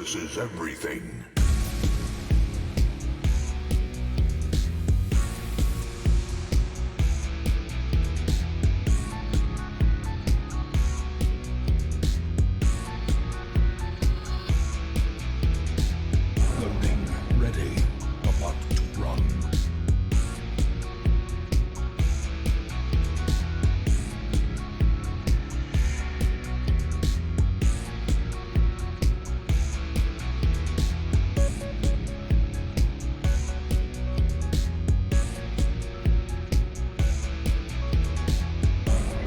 versus everything. Loading, ready, about to run.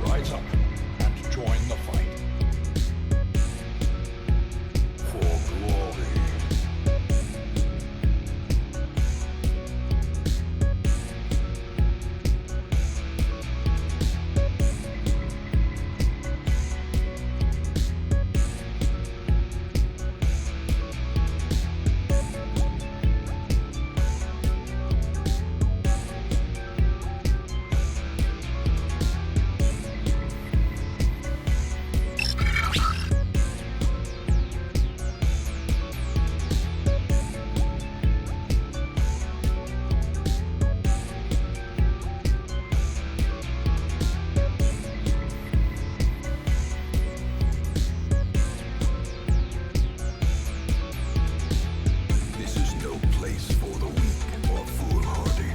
Rise up and join the fight. For glory. This is no place for the weak or foolhardy.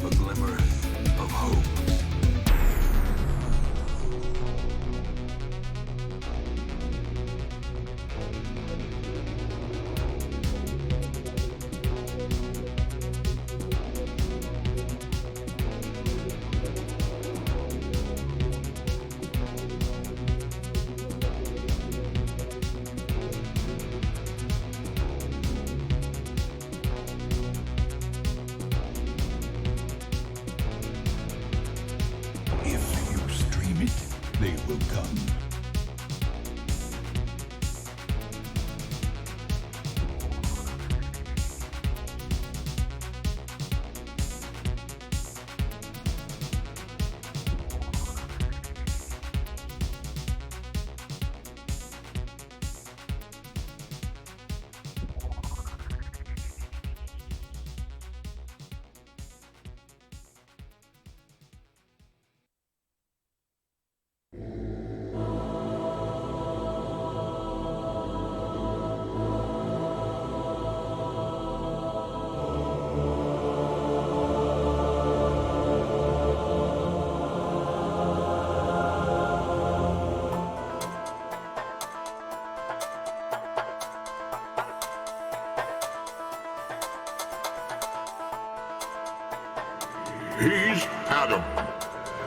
A glimmer of hope. If you stream it, they will come. He's Adam.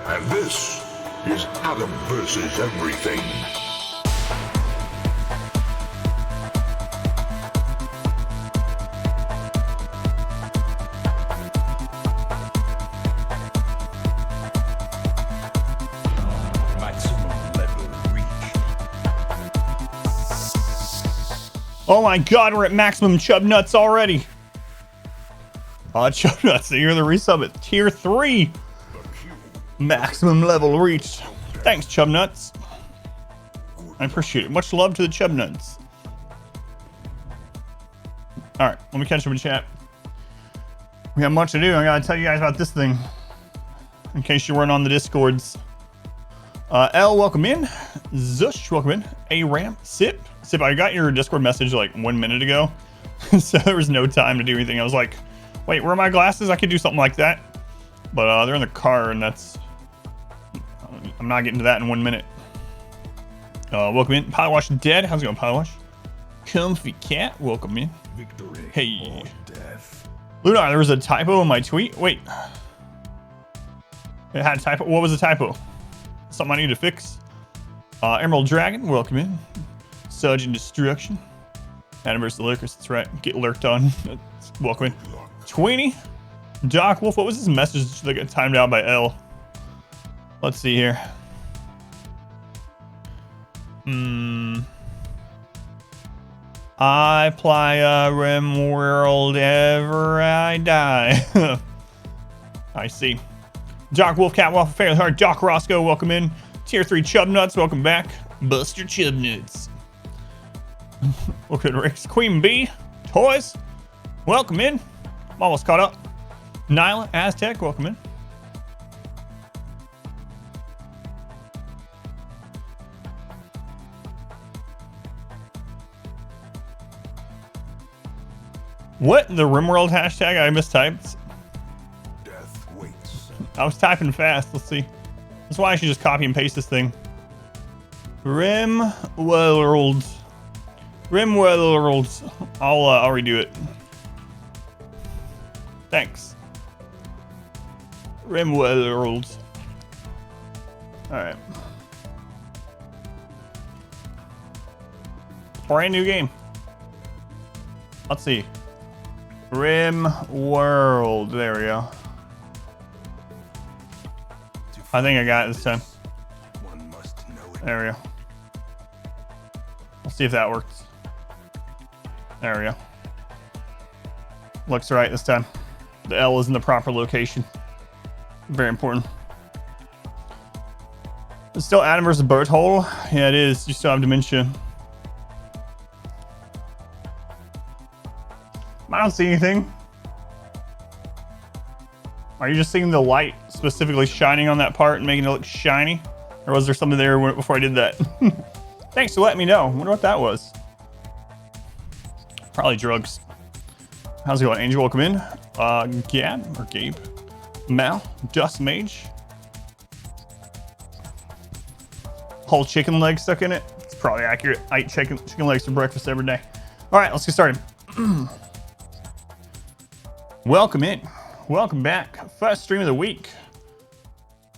And this is Adam versus everything. Maximum level reached. Oh my god, we're at maximum chub nuts already. Chub nuts, so you're the resub at tier 3. Maximum level reached. Thanks, Chubnuts. I appreciate it. Much love to the Chubnuts. All right, let me catch up in chat. We have much to do. I gotta tell you guys about this thing, in case you weren't on the Discords. L, welcome in. Zush, welcome in. A-Ram, Sip. I got your Discord message like 1 minute ago, so there was no time to do anything. I was like, wait, where are my glasses? I could do something like that. But they're in the car, and I'm not getting to that in 1 minute. Welcome in. Polywash Dead. How's it going, Polywash? Comfy Cat, welcome in. Victory. Hey. Or death. Lunar, there was a typo in my tweet. Wait. It had a typo. What was the typo? Something I need to fix. Emerald Dragon, welcome in. Surge and Destruction. Adam versus the Lurkers, that's right. Get lurked on. Welcome in. Tweenie. Doc Wolf, what was this message that got timed out by L? Let's see here. I fly a rim world ever I die. I see. Jock Wolf, Cat Waffle, Fairly Hard, Jock Roscoe, welcome in. Tier 3 Chub Nuts, welcome back. Buster Chub Nuts. Look at Rick's Queen Bee. Toys, welcome in. I'm almost caught up. Nyla, Aztec, welcome in. What? The RimWorld hashtag I mistyped? Death waits. I was typing fast. Let's see. That's why I should just copy and paste this thing. RimWorld. RimWorld. I'll redo it. Thanks. RimWorld. Alright. Brand new game. Let's see. RimWorld. There we go. I think I got it this time. One must know it. There we go. Let's see if that works. There we go. Looks right this time. The L is in the proper location. Very important. It's still Adam versus Berthole. Yeah, it is. You still have dementia. I don't see anything. Are you just seeing the light specifically shining on that part and making it look shiny? Or was there something there before I did that? Thanks for letting me know. I wonder what that was. Probably drugs. How's it going, Angel? Welcome in. Gab or Gabe. Mal. Dust Mage. Whole chicken leg stuck in it. It's probably accurate. I eat chicken legs for breakfast every day. All right, let's get started. Welcome in. Welcome back. First stream of the week.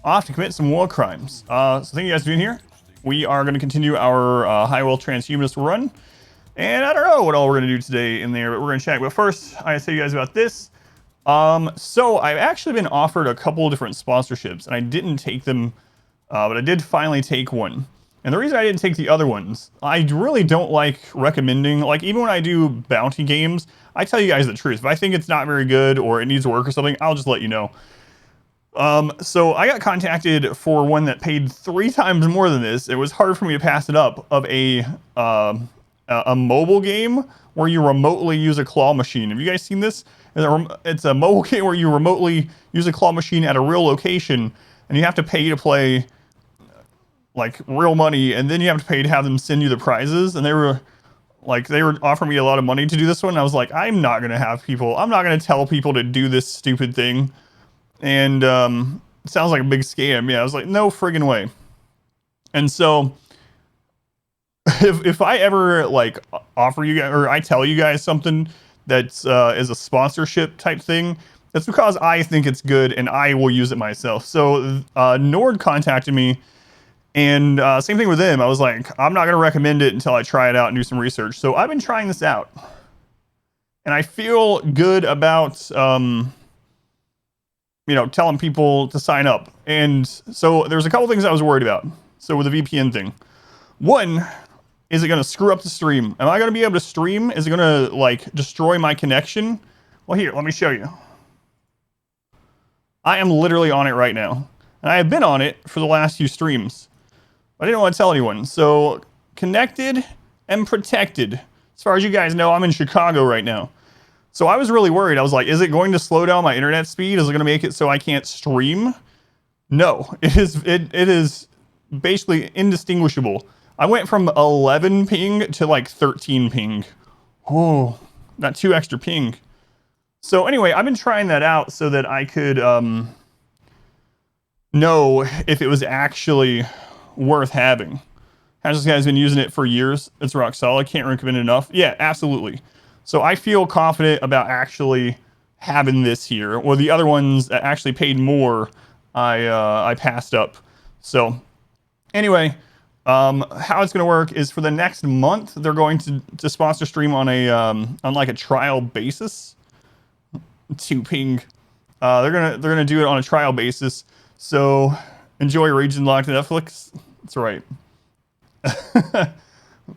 Off to commit some war crimes. So thank you guys for being here. We are going to continue our Highwell Transhumanist run. And I don't know what all we're going to do today in there, but we're going to check. But first, I gotta tell you guys about this. So I've actually been offered a couple of different sponsorships, and I didn't take them, but I did finally take one. And the reason I didn't take the other ones, I really don't like recommending, like even when I do bounty games, I tell you guys the truth. If I think it's not very good or it needs work or something, I'll just let you know. So I got contacted for one that paid 3 times more than this. It was hard for me to pass it up, of a mobile game where you remotely use a claw machine. Have you guys seen this? It's a mobile game where you remotely use a claw machine at a real location, and you have to pay to play like real money, and then you have to pay to have them send you the prizes. And they were offering me a lot of money to do this one. And I was like, I'm not going to tell people to do this stupid thing. And it sounds like a big scam. Yeah, I was like, no friggin' way. And so if I ever like offer you guys, or I tell you guys something that's is a sponsorship type thing, that's because I think it's good and I will use it myself. So Nord contacted me, and same thing with them. I was like, I'm not going to recommend it until I try it out and do some research. So I've been trying this out, and I feel good about telling people to sign up. And so there's a couple things I was worried about. So with the VPN thing, one, is it going to screw up the stream? Am I going to be able to stream? Is it going to like destroy my connection? Well, here, let me show you. I am literally on it right now. and I have been on it for the last few streams. I didn't want to tell anyone. So connected and protected. As far as you guys know, I'm in Chicago right now. So I was really worried. I was like, is it going to slow down my internet speed? Is it going to make it so I can't stream? No, it is basically indistinguishable. I went from 11 ping to like 13 ping. Oh, not 2 extra ping. So anyway, I've been trying that out so that I could know if it was actually worth having. This guy's been using it for years. It's rock solid. Can't recommend it enough. Yeah, absolutely. So I feel confident about actually having this here. Well, the other ones that actually paid more, I passed up. So anyway, how it's going to work is for the next month, they're going to sponsor stream on a on like a trial basis. 2 ping. They're gonna do it on a trial basis. So enjoy region locked Netflix. That's right.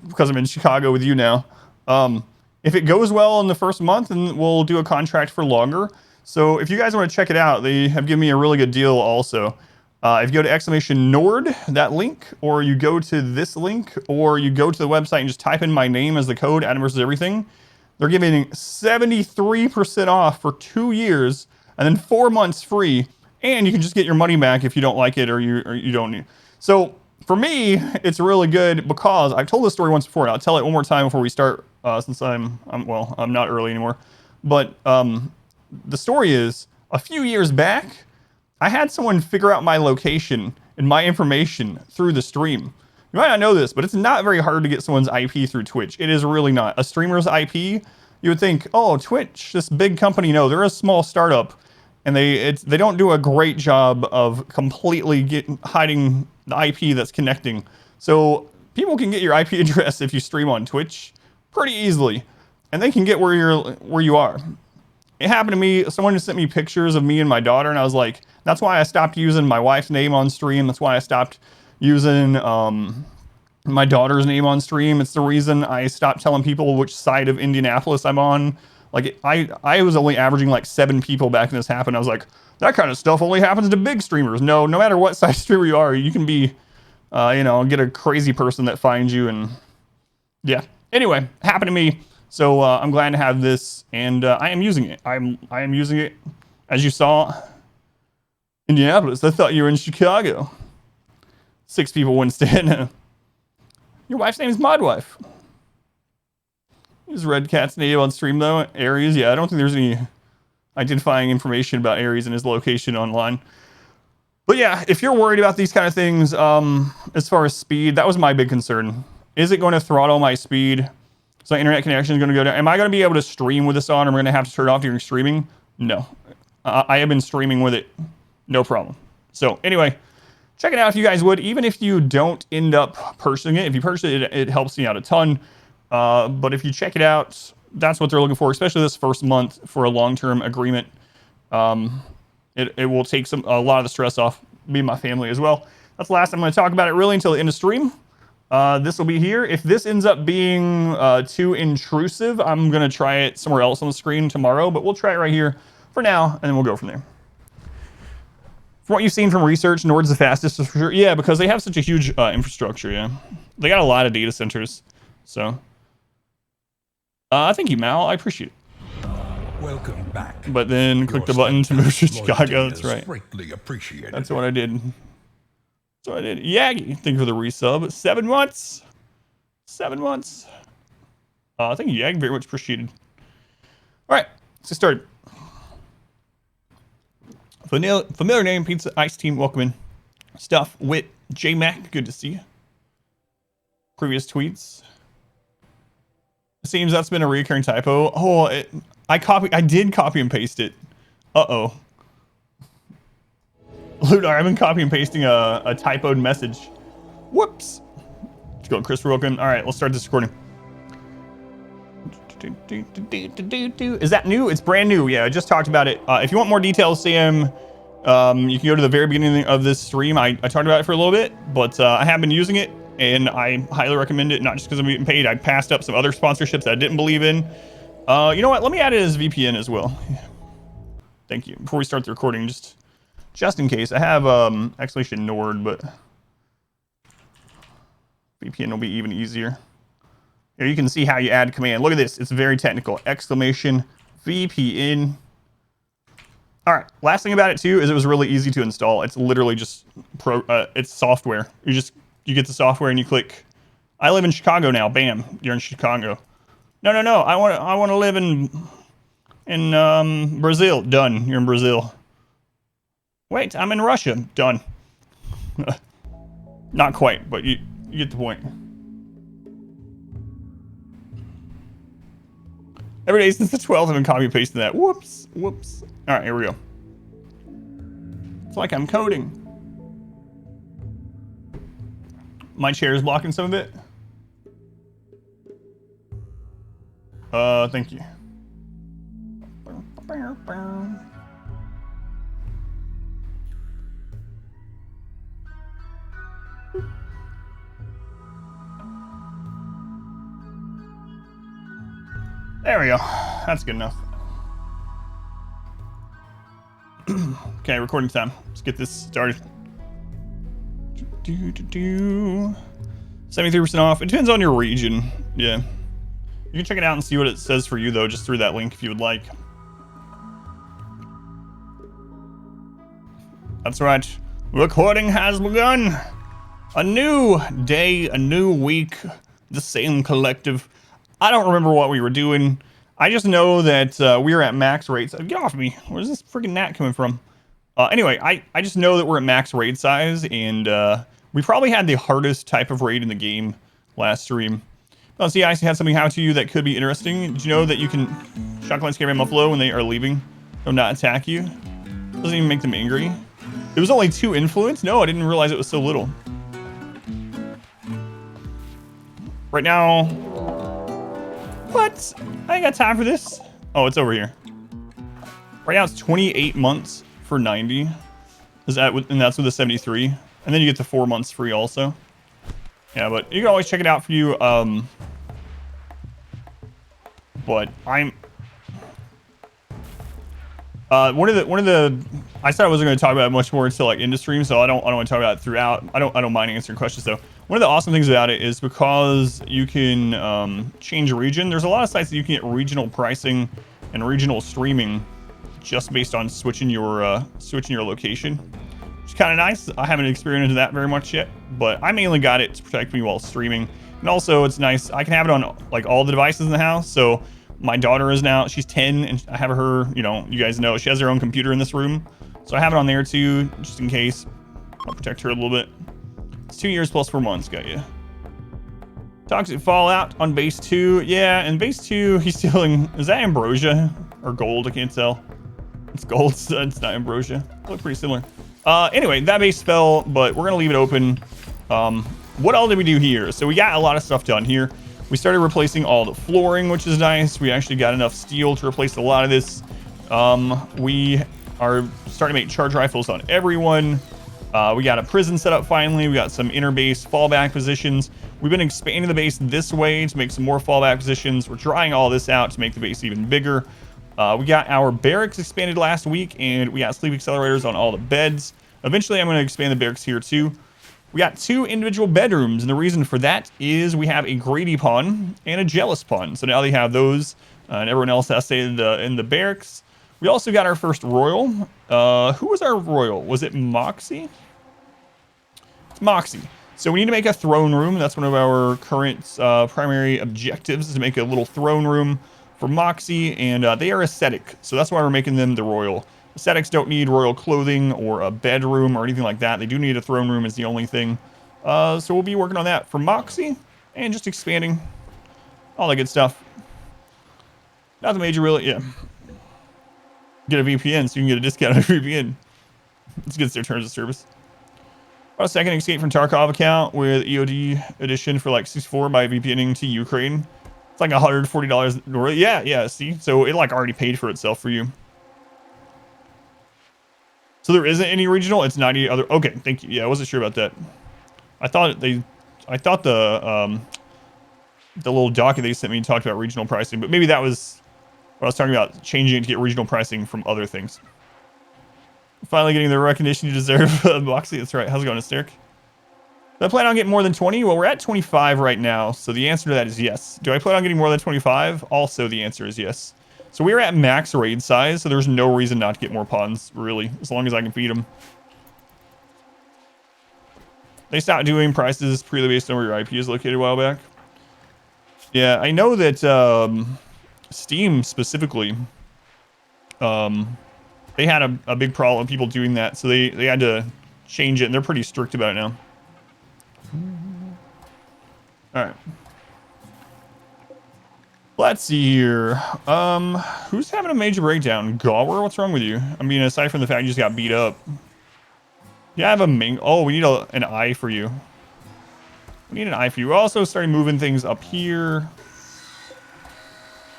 Because I'm in Chicago with you now. If it goes well in the first month, then we'll do a contract for longer. So if you guys want to check it out, they have given me a really good deal also. If you go to exclamation Nord, that link, or you go to this link, or you go to the website and just type in my name as the code, Adam versus everything, they're giving 73% off for 2 years and then 4 months free. And you can just get your money back if you don't like it or you don't need. So for me, it's really good because I've told this story once before, and I'll tell it one more time before we start, since I'm not early anymore. But the story is, a few years back, I had someone figure out my location and my information through the stream. You might not know this, but it's not very hard to get someone's IP through Twitch. It is really not. A streamer's IP, you would think, oh, Twitch, this big company. No, they're a small startup, and they don't do a great job of completely hiding the IP that's connecting. So people can get your IP address if you stream on Twitch pretty easily, and they can get where you are. It happened to me. Someone just sent me pictures of me and my daughter, and I was like, that's why I stopped using my wife's name on stream. That's why I stopped using my daughter's name on stream. It's the reason I stopped telling people which side of Indianapolis I'm on. Like I was only averaging like 7 people back when this happened. I was like, that kind of stuff only happens to big streamers. No matter what size streamer you are, you can be, get a crazy person that finds you. And yeah, anyway, happened to me. So I'm glad to have this, and I am using it. I am using it. As you saw, Indianapolis. I thought you were in Chicago. 6 people wouldn't stand. Your wife's name is Modwife. Is Red Cat's native on stream though? Aries, yeah. I don't think there's any identifying information about Aries and his location online. But yeah, if you're worried about these kind of things, as far as speed, that was my big concern. Is it going to throttle my speed? So internet connection is going to go down. Am I going to be able to stream with this on, or am I going to have to turn it off during streaming? No. I have been streaming with it. No problem. So anyway, check it out if you guys would. Even if you don't end up purchasing it, if you purchase it, it helps me out a ton. But if you check it out, that's what they're looking for, especially this first month for a long-term agreement. It will take a lot of the stress off me and my family as well. That's the last I'm going to talk about it really until the end of stream. This will be here. If this ends up being too intrusive, I'm going to try it somewhere else on the screen tomorrow, but we'll try it right here for now, and then we'll go from there. From what you've seen from research, Nord's the fastest for sure. Yeah, because they have such a huge infrastructure, yeah. They got a lot of data centers, so. Thank you, Mal. I appreciate it. Welcome back. But then click the button to move to Chicago. That's right. Greatly appreciated. That's what I did. That's what I did. Yagi, thank you for the resub. 7 months. 7 months. Thank you, Yagi. Very much appreciated. All right, let's get started. Familiar name, Pizza Ice Team, welcome in. Stuff, Wit, J Mac, good to see you. Previous tweets. It seems that's been a recurring typo. Oh, I did copy and paste it. Uh-oh. Ludar, I've been copy and pasting a typoed message. Whoops. Let's go, Chris, welcome. All right, let's start this recording. Is that new? It's brand new. Yeah, I just talked about it. If you want more details, Sam, you can go to the very beginning of this stream. I talked about it for a little bit, but I have been using it, and I highly recommend it, not just because I'm getting paid. I passed up some other sponsorships that I didn't believe in. You know what? Let me add it as VPN as well. Thank you. Before we start the recording, just just in case. I have Exclamation Nord, but VPN will be even easier. Here you can see how you add command. Look at this. It's very technical. Exclamation VPN. All right. Last thing about it too is it was really easy to install. It's literally just it's software. You get the software and you click. I live in Chicago now. Bam, you're in Chicago. No. I want to live in Brazil. Done. You're in Brazil. Wait, I'm in Russia. Done. Not quite, but you get the point. Every day since the 12th, I've been copy pasting that. Whoops. All right, here we go. It's like I'm coding. My chair is blocking some of it. Thank you. There we go. That's good enough. Okay, recording time. Let's get this started. 73% off. It depends on your region. Yeah. You can check it out and see what it says for you, though, just through that link if you would like. That's right. Recording has begun. A new day, a new week, the same collective. I don't remember what we were doing. I just know that we are at max rates. Get off me. Where's this freaking gnat coming from? Anyway, I just know that we're at max raid size, and we probably had the hardest type of raid in the game last stream. Let's see, I had something how to you that could be interesting. Did you know that you can shotgun scare Muffalo when they are leaving? They'll not attack you. Doesn't even make them angry. It was only 2 influence? No, I didn't realize it was so little. Right now... What? I ain't got time for this. Oh, it's over here. Right now it's 28 months for 90. And that's with the 73. And then you get the 4 months free also. Yeah, but you can always check it out for you. But I'm one of the I said I wasn't going to talk about it much more until like into stream, so I don't want to talk about it throughout. I don't mind answering questions though. One of the awesome things about it is because you can change region. There's a lot of sites that you can get regional pricing and regional streaming just based on switching your location. Which is kind of nice. I haven't experienced that very much yet, but I mainly got it to protect me while streaming. And also it's nice. I can have it on like all the devices in the house. So my daughter is now, she's 10 and I have her, you know, you guys know she has her own computer in this room. So I have it on there too, just in case. I'll protect her a little bit. It's 2 years plus 4 months, got you. Toxic Fallout on base 2. Yeah, and base 2, he's stealing, is that ambrosia or gold? I can't tell. It's gold, it's not ambrosia. They look pretty similar. Anyway, that base fell, but we're gonna leave it open. What all did we do here? So we got a lot of stuff done here. We started replacing all the flooring, which is nice. We actually got enough steel to replace a lot of this. We are starting to make charge rifles on everyone. We got a prison set up finally. We got some inner base fallback positions. We've been expanding the base this way to make some more fallback positions. We're trying all this out to make the base even bigger. We got our barracks expanded last week, and we got sleep accelerators on all the beds. Eventually, I'm going to expand the barracks here too. We got 2 individual bedrooms, and the reason for that is we have a greedy pawn and a jealous pawn. So now they have those, and everyone else has to stay in the barracks. We also got our first royal. Who was our royal? Was it Moxie? It's Moxie. So we need to make a throne room. That's one of our current primary objectives, is to make a little throne room for Moxie, and they are ascetic. So that's why we're making them the royal. Ascetics don't need royal clothing or a bedroom or anything like that. They do need a throne room is the only thing. So we'll be working on that for Moxie and just expanding all that good stuff. Nothing major really, yeah. Get a VPN so you can get a discount on a VPN. Let's get their terms of service. About a second escape from Tarkov account with EOD edition for like 64 by VPNing to Ukraine. It's like $140. Yeah, see? So it like already paid for itself for you. So there isn't any regional. It's 90 other. Okay, thank you. Yeah, I wasn't sure about that. I thought the little docket they sent me talked about regional pricing, but maybe that was what I was talking about, changing it to get regional pricing from other things. Finally getting the recognition you deserve. Moxie, that's right. How's it going, Hysteric? Do I plan on getting more than 20? Well, we're at 25 right now, so the answer to that is yes. Do I plan on getting more than 25? Also, the answer is yes. So we're at max raid size, so there's no reason not to get more pawns, really, as long as I can feed them. They stopped doing prices purely based on where your IP is located a while back. Yeah, I know that Steam specifically, they had a big problem with people doing that, so they had to change it, and they're pretty strict about it now. All right. Let's see here. Who's having a major breakdown? Gower, what's wrong with you? I mean, aside from the fact you just got beat up. Yeah, I have a main. Oh, we need an eye for you. We need an eye for you. We're also starting moving things up here.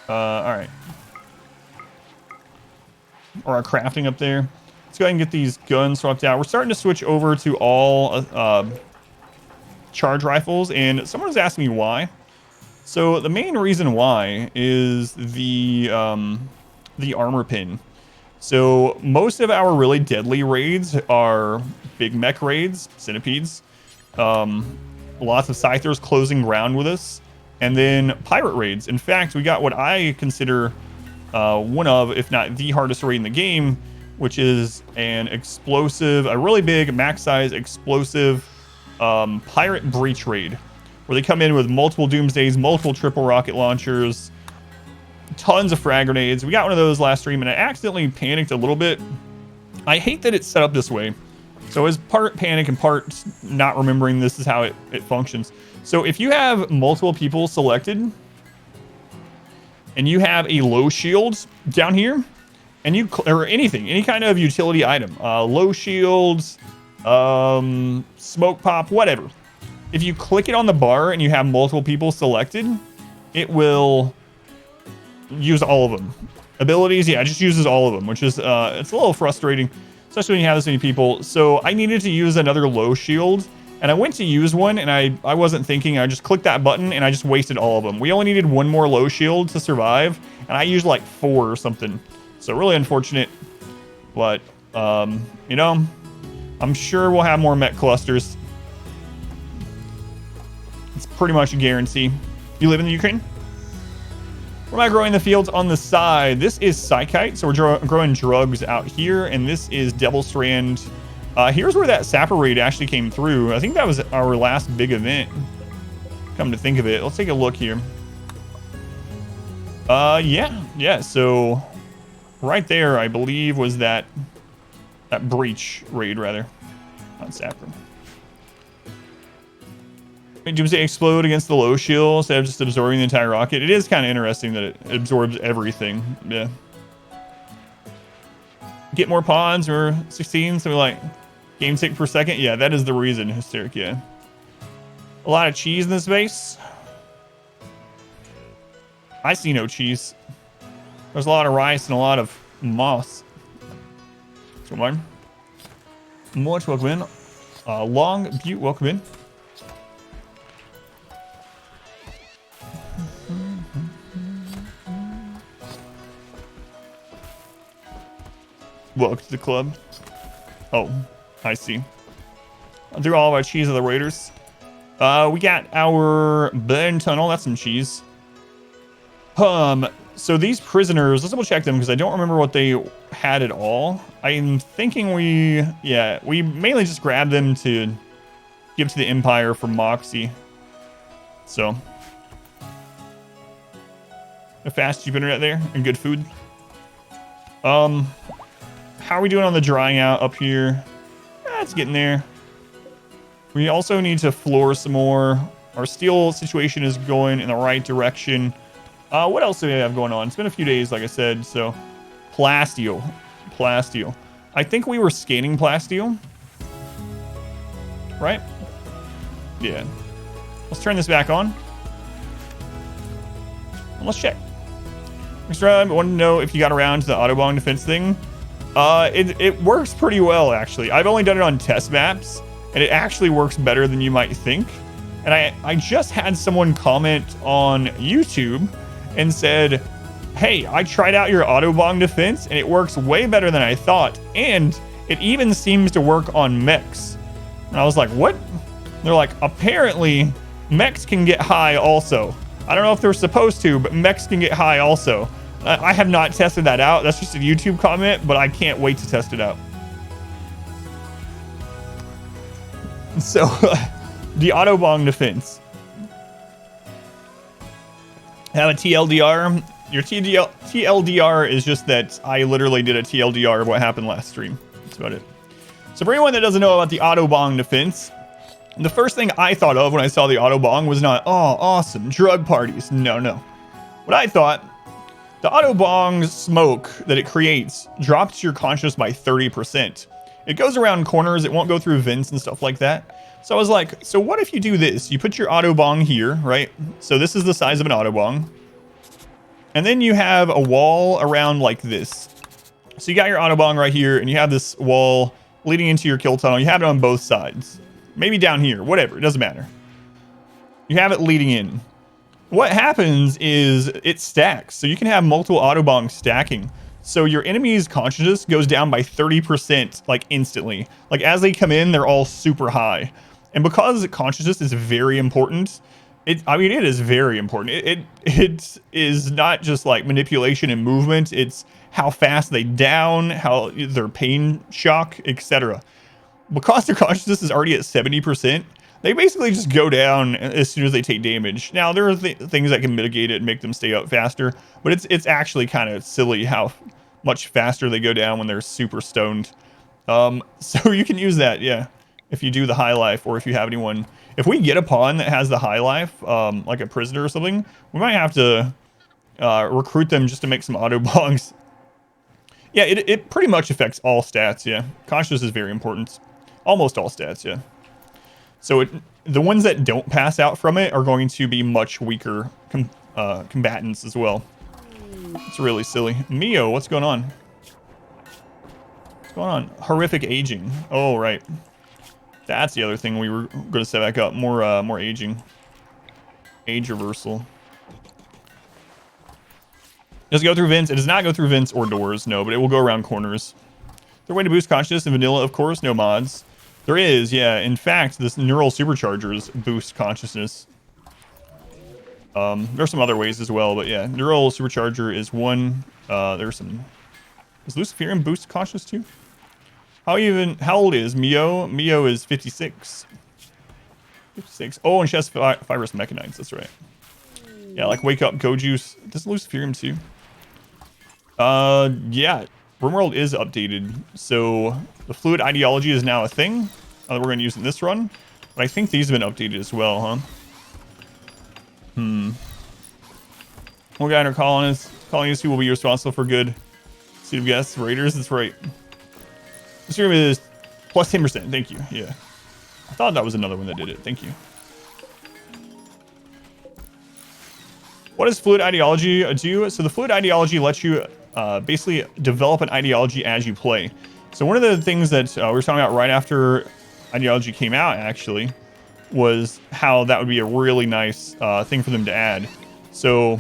All right. Or our crafting up there. Let's go ahead and get these guns swapped out. We're starting to switch over to all charge rifles, and someone was asking me why. So the main reason why is the armor pin. So most of our really deadly raids are big mech raids, centipedes, lots of scythers closing ground with us, and then pirate raids. In fact, we got what I consider one of, if not the hardest raid in the game, which is an explosive, a really big max size explosive pirate breach raid, where they come in with multiple doomsdays, multiple triple rocket launchers, tons of frag grenades. We got one of those last stream, and I accidentally panicked a little bit. I hate that it's set up this way. So as part panic and part not remembering this is how it functions. So if you have multiple people selected, and you have a low shield down here, and you, or anything, any kind of utility item, low shields, smoke pop, whatever. If you click it on the bar and you have multiple people selected, it will use all of them. Abilities, yeah, it just uses all of them, which is, it's a little frustrating, especially when you have this many people. So I needed to use another low shield, and I went to use one, and I wasn't thinking. I just clicked that button, and I just wasted all of them. We only needed one more low shield to survive, and I used like 4 or something. So really unfortunate, but, you know, I'm sure we'll have more mech clusters. It's pretty much a guarantee. You live in the Ukraine? Where am I growing the fields on the side? This is Psychite, so we're growing drugs out here, and this is Devil Strand. Here's where that sapper raid actually came through. I think that was our last big event, come to think of it. Let's take a look here. Yeah, so right there, I believe, was that breach raid, rather, not sapper. Doomsday explode against the low shield instead of just absorbing the entire rocket. It is kind of interesting that it absorbs everything. Yeah. Get more pawns or 16, so like game tick per second. Yeah, that is the reason, Hysteric. Yeah. A lot of cheese in this base. I see no cheese. There's a lot of rice and a lot of moss. So one. Much welcome in. Long Butte, welcome in. Welcome to the club. Oh, I see. I'll do all of our cheese of the Raiders. We got our burn tunnel. That's some cheese. So these prisoners, let's double check them because I don't remember what they had at all. I'm thinking we mainly just grabbed them to give to the Empire for Moxie. So a fast, cheap internet there and good food. How are we doing on the drying out up here? It's getting there. We also need to floor some more. Our steel situation is going in the right direction. What else do we have going on? It's been a few days, like I said. So, plasteel. I think we were scanning plasteel. Right? Yeah. Let's turn this back on. And let's check. Next round, I wanted to know if you got around to the Autobahn defense thing. It works pretty well, actually. I've only done it on test maps, and it actually works better than you might think. And I just had someone comment on YouTube and said, hey, I tried out your Autobahn defense, and it works way better than I thought. And It even seems to work on mechs. And I was like, what? They're like, apparently mechs can get high also. I don't know if they're supposed to, but mechs can get high also. I have not tested that out. That's just a YouTube comment, but I can't wait to test it out. So, the Autobong defense. Have a TLDR. Your TLDR is just that I literally did a TLDR of what happened last stream. That's about it. So for anyone that doesn't know about the Autobong defense, the first thing I thought of when I saw the Autobong was not, oh, awesome, drug parties. No, no. What I thought, the Autobong smoke that it creates drops your conscious by 30%. It goes around corners, it won't go through vents and stuff like that. So I was like, so what if you do this? You put your Autobong here, right? So this is the size of an Autobong. And then you have a wall around like this. So you got your Autobong right here, and you have this wall leading into your kill tunnel. You have it on both sides. Maybe down here, whatever, it doesn't matter. You have it leading in. What happens is it stacks. So you can have multiple Autobongs stacking. So your enemy's consciousness goes down by 30% like instantly. Like as they come in, they're all super high. And because consciousness is very important, it is very important. It is not just like manipulation and movement. It's how fast they down, how their pain shock, etc. Because their consciousness is already at 70%, they basically just go down as soon as they take damage. Now, there are things that can mitigate it and make them stay up faster, but it's actually kind of silly how much faster they go down when they're super stoned. So you can use that, yeah, if you do the high life, or if you have anyone. If we get a pawn that has the high life, like a prisoner or something, we might have to recruit them just to make some Autobongs. Yeah, it pretty much affects all stats, yeah. Conscious is very important. Almost all stats, yeah. So the ones that don't pass out from it are going to be much weaker combatants as well. It's really silly. Mio, what's going on? What's going on? Horrific aging. Oh, right. That's the other thing we were going to set back up. More aging. Age reversal. Does it go through vents? It does not go through vents or doors, no, but it will go around corners. Is there a way to boost consciousness in vanilla? Of course, no mods. There is, yeah. In fact, this neural superchargers boost consciousness. There's some other ways as well, but yeah, neural supercharger is one. There's some. Does Luciferium boost conscious too? How old is Mio? Mio is 56. 56. Oh, and she has fibrous mechanites. That's right. Yeah, like wake up, go juice. Does Luciferium too? Yeah. RimWorld is updated, so the fluid ideology is now a thing that we're going to use in this run. But I think these have been updated as well, huh? One guy in our colonists who will be responsible for good seat of guests, raiders. That's right. This room is plus 10%. Thank you. Yeah, I thought that was another one that did it. Thank you. What does fluid ideology do? So the fluid ideology lets you basically develop an ideology as you play. So one of the things that we were talking about right after ideology came out, actually, was how that would be a really nice thing for them to add. So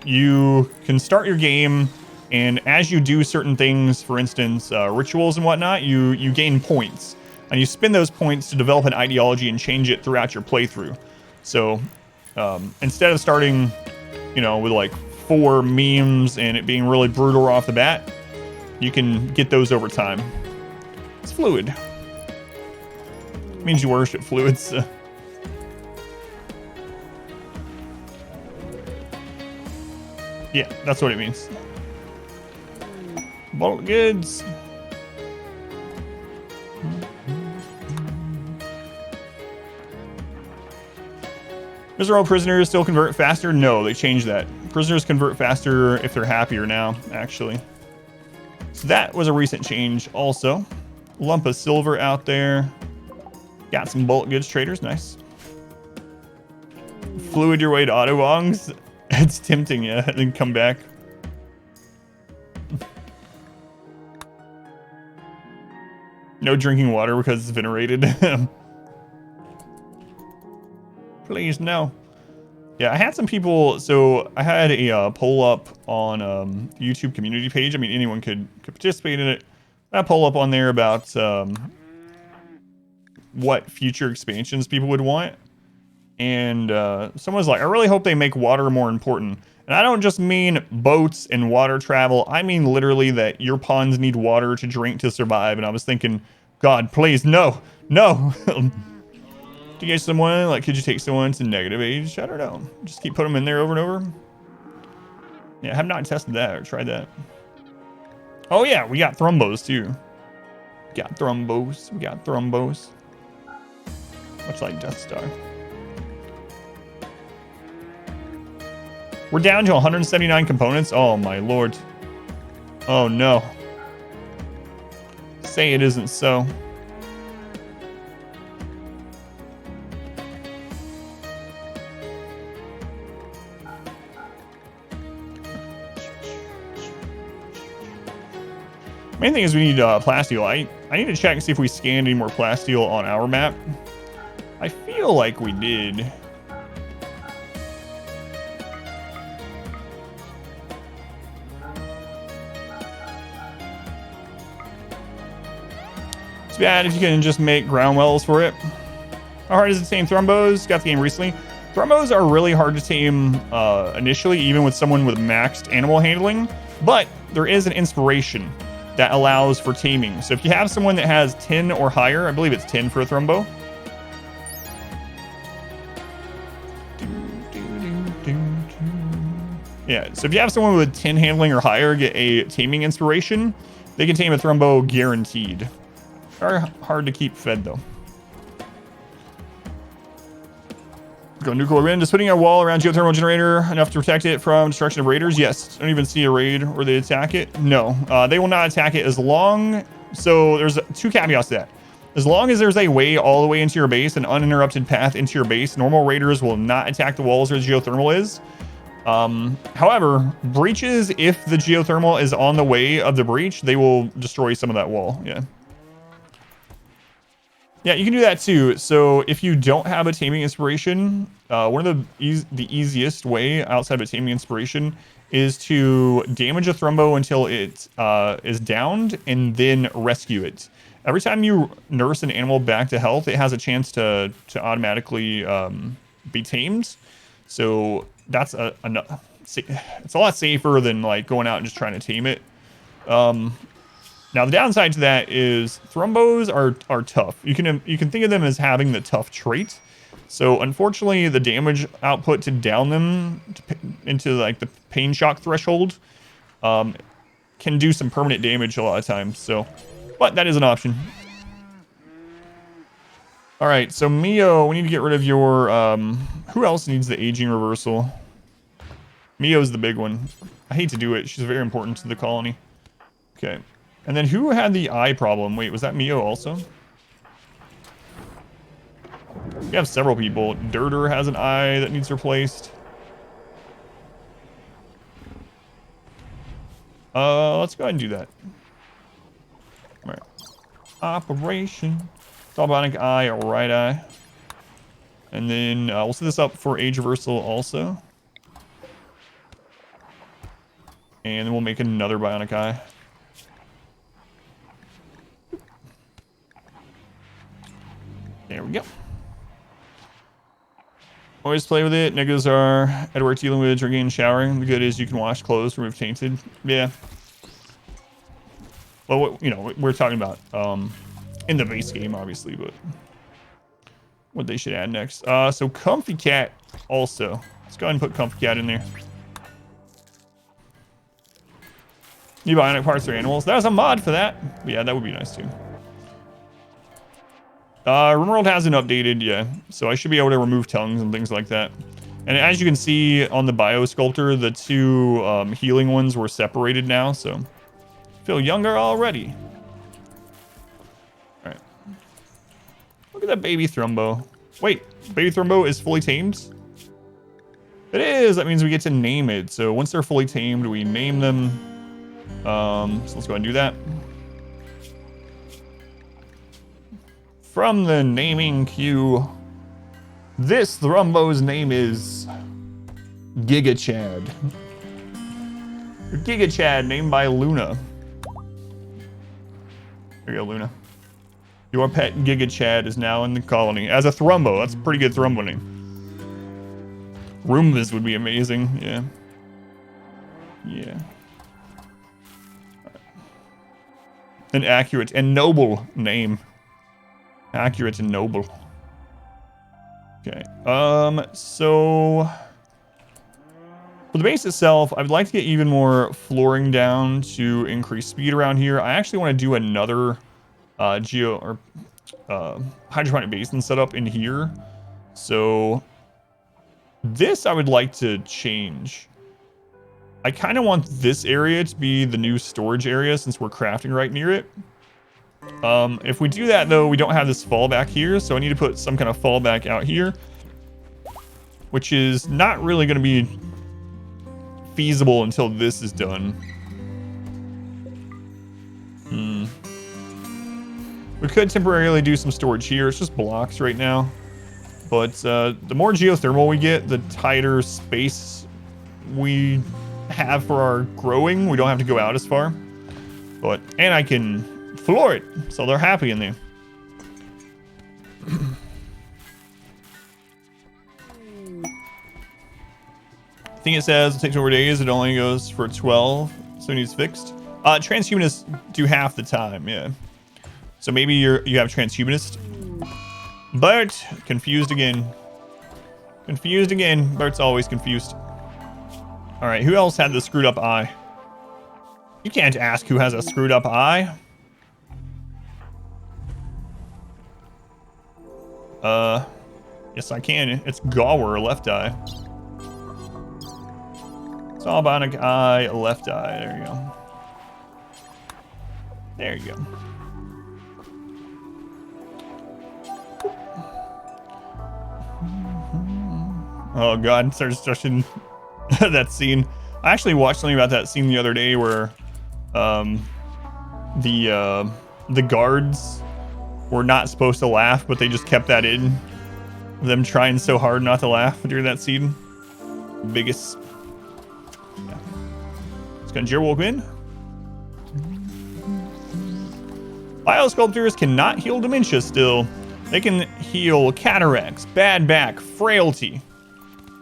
you can start your game, and as you do certain things, for instance, rituals and whatnot, you gain points. And you spend those points to develop an ideology and change it throughout your playthrough. So instead of starting, with like 4 memes and it being really brutal off the bat, you can get those over time. It's fluid. It means you worship fluids. Yeah, that's what it means. Bulk goods. Miserable prisoners still convert faster? No, they changed that. Prisoners convert faster if they're happier now, actually. So that was a recent change also. Lump of silver out there. Got some bulk goods traders, nice. Fluid your way to Autobongs. It's tempting, yeah, and then come back. No drinking water because it's venerated. Please, no. Yeah, I had some people, so I had a poll up on the YouTube community page. I mean, anyone could participate in it, that poll up on there about what future expansions people would want. And someone was like, I really hope they make water more important. And I don't just mean boats and water travel. I mean literally that your ponds need water to drink to survive. And I was thinking, God, please, no, no. Do you get someone, like, could you take someone to negative age? I don't know. Just keep putting them in there over and over. Yeah, I have not tested that or tried that. Oh yeah, we got thrombos too. We got thrombos. Much like Death Star. We're down to 179 components. Oh my lord. Oh no. Say it isn't so. Main thing is we need plasteel. I need to check and see if we scanned any more plasteel on our map. I feel like we did. It's bad if you can just make ground wells for it. How hard is it to tame thrombos? Got the game recently. Thrombos are really hard to tame initially, even with someone with maxed animal handling, but there is an inspiration that allows for taming. So if you have someone that has 10 or higher, I believe it's 10 for a thrombo. Yeah, so if you have someone with 10 handling or higher get a taming inspiration, they can tame a thrombo guaranteed. Very hard to keep fed though. Go nuclear wind. Is putting a wall around geothermal generator enough to protect it from destruction of raiders? Yes. I don't even see a raid where they attack it. No, they will not attack it as long. So there's two caveats to that. As long as there's a way all the way into your base, an uninterrupted path into your base, normal raiders will not attack the walls where the geothermal is. However, breaches, if the geothermal is on the way of the breach, they will destroy some of that wall. Yeah. Yeah, you can do that too. So if you don't have a taming inspiration, one of the easiest way outside of a taming inspiration is to damage a thrombo until it is downed and then rescue it. Every time you nurse an animal back to health, it has a chance to automatically be tamed. So that's it's a lot safer than like going out and just trying to tame it. Now the downside to that is thrombos are tough. You can think of them as having the tough trait. So unfortunately, the damage output to down them into like the pain shock threshold can do some permanent damage a lot of times. So, but that is an option. All right, so Mio, we need to get rid of your. Who else needs the aging reversal? Mio's the big one. I hate to do it. She's very important to the colony. Okay. And then who had the eye problem? Wait, was that Mio also? We have several people. Dirter has an eye that needs replaced. Let's go ahead and do that. All right. Operation. Galvanic eye or right eye. And then we'll set this up for age reversal also. And then we'll make another bionic eye. There we go. Always play with it. Negatives are Edward dealing with drinking and showering. The good is you can wash clothes, remove tainted. Yeah. Well, what, you know, we're talking about in the base game, obviously, but what they should add next. So Comfy Cat also. Let's go ahead and put Comfy Cat in there. New bionic parts for animals. There's a mod for that. But yeah, that would be nice too. RimWorld hasn't updated yet, so I should be able to remove tongues and things like that. And as you can see on the Biosculptor, the two healing ones were separated now, so feel younger already. All right. Look at that baby Thrombo. Wait, baby Thrombo is fully tamed? It is. That means we get to name it. So once they're fully tamed, we name them. So let's go ahead and do that. From the naming queue, this Thrombo's name is Giga Chad. Giga Chad, named by Luna. There you go, Luna. Your pet Giga Chad is now in the colony as a Thrumbo. That's a pretty good Thrumbo name. Roombas would be amazing. Yeah. Yeah. An accurate and noble name. Accurate and noble. Okay. So for the base itself, I'd like to get even more flooring down to increase speed around here. I actually want to do another hydroponic basin setup in here. So this I would like to change. I kind of want this area to be the new storage area since we're crafting right near it. If we do that though, we don't have this fallback here, so I need to put some kind of fallback out here, which is not really going to be feasible until this is done. We could temporarily do some storage here. It's just blocks right now. But the more geothermal we get, the tighter space we have for our growing. We don't have to go out as far. And I can floor it, so they're happy in there. I think it says it takes 4 days. It only goes for 12, so it needs fixed. Transhumanists do half the time, yeah. So maybe you have transhumanist. Bert, confused again. Confused again. Bert's always confused. All right, who else had the screwed up eye? You can't ask who has a screwed up eye. Yes I can. It's Gower, left eye. Sawbionic eye, left eye. There you go. There you go. Oh god, starts touching that scene. I actually watched something about that scene the other day where the guards were not supposed to laugh, but they just kept that in. Them trying so hard not to laugh during that scene. Biggest. Yeah. It's gonna Jerwolf in. Biosculptors cannot heal dementia still. They can heal cataracts, bad back, frailty,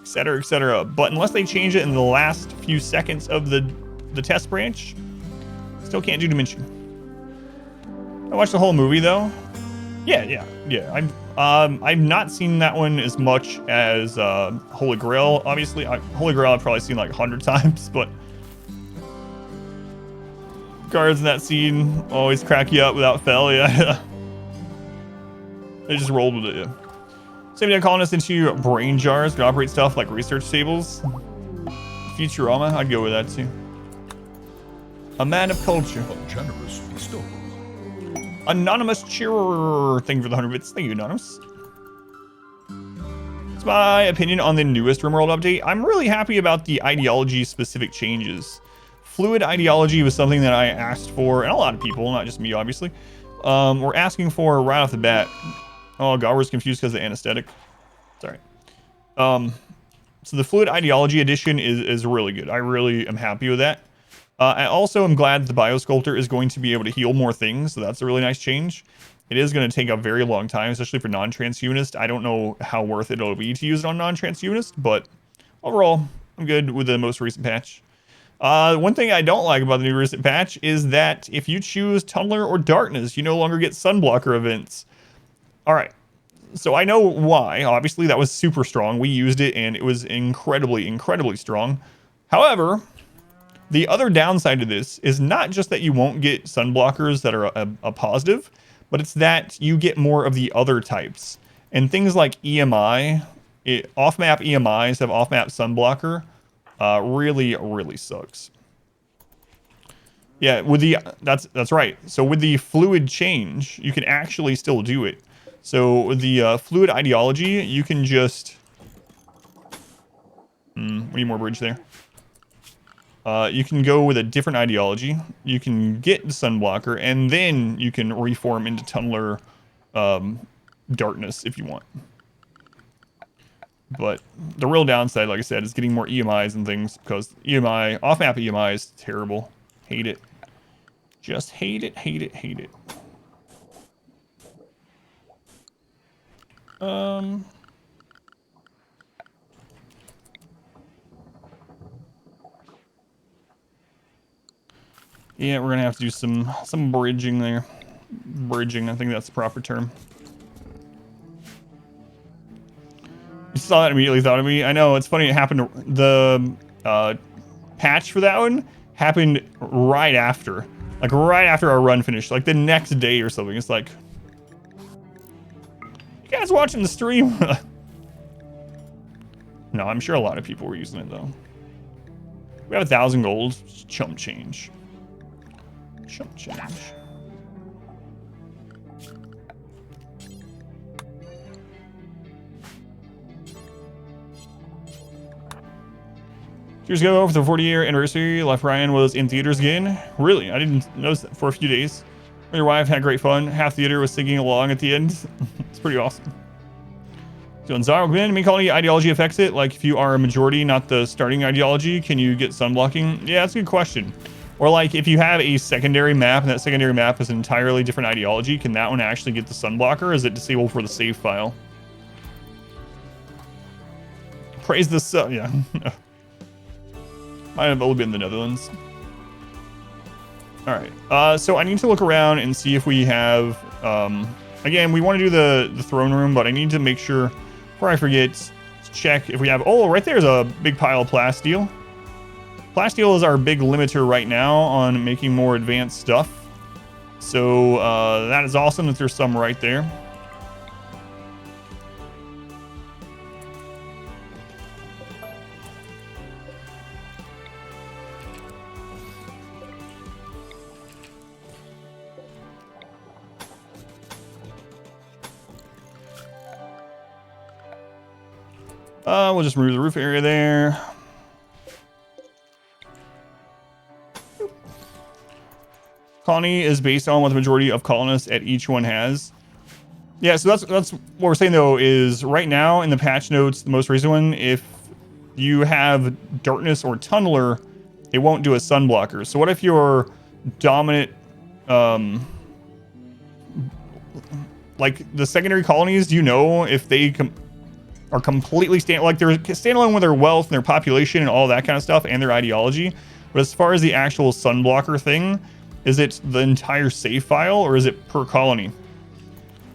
etc., etc. But unless they change it in the last few seconds of the test branch, still can't do dementia. I watched the whole movie though. Yeah. I've not seen that one as much as Holy Grail. Obviously, Holy Grail I've probably seen like 100 times, but guards in that scene always crack you up without fail. Yeah. They just rolled with it. Yeah. Same thing, calling us into brain jars to operate stuff like research tables. Futurama, I'd go with that too. A man of culture. A generous bestowal. Anonymous cheerer. Thank you for the 100 bits. Thank you, Anonymous. It's my opinion on the newest RimWorld update. I'm really happy about the ideology specific changes. Fluid ideology was something that I asked for, and a lot of people, not just me, obviously, were asking for right off the bat. Oh, God, we're confused because of the anesthetic. Sorry. So the Fluid Ideology edition is really good. I really am happy with that. I also am glad that the Biosculptor is going to be able to heal more things, so that's a really nice change. It is going to take a very long time, especially for non-transhumanist. I don't know how worth it it'll be to use it on non-transhumanist, but overall, I'm good with the most recent patch. One thing I don't like about the new recent patch is that if you choose Tunneler or Darkness, you no longer get Sunblocker events. All right, so I know why. Obviously, that was super strong. We used it, and it was incredibly, incredibly strong. However, the other downside to this is not just that you won't get Sunblockers that are a positive, but it's that you get more of the other types. And things like EMI, off-map EMIs have off-map Sunblocker, really, really sucks. Yeah, with the that's right. So with the fluid change, you can actually still do it. So with the fluid ideology, you can just we need more bridge there. You can go with a different ideology. You can get the Sunblocker, and then you can reform into Tunneler Darkness if you want. But the real downside, like I said, is getting more EMIs and things, because EMI, off-map EMI is terrible. Hate it. Just hate it, hate it, hate it. Yeah, we're gonna have to do some bridging there. Bridging, I think that's the proper term. You saw that, immediately thought of me. I know, it's funny, it happened, the patch for that one happened right after. Like, right after our run finished. Like, the next day or something. It's like... You guys watching the stream? No, I'm sure a lot of people were using it, though. We have 1,000 gold. Chump change. Chump change. Years ago, for the 40-year anniversary, Life Ryan was in theaters again. Really? I didn't notice that for a few days. Your wife had great fun. Half theater was singing along at the end. It's pretty awesome. So in Zarogman, main colony ideology affects it. Like if you are a majority, not the starting ideology, can you get sunblocking? Yeah, that's a good question. Or like if you have a secondary map and that secondary map is an entirely different ideology, can that one actually get the sunblocker, or is it disabled for the save file? Praise the sun. Yeah. Might have only been the Netherlands. All right. So I need to look around and see if we have. Again, we want to do the throne room, but I need to make sure before I forget to check if we have. Oh, right there's a big pile of plasteel. Plasteel is our big limiter right now on making more advanced stuff. So that is awesome that there's some right there. We'll just remove the roof area there. Colony is based on what the majority of colonists at each one has. Yeah, so that's what we're saying though, is right now in the patch notes, the most recent one, if you have darkness or tunneler, it won't do a sunblocker. So what if your dominant, like the secondary colonies, do you know if they are completely like they're standalone with their wealth and their population and all that kind of stuff and their ideology? But as far as the actual sunblocker thing, is it the entire save file or is it per colony?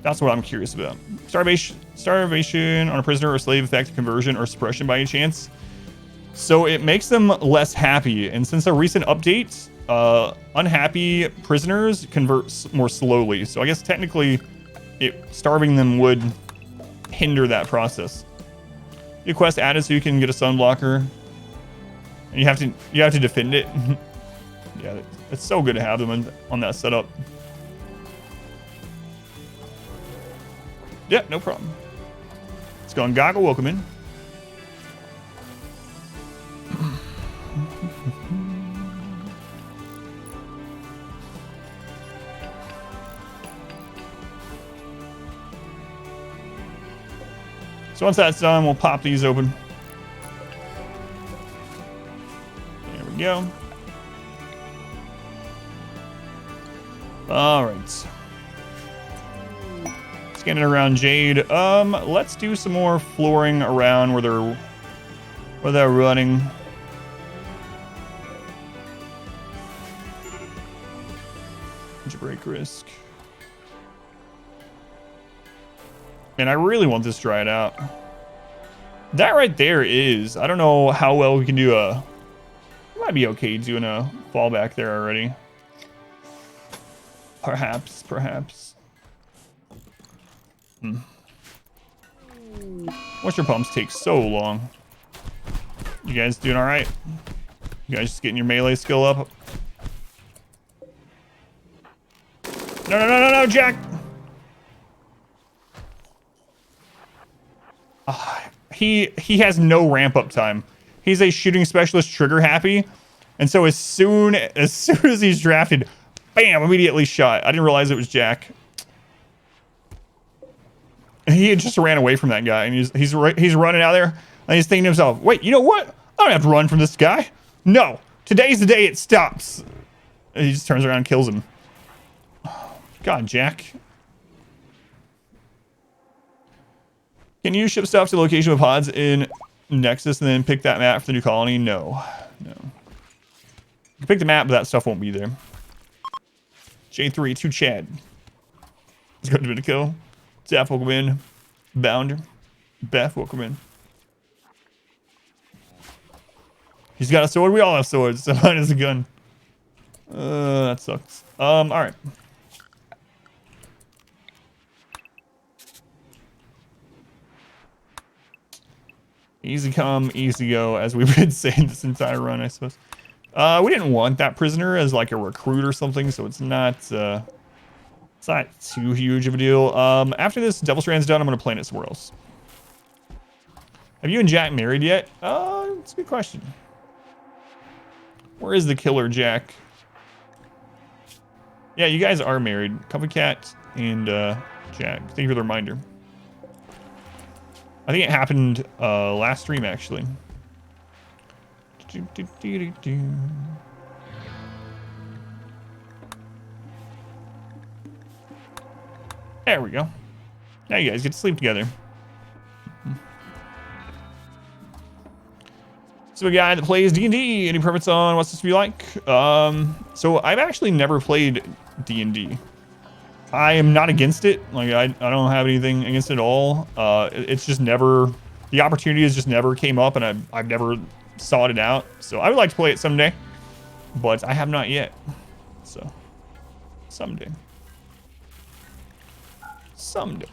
That's what I'm curious about. Starvation on a prisoner or slave effect conversion or suppression by any chance. So it makes them less happy. And since a recent update, unhappy prisoners convert more slowly. So I guess technically starving them would hinder that process. Your quest added so you can get a sunblocker. And you have to defend it. Yeah, it's so good to have them on that setup. Yeah, no problem. Let's go on Goggle. Welcome in. So once that's done, we'll pop these open. There we go. All right. Scanning around Jade. Let's do some more flooring around where they're running. Break risk. And I really want this dried out. That right there is. I don't know how well we can do a. It might be okay doing a fallback there already. Perhaps. Moisture pumps take so long. You guys doing all right? You guys just getting your melee skill up? No, Jack! He has no ramp up time. He's a shooting specialist, trigger happy, and so as soon as he's drafted, bam! Immediately shot. I didn't realize it was Jack. And he just ran away from that guy, and he's running out there, and he's thinking to himself, "Wait, you know what? I don't have to run from this guy. No, today's the day it stops." And he just turns around and kills him. God, Jack. Can you ship stuff to the location with pods in Nexus and then pick that map for the new colony? No. No. You can pick the map, but that stuff won't be there. J3 to Chad. Let's go to Dominico. Zap, welcome in. Bounder. Beth, welcome in. He's got a sword. We all have swords. So mine is a gun. That sucks. All right. Easy come, easy go, as we've been saying this entire run, I suppose. We didn't want that prisoner as like a recruit or something, so it's not too huge of a deal. After this Devil Strand's done, I'm gonna plan it somewhere else. Have you and Jack married yet? That's a good question. Where is the killer Jack? Yeah, you guys are married. Comfy Cat and Jack. Thank you for the reminder. I think it happened last stream, actually. There we go. Now you guys get to sleep together. So a guy that plays D&D. Any preference on what's this be like? So I've actually never played D&D. I am not against it. Like I don't have anything against it at all. It's just never, the opportunity has just never came up, and I've never sought it out. So I would like to play it someday, but I have not yet. So someday. Someday.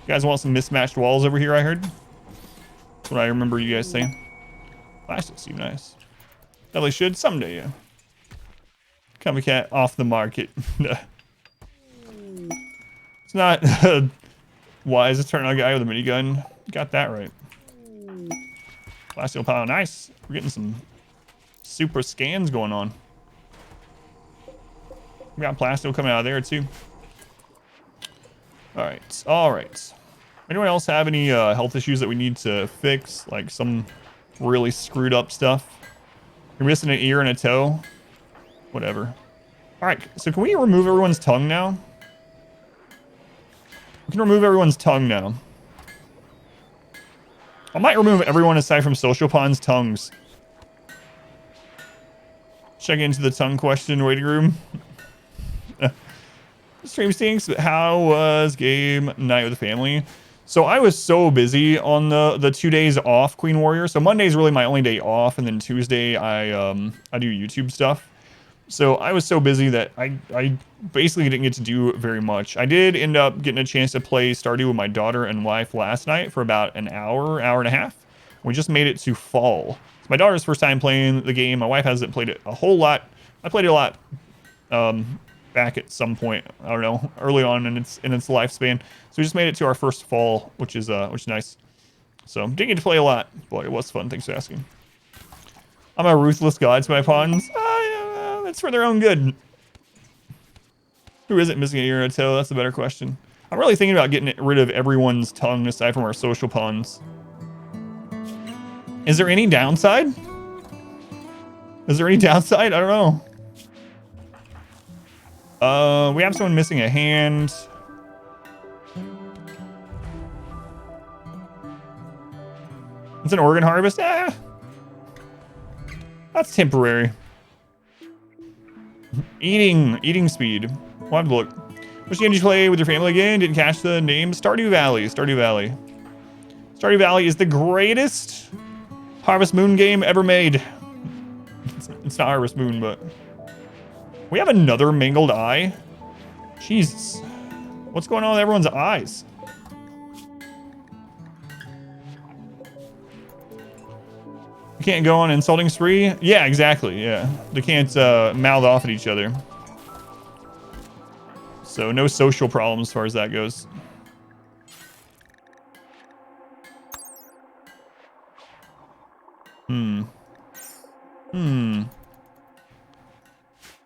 You guys want some mismatched walls over here, I heard? That's what I remember you guys saying. I still seem nice. Definitely should someday, yeah. Comfy Cat off the market. It's not wise to turn on a guy with a minigun. Got that right. Plasteel pile, nice. We're getting some super scans going on. We got Plasteel coming out of there too. All right, all right. Anyone else have any health issues that we need to fix? Like some really screwed up stuff? You're missing an ear and a toe? Whatever. All right, so can we remove everyone's tongue now? We can remove everyone's tongue now. I might remove everyone aside from Social Pond's tongues. Check into the tongue question waiting room. Stream stinks, but how was game night with the family? So I was so busy on the 2 days off Queen Warrior. So Monday is really my only day off, and then Tuesday I do YouTube stuff. So I was so busy that I basically didn't get to do very much. I did end up getting a chance to play Stardew with my daughter and wife last night for about an hour and a half. We just made it to fall. It's my daughter's first time playing the game. My wife hasn't played it a whole lot. I played it a lot back at some point, I don't know, early on in its lifespan. So we just made it to our first fall, which is nice. So didn't get to play a lot, but it was fun. Thanks for asking. I'm a ruthless god to my pawns. That's for their own good. Who isn't missing an ear and a toe? That's a better question. I'm really thinking about getting rid of everyone's tongue aside from our social pawns. Is there any downside? Is there any downside? I don't know. We have someone missing a hand. It's an organ harvest. That's temporary. Eating speed. We'll have to look. Which game did you play with your family again? Didn't catch the name. Stardew Valley. Stardew Valley. Stardew Valley is the greatest Harvest Moon game ever made. It's not Harvest Moon, but we have another mangled eye. Jesus. What's going on with everyone's eyes? You can't go on an insulting spree? Yeah, exactly. Yeah. They can't mouth off at each other. So no social problems as far as that goes.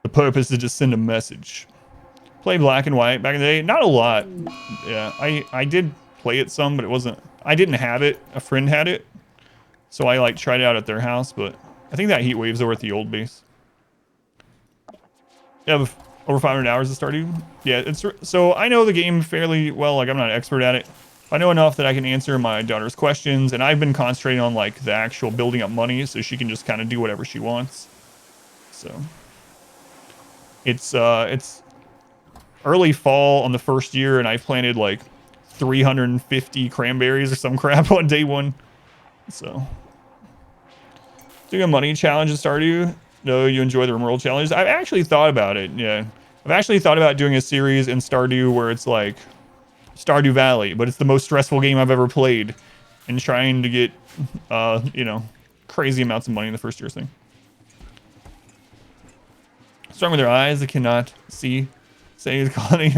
The purpose is to send a message. Play Black and White back in the day. Not a lot. Yeah, I did play it some, but it wasn't. I didn't have it. A friend had it. So I like tried it out at their house, but I think that heat wave's over at the old base. You have over 500 hours of Stardew. Yeah, it's so I know the game fairly well. Like I'm not an expert at it. I know enough that I can answer my daughter's questions, and I've been concentrating on like the actual building up money, so she can just kind of do whatever she wants. So it's early fall on the first year, and I planted like 350 cranberries or some crap on day one. So doing a money challenge in Stardew. No, you enjoy the Rimworld challenges. I've actually thought about it. Yeah, I've actually thought about doing a series in Stardew where it's like Stardew Valley, but it's the most stressful game I've ever played, and trying to get, you know, crazy amounts of money in the first year thing. Strong with their eyes, they cannot see. Say the colony.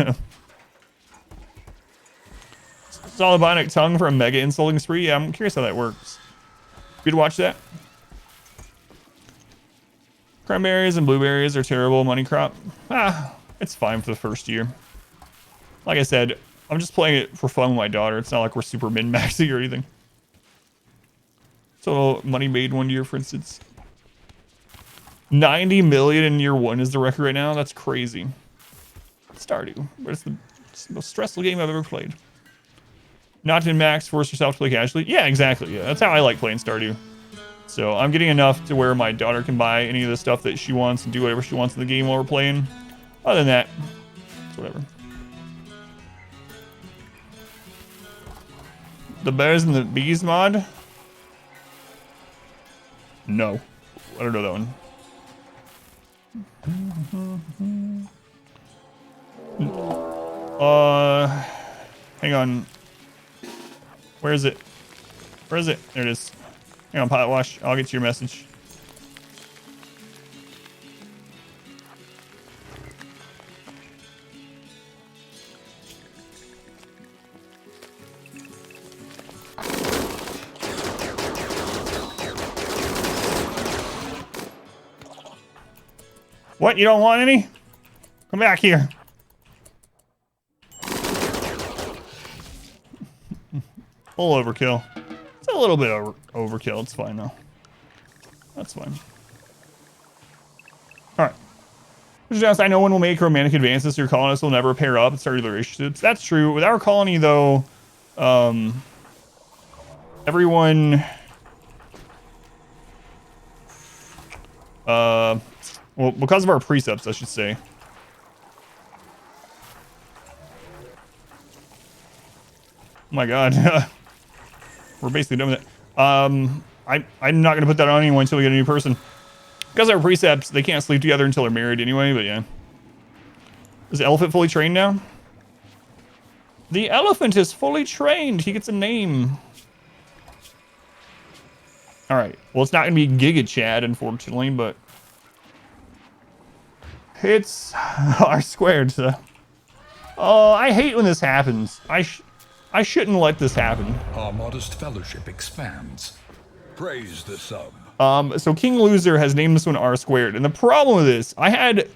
Solid bionic tongue for a mega insulting spree. Yeah, I'm curious how that works. Good to watch that. Cranberries and blueberries are terrible money crop. It's fine for the first year. Like I said, I'm just playing it for fun with my daughter. It's not like we're super min-maxing or anything. So money made one year, for instance. 90 million in year one is the record right now. That's crazy. Stardew, but it's the most stressful game I've ever played. Not to max, force yourself to play casually. Yeah, exactly. Yeah, that's how I like playing Stardew. So I'm getting enough to where my daughter can buy any of the stuff that she wants and do whatever she wants in the game while we're playing. Other than that, it's whatever. The Bears and the Bees mod? No. I don't know that one. Hang on. Where is it? Where is it? There it is. Hang on, Pilot Wash. I'll get to your message. What? You don't want any? Come back here. Full overkill. It's a little bit overkill. It's fine though. That's fine. All right. Just, I know one will make romantic advances. Your colonists will never pair up and start their relationships. That's true. With our colony though, everyone, well, because of our precepts, I should say. Oh my God. We're basically done with it. I'm not going to put that on anyone until we get a new person. Because of our precepts, they can't sleep together until they're married anyway, but yeah. Is the elephant fully trained now? The elephant is fully trained. He gets a name. All right. Well, it's not going to be Giga Chad, unfortunately, but it's R squared. So. Oh, I hate when this happens. I shouldn't let this happen. Our modest fellowship expands. Praise the sub. So King Loser has named this one R squared, and the problem with this, I had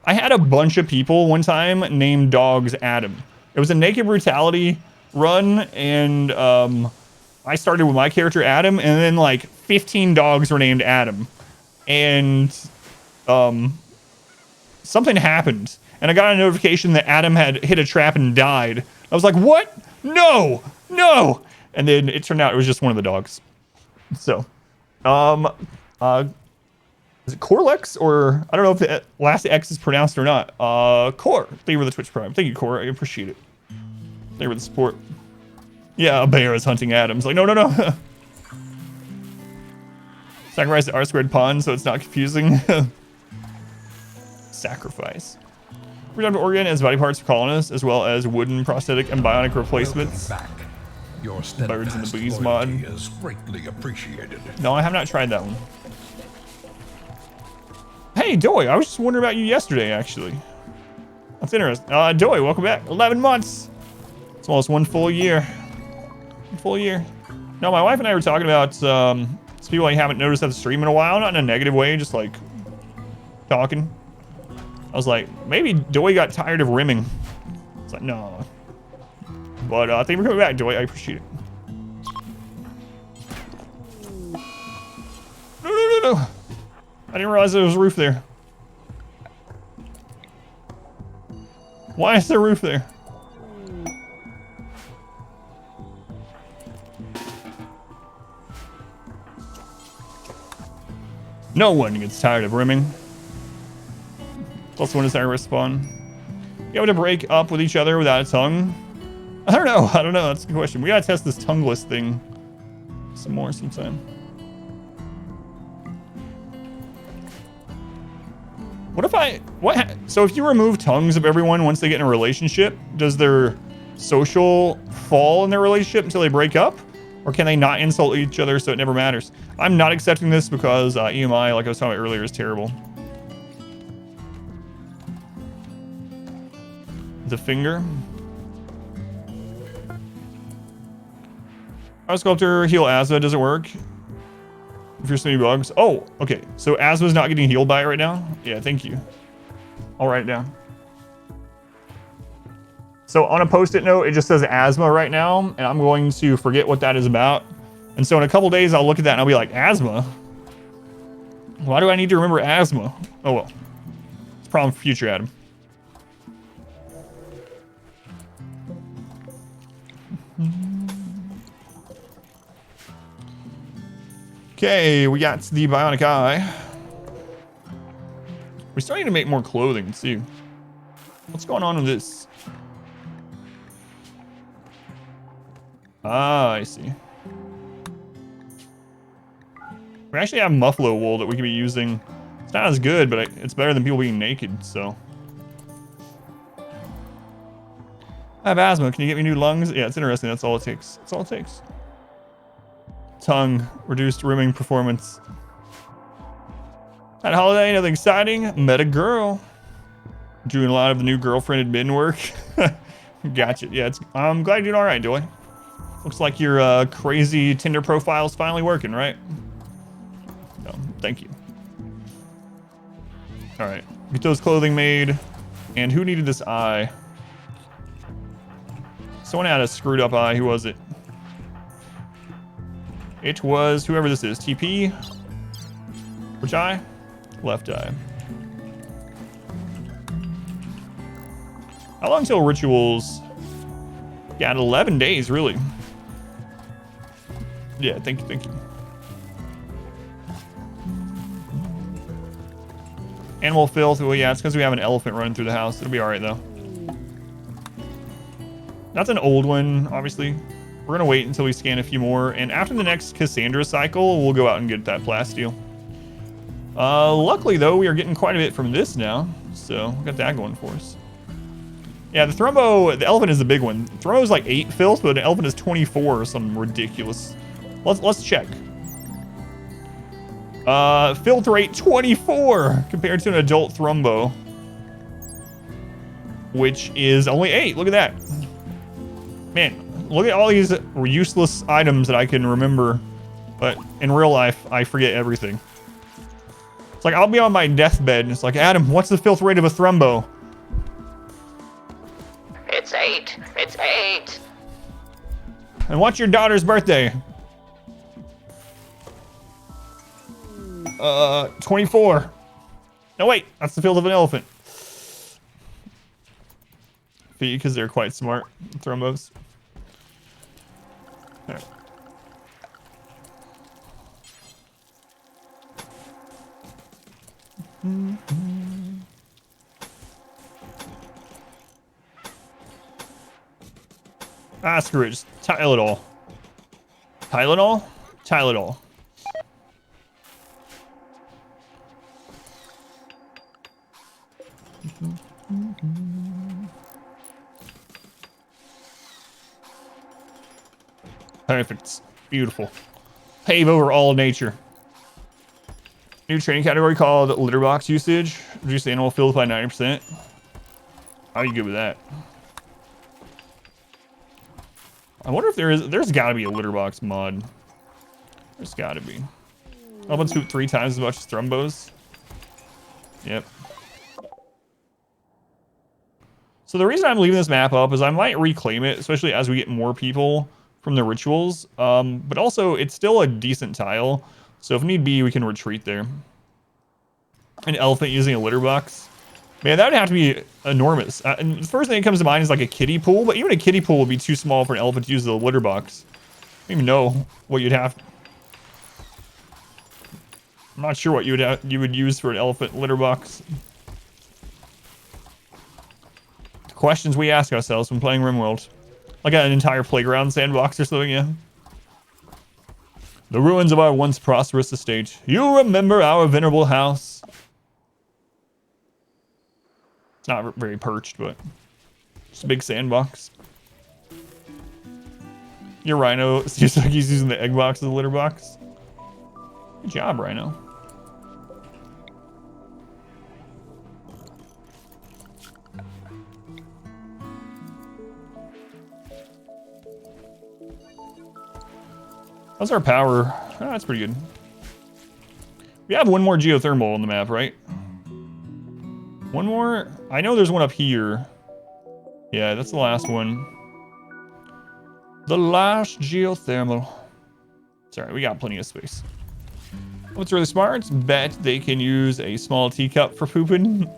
a bunch of people one time named dogs Adam. It was a naked brutality run, and I started with my character Adam, and then like 15 dogs were named Adam, and something happened, and I got a notification that Adam had hit a trap and died. I was like, what? No, no. And then it turned out it was just one of the dogs. So, is it Corlex, or I don't know if the last X is pronounced or not. Core, thank you for the Twitch Prime. Thank you, Core. I appreciate it. Thank you for the support. Yeah, a bear is hunting Adams. Like, no, no, no. Sacrifice the R squared pawn so it's not confusing. Sacrifice. We're down to Oregon as body parts for colonists, as well as wooden prosthetic and bionic replacements. Your Birds and the Bees mod is greatly appreciated. No, I have not tried that one. Hey, Doy, I was just wondering about you yesterday, actually. That's interesting. Doy, welcome back. 11 months. It's almost one full year. One full year. No, my wife and I were talking about some people I haven't noticed at the stream in a while, not in a negative way, just like talking. I was like, maybe Doy got tired of rimming. It's like, no. But thank you for coming back, Doy. I appreciate it. No, no, no, no. I didn't realize there was a roof there. Why is there a roof there? No one gets tired of rimming. Plus one is our respawn. You able to break up with each other without a tongue? I don't know. I don't know. That's a good question. We gotta test this tongueless thing some more sometime. What if so if you remove tongues of everyone once they get in a relationship, does their social fall in their relationship until they break up? Or can they not insult each other so it never matters? I'm not accepting this because EMI, like I was talking about earlier, is terrible. The finger. Our sculptor heal asthma doesn't work. If you're swimming bugs. Oh, okay. So asthma's not getting healed by it right now? Yeah, thank you. I'll write it down. So on a post-it note, it just says asthma right now, and I'm going to forget what that is about. And so in a couple days, I'll look at that and I'll be like, asthma? Why do I need to remember asthma? Oh well. It's a problem for future Adam. Okay, we got the bionic eye. We're starting to make more clothing too. What's going on with this? Ah, I see. We actually have muffalo wool that we can be using. It's not as good, but it's better than people being naked, so. I have asthma. Can you get me new lungs? Yeah, it's interesting. That's all it takes. That's all it takes. Tongue, reduced rimming performance. At holiday, nothing exciting. Met a girl. Doing a lot of the new girlfriend admin work. Gotcha. Yeah, I'm glad you're doing all right, Joy. Looks like your crazy Tinder profile's finally working, right? No, thank you. All right, get those clothing made. And who needed this eye? Someone had a screwed up eye. Who was it? It was whoever this is. TP. Which eye? Left eye. How long till rituals? Yeah, 11 days, really. Yeah, thank you, thank you. Animal filth. Well, yeah, it's because we have an elephant running through the house. It'll be all right, though. That's an old one, obviously. We're going to wait until we scan a few more. And after the next Cassandra cycle, we'll go out and get that plasteel. Luckily, though, we are getting quite a bit from this now. So, we got that going for us. Yeah, the Thrumbo, the elephant is the big one. Thrumbo is like 8 filth, but an elephant is 24 or something ridiculous. Let's check. Filth rate 24 compared to an adult Thrumbo, which is only 8. Look at that. Man, look at all these useless items that I can remember, but in real life, I forget everything. It's like I'll be on my deathbed and it's like, Adam, what's the filth rate of a Thrumbo? It's 8. It's 8. And what's your daughter's birthday? 24. No, wait, that's the field of an elephant. Because they're quite smart, Thrumbos. All right. Ah, screw it. Just tile it all. Tylenol? Tylenol. Perfect. Beautiful. Pave over all nature. New training category called litter box usage. Reduce the animal filth by 90%. How are you good with that? I wonder if there's gotta be a litter box mod. There's gotta be. Elephants poop 3 times as much as Thrumbos. Yep. So the reason I'm leaving this map up is I might reclaim it, especially as we get more people from the rituals. But also, it's still a decent tile. So if need be, we can retreat there. An elephant using a litter box. Man, that would have to be enormous. And the first thing that comes to mind is like a kiddie pool, but even a kiddie pool would be too small for an elephant to use the litter box. I don't even know what you'd have. I'm not sure what you would use for an elephant litter box. The questions we ask ourselves when playing RimWorld. Like an entire playground sandbox or something, yeah. The ruins of our once prosperous estate. You remember our venerable house. It's not very perched, but just a big sandbox. Your rhino seems like he's using the egg box as a litter box. Good job, rhino. How's our power? Oh, that's pretty good. We have one more geothermal on the map, right? One more? I know there's one up here. Yeah, that's the last one. The last geothermal. Sorry, we got plenty of space. What's really smart? Bet they can use a small teacup for pooping.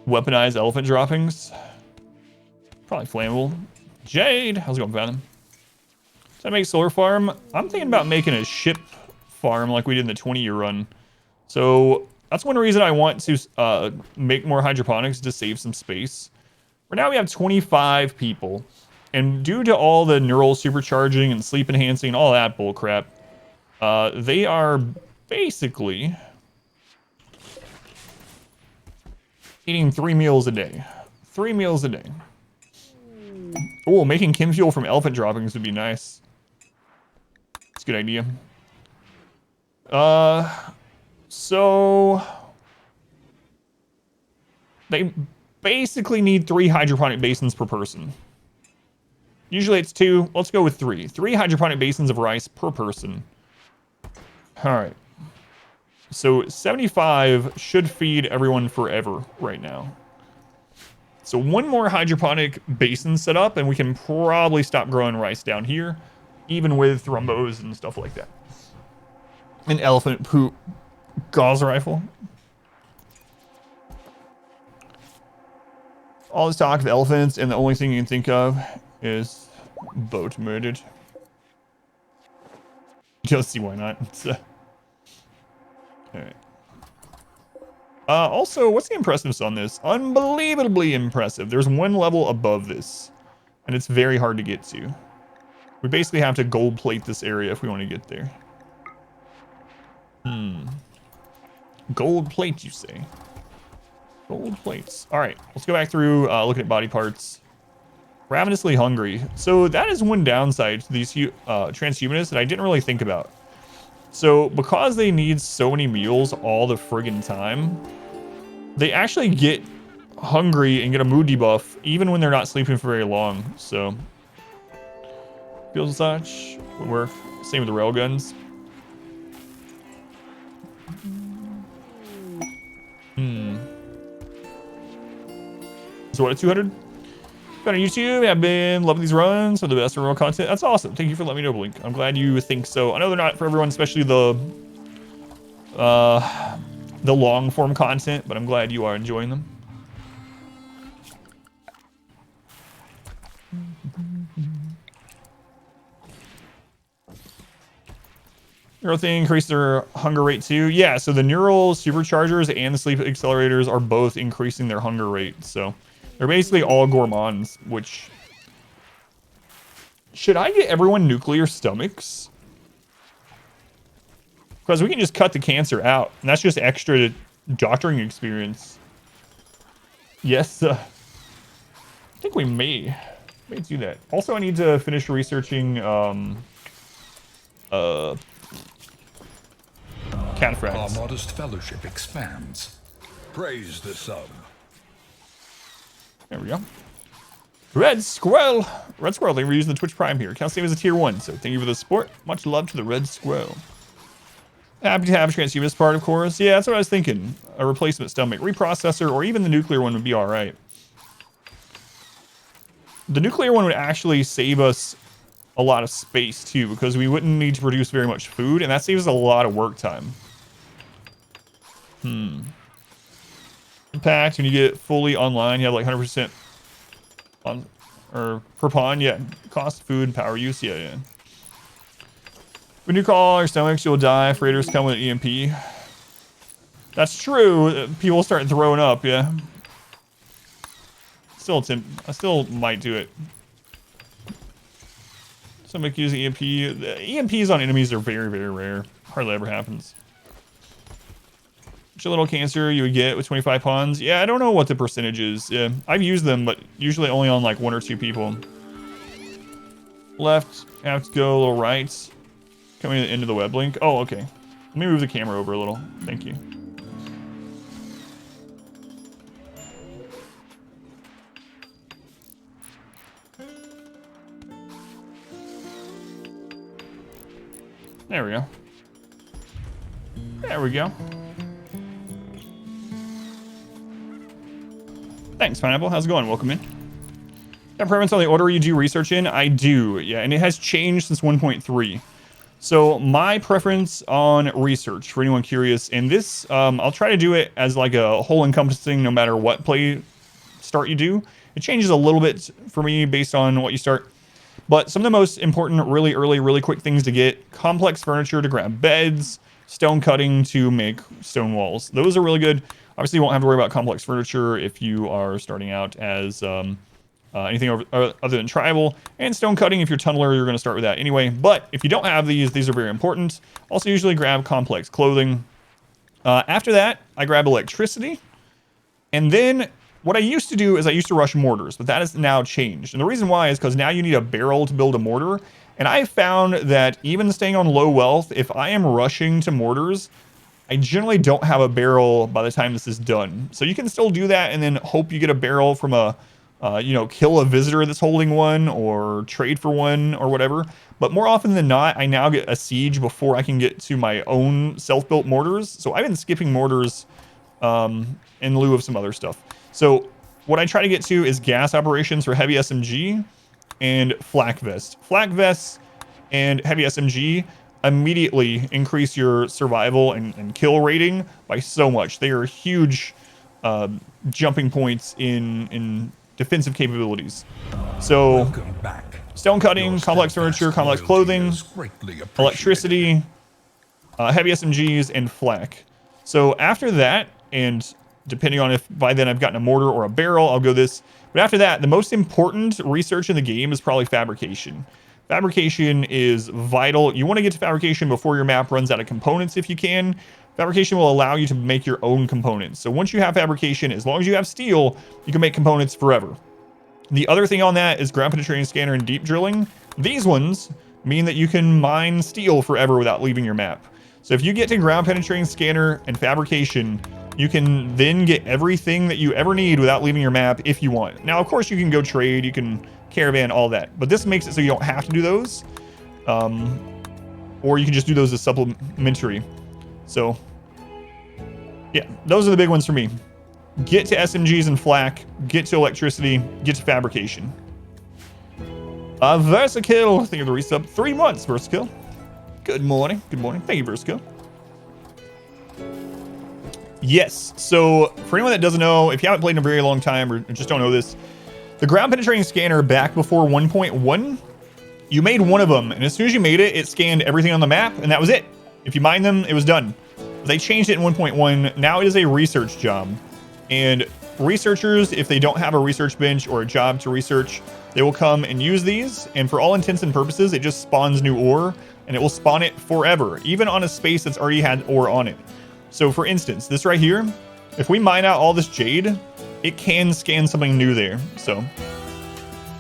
Weaponized elephant droppings. Probably flammable. Jade, how's it going, Fathom? Does that make solar farm? I'm thinking about making a ship farm like we did in the 20-year run. So that's one reason I want to make more hydroponics to save some space. Right now we have 25 people. And due to all the neural supercharging and sleep enhancing and all that bullcrap, they are basically eating 3 meals a day. 3 meals a day. Oh, making chem fuel from elephant droppings would be nice. That's a good idea. So they basically need 3 hydroponic basins per person. Usually it's 2. Let's go with 3. 3 hydroponic basins of rice per person. All right. So 75 should feed everyone forever right now. So 1 more hydroponic basin set up, and we can probably stop growing rice down here, even with thrombos and stuff like that. An elephant poop gauze rifle. All this talk of elephants, and the only thing you can think of is boat murdered. Don't see why not. All right. Also, what's the impressiveness on this? Unbelievably impressive. There's 1 level above this, and it's very hard to get to. We basically have to gold plate this area if we want to get there. Gold plate, you say? Gold plates. All right, let's go back through, looking at body parts. Ravenously hungry. So that is one downside to these transhumanists that I didn't really think about. So because they need so many meals all the friggin' time, they actually get hungry and get a mood debuff even when they're not sleeping for very long. So feels such would work. Same with the railguns. So what, 200? On YouTube, I've been loving these runs for the best real content. That's awesome. Thank you for letting me know, Blink. I'm glad you think so. I know they're not for everyone, especially the long form content, but I'm glad you are enjoying them. Neural thing increase their hunger rate too. Yeah, so the neural superchargers and the sleep accelerators are both increasing their hunger rate. So they're basically all gourmands, which... Should I get everyone nuclear stomachs? Because we can just cut the cancer out, and that's just extra doctoring experience. Yes, I think we may do that. Also, I need to finish researching cataphracts. Our modest fellowship expands. Praise the sun. There we go. Red Squirrel! Red Squirrel, thank you for using the Twitch Prime here. Count same as a tier 1, so thank you for the support. Much love to the Red Squirrel. Happy to have a transhumanist part, of course. Yeah, that's what I was thinking. A replacement stomach. Reprocessor, or even the nuclear one would be alright. The nuclear one would actually save us a lot of space, too, because we wouldn't need to produce very much food, and that saves us a lot of work time. Impact, when you get fully online, you have like 100% on, or per pawn, yeah. Cost, food, power use, yeah. When you call our stomachs, you'll die. If raiders come with EMP. That's true. People start throwing up, yeah. I still might do it. Somebody using EMP. The EMPs on enemies are very, very rare. Hardly ever happens. Which little cancer you would get with 25 pawns? Yeah, I don't know what the percentage is. Yeah, I've used them, but usually only on like 1 or 2 people. Left, have to go a little right. Coming to the end of the web link. Oh, okay. Let me move the camera over a little. Thank you. There we go. There we go. Thanks, Pineapple. How's it going? Welcome in. Got preference on the order you do research in? I do, yeah, and it has changed since 1.3. So my preference on research, for anyone curious, and this, I'll try to do it as like a whole encompassing no matter what play start you do. It changes a little bit for me based on what you start. But some of the most important, really early, really quick things to get: complex furniture to grab beds, stone cutting to make stone walls. Those are really good. Obviously, you won't have to worry about complex furniture if you are starting out as anything other than tribal. And stone cutting, if you're tunneler, you're going to start with that anyway. But if you don't have these are very important. Also, usually grab complex clothing. After that, I grab electricity. And then what I used to do is I used to rush mortars, but that has now changed. And the reason why is because now you need a barrel to build a mortar. And I found that even staying on low wealth, if I am rushing to mortars, I generally don't have a barrel by the time this is done. So you can still do that and then hope you get a barrel from a, kill a visitor that's holding one or trade for one or whatever. But more often than not, I now get a siege before I can get to my own self-built mortars. So I've been skipping mortars in lieu of some other stuff. So what I try to get to is gas operations for heavy SMG and flak vest. Flak vests and heavy SMG immediately increase your survival and kill rating by so much. They are huge jumping points in defensive capabilities. So stone cutting, complex furniture, complex clothing, electricity, heavy SMGs, and flak. So after that, and depending on if by then I've gotten a mortar or a barrel, I'll go this. But after that, the most important research in the game is probably fabrication. Fabrication is vital. You want to get to fabrication before your map runs out of components if you can. Fabrication will allow you to make your own components. So once you have fabrication, as long as you have steel, you can make components forever. The other thing on that is ground penetrating scanner and deep drilling. These ones mean that you can mine steel forever without leaving your map. So if you get to ground penetrating scanner and fabrication, you can then get everything that you ever need without leaving your map if you want. Now, of course, you can go trade, you can caravan, all that. But this makes it so you don't have to do those. Or you can just do those as supplementary. So, yeah, those are the big ones for me. Get to SMGs and flak, get to electricity, get to fabrication. Versakill, thank you for the resub. 3 months, Versakill. Good morning. Good morning. Thank you, Versakill. Yes, so for anyone that doesn't know, if you haven't played in a very long time or just don't know this, the ground penetrating scanner back before 1.1, you made one of them, and as soon as you made it, it scanned everything on the map, and that was it. If you mined them, it was done. They changed it in 1.1. Now it is a research job. And researchers, if they don't have a research bench or a job to research, they will come and use these. And for all intents and purposes, it just spawns new ore, and it will spawn it forever, even on a space that's already had ore on it. So for instance, this right here, if we mine out all this jade, it can scan something new there. So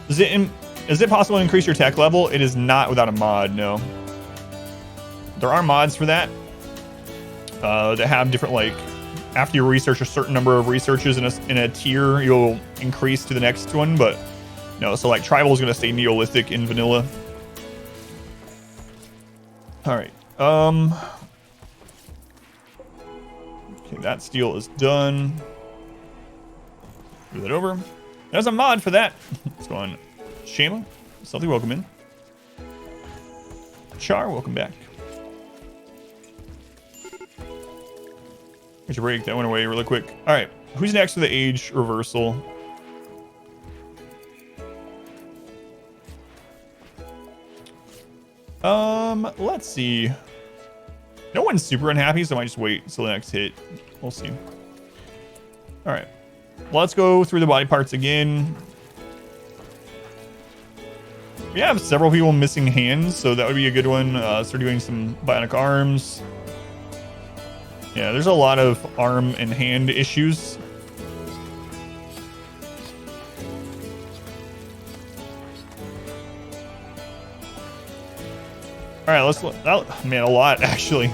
is it possible to increase your tech level? It is not without a mod, no. There are mods for that that have different, like, after you research a certain number of researches in a tier, you'll increase to the next one, but no. So like tribal is going to stay Neolithic in vanilla. All right. Okay, that steel is done. Move that over. There's a mod for that. Let's go on. Shayla, Salty, welcome in. Char, welcome back. We should break that one away really quick. All right, who's next for the age reversal? Let's see. No one's super unhappy, so I might just wait until the next hit. We'll see. All right, let's go through the body parts again. We have several people missing hands, so that would be a good one. Start doing some bionic arms. Yeah, there's a lot of arm and hand issues. All right, let's look. Oh, man, a lot actually.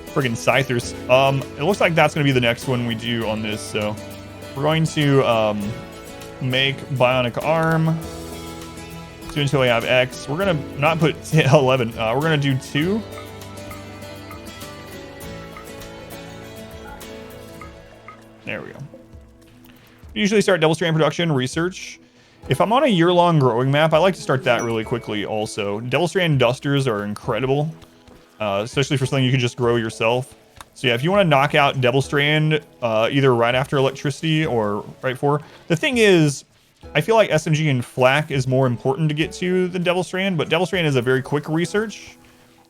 Friggin' scythers. It looks like that's gonna be the next one we do on this. So we're going to make bionic arm. Do until we have X. We're gonna not put 11. We're gonna do 2. There we go. Usually start double strand production research. If I'm on a year-long growing map, I like to start that really quickly also. Double strand dusters are incredible, especially for something you can just grow yourself. So yeah, if you want to knock out double strand, either right after electricity or right before. The thing is, I feel like SMG and flak is more important to get to than double strand, but double strand is a very quick research,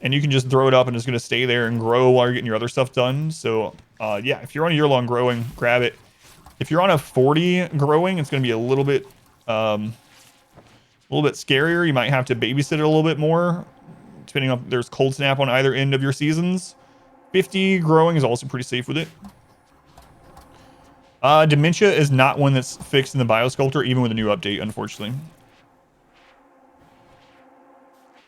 and you can just throw it up and it's going to stay there and grow while you're getting your other stuff done. So yeah, if you're on a year-long growing, grab it. If you're on a 40 growing, it's going to be a little bit scarier. You might have to babysit it a little bit more, depending on if there's cold snap on either end of your seasons. 50 growing is also pretty safe with it. Dementia is not one that's fixed in the Biosculptor, even with a new update, unfortunately.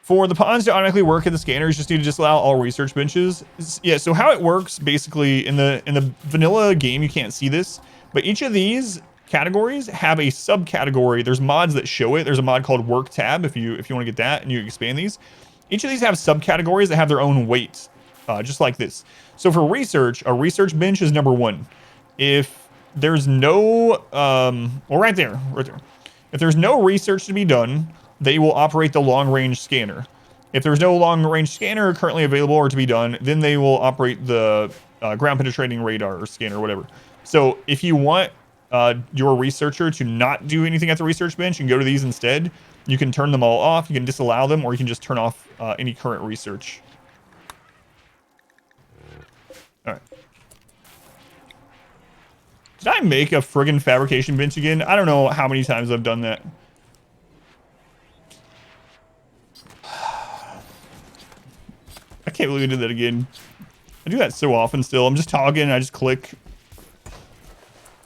For the pawns to automatically work in the scanners, just need to disallow all research benches. Yeah, so how it works, basically, in the vanilla game, you can't see this, but each of these categories have a subcategory. There's mods that show it. There's a mod called Work Tab if you want to get that and you expand these. Each of these have subcategories that have their own weights, just like this. So for research, a research bench is number 1. If there's no, well, right there. If there's no research to be done, they will operate the long-range scanner. If there's no long-range scanner currently available or to be done, then they will operate the ground-penetrating radar or scanner or whatever. So if you want your researcher to not do anything at the research bench and go to these instead, you can turn them all off, you can disallow them, or you can just turn off any current research. All right. Did I make a friggin' fabrication bench again? I don't know how many times I've done that. I can't believe I did that again. I do that so often still. I'm just talking and I just click.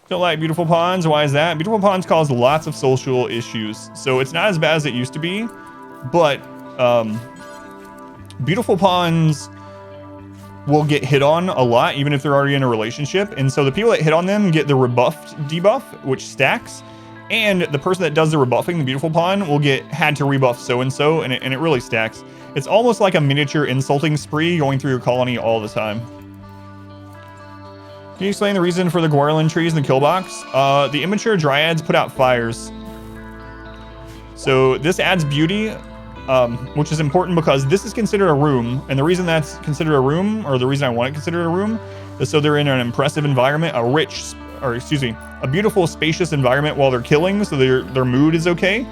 Don't like beautiful ponds. Why is that? Beautiful ponds cause lots of social issues. So it's not as bad as it used to be, but beautiful ponds will get hit on a lot, even if they're already in a relationship. And so the people that hit on them get the rebuffed debuff, which stacks. And the person that does the rebuffing, the beautiful pawn, will get had to rebuff so-and-so, and it really stacks. It's almost like a miniature insulting spree going through your colony all the time. Can you explain the reason for the Guarlin trees in the kill box? The immature dryads put out fires. So this adds beauty, which is important because this is considered a room. And the reason that's considered a room, or the reason I want it considered a room, is so they're in an impressive environment, a beautiful, spacious environment while they're killing, so their mood is okay.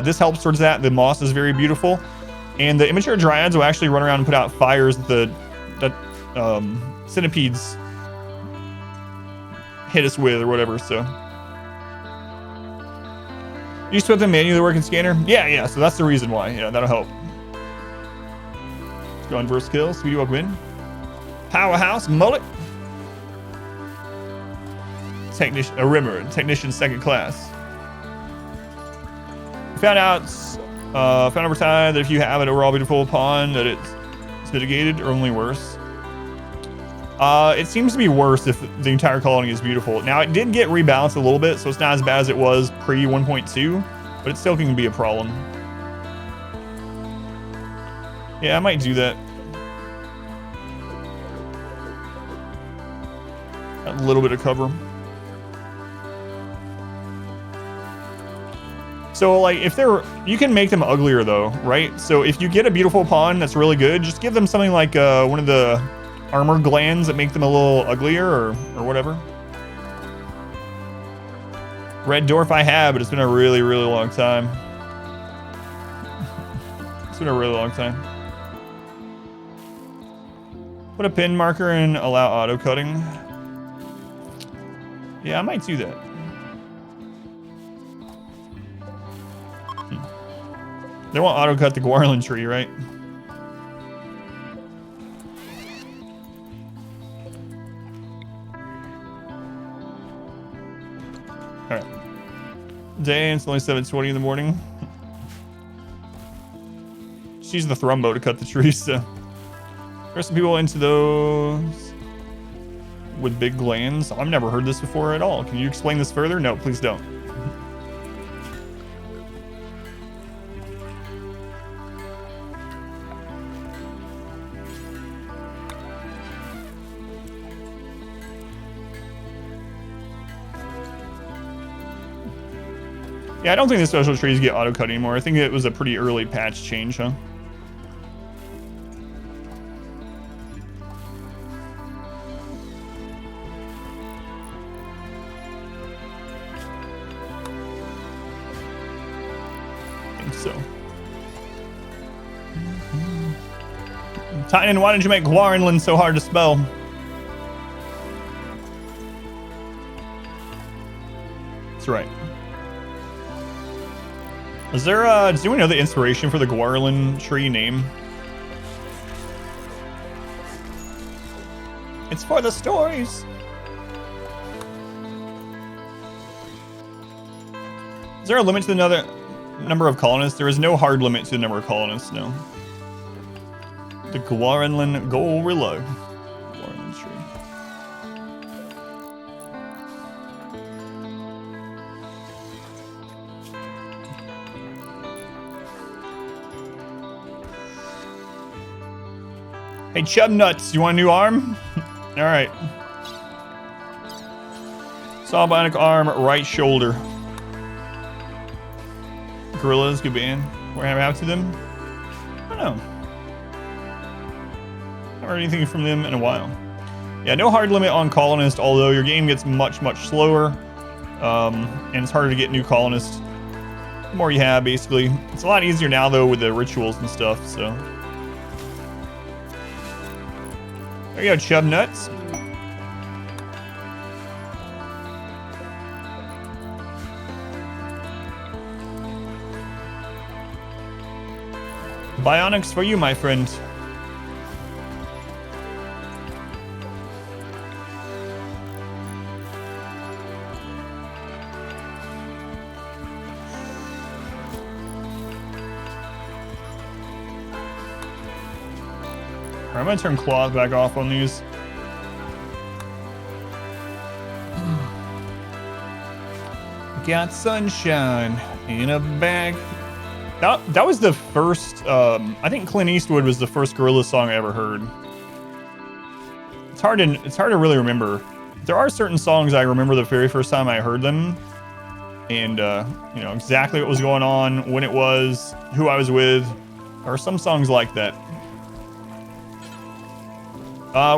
This helps towards that. The moss is very beautiful. And the immature dryads will actually run around and put out fires that centipedes hit us with or whatever, so. You used to put the manually working scanner? Yeah, so that's the reason why. Yeah, that'll help. Let's go on verse kill, Speedy Walk win. Powerhouse, mullet. Technician, a rimmer, technician second class. Found over time that if you have an overall beautiful pawn, that it's mitigated or only worse. It seems to be worse if the entire colony is beautiful. Now, it did get rebalanced a little bit, so it's not as bad as it was pre 1.2, but it still can be a problem. Yeah, I might do that. A little bit of cover. So, like, if you can make them uglier though, right? So if you get a beautiful pawn that's really good, just give them something like one of the armor glands that make them a little uglier or whatever. Red dwarf I have, but it's been a really, really long time. It's been a really long time. Put a pin marker and allow auto cutting. Yeah, I might do that. They won't auto cut the Guarlin tree, right? Alright. Day, it's only 7:20 in the morning. Just use the thrumbo to cut the trees, so. There's some people into those with big glands. I've never heard this before at all. Can you explain this further? No, please don't. Yeah, I don't think the special trees get auto-cut anymore. I think it was a pretty early patch change, huh? I think so. Titan, why did you make Guarnland so hard to spell? That's right. Is there, does anyone know the inspiration for the Guarlin tree name? It's for the stories. Is there a limit to the number of colonists? There is no hard limit to the number of colonists, no. The Guarlin gorilla. Guarlin tree. Hey, Chub Nuts, you want a new arm? All right. Saw bionic arm, right shoulder. Gorillas, good band. We're gonna have to them. I don't know. Haven't heard anything from them in a while. Yeah, no hard limit on colonist, although your game gets much, much slower. And it's harder to get new colonists. The more you have, basically. It's a lot easier now, though, with the rituals and stuff, so. There you go, Chub Nuts. Bionics for you, my friend. I'm gonna turn cloth back off on these. Got sunshine in a bag. That was the first, I think Clint Eastwood was the first Gorillaz song I ever heard. It's hard to really remember. There are certain songs I remember the very first time I heard them. And, you know, exactly what was going on, when it was, who I was with. There are some songs like that.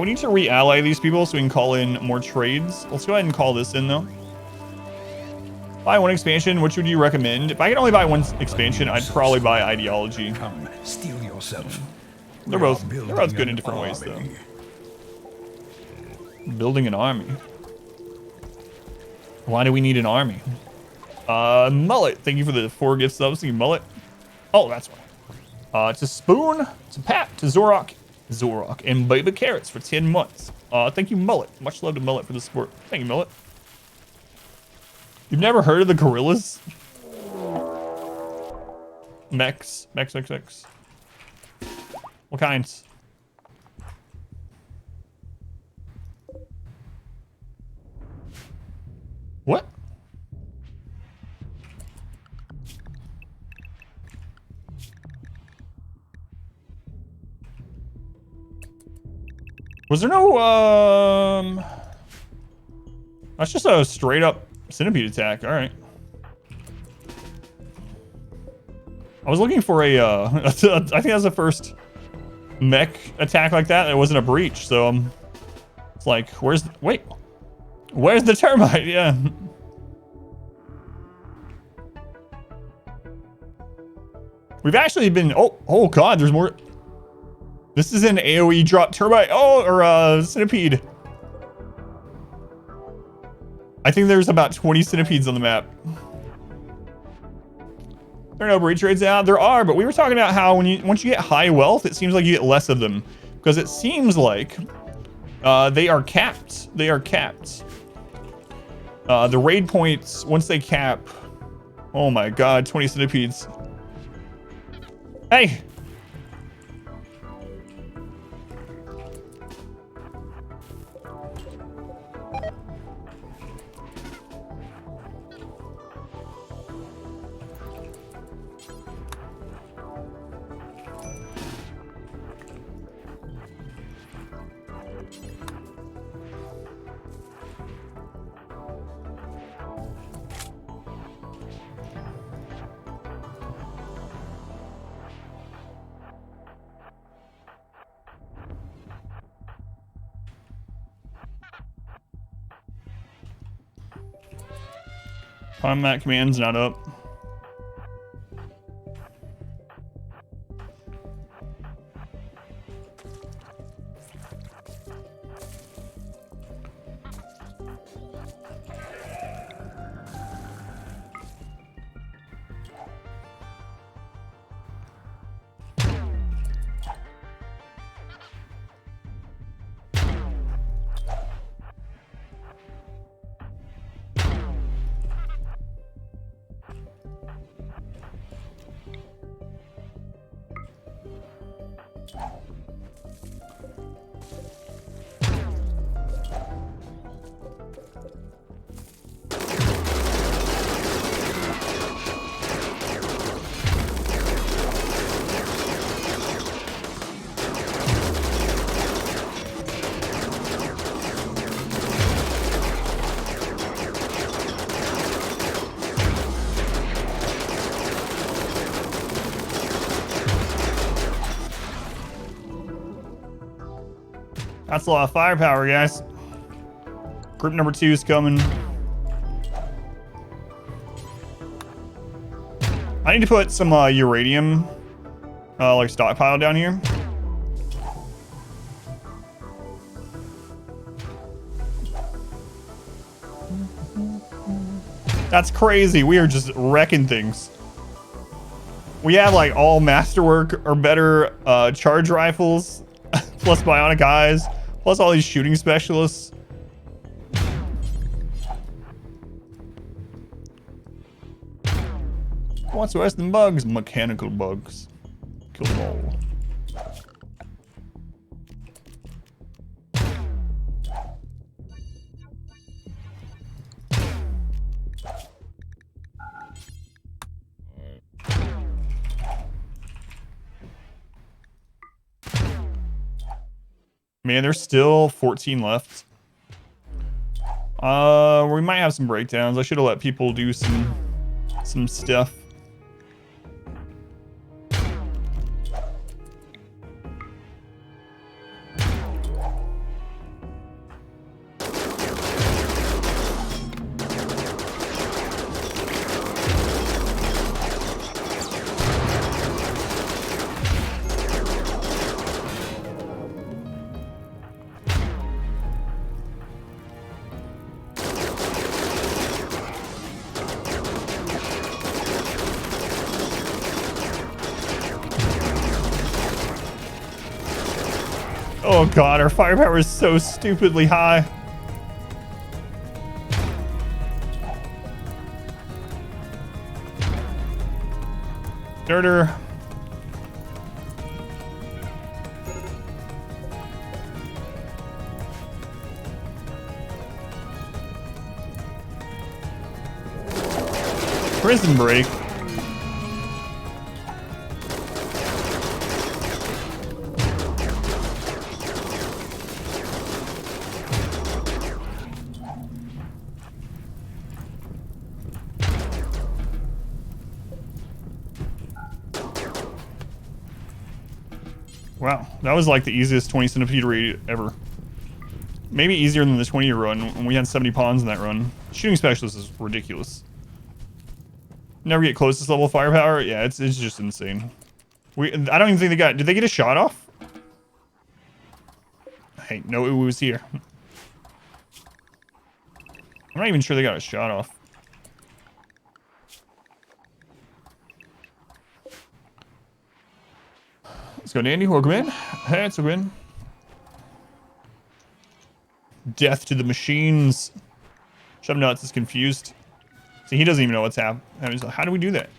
We need to re-ally these people so we can call in more trades. Let's go ahead and call this in, though. Buy one expansion. Which would you recommend? If I could only buy one expansion, I'd probably buy Ideology. Come, steal yourself. They're both good in different ways, though. Building an army. Why do we need an army? Mullet. Thank you for the 4 gift subs. Thank you, Mullet. Oh, that's why. To Spoon, to Pat, to Zorok, and Baby Carrots for 10 months. Thank you, Mullet. Much love to Mullet for the support. Thank you, Mullet. You've never heard of the Gorillaz? Mechs. What kinds? What? Was there no, that's just a straight up centipede attack. All right. I was looking for a, I think that's the first mech attack like that. It wasn't a breach, so it's like, where's the termite? Yeah. We've actually been, oh god, there's more. This is an AoE drop termite, or centipede. I think there's about 20 centipedes on the map. There are no breach raids now. There are, but we were talking about how once you get high wealth, it seems like you get less of them. Because it seems like they are capped. They are capped. The raid points, once they cap, oh my god, 20 centipedes. Hey! Combat command's not up. That's a lot of firepower, guys. Group number 2 is coming. I need to put some uranium like stockpile down here. That's crazy. We are just wrecking things. We have like all masterwork or better charge rifles, plus bionic eyes, plus all these shooting specialists. What's worse than bugs? Mechanical bugs. Kill them all. Man, there's still 14 left. We might have some breakdowns. I should have let people do some stuff. Oh god, our firepower is so stupidly high. Dirter. Prison break. Wow, that was like the easiest 20 centipede raid ever. Maybe easier than the 20 run when we had 70 pawns in that run. Shooting specialist is ridiculous. Never get close to this level of firepower. Yeah, it's just insane. I don't even think they got. Did they get a shot off? Hey, no, it was here. I'm not even sure they got a shot off. Let's go, Dandy. Welcome in. Hey, it's a win. Death to the machines. Shove Nuts is confused. See, he doesn't even know what's happening. He's like, how do we do that?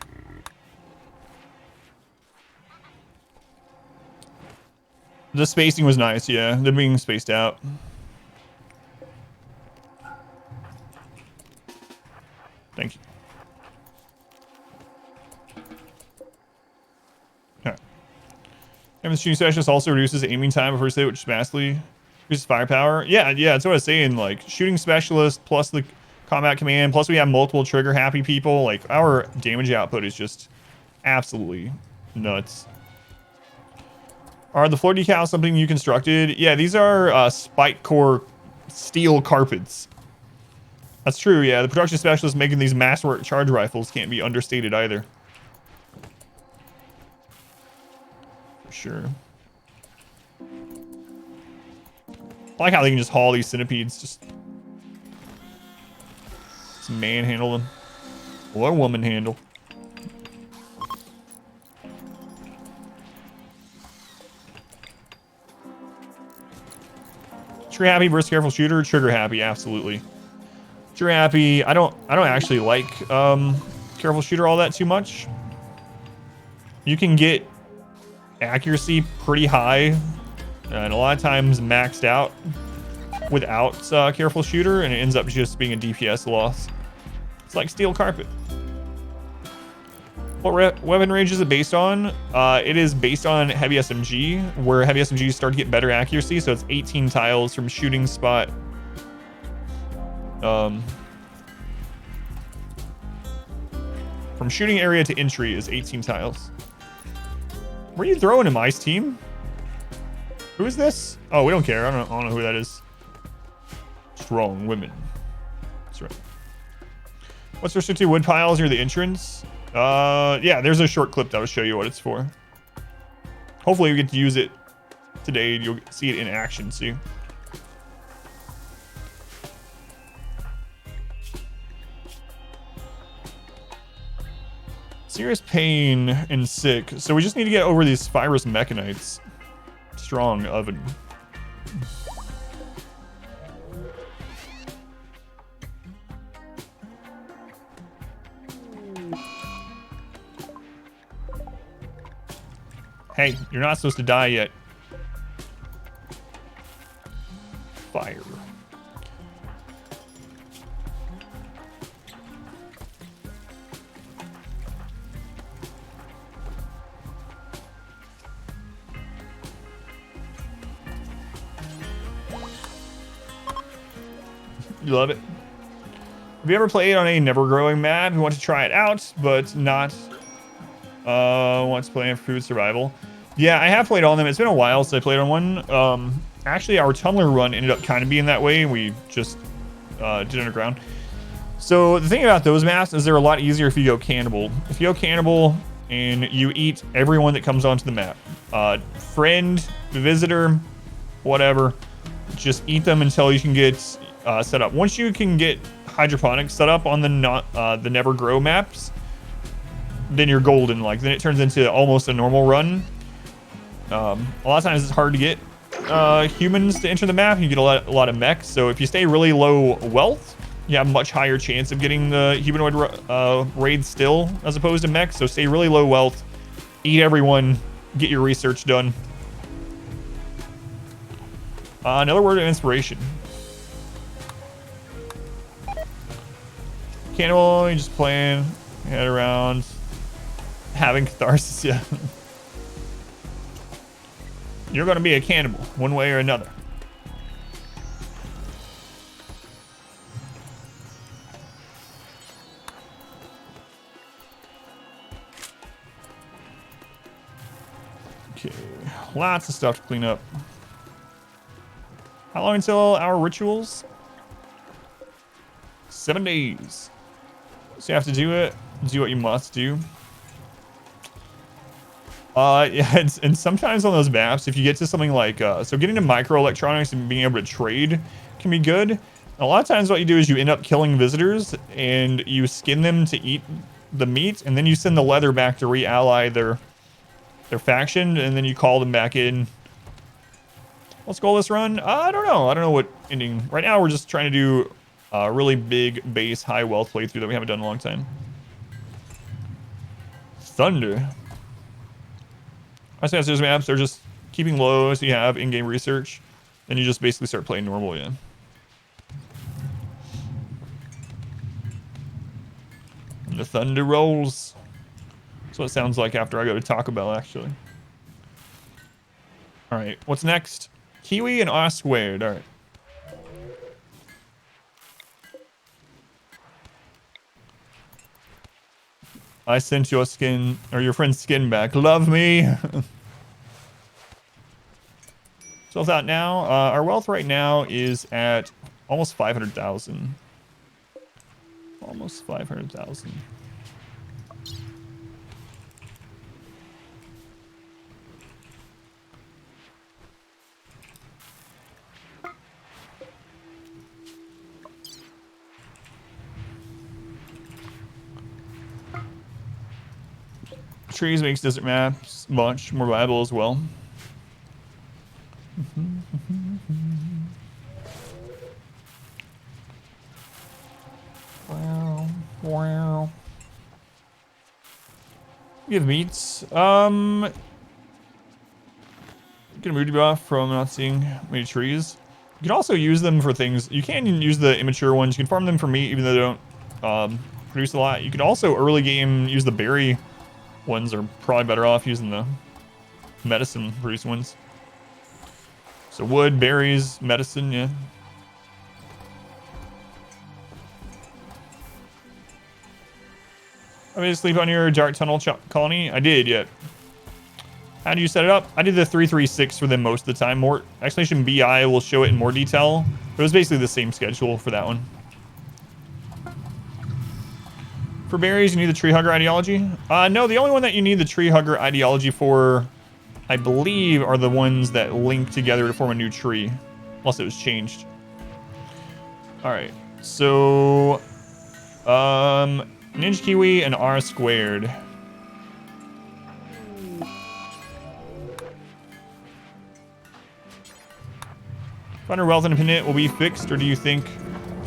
The spacing was nice, yeah. They're being spaced out. Thank you. Alright. And the shooting specialist also reduces aiming time before hit, which is vastly increases firepower. Yeah, that's what I was saying. Like, shooting specialist plus the combat command, plus we have multiple trigger happy people. Like, our damage output is just absolutely nuts. Are the floor decals something you constructed? Yeah, these are spike core steel carpets. That's true, yeah. The production specialist making these masswork charge rifles can't be understated either. For sure. I like how they can just haul these centipedes, just manhandle them. Or woman handle. Trigger happy versus careful shooter. Trigger happy, absolutely. Trigger happy. I don't actually like careful shooter all that too much. You can get accuracy pretty high, and a lot of times maxed out without careful shooter, and it ends up just being a DPS loss. It's like steel carpet. What weapon range is it based on? It is based on heavy SMG, where heavy SMGs start to get better accuracy, so it's 18 tiles from shooting spot. From shooting area to entry is 18 tiles. Where are you throwing him, Ice Team? Who is this? Oh, we don't care. I don't know who that is. Strong women. That's right. What's restricted wood piles near the entrance? Yeah, there's a short clip that will show you what it's for. Hopefully we get to use it today and you'll see it in action soon. Serious pain and sick. So we just need to get over these virus mechanites. Strong oven. Hey, you're not supposed to die yet. Fire. You love it. Have you ever played on a never growing map? You want to try it out, but not want to play on food survival. Yeah, I have played on them. It's been a while since I played on one. Actually, our Tumblr run ended up kind of being that way. We just did underground. So the thing about those maps is they're a lot easier if you go cannibal. If you go cannibal and you eat everyone that comes onto the map, friend, visitor, whatever, just eat them until you can get set up. Once you can get hydroponics set up on the never grow maps, then you're golden. Like, then it turns into almost a normal run. A lot of times it's hard to get humans to enter the map. You get a lot of mechs. So if you stay really low wealth, you have a much higher chance of getting the humanoid raid still, as opposed to mechs. So stay really low wealth, eat everyone, get your research done. Another word of inspiration. Cannibal, you just playing, head around, having catharsis, yeah. You're gonna be a cannibal, one way or another. Okay, Lots of stuff to clean up. How long until our rituals? 7 days. So you have to do it. Do what you must do. Yeah, and sometimes on those maps, if you get to something like, so getting to microelectronics and being able to trade can be good. A lot of times what you do is you end up killing visitors and you skin them to eat the meat, and then you send the leather back to re-ally their faction, and then you call them back in. Let's go this run. I don't know. I don't know what ending. Right now we're just trying to do a really big base high wealth playthrough that we haven't done in a long time. Thunder. I say those maps are just keeping low so you have in-game research. Then you just basically start playing normal, yeah. And the thunder rolls. That's what it sounds like after I go to Taco Bell, actually. Alright, what's next? Kiwi and R squared, alright. I sent your skin, or your friend's skin back. Love me. So what's out now? Our wealth right now is at almost 500,000. Almost 500,000. Trees makes desert maps much more viable as well. Wow. You have meats. Get a mood debuff from not seeing many trees. You can also use them for things. You can use the immature ones. You can farm them for meat even though they don't produce a lot. You could also early game use the berry ones. Are probably better off using the medicine produced ones. So wood, berries, medicine, yeah. I mean, sleep on your dark tunnel colony? I did, yeah. How do you set it up? I did the 336 for them most of the time. More Explanation BI will show it in more detail. But it was basically the same schedule for that one. For berries, you need the tree hugger ideology? No, the only one that you need the tree hugger ideology for, I believe, are the ones that link together to form a new tree. Unless it was changed. Alright, so... Ninja Kiwi and R squared. Thunder Wealth Independent will be fixed, or do you think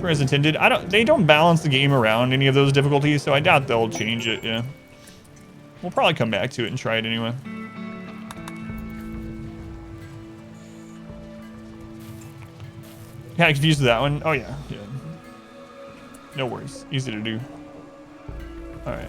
as intended? They don't balance the game around any of those difficulties, so I doubt they'll change it, yeah. We'll probably come back to it and try it anyway. Kind of confused with that one. Oh yeah. No worries. Easy to do. Alright.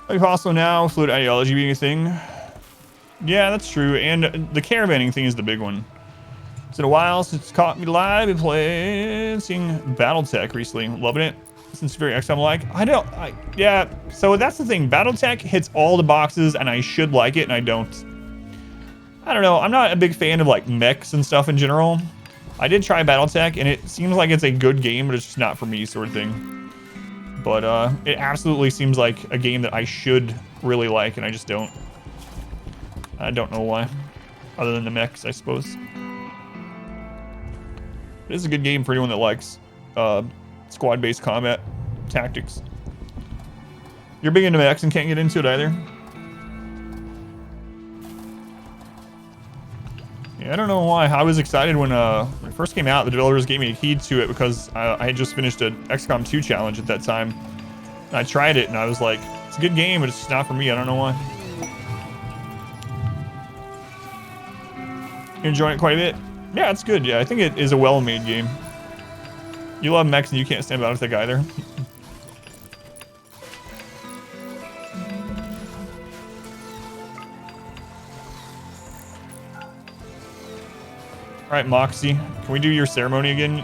Like also now, fluid ideology being a thing. Yeah, that's true. And the caravanning thing is the big one. It's been a while since it's caught me live and playing BattleTech recently. Loving it. Since it's very XCOM-like. Yeah, so that's the thing. BattleTech hits all the boxes and I should like it and I don't. I don't know. I'm not a big fan of like mechs and stuff in general. I did try BattleTech and it seems like it's a good game, but it's just not for me sort of thing. But it absolutely seems like a game that I should really like and I just don't. I don't know why. Other than the mechs, I suppose. It is a good game for anyone that likes squad-based combat tactics. You're big into mechs and can't get into it either? Yeah, I don't know why. I was excited when it first came out. The developers gave me a key to it because I had just finished an XCOM 2 challenge at that time. And I tried it and I was like, it's a good game, but it's just not for me. I don't know why. You enjoying it quite a bit? Yeah, it's good. Yeah, I think it is a well-made game. You love mechs and you can't stand BattleTech either. right, Moxie. Can we do your ceremony again?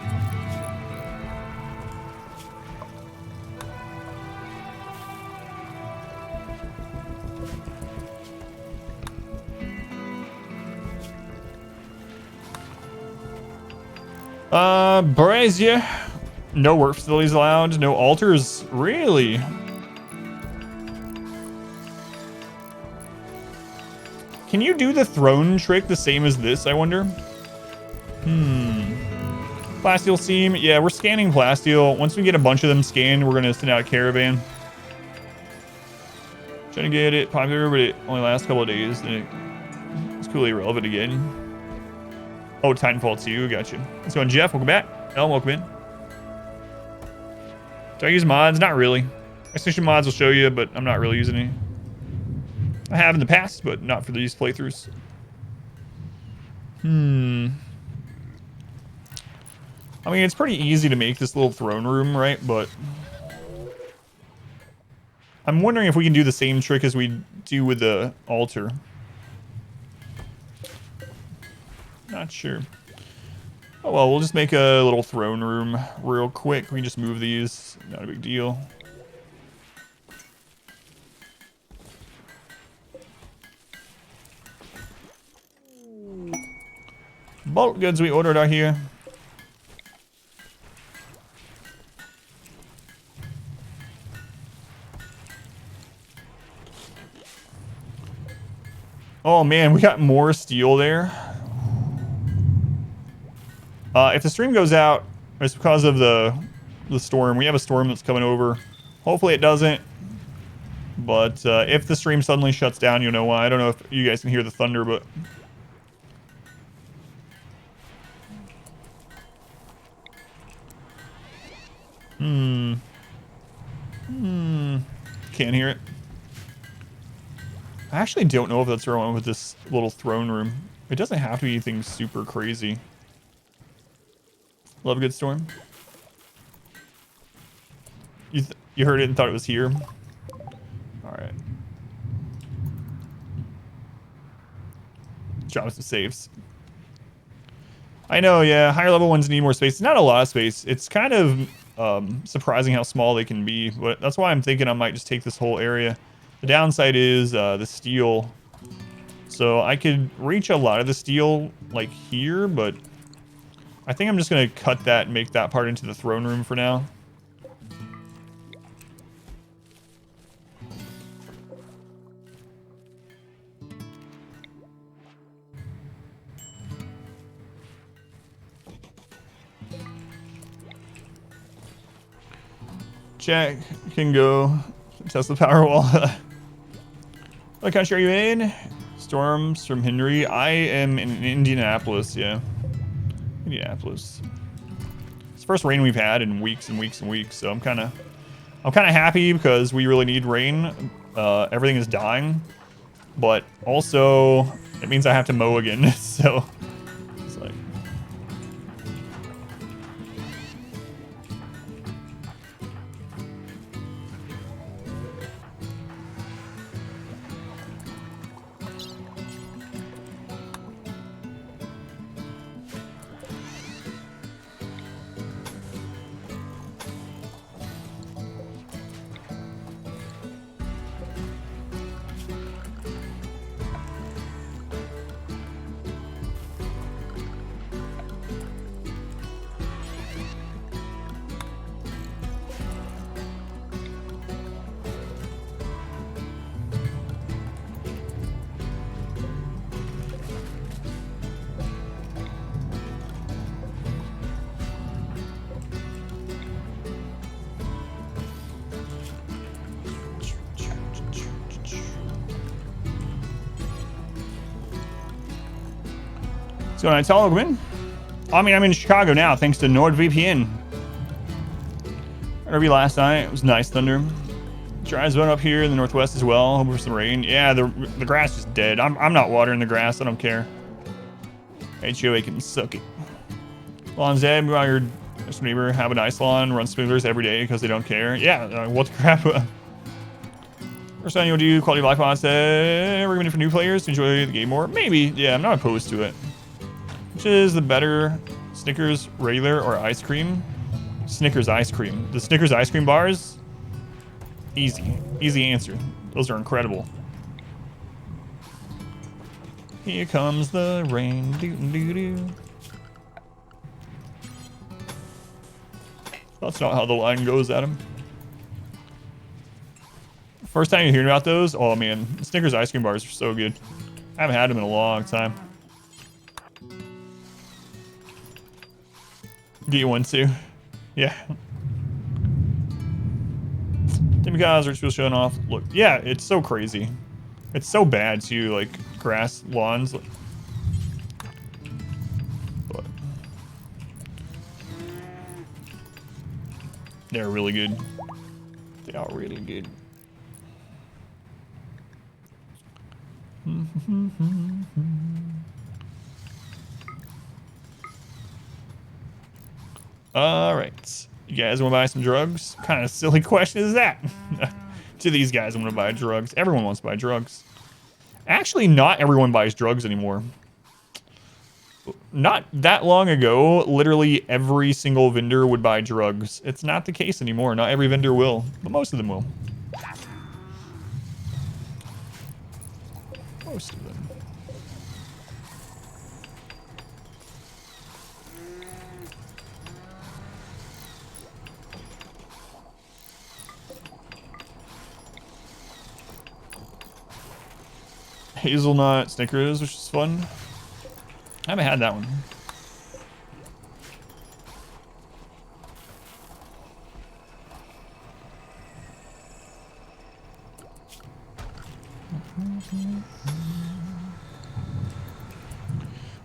Brazier. No work facilities allowed. No altars. Really? Can you do the throne trick the same as this, I wonder? Plasteel seam. Yeah, we're scanning plasteel. Once we get a bunch of them scanned, we're going to send out a caravan. Trying to get it popular, but it only lasts a couple of days. Then it's coolly irrelevant again. Oh, Titanfall 2. Gotcha. Let's go on, Jeff. Welcome back. El, welcome in. Do I use mods? Not really. Extension mods will show you, but I'm not really using any. I have in the past, but not for these playthroughs. I mean, it's pretty easy to make this little throne room, right? But I'm wondering if we can do the same trick as we do with the altar. Not sure. Oh, well, we'll just make a little throne room real quick. We can just move these. Not a big deal. Bulk goods we ordered are here. Oh man, we got more steel there. If the stream goes out, it's because of the storm. We have a storm that's coming over. Hopefully it doesn't. But if the stream suddenly shuts down, you'll know why. I don't know if you guys can hear the thunder, but... Can't hear it. I actually don't know if that's wrong with this little throne room. It doesn't have to be anything super crazy. Love a good storm. You heard it and thought it was here? Alright. Drop some saves. I know, yeah. Higher level ones need more space. Not a lot of space. It's kind of surprising how small they can be. But that's why I'm thinking I might just take this whole area. The downside is the steel. So I could reach a lot of the steel like here, but I think I'm just going to cut that and make that part into the throne room for now. Jack can go test the power wall. What country are you in? Storms from Henry. I am in Indianapolis, yeah. Indianapolis. It's the first rain we've had in weeks and weeks and weeks, so I'm kind of happy because we really need rain. Everything is dying, but also it means I have to mow again. So it's like. So when I tell them, I mean, I'm in Chicago now, thanks to NordVPN. RV last night, it was nice thunder. Dry as well up here in the northwest as well. Hope for some rain. Yeah, the grass is dead. I'm not watering the grass. I don't care. HOA can suck it. Lawn's dead. Move out your neighbor. Have a nice lawn. Run sprinklers every day because they don't care. Yeah, what the crap? First time you'll do quality of life mods. Recommended for new players to enjoy the game more. Maybe. Yeah, I'm not opposed to it. Which is the better, Snickers regular or ice cream? Snickers ice cream. The Snickers ice cream bars? Easy. Easy answer. Those are incredible. Here comes the rain. Doo-doo-doo. That's not how the line goes, Adam. First time you're hearing about those? Oh man, Snickers ice cream bars are so good. I haven't had them in a long time. Get you one too. Yeah. Because we're still showing off. Look, yeah, it's so crazy. It's so bad too, like grass lawns. But they're really good. They are really good. All right. You guys want to buy some drugs? What kind of silly question is that? To these guys want to buy drugs. Everyone wants to buy drugs. Actually, not everyone buys drugs anymore. Not that long ago, literally every single vendor would buy drugs. It's not the case anymore. Not every vendor will, but most of them will. Most of them. Hazelnut Snickers, which is fun. I haven't had that one.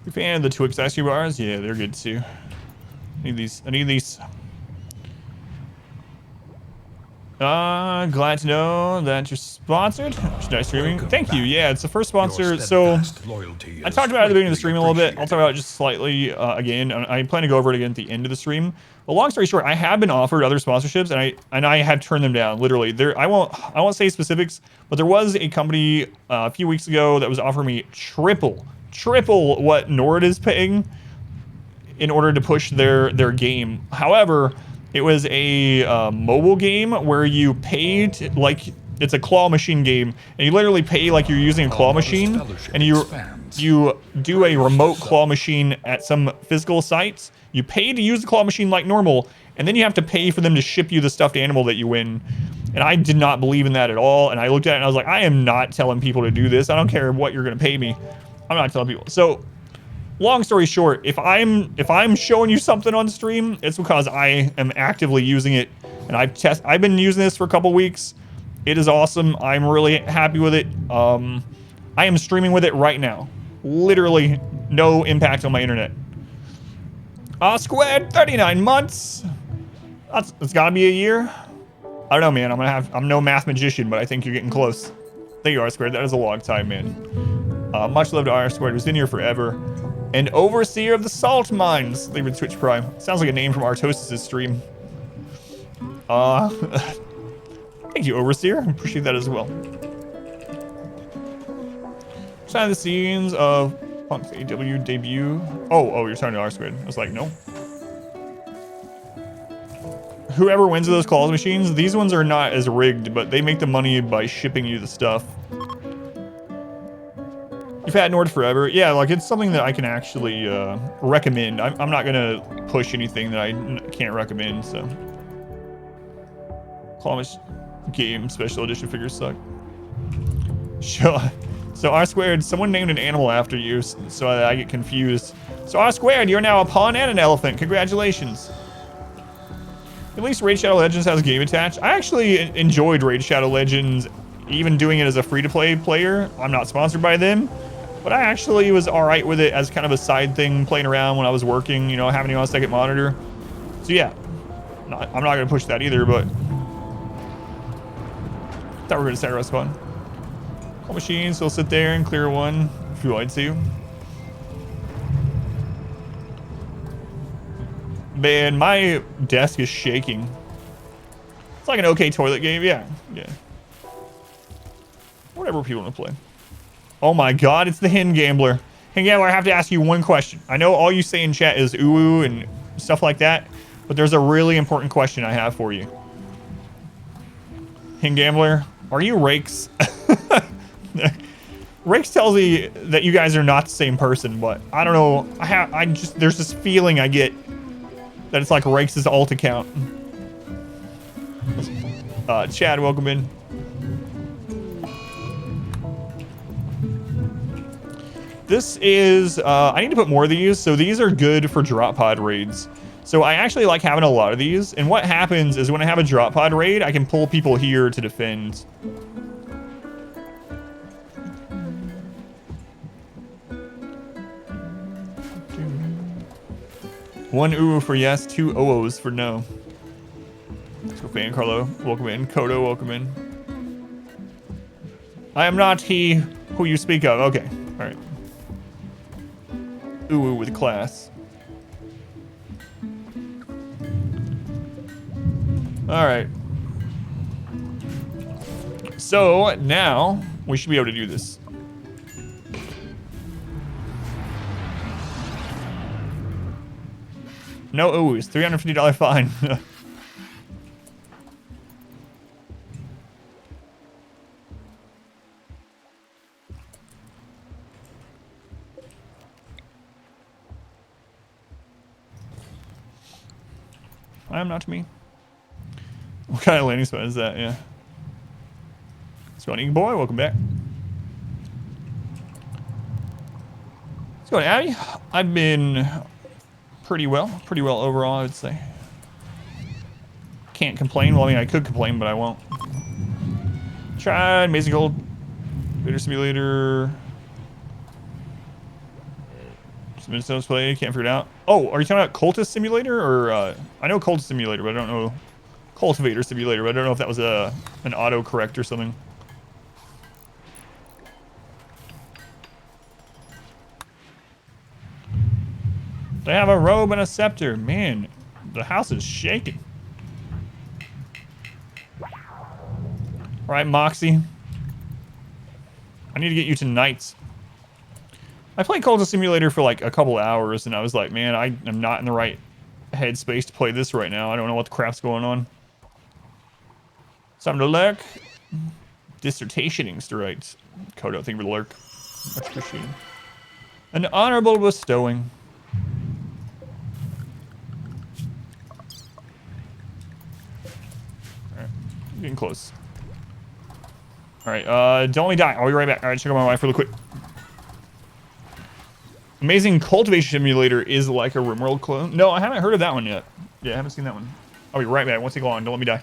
You fan of the Twix ice cream bars? Yeah, they're good too. I need these. Glad to know that you're sponsored. Nice streaming. Thank you. Yeah, it's the first sponsor. So I talked about it at the beginning of the stream a little bit. I'll talk about it just slightly again. I plan to go over it again at the end of the stream. But long story short, I have been offered other sponsorships, and I have turned them down. Literally, I won't say specifics, but there was a company a few weeks ago that was offering me triple what Nord is paying in order to push their game. However, it was a mobile game where you paid like it's a claw machine game, and you literally pay like you're using a claw machine, and you do a remote claw machine at some physical sites. You pay to use the claw machine like normal, and then you have to pay for them to ship you the stuffed animal that you win. And I did not believe in that at all. And I looked at it and I was like, I am not telling people to do this. I don't care what you're gonna pay me. I'm not telling people. So long story short, if I'm showing you something on stream, it's because I am actively using it, and I've been using this for a couple weeks. It is awesome. I'm really happy with it. I am streaming with it right now. Literally no impact on my internet. Squared 39 months. It's gotta be a year. I don't know, man. I'm no math magician, but I think you're getting close. Thank you, R Squared. That is a long time, man. Much love to R Squared, who's been here forever. An overseer of the salt mines. Leave it Twitch Prime. Sounds like a name from Artosis' stream. Thank you, Overseer. Appreciate that as well. Behind the scenes of Punk's AW debut. Oh, you're talking to R Squared. I was like, no. Whoever wins those claws machines, these ones are not as rigged, but they make the money by shipping you the stuff. You've had Nord forever. Yeah, like it's something that I can actually recommend. I'm not gonna push anything that I can't recommend, so. Clawish game special edition figures suck. Sure. So R Squared, someone named an animal after you, so I get confused. So R Squared, you're now a pawn and an elephant. Congratulations. At least Raid Shadow Legends has game attached. I actually enjoyed Raid Shadow Legends, even doing it as a free-to-play player. I'm not sponsored by them. But I actually was all right with it as kind of a side thing, playing around when I was working, you know, having it on a second monitor. So yeah, I'm not gonna push that either, but thought we were gonna start respawn. All machines, so sit there and clear one if you wanted to. Man, my desk is shaking. It's like an okay toilet game, yeah. Whatever people want to play. Oh my god, it's the Hen Gambler. Hey, Gambler, I have to ask you one question. I know all you say in chat is ooh and stuff like that, but there's a really important question I have for you. Hey, Gambler, are you Rakes? Rakes tells me that you guys are not the same person, but I don't know. There's this feeling I get that it's like Rakes' alt account. Chad, welcome in. This is, I need to put more of these. So these are good for drop pod raids. So I actually like having a lot of these. And what happens is when I have a drop pod raid, I can pull people here to defend. One ooh for yes, two oohs for no. Let's go Fan Carlo, welcome in. Kodo, welcome in. I am not he who you speak of. Okay, all right. Ooh with class. All right. So now we should be able to do this. No oohs, $350 fine. I am not me. What kind of landing spot is that? Yeah. What's going on, boy? Welcome back. What's going on, Abby? I've been pretty well overall, I would say. Can't complain. Well, I mean, I could complain, but I won't. Tried Amazing Gold, Vader Simulator. Some instance play, can't figure it out. Oh, are you talking about Cultist Simulator or I know Cultist Simulator, but I don't know Cultivator Simulator, but I don't know if that was an autocorrect or something. They have a robe and a scepter. Man, the house is shaking. All right, Moxie. I need to get you to Knights. I played Cultist Simulator for like a couple hours, and I was like, man, I am not in the right headspace to play this right now. I don't know what the crap's going on. Something to lurk. Dissertationings to write. Kodo, thank you for the lurk. Much appreciated. An honorable bestowing. Alright, getting close. Alright, don't let me die. I'll be right back. Alright, check out my wife really quick. Amazing Cultivation Simulator is like a RimWorld clone. No, I haven't heard of that one yet. Yeah, I haven't seen that one. I'll be right back. Won't take long. Don't let me die.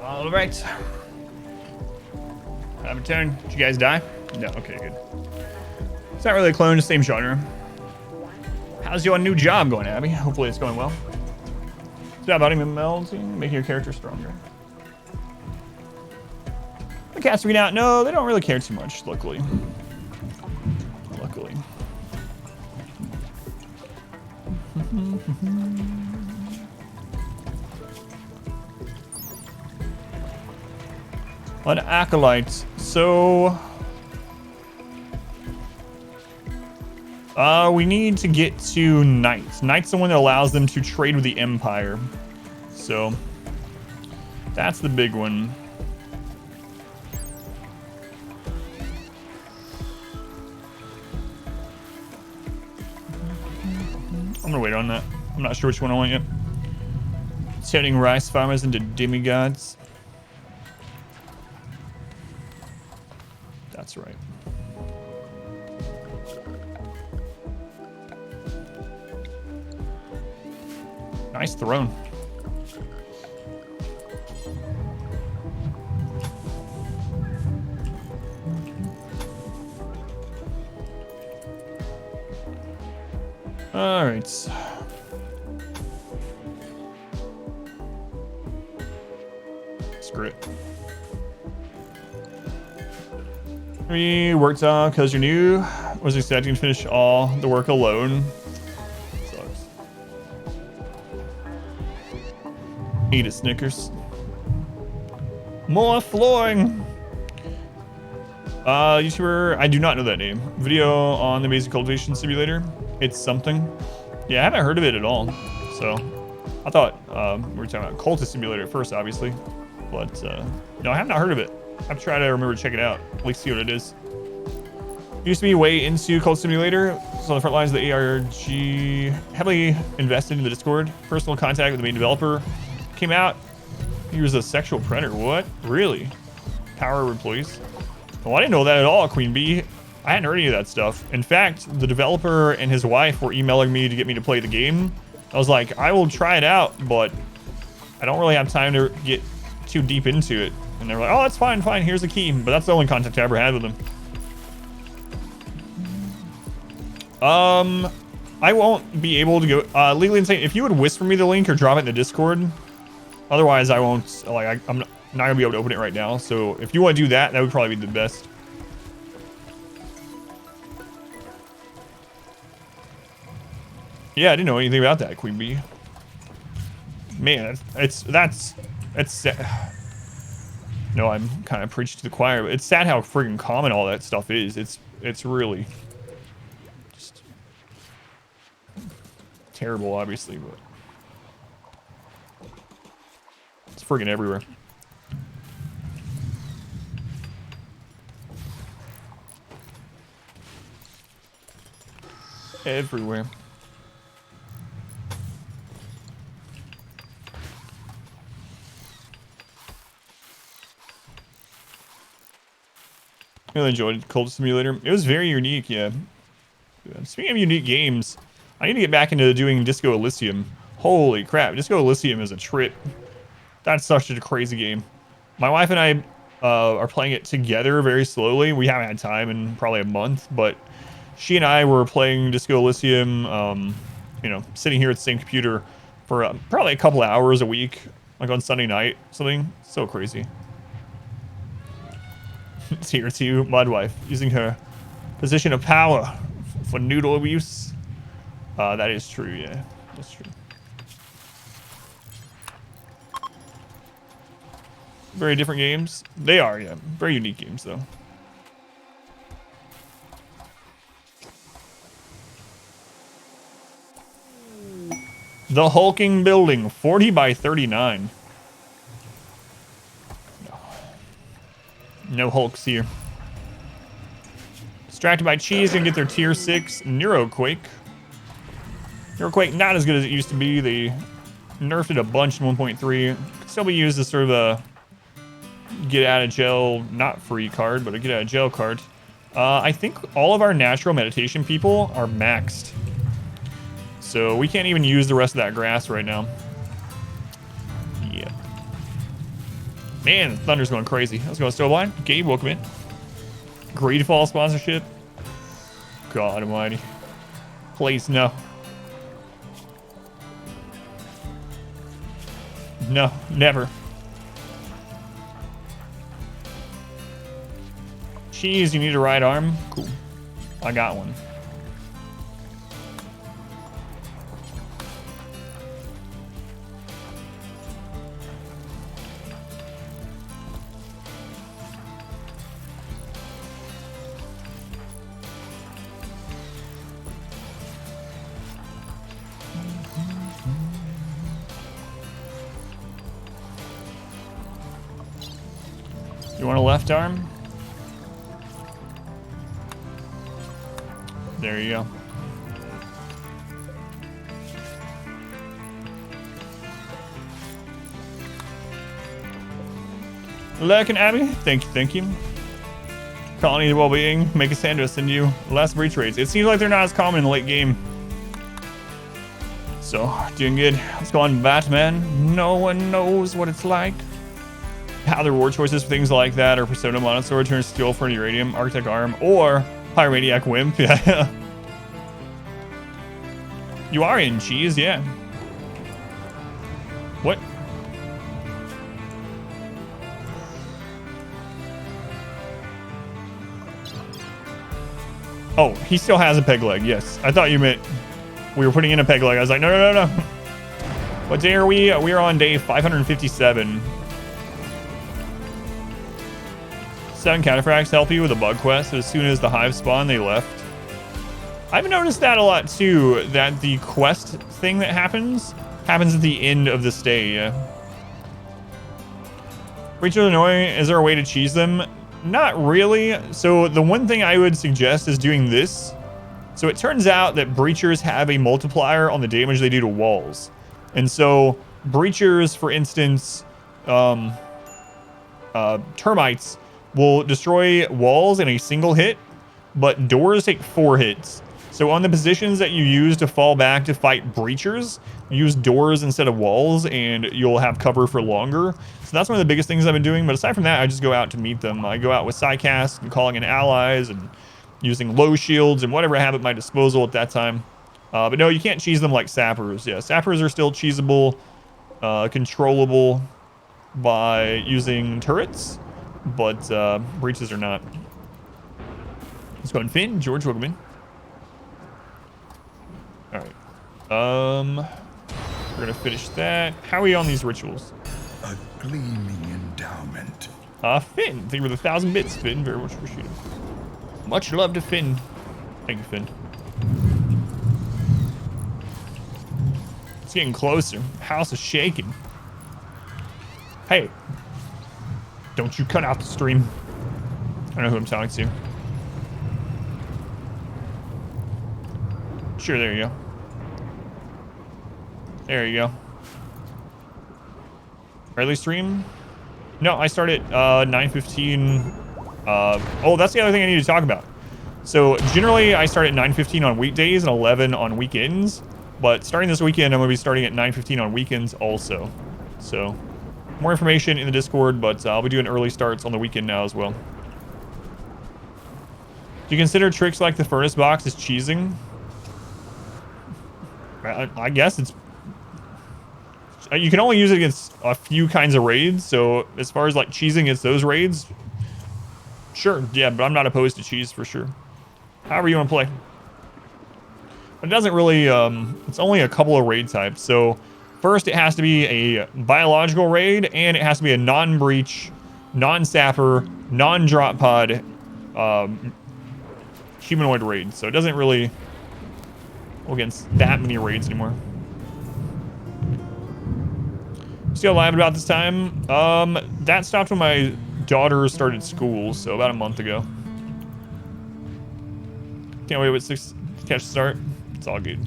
All right. Have a turn. Did you guys die? No. Okay, good. It's not really a clone, same genre. How's your new job going, Abby? Hopefully it's going well. It's about him melting, making your character stronger. The cats read out. No, they don't really care too much, luckily. Luckily. An acolyte. So we need to get to Knight. Knight's the one that allows them to trade with the Empire. So that's the big one. I'm gonna wait on that. I'm not sure which one I want yet. Turning rice farmers into demigods. That's right. Nice throne. All right. Screw it. We worked on because you're new. Was expecting to finish all the work alone. Sucks. Eat a Snickers. More flooring. YouTuber, I do not know that name. Video on the basic cultivation simulator. It's something. Yeah, I haven't heard of it at all. So I thought we were talking about cultist simulator at first, obviously. But no, I have not heard of it. I have to try to remember to check it out. At least see what it is. Used to be way into Cult Simulator. So on the front lines of the ARG, heavily invested in the Discord. Personal contact with the main developer. Came out, he was a sexual predator. What? Really? Power of employees? Well, I didn't know that at all, Queen Bee. I hadn't heard any of that stuff. In fact, the developer and his wife were emailing me to get me to play the game. I was like, I will try it out, but I don't really have time to get too deep into it. And they were like, oh, that's fine, fine, here's the key. But that's the only contact I ever had with them. I won't be able to go legally insane. If you would whisper me the link or drop it in the Discord, otherwise I won't. Like I'm not gonna be able to open it right now. So if you want to do that, that would probably be the best. Yeah, I didn't know anything about that, Queen Bee. Man, that's no, I'm kind of preaching to the choir, but it's sad how friggin' common all that stuff is. It's really just terrible, obviously, but it's friggin' everywhere. Everywhere. I really enjoyed Cult Simulator. It was very unique, yeah. Speaking of unique games, I need to get back into doing Disco Elysium. Holy crap, Disco Elysium is a trip. That's such a crazy game. My wife and I are playing it together very slowly. We haven't had time in probably a month, but she and I were playing Disco Elysium, you know, sitting here at the same computer for probably a couple of hours a week, like on Sunday night, something. So crazy. Tier 2 Mudwife using her position of power for noodle abuse. That is true, yeah. That's true. Very different games. They are, yeah. Very unique games, though. The hulking building, 40 by 39. No hulks here. Distracted by cheese, gonna get their tier 6 Neuroquake. Neuroquake not as good as it used to be. They nerfed it a bunch in 1.3. Could still be used as sort of a get out of jail, not free card, but a get out of jail card. I think all of our natural meditation people are maxed. So we can't even use the rest of that grass right now. Yeah. Man, the thunder's going crazy. Let's go Stowline. Gabe, welcome in. Greedfall sponsorship. God almighty. Please, no. No, never. Cheese, you need a right arm? Cool. I got one. You want a left arm? There you go. Lurk and Abby, thank you, thank you. Colony well-being, make a Sandra send you less breach rates. It seems like they're not as common in the late game. So, doing good. Let's go on Batman. No one knows what it's like. How the reward choices for things like that are Persona Monosaur turns steel for an uranium, Arctic Arm, or Pyromaniac Wimp. Yeah. You are in cheese, yeah. What? Oh, he still has a peg leg, yes. I thought you meant we were putting in a peg leg. I was like, no. What day are we? We are on day 557. 7 cataphracts help you with a bug quest. As soon as the hive spawn, they left. I've noticed that a lot too, that the quest thing that happens at the end of the stay, yeah. Breaches are annoying. Is there a way to cheese them? Not really. So the one thing I would suggest is doing this. So it turns out that breachers have a multiplier on the damage they do to walls. And so breachers, for instance, termites will destroy walls in a single hit, but doors take 4 hits. So on the positions that you use to fall back to fight breachers, use doors instead of walls and you'll have cover for longer. So that's one of the biggest things I've been doing. But aside from that, I just go out to meet them. I go out with Psycast and calling in allies and using low shields and whatever I have at my disposal at that time. But no, you can't cheese them like sappers. Yeah, sappers are still cheesable, controllable by using turrets, but breaches are not. Let's go and Finn, George, welcome in. All right. We're gonna finish that. How are we on these rituals? A gleaming endowment. Finn, thank you for the 1,000 bits, Finn. Very much appreciated. Much love to Finn. Thank you, Finn. It's getting closer. House is shaking. Hey, don't you cut out the stream. I know who I'm talking to. Sure, there you go. There you go. Early stream? No, I start at 9:15. Oh, that's the other thing I need to talk about. So generally I start at 9:15 on weekdays and 11 on weekends. But starting this weekend, I'm going to be starting at 9:15 on weekends also. So more information in the Discord, but I'll be doing early starts on the weekend now as well. Do you consider tricks like the furnace box as cheesing? I guess it's... You can only use it against a few kinds of raids, so as far as like cheesing against those raids, sure, yeah, but I'm not opposed to cheese for sure. However you want to play. But it doesn't really, it's only a couple of raid types. So first it has to be a biological raid, and it has to be a non-breach, non-sapper, non-drop pod, humanoid raid. So it doesn't really go against that many raids anymore. Still alive about this time. That stopped when my daughter started school, so about a month ago. Can't wait with 6 to catch the start. It's all good.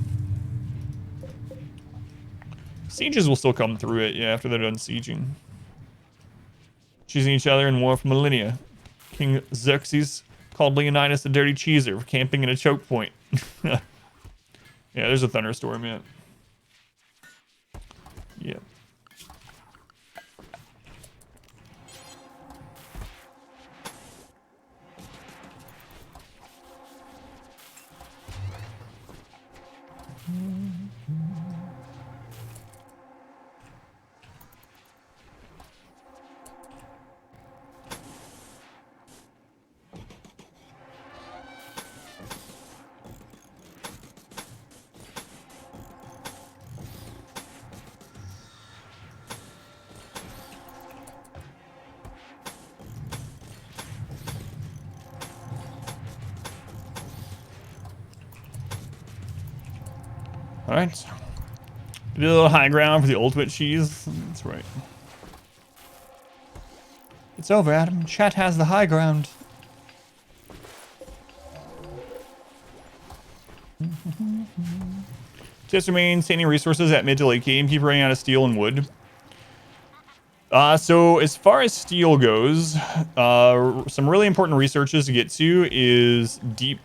Sieges will still come through it, yeah, after they're done sieging. Choosing each other in war for millennia. King Xerxes called Leonidas a dirty cheeser for camping in a choke point. Yeah, there's a thunderstorm, yeah. Yeah. All right. A little high ground for the ultimate cheese. That's right. It's over, Adam. Chat has the high ground. Just remain standing resources at mid to late game. Keep running out of steel and wood. So as far as steel goes, some really important researches to get to is deep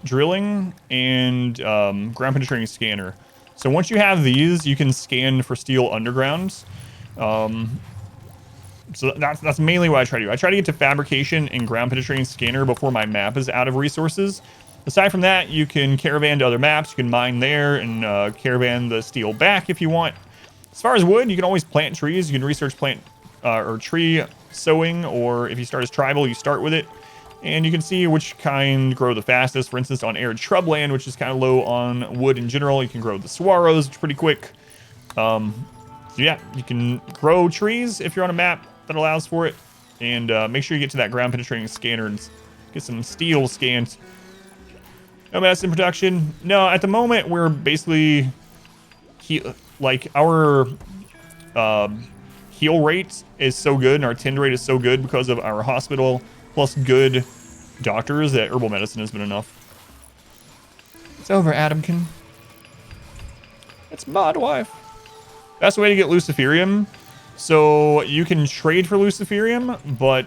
drilling and ground penetrating scanner. So once you have these, you can scan for steel underground. So that's mainly what I try to do. I try to get to fabrication and ground penetrating scanner before my map is out of resources. Aside from that, you can caravan to other maps. You can mine there and caravan the steel back if you want. As far as wood, you can always plant trees. You can research plant or tree sowing, or if you start as tribal, you start with it. And you can see which kind grow the fastest. For instance, on arid shrubland, which is kind of low on wood in general, you can grow the saguaros, which is pretty quick. So yeah, you can grow trees if you're on a map that allows for it. And make sure you get to that ground penetrating scanner and get some steel scans. No mess in production. No, at the moment, we're basically... like our heal rate is so good and our tend rate is so good because of our hospital plus good doctors that herbal medicine has been enough. It's over, Adamkin. It's my wife. That's the way to get Luciferium. So you can trade for Luciferium, but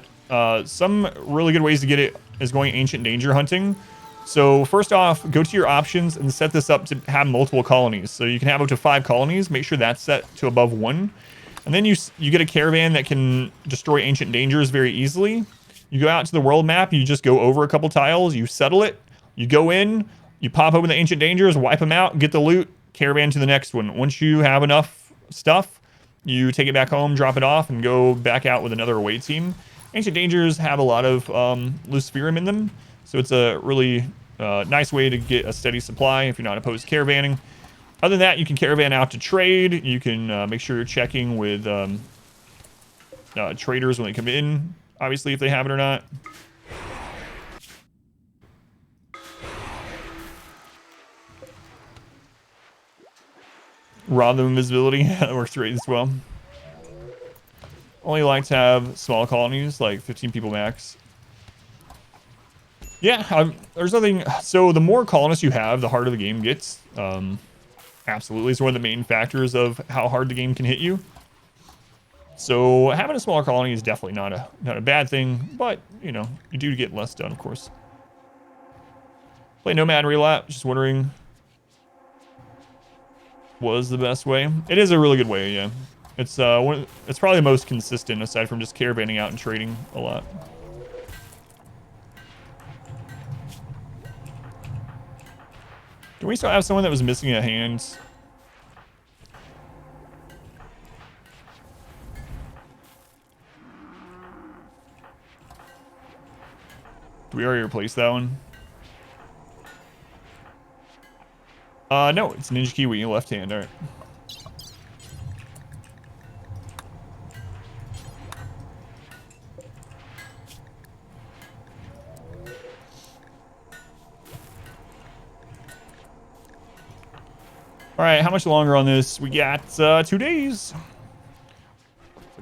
some really good ways to get it is going ancient danger hunting. So first off, go to your options and set this up to have multiple colonies. So you can have up to 5 colonies. Make sure that's set to above 1. And then you get a caravan that can destroy ancient dangers very easily. You go out to the world map. You just go over a couple tiles. You settle it. You go in. You pop open the ancient dangers, wipe them out, get the loot, caravan to the next one. Once you have enough stuff, you take it back home, drop it off, and go back out with another away team. Ancient dangers have a lot of Luciferium in them. So it's a really nice way to get a steady supply if you're not opposed to caravanning. Other than that, you can caravan out to trade. You can make sure you're checking with traders when they come in, obviously, if they have it or not. Rob them invisibility. That works great as well. Only like to have small colonies, like 15 people max. Yeah, there's nothing. So the more colonists you have, the harder the game gets. Absolutely, it's one of the main factors of how hard the game can hit you. So having a smaller colony is definitely not a bad thing, but you know, you do get less done, of course. Play Nomad Relap. Just wondering, was the best way? It is a really good way, yeah. It's it's probably the most consistent aside from just caravanning out and trading a lot. Do we still have someone that was missing a hand? Do we already replace that one? No, it's Ninja Kiwi, left hand, alright. Alright, how much longer on this? We got 2 days.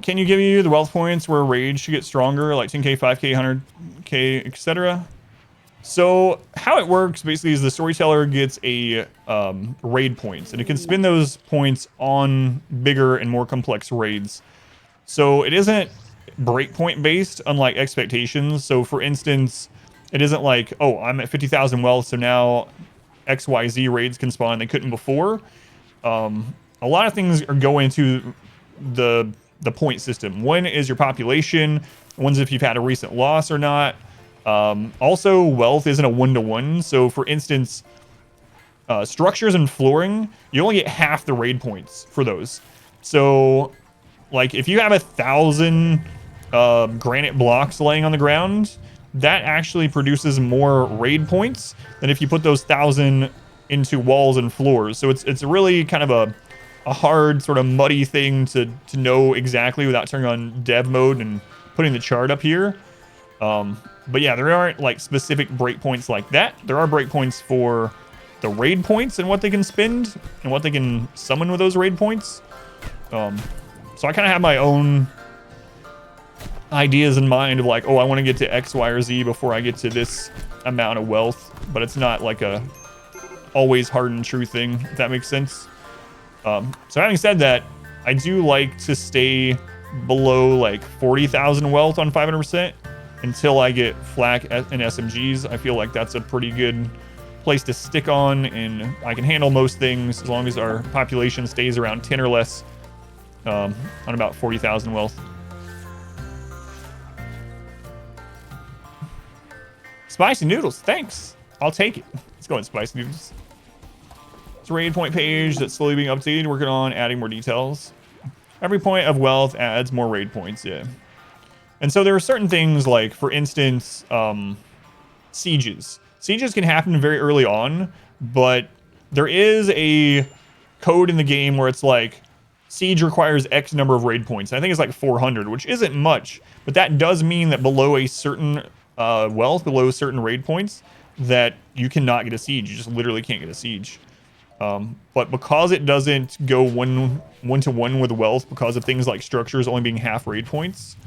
Can you give you the wealth points where rage should get stronger, like 10k, 5k, 100k, etc.? So how it works basically is the storyteller gets a raid points, and it can spend those points on bigger and more complex raids. So it isn't breakpoint based, unlike expectations. So for instance, it isn't like, oh, I'm at 50,000 wealth, so now XYZ raids can spawn. They couldn't before. A lot of things are going into the point system. One is your population. One's if you've had a recent loss or not. Also, wealth isn't a one-to-one. So for instance, structures and flooring, you only get half the raid points for those. So like if you have 1,000 granite blocks laying on the ground, that actually produces more raid points than if you put those 1,000 into walls and floors. So it's really kind of a hard sort of muddy thing to know exactly without turning on dev mode and putting the chart up here. But yeah, there aren't like specific breakpoints like that. There are breakpoints for the raid points and what they can spend and what they can summon with those raid points. So I kind of have my own ideas in mind of like, oh, I want to get to X, Y, or Z before I get to this amount of wealth, but it's not like a always hard and true thing, if that makes sense. So having said that, I do like to stay below like 40,000 wealth on 500% until I get flak and SMGs. I feel like that's a pretty good place to stick on, and I can handle most things as long as our population stays around 10 or less on about 40,000 wealth. Spicy noodles, thanks. I'll take it. Let's go in spicy noodles. It's a raid point page that's slowly being updated. Working on adding more details. Every point of wealth adds more raid points, yeah. And so there are certain things like, for instance, sieges. Sieges can happen very early on, but there is a code in the game where it's like, siege requires X number of raid points. I think it's like 400, which isn't much, but that does mean that below a certain wealth, below certain raid points, that you cannot get a siege. You just literally can't get a siege. But because it doesn't go one-to-one with wealth, because of things like structures only being half raid points,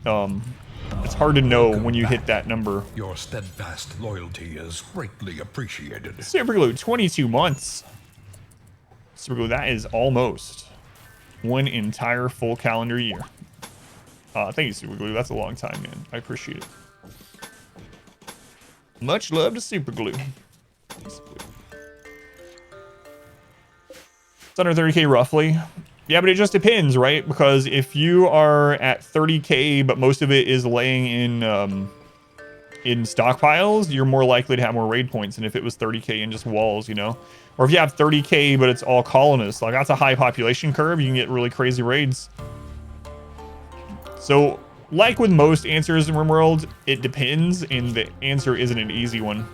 it's hard to know when you hit that number. Your steadfast loyalty is greatly appreciated. Superglue, 22 months. Superglue, that is almost one entire full calendar year. Thank you, Superglue. That's a long time, man. I appreciate it. Much love to Superglue. It's under 30k roughly. Yeah, but it just depends, right? Because if you are at 30k, but most of it is laying in stockpiles, you're more likely to have more raid points than if it was 30k in just walls, you know? Or if you have 30k, but it's all colonists, like that's a high population curve, you can get really crazy raids. So, like with most answers in RimWorld, it depends, and the answer isn't an easy one.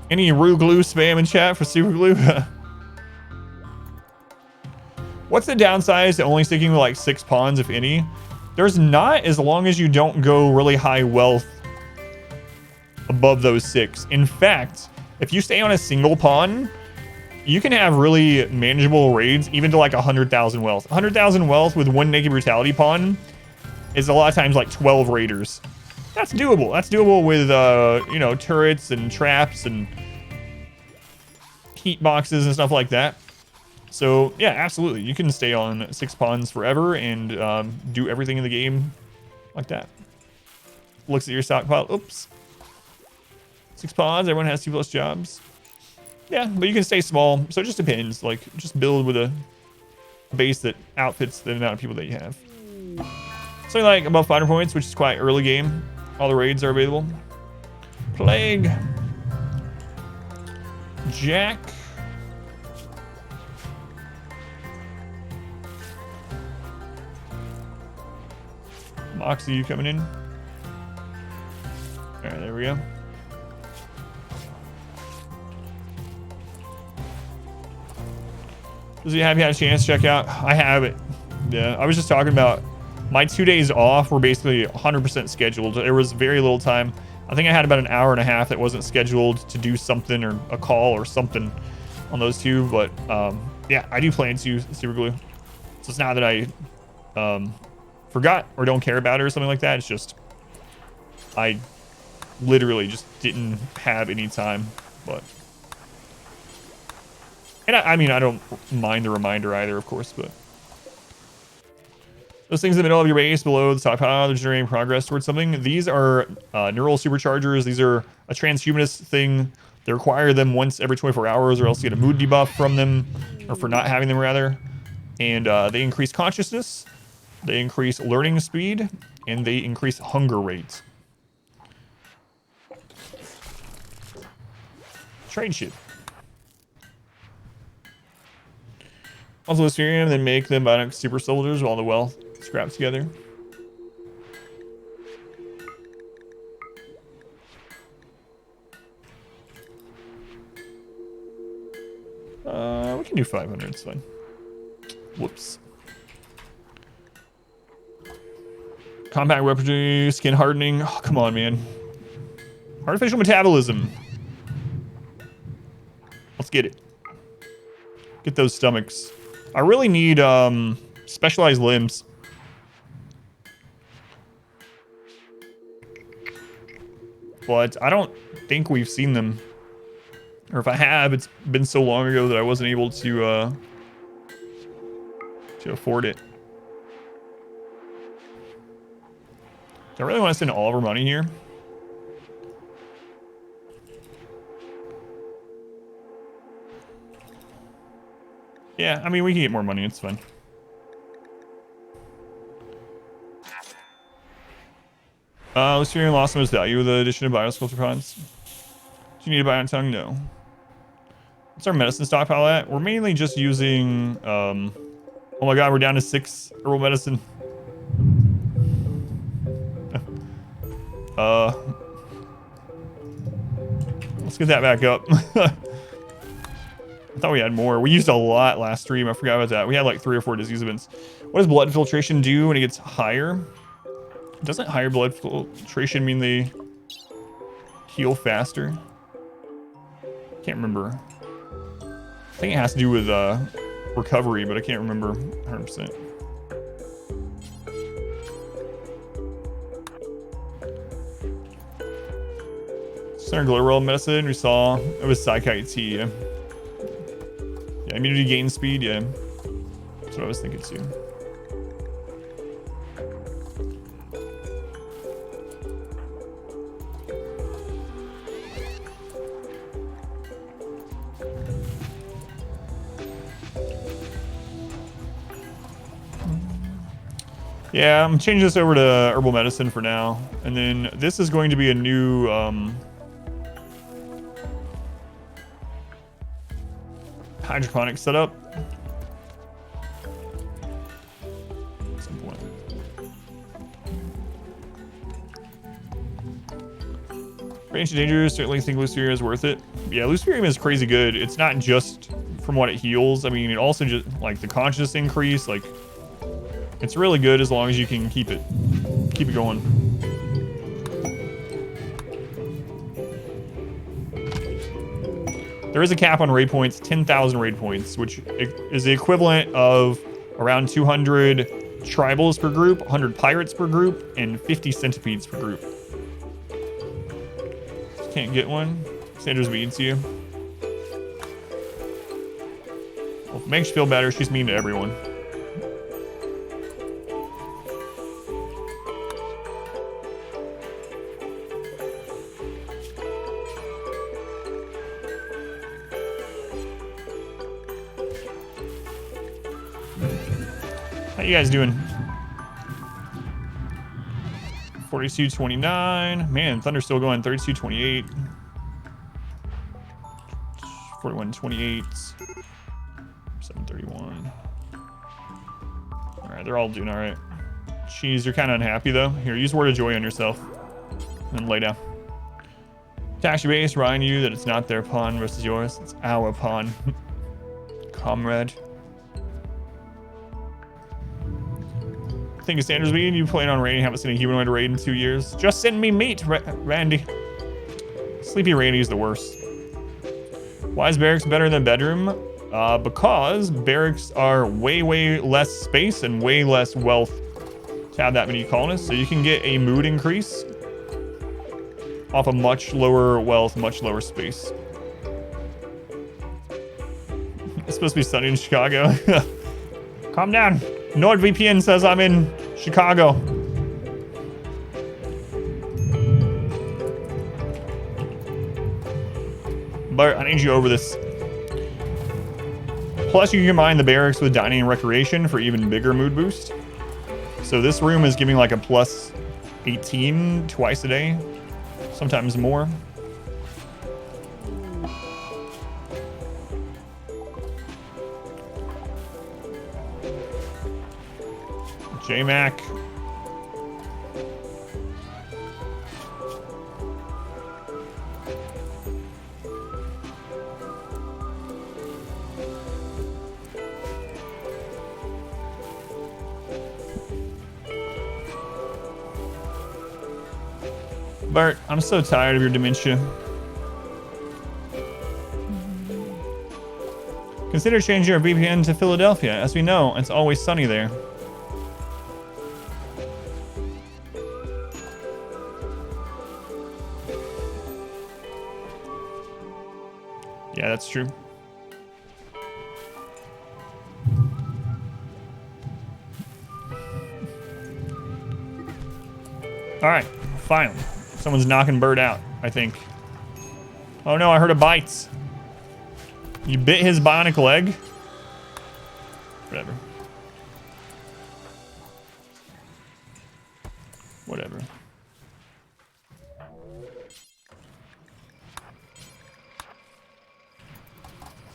Any Rue Glue spam in chat for Super Glue? What's the downside to only sticking with like 6 pawns, if any? There's not, as long as you don't go really high wealth above those 6. In fact, if you stay on a single pawn, you can have really manageable raids, even to like 100,000 wealth. 100,000 wealth with 1 naked brutality pawn is a lot of times like 12 raiders. That's doable. That's doable with, you know, turrets and traps and heat boxes and stuff like that. So, yeah, absolutely. You can stay on 6 pawns forever and do everything in the game like that. Looks at your stockpile. Oops. 6 pawns. Everyone has 2+ jobs. Yeah, but you can stay small. So it just depends. Like, just build with a base that outfits the amount of people that you have. Something like above 500 points, which is quite early game. All the raids are available. Plague. Jack. Moxie, you coming in? All right, there we go. Have you had a chance to check out? I have it. Yeah, I was just talking about my 2 days off were basically 100% scheduled. There was very little time. I think I had about an hour and a half that wasn't scheduled to do something or a call or something on those 2. But yeah, I do plan to Super Glue. So it's not that I forgot or don't care about it or something like that. It's just I literally just didn't have any time. But and I mean, I don't mind the reminder either, of course, but those things in the middle of your base below the stockpile, they're generating progress towards something. These are neural superchargers. These are a transhumanist thing. They require them once every 24 hours or else you get a mood debuff from them, or for not having them rather. And they increase consciousness, they increase learning speed, and they increase hunger rate. Trade ship. Also Ethereum, then make them bionic super soldiers with all the wealth scrapped together. We can do 500, it's fine. Whoops. Compact weaponry, skin hardening. Oh, come on, man. Artificial metabolism. Let's get it. Get those stomachs. I really need specialized limbs. But I don't think we've seen them. Or if I have, it's been so long ago that I wasn't able to to afford it. Do I really want to spend all of our money here? Yeah, I mean, we can get more money. It's fine. Lucerian lost some of its value with the addition of biosculpture pods. Do you need a bion tongue? No. What's our medicine stockpile at? We're mainly just using, oh my god, we're down to 6 herbal medicine. Let's get that back up. I thought we had more. We used a lot last stream. I forgot about that. We had like 3 or 4 disease events. What does blood filtration do when it gets higher? Doesn't higher blood filtration mean they heal faster? Can't remember. I think it has to do with recovery, but I can't remember 100%. Center glow roll medicine, we saw it was Psychite T, yeah. Yeah, immunity gain speed, yeah. That's what I was thinking too. Yeah, I'm changing this over to herbal medicine for now. And then this is going to be a new hydroponic setup. At some point. Range of dangers, certainly think Lucerium is worth it. Yeah, Lucerium is crazy good. It's not just from what it heals. I mean, it also just, like, the conscious increase, like, it's really good as long as you can keep it going. There is a cap on raid points, 10,000 raid points, which is the equivalent of around 200 tribals per group, 100 pirates per group, and 50 centipedes per group. Can't get one. Sandra's mean to you. Well, if it makes you feel better, she's mean to everyone. How you guys doing? 42.29. Man, Thunder's still going. 32.28. 41.28. 7.31. All right, they're all doing all right. Jeez, you're kind of unhappy though. Here, use word of joy on yourself, and lay down. Taxi base, remind you that it's not their pawn versus yours. It's our pawn, comrade. Think of Sanders meeting. You plan on raiding? Haven't seen a humanoid raid in 2 years. Just send me meat, Randy. Sleepy Randy is the worst. Why is barracks better than bedroom? Because barracks are way less space and way less wealth to have that many colonists. So you can get a mood increase off a much lower wealth, much lower space. It's supposed to be sunny in Chicago. Calm down. NordVPN says I'm in Chicago. But I need you over this. Plus, you can combine the barracks with dining and recreation for even bigger mood boost. So this room is giving like a plus 18 twice a day, sometimes more. J-Mac. Bart, I'm so tired of your dementia. Consider changing your VPN to Philadelphia. As we know, it's always sunny there. Yeah, that's true. All right, finally. Someone's knocking Bird out, I think. Oh no, I heard a bite. You bit his bionic leg? Whatever. Whatever.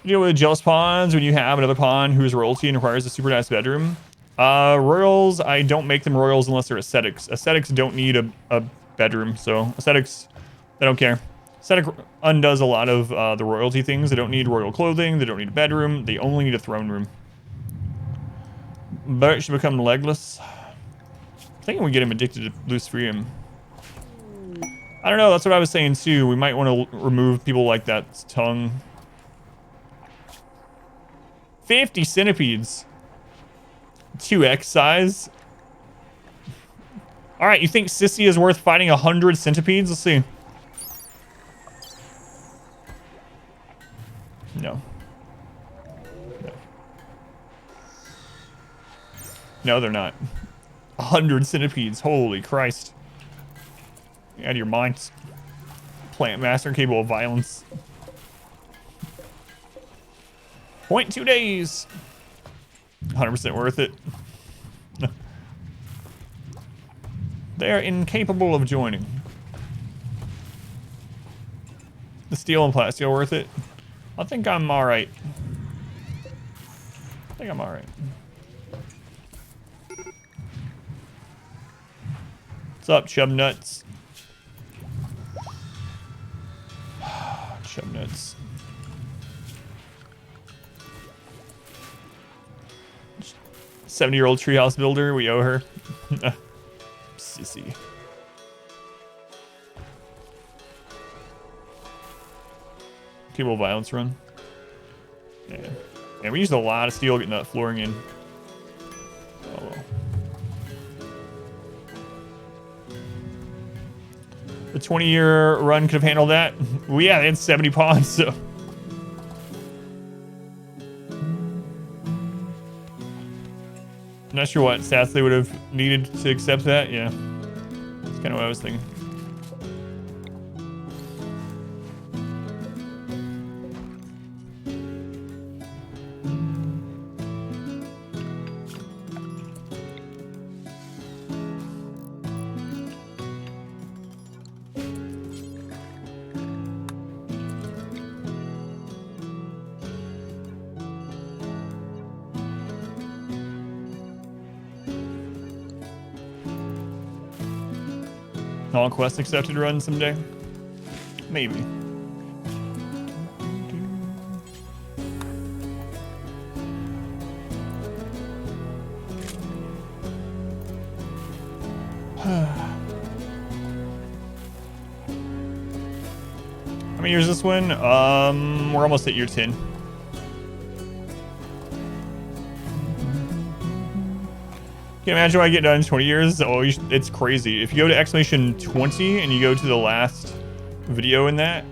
You deal with jealous pawns when you have another pawn who is royalty and requires a super nice bedroom. Royals, I don't make them royals unless they're ascetics. Ascetics don't need a bedroom, so ascetics, they don't care. Ascetic undoes a lot of the royalty things. They don't need royal clothing. They don't need a bedroom. They only need a throne room. But should become legless. I'm thinking we get him addicted to loose freedom. I don't know. That's what I was saying too. We might want to remove people like that tongue. 50 centipedes. 2x size. All right, you think Sissy is worth fighting 100 centipedes? Let's see. No. No. No, they're not. 100 centipedes. Holy Christ. You're out of your minds. Plant master capable of violence. 0.2 days. 100% worth it. They're incapable of joining. The steel and plasteel worth it? I think I'm alright. I think I'm alright. What's up, chub nuts? Chub nuts. 70-year-old treehouse builder, we owe her. Sissy. Capable violence run. Yeah. Yeah, we used a lot of steel getting that flooring in. Oh well. The 20-year run could have handled that. Well, yeah, they had 70 pawns, so. I'm not sure what stats they would have needed to accept that. Yeah, that's kind of what I was thinking. All quest accepted run someday? Maybe. How many years is this one? We're almost at year 10. Can't imagine when I get done in 20 years. Oh, it's crazy. If you go to exclamation 20 and you go to the last video in that,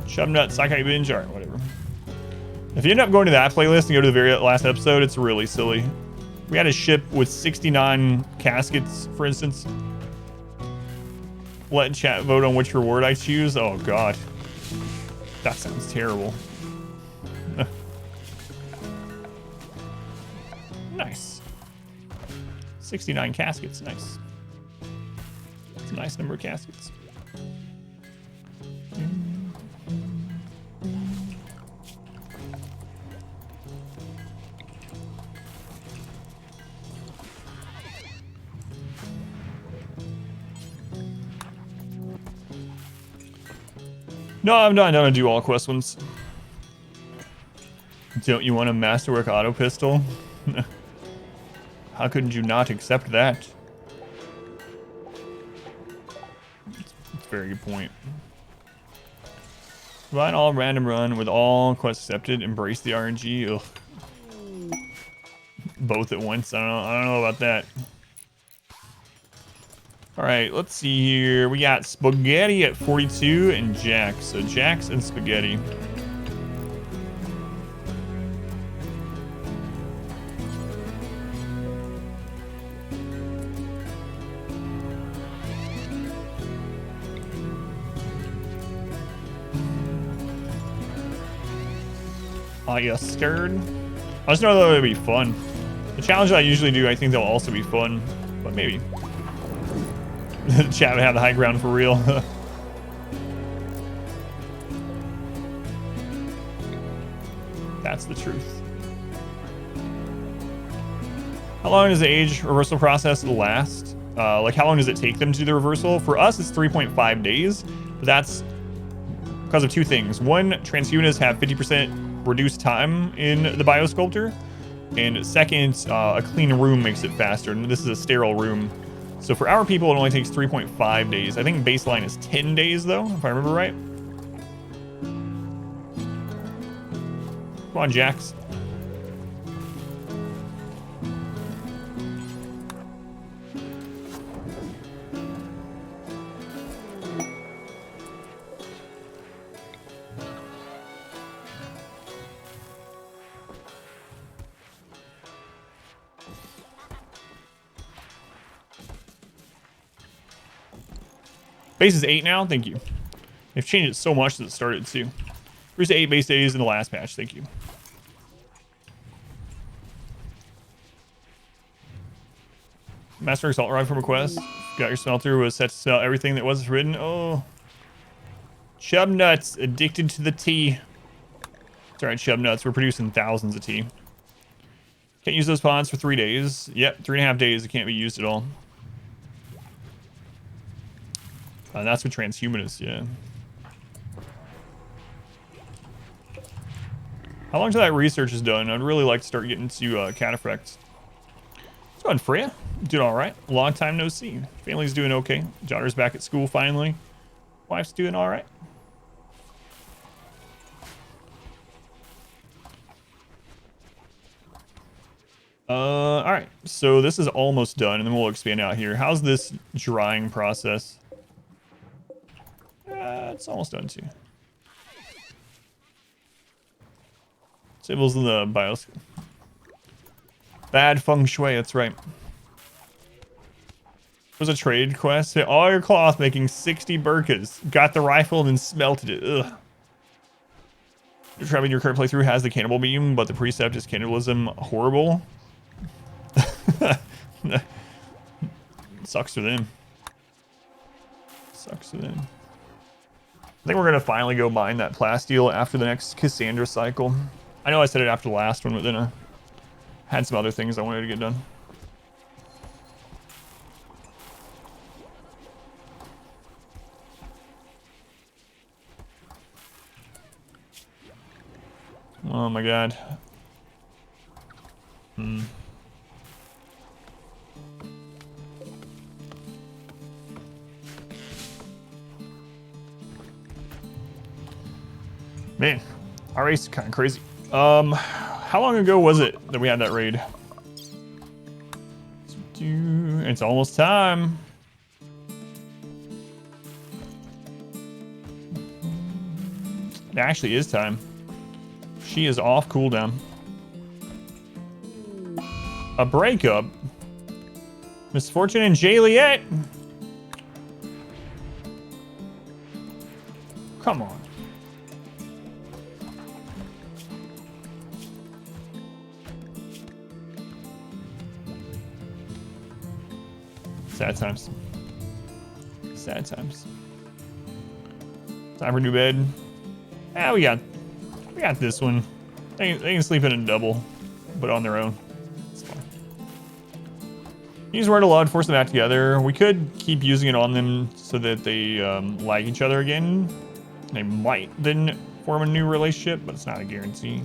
Chub Nut, Sakai Binge, alright, whatever. If you end up going to that playlist and go to the very last episode, it's really silly. We had a ship with 69 caskets, for instance. Let chat vote on which reward I choose. Oh, God. That sounds terrible. Nice. 69 caskets, nice. It's a nice number of caskets. No, I'm not gonna do all quest ones. Don't you want a Masterwork auto pistol? How could you not accept that? That's a very good point. Run all random run with all quests accepted. Embrace the RNG. Ugh. Both at once. I don't know about that. All right, let's see here. We got Spaghetti at 42 and Jax. So Jax and Spaghetti. Are you scared? I just know that it would be fun. The challenges I usually do, I think they'll also be fun. But maybe. The chat would have the high ground for real. That's the truth. How long does the age reversal process last? Like, how long does it take them to do the reversal? For us, it's 3.5 days. But that's because of two things. One, transhumanists have 50% reduced time in the biosculptor. And second, a clean room makes it faster. And this is a sterile room. So for our people, it only takes 3.5 days. I think baseline is 10 days, though, if I remember right. Come on, Jax. Base is 8 now, thank you. They've changed it so much that it started too. Here's 8 base days in the last patch, thank you. Master Assault Rifle from a quest. Got your smelter, was set to sell everything that wasn't written. Oh. Chub nuts, addicted to the tea. It's alright, chub nuts, we're producing thousands of tea. Can't use those pods for 3 days. Yep, 3.5 days, it can't be used at all. That's with transhumanists, yeah. How long till that research is done? I'd really like to start getting to cataphracts. What's going on, Freya? Doing all right. Long time no see. Family's doing okay. Daughter's back at school finally. Wife's doing all right. All right. So this is almost done, and then we'll expand out here. How's this drying process? It's almost done too. Symbols in the bios. Bad feng shui, that's right. It was a trade quest. Hit all your cloth making 60 burkas. Got the rifle and then smelted it. Ugh. Your tribe in your current playthrough has the cannibal beam, but the precept is cannibalism horrible. Sucks for them. Sucks for them. I think we're going to finally go mine that plasteel after the next Cassandra cycle. I know I said it after the last one, but then I had some other things I wanted to get done. Oh my god. Man, our race is kind of crazy. How long ago was it that we had that raid? It's almost time. It actually is time. She is off cooldown. A breakup? Misfortune and Jaliet? Come on. Sad times. Sad times. Time for new bed. Ah, we got this one. They can sleep in a double, but on their own. It's fine. Use word a lot, force them back together. We could keep using it on them so that they like each other again. They might then form a new relationship, but it's not a guarantee.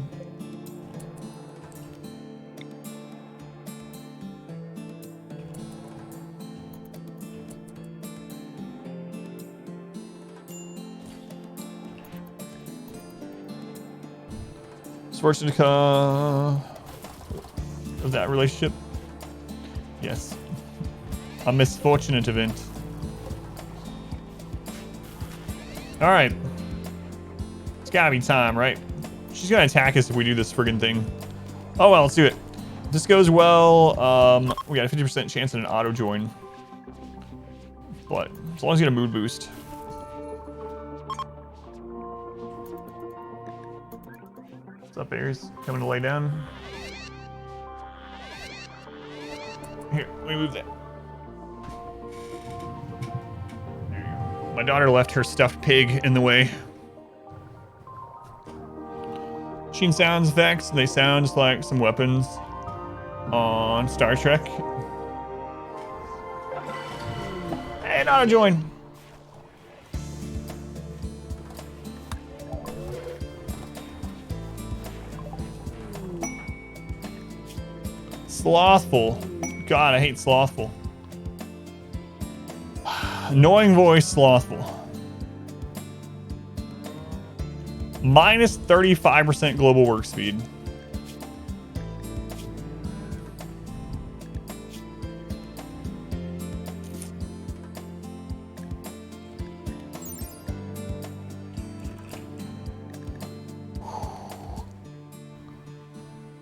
Fortunate of that relationship. Yes. A misfortunate event. Alright. It's gotta be time, right? She's gonna attack us if we do this friggin' thing. Oh well, let's do it. If this goes well, we got a 50% chance at an auto join. But as long as you get a mood boost. What's up, Aries? Coming to lay down. Here, let me move that. There you go. My daughter left her stuffed pig in the way. Machine sounds effects. They sound just like some weapons on Star Trek. Hey, not a join. Slothful. God, I hate slothful. Annoying voice, slothful. Minus 35% global work speed.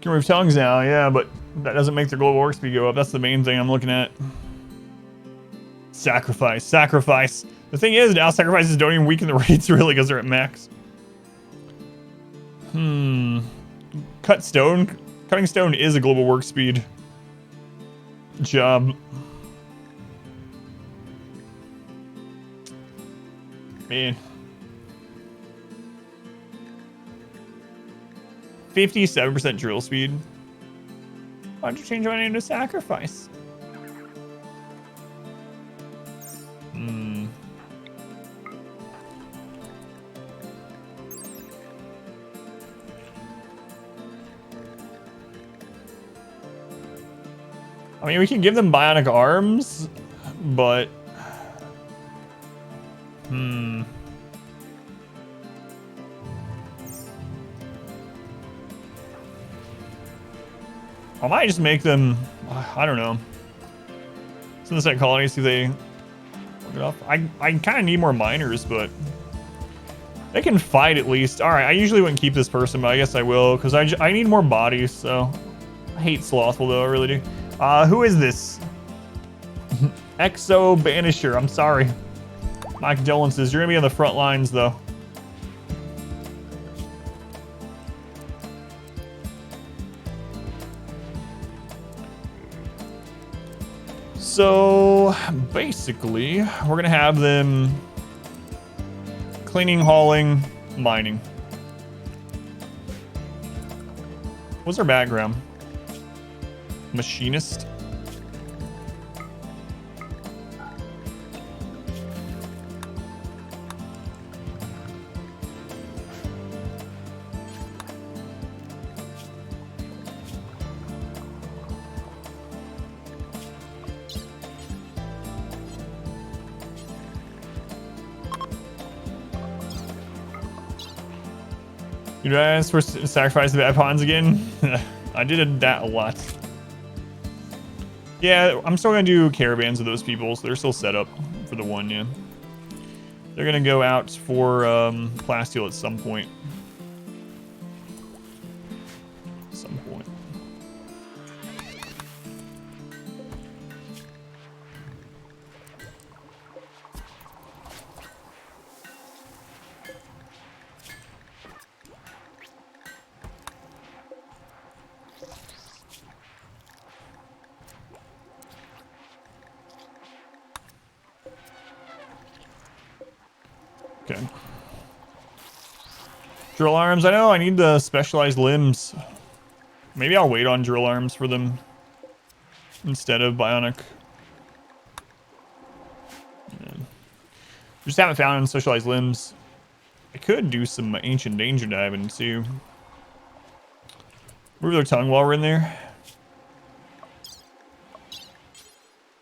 Can remove tongues now, yeah, but that doesn't make their global work speed go up. That's the main thing I'm looking at. Sacrifice, sacrifice. The thing is, now sacrifices don't even weaken the rates really because they're at max. Cut stone. Cutting stone is a global work speed job. Man. 57% drill speed. Why'd you change my name to sacrifice? I mean, we can give them bionic arms, but... I might just make them... I don't know. Send the set colony, see if they... Look it up. I kind of need more miners, but... They can fight at least. Alright, I usually wouldn't keep this person, but I guess I will, because I need more bodies, so... I hate Slothful, though, I really do. Who is this? Exo Banisher, I'm sorry. My condolences, you're gonna be on the front lines, though. So, basically, we're gonna have them cleaning, hauling, mining. What's our background? Machinist. You guys for sacrifice the bad pawns again? I did that a lot. Yeah, I'm still gonna do caravans of those people, so they're still set up for the one, yeah. They're gonna go out for plasteel at some point. Some point. Okay. Drill arms, I know, I need the specialized limbs. Maybe I'll wait on drill arms for them instead of bionic. Just haven't found any specialized limbs. I could do some ancient danger diving too. Move their tongue while we're in there.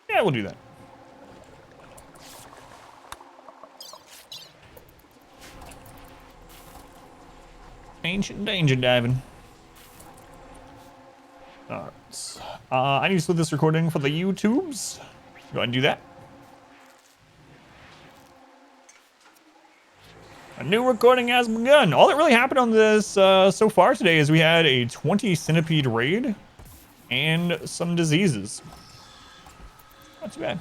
Yeah, we'll do that. Ancient danger diving. Alright. I need to split this recording for the YouTubes. Go ahead and do that. A new recording has begun. All that really happened on this so far today is we had a 20 centipede raid and some diseases. Not too bad.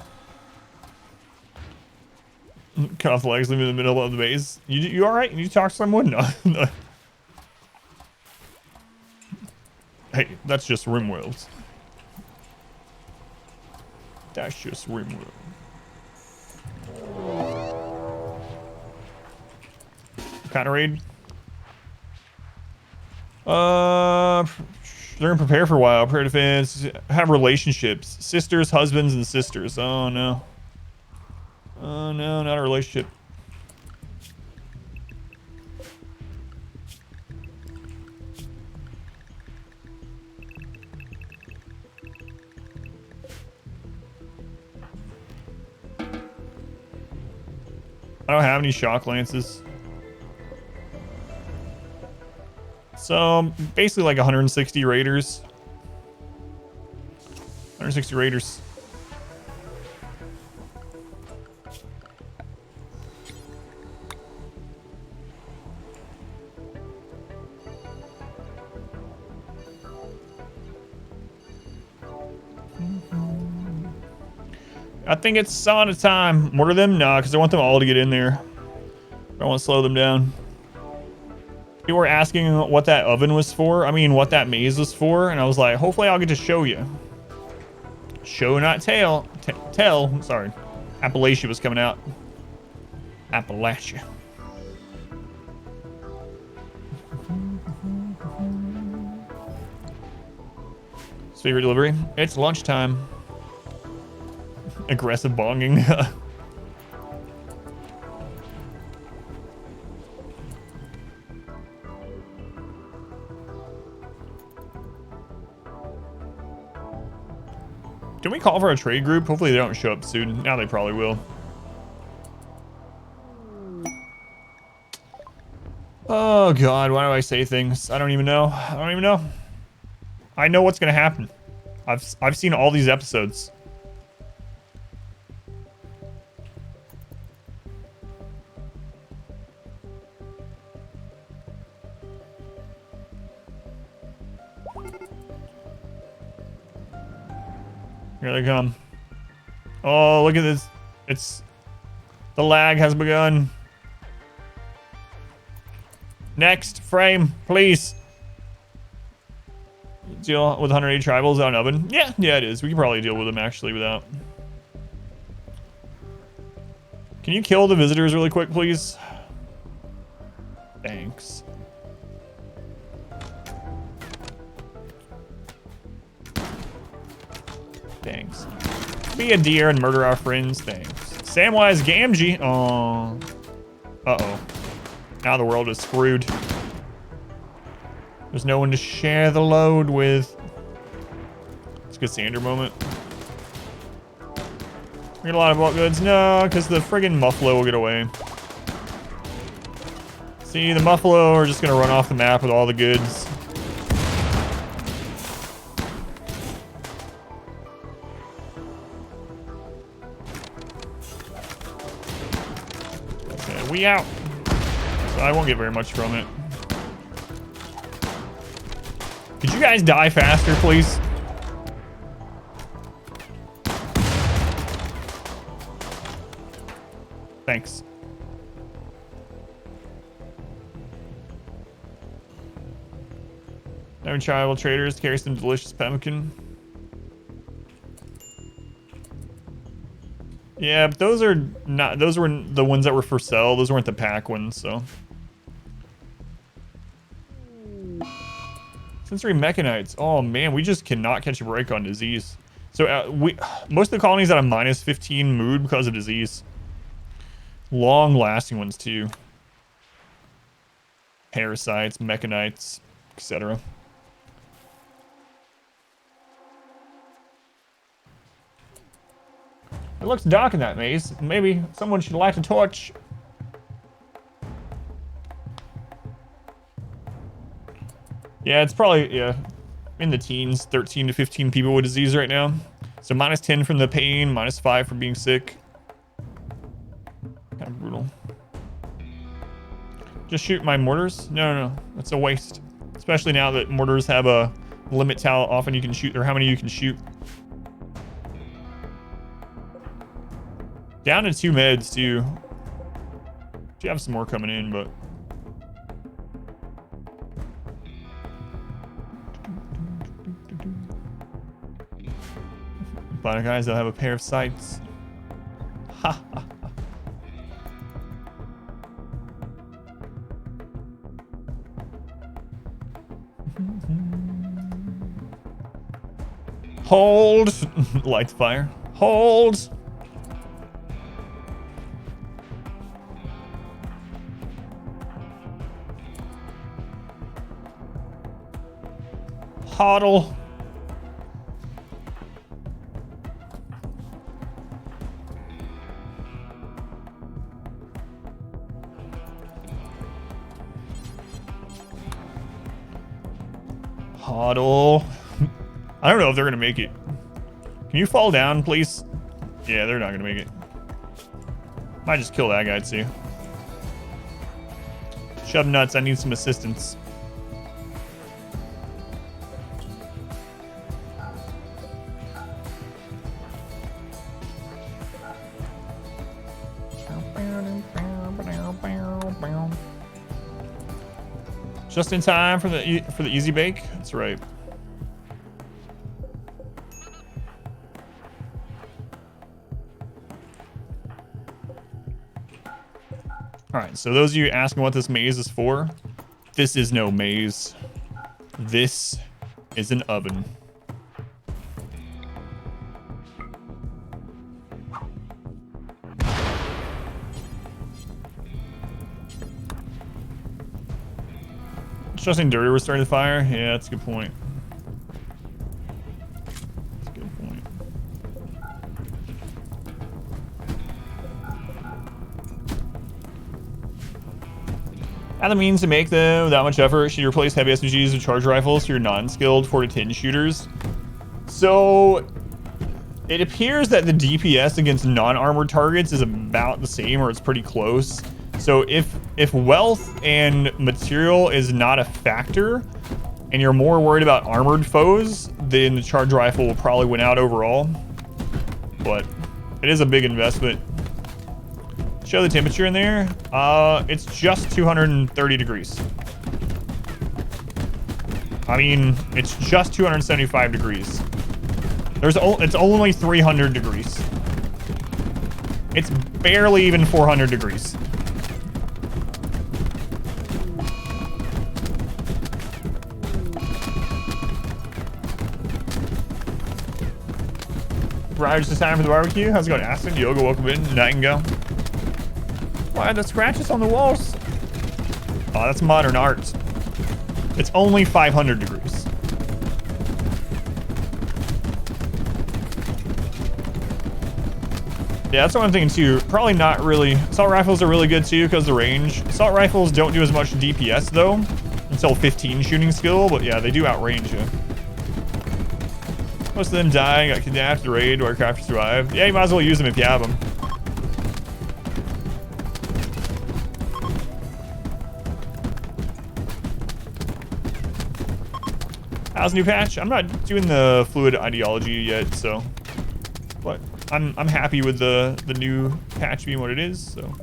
Cut off the legs, leave me in the middle of the base. You all right? You need to talk to someone? No. Hey, that's just RimWorld. That's just RimWorld. Kind of raid. They're gonna prepare for a while. Prepare defense. Have relationships. Sisters, husbands, and sisters. Oh no. Oh no, not a relationship. I don't have any shock lances. So basically like 160 raiders. 160 raiders. I think it's sauna time. Mortar them? Nah, because I want them all to get in there. I don't want to slow them down. People were asking what that oven was for. I mean, what that maze was for. And I was like, hopefully I'll get to show you. Show, not tell. Tell. Sorry. Appalachia was coming out. Appalachia. Favorite delivery? It's lunchtime. Aggressive bonging. Can we call for a trade group? Hopefully they don't show up soon. Now they probably will. Oh god, why do I say things? I don't even know. I don't even know. I know what's gonna happen. I've seen all these episodes. Here they come. Oh, look at this. The lag has begun. Next frame, please. Deal with 180 tribals on oven. Yeah, it is. We can probably deal with them actually without. Can you kill the visitors really quick, please? Thanks. Thanks. Be a deer and murder our friends. Thanks. Samwise Gamgee. Oh. Uh-oh. Now the world is screwed. There's no one to share the load with. It's a good Sander moment. We get a lot of bulk goods. No, because the friggin' Muffalo will get away. See, the Muffalo are just going to run off the map with all the goods. Okay, we out. So I won't get very much from it. Could you guys die faster, please? Thanks. No tribal traders carry some delicious pemmican. Yeah, but those are not. Those were the ones that were for sale. Those weren't the pack ones, so. Sensory mechanites. Oh man, we just cannot catch a break on disease. So most of the colonies at a minus 15 mood because of disease. Long-lasting ones too. Parasites, mechanites, etc. It looks dark in that maze. Maybe someone should light a torch. Yeah, it's probably, in the teens, 13 to 15 people with disease right now. So minus 10 from the pain, minus 5 from being sick. Kind of brutal. Just shoot my mortars? No. That's a waste. Especially now that mortars have a limit to how often you can shoot, or how many you can shoot. Down to 2 meds, too. You have some more coming in, but... Spider guys, they'll have a pair of sights. Ha ha. Hold! Light fire. Hold! Hodl. Hodl. I don't know if they're gonna make it. Can you fall down, please? Yeah, they're not gonna make it. Might just kill that guy too. Shove nuts, I need some assistance. Just in time for the easy bake. That's right. All right. So those of you asking what this maze is for, this is no maze. This is an oven. Trusting dirty, we're starting the fire. Yeah, that's a good point. That's a good point. Add the means to make them without much effort. Should you replace heavy SMGs with charge rifles for your non-skilled 4 to 10 shooters? So it appears that the DPS against non-armored targets is about the same, or it's pretty close. So if wealth and material is not a factor, and you're more worried about armored foes, then the charge rifle will probably win out overall. But it is a big investment. Show the temperature in there. It's just 230 degrees. I mean, it's just 275 degrees. It's only 300 degrees. It's barely even 400 degrees. Right, just time for the barbecue. How's it going, Aston? Yoga, welcome in. Nightingale. Why the scratches on the walls? Oh, that's modern art. It's only 500 degrees. Yeah, that's what I'm thinking too. Probably not really. Assault rifles are really good too because of the range. Assault rifles don't do as much DPS though until 15 shooting skill, but yeah, they do outrange you. Most of them die, got kidnapped, the raid, Warcraft survived. Yeah, you might as well use them if you have them. How's the new patch? I'm not doing the fluid ideology yet, so. But I'm happy with the new patch being what it is, so.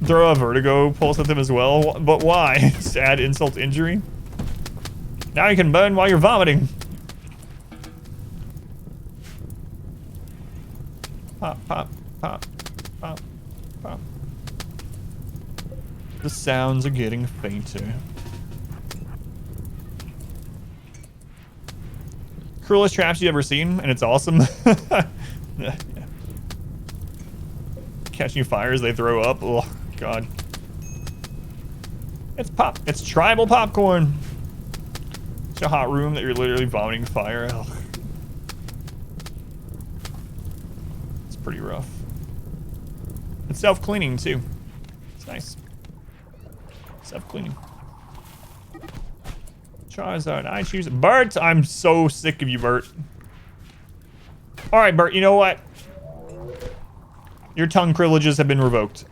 Throw a vertigo pulse at them as well, but why? Just add insult to injury. Now you can burn while you're vomiting. Pop, pop, pop, pop, pop. The sounds are getting fainter. Cruelest traps you've ever seen, and it's awesome. Yeah. Catching fires they throw up. Oh, God. It's tribal popcorn. A hot room that you're literally vomiting fire. Ugh. It's pretty rough. It's self-cleaning too. It's nice. Self-cleaning. Charizard, I choose Bert. I'm so sick of you, Bert. All right, Bert. You know what? Your tongue privileges have been revoked.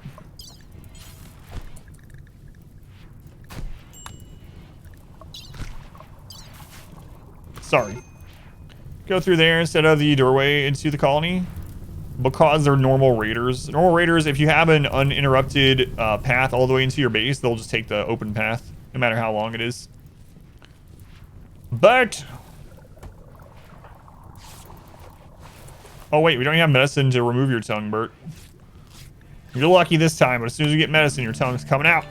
Sorry. Go through there instead of the doorway into the colony because they're normal raiders. Normal raiders, if you have an uninterrupted path all the way into your base, they'll just take the open path, no matter how long it is. But Oh, wait, we don't have medicine to remove your tongue, Bert. You're lucky this time, but as soon as you get medicine, your tongue's coming out.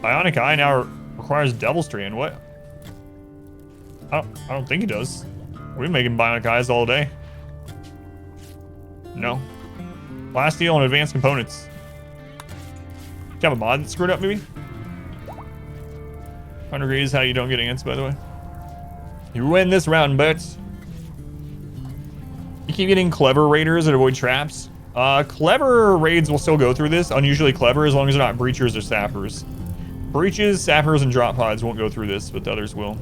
Bionic Eye now requires Devil Strand. What? I don't think it does. We've been making Bionic Eyes all day. No. Last deal on advanced components. Do you have a mod that's screwed up, maybe? 100 degrees is how you don't get ants, by the way. You win this round, Bert. You keep getting clever raiders that avoid traps. Clever raids will still go through this. Unusually clever, as long as they're not breachers or sappers. Breaches, sappers, and drop pods won't go through this, but the others will.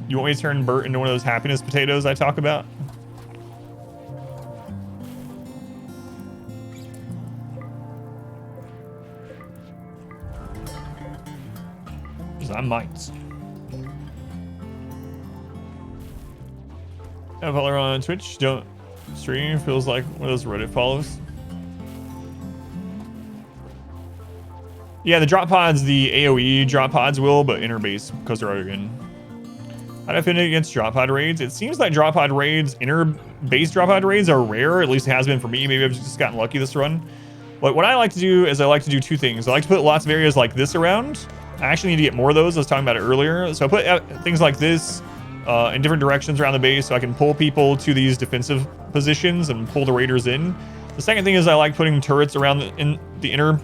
You want me to turn Bert into one of those happiness potatoes I talk about? Because I might. I follow her on Twitch. Don't stream. Feels like one of those Reddit follows. Yeah, the drop pods, the AoE drop pods will, but inner base because they're already in. How do I defend against drop pod raids? It seems like drop pod raids, inner base drop pod raids are rare. At least it has been for me. Maybe I've just gotten lucky this run. But what I like to do is I like to do two things. I like to put lots of areas like this around. I actually need to get more of those. I was talking about it earlier. So I put things like this in different directions around the base so I can pull people to these defensive positions and pull the raiders in. The second thing is I like putting turrets around in the inner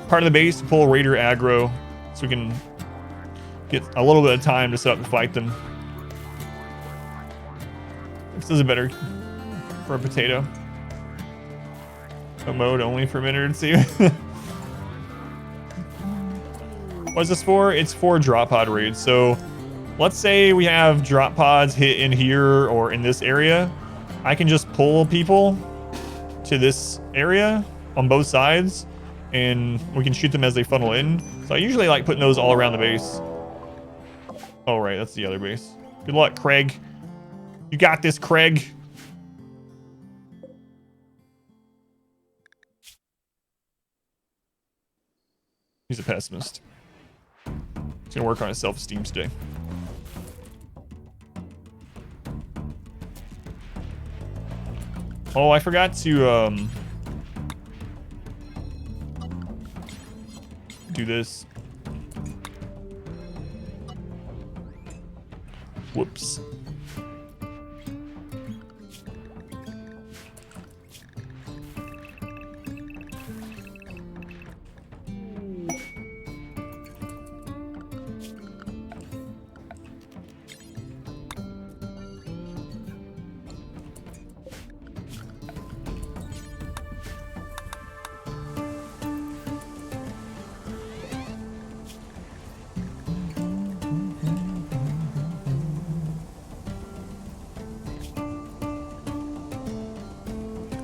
part of the base to pull raider aggro so we can get a little bit of time to set up and fight them. This is better for a potato. A mode only for a minute or two. What's this for? It's for drop pod raids. So let's say we have drop pods hit in here or in this area. I can just pull people to this area on both sides and we can shoot them as they funnel in. So I usually like putting those all around the base. Oh, right, that's the other base. Good luck, Craig. You got this, Craig. He's a pessimist. He's gonna work on his self-esteem today. Oh, I forgot to do this. Whoops.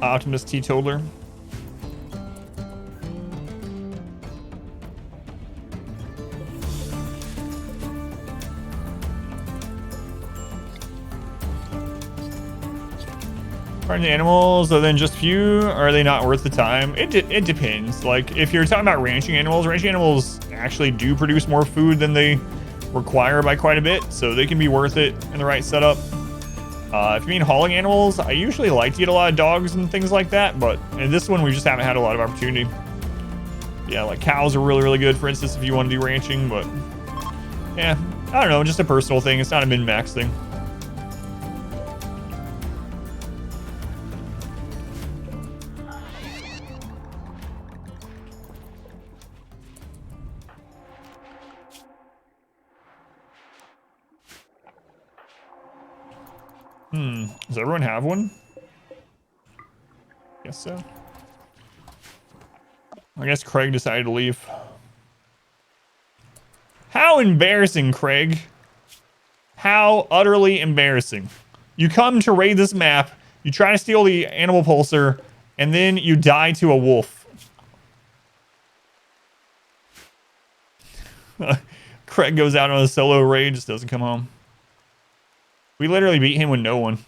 Optimus Teetotaler. Are the animals other than just few? Are they not worth the time? It depends. Like, if you're talking about ranching animals actually do produce more food than they require by quite a bit, so they can be worth it in the right setup. If you mean hauling animals, I usually like to get a lot of dogs and things like that, but in this one we just haven't had a lot of opportunity. Yeah, like cows are really, really good, for instance, if you want to do ranching, but yeah, I don't know, just a personal thing. It's not a min-max thing. Does everyone have one? Guess so. I guess Craig decided to leave. How embarrassing, Craig. How utterly embarrassing. You come to raid this map, you try to steal the animal pulsar, and then you die to a wolf. Craig goes out on a solo raid, just doesn't come home. We literally beat him with no one.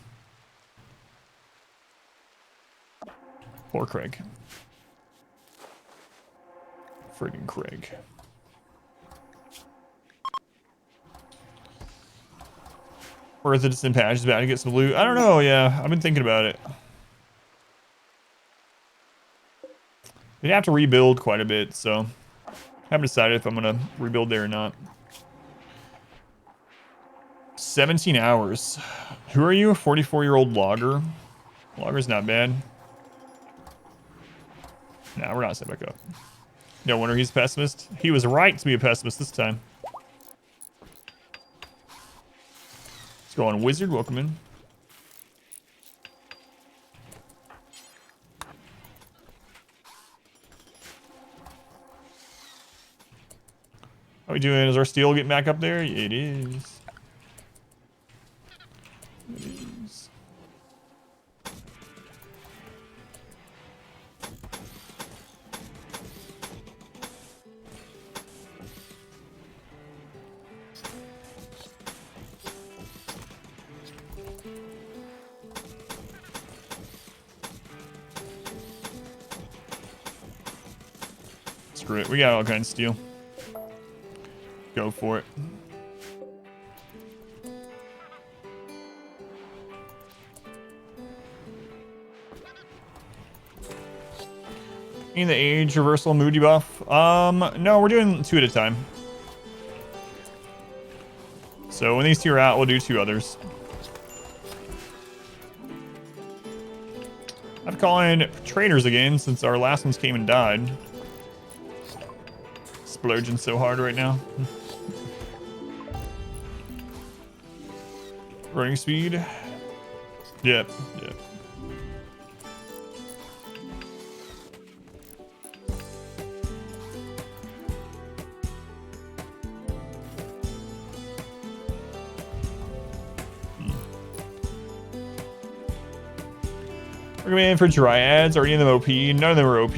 Poor Craig. Friggin' Craig. Or is it just in patch? Is about to get some loot? I don't know. Yeah, I've been thinking about it. You'd have to rebuild quite a bit, so I haven't decided if I'm gonna rebuild there or not. 17 hours. Who are you? A 44-year-old logger? Logger's not bad. Nah, we're not set back up. No wonder he's a pessimist. He was right to be a pessimist this time. Let's go on Wizard. Welcome in. How we doing? Is our steel getting back up there? It is. It is. Screw it. We got all kinds of steel. Go for it. In the age reversal moody buff. No, we're doing 2 at a time. So when these 2 are out, we'll do 2 others. I have to call in traders again since our last ones came and died. Splurging so hard right now. Running speed. Yep, yep. We're going in for dryads. Are any of them OP? None of them are OP.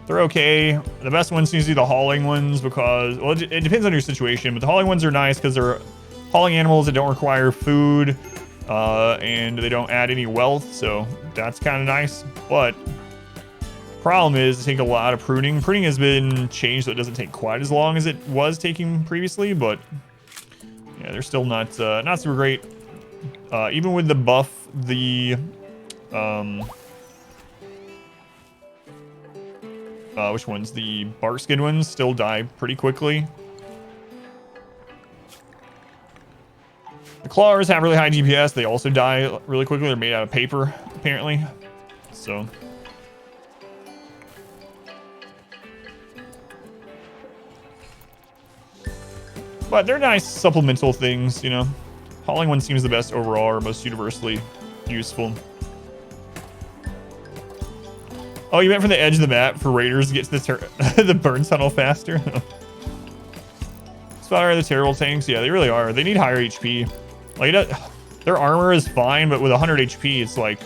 They're okay. The best ones seems to be the hauling ones because, well, it depends on your situation, but the hauling ones are nice because they're hauling animals that don't require food and they don't add any wealth, so that's kind of nice. But problem is they take a lot of pruning. Pruning has been changed so it doesn't take quite as long as it was taking previously, but yeah, they're still not super great. Even with the buff, the which ones? The bark skin ones still die pretty quickly. The clawers have really high DPS. They also die really quickly. They're made out of paper, apparently. So. But they're nice supplemental things, you know. Hauling one seems the best overall, or most universally useful. Oh, you meant from the edge of the map for raiders to get to the the burn tunnel faster? Spire the terrible tanks. Yeah, they really are. They need higher HP. Like, their armor is fine, but with 100 HP, it's like...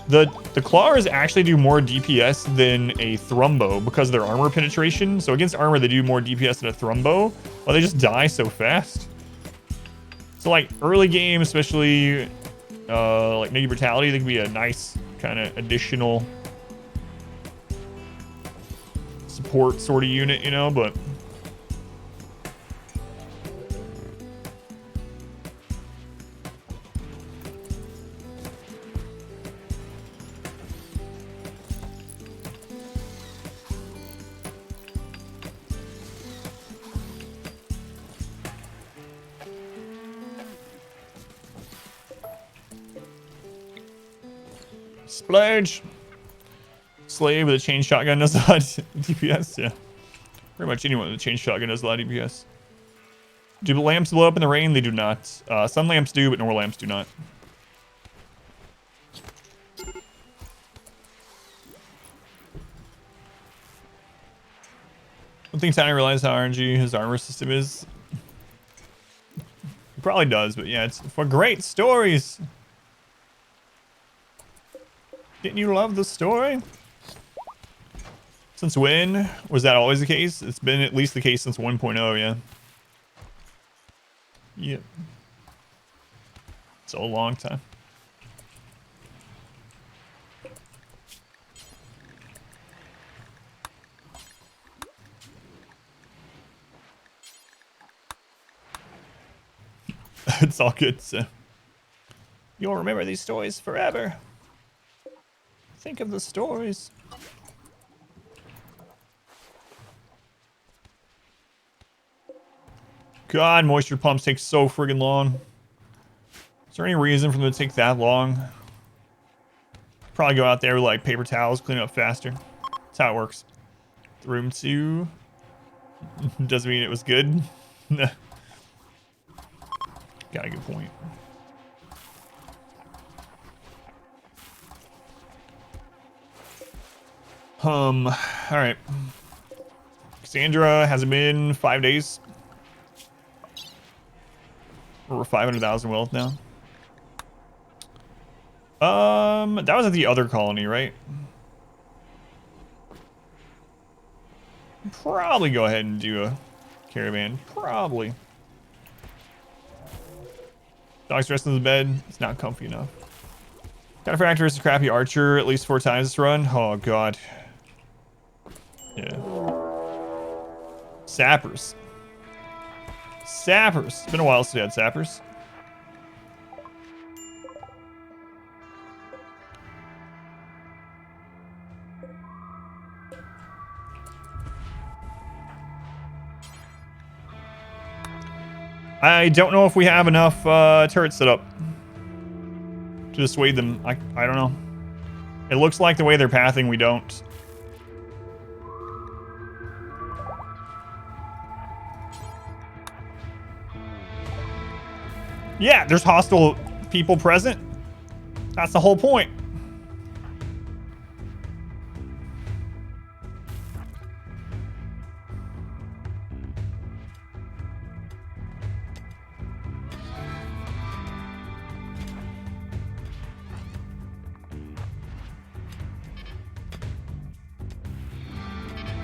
The clawers actually do more DPS than a Thrumbo because of their armor penetration. So against armor, they do more DPS than a Thrumbo, but they just die so fast. So like early game, especially like Negative Brutality, they can be a nice kind of additional support sort of unit, you know, but... Splurge! Slave with a chain shotgun does a lot of DPS, yeah. Pretty much anyone with a chain shotgun does a lot of DPS. Do the lamps blow up in the rain? They do not. Some lamps do, but normal lamps do not. One thing Tiny realized how RNG his armor system is. He probably does, but yeah, it's for great stories. Didn't you love the story? Since when? Was that always the case? It's been at least the case since 1.0, yeah. Yep. So a long time. It's all good. So you'll remember these stories forever. Think of the stories. God, moisture pumps take so friggin' long. Is there any reason for them to take that long? Probably go out there with like paper towels, clean up faster. That's how it works. Room 2 doesn't mean it was good. Got a good point. All right. Cassandra hasn't been 5 days. We're 500,000 wealth now. That was at the other colony, right? Probably go ahead and do a caravan. Probably. Dog's resting in the bed. It's not comfy enough. Cataphractor is a crappy archer at least 4 times this run. Oh, God. Yeah. Sappers. Sappers. It's been a while since we had sappers. I don't know if we have enough turrets set up to dissuade them. I don't know. It looks like the way they're pathing, we don't. Yeah, there's hostile people present. That's the whole point.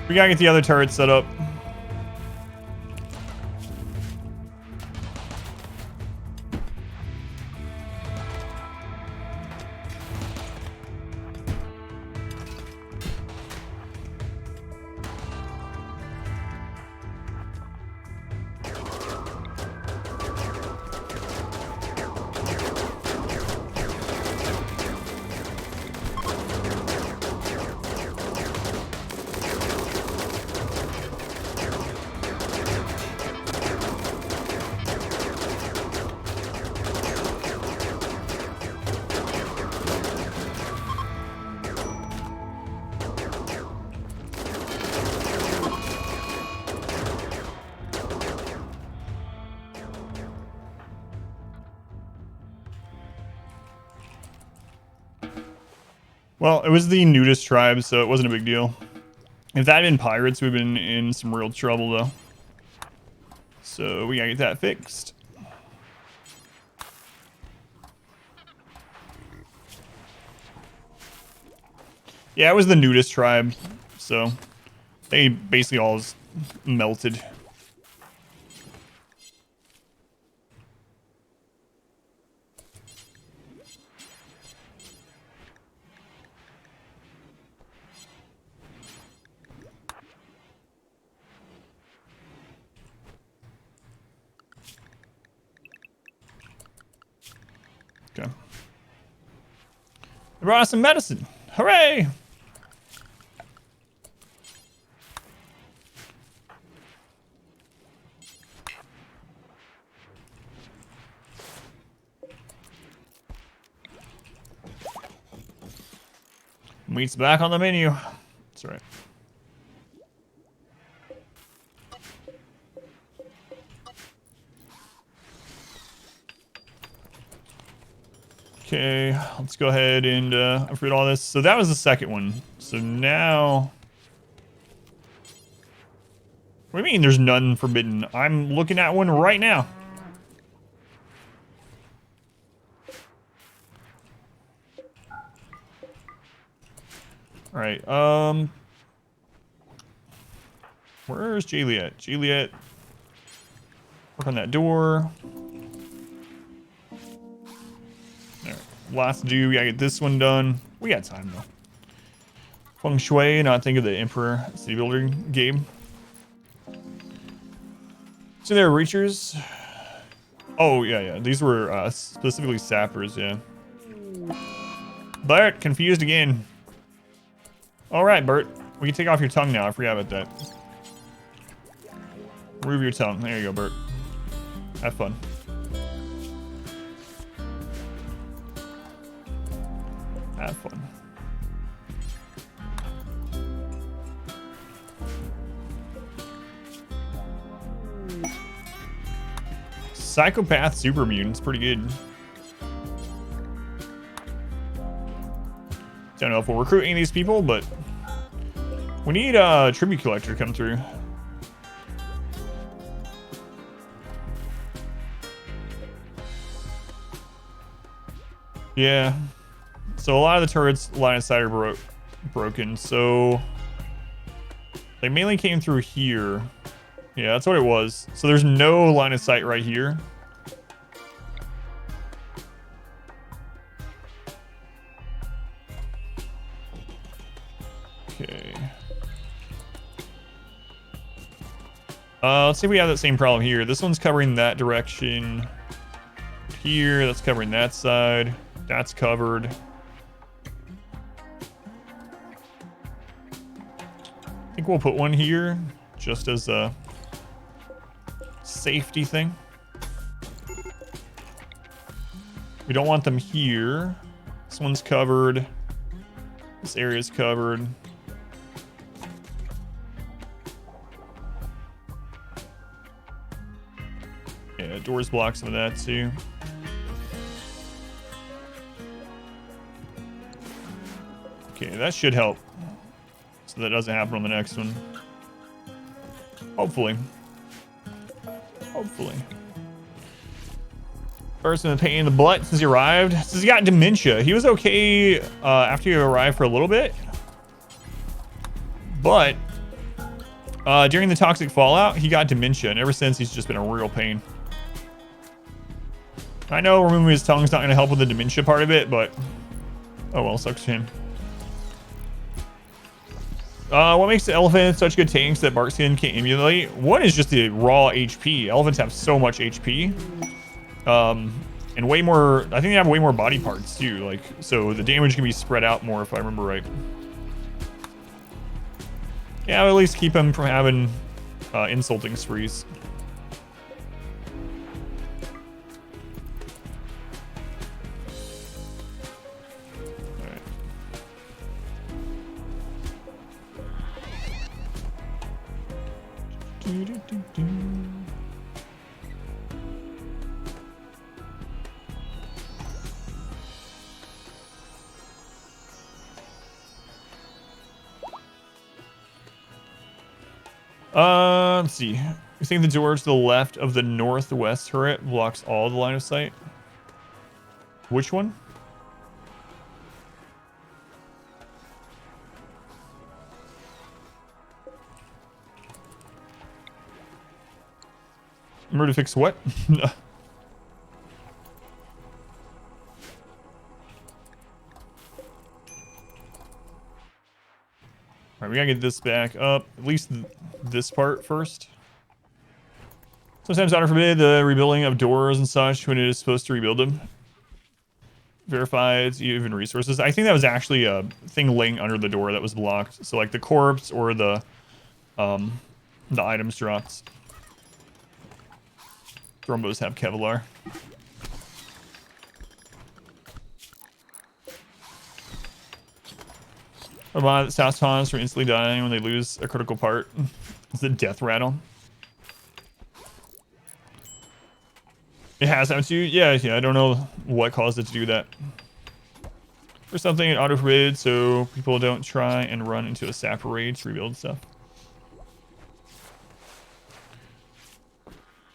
We gotta get the other turrets set up. Well, it was the nudist tribe, so it wasn't a big deal. If that had been pirates, we'd been in some real trouble, though. So we gotta get that fixed. Yeah, it was the nudist tribe, so they basically all just melted. Okay. They brought us some medicine. Hooray! Meat's back on the menu. That's right. Okay, let's go ahead and upgrade all this. So that was the second one. So now... What do you mean there's none forbidden? I'm looking at one right now. Alright, where's Juliet? Juliet, work on that door. Alright, last to do, we gotta get this one done. We got time though. Feng Shui, not think of the Emperor city building game. So there are reachers. Oh, yeah, yeah. These were specifically sappers, yeah. Bert, confused again. All right, Bert. We can take off your tongue now. I forgot about that. Remove your tongue. There you go, Bert. Have fun. Have fun. Psychopath super mutant's pretty good. Don't know if we'll recruit any of these people, but we need a tribute collector to come through. Yeah. So a lot of the turrets line of sight are broken. So they mainly came through here. Yeah, that's what it was. So there's no line of sight right here. Okay. Let's see if we have that same problem here. This one's covering that direction. Here, that's covering that side. That's covered. I think we'll put one here just as a safety thing. We don't want them here. This one's covered. This area's covered. Yeah, doors block some of that too. Okay, that should help. So that doesn't happen on the next one. Hopefully. Hopefully. Person in pain in the butt since he arrived. Since he got dementia. He was okay after he arrived for a little bit. But during the toxic fallout, he got dementia. And ever since, he's just been a real pain. I know removing his tongue's not going to help with the dementia part of it, but oh well, sucks to him. What makes the elephant such good tanks that Barkskin can't emulate? One is just the raw HP. Elephants have so much HP. And way more, I think they have way more body parts too. Like, so the damage can be spread out more if I remember right. Yeah, I'll at least keep him from having insulting sprees. Let's see. You think the door to the left of the northwest turret blocks all the line of sight? Which one? Remember to fix what? Alright, we gotta get this back up. At least this part first. Sometimes honor forbid the rebuilding of doors and such when it is supposed to rebuild them. Verifies even resources. I think that was actually a thing laying under the door that was blocked. So like the corpse or the items dropped. Thrombos have Kevlar. A bot that stops pawns from instantly dying when they lose a critical part. It's the death rattle. It has happened to you? Yeah, I don't know what caused it to do that. Or something in auto forbid so people don't try and run into a sap raid to rebuild stuff.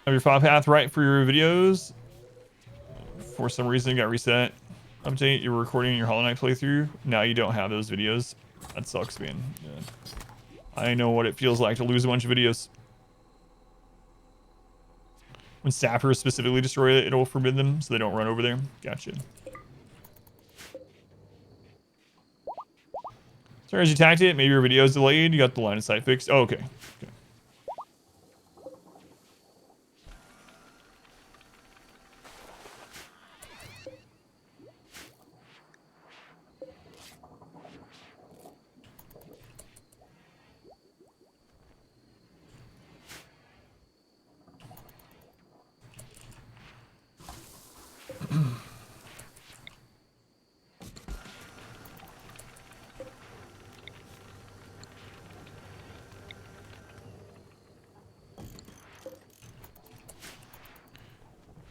Have your file path right for your videos. For some reason, it got reset. Update, you're recording your Hollow Knight playthrough. Now you don't have those videos. That sucks, man. Yeah. I know what it feels like to lose a bunch of videos. When sappers specifically destroy it, it'll forbid them so they don't run over there. Gotcha. Sorry, as you attacked it, maybe your video is delayed. You got the line of sight fixed. Oh, okay.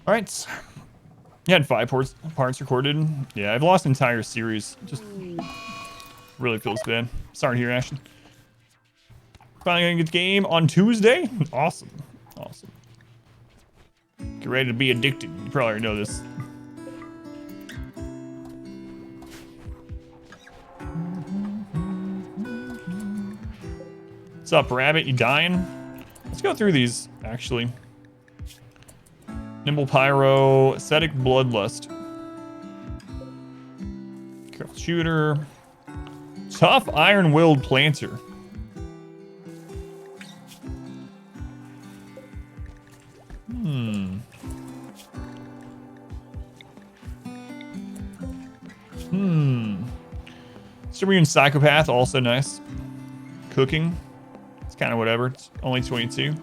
All right. You had 5 parts recorded. Yeah, I've lost an entire series. Just really feels bad. Sorry to hear, Ashton. Finally gonna get the game on Tuesday. Awesome. Awesome. Get ready to be addicted. You probably already know this. What's up, Rabbit? You dying? Let's go through these, actually. Nimble Pyro, Ascetic Bloodlust. Careful Shooter. Tough Iron-Willed Planter. Superhuman Psychopath, also nice. Cooking. It's kind of whatever. It's only 22.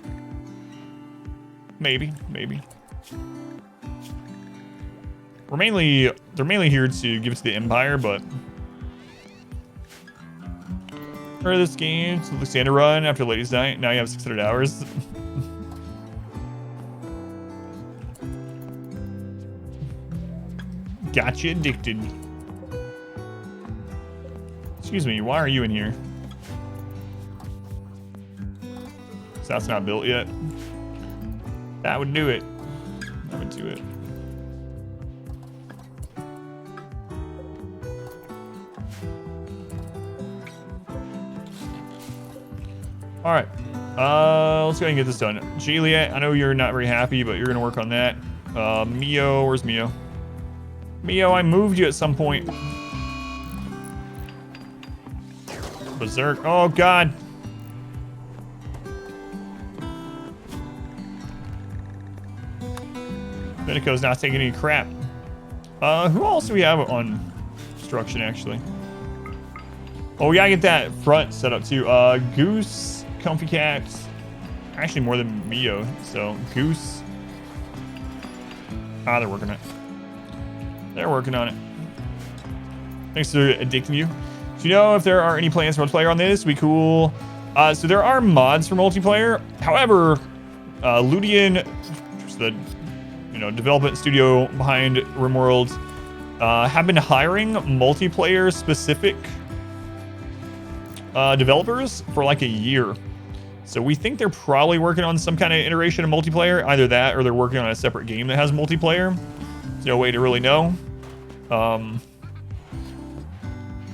Maybe. They're mainly here to give it to the Empire, but for this game, it's Alexander run after Ladies' Night. Now you have 600 hours. Got you addicted. Excuse me, why are you in here? So that's not built yet. That would do it. That would do it. All right, let's go ahead and get this done. Juliet, I know you're not very happy, but you're gonna work on that. Mio, where's Mio? Mio, I moved you at some point. Berserk, oh God. Vinico's not taking any crap. Who else do we have on construction, actually? Oh, we gotta get that front set up too. Goose, Comfy Cat. Actually, more than Mio. So, Goose. Ah, they're working on it. They're working on it. Thanks for addicting you. Do you know if there are any plans for multiplayer on this? Be cool. So there are mods for multiplayer. However, Ludian, which is the development studio behind RimWorld, have been hiring multiplayer specific developers for like a year. So we think they're probably working on some kind of iteration of multiplayer. Either that or they're working on a separate game that has multiplayer. There's no way to really know. But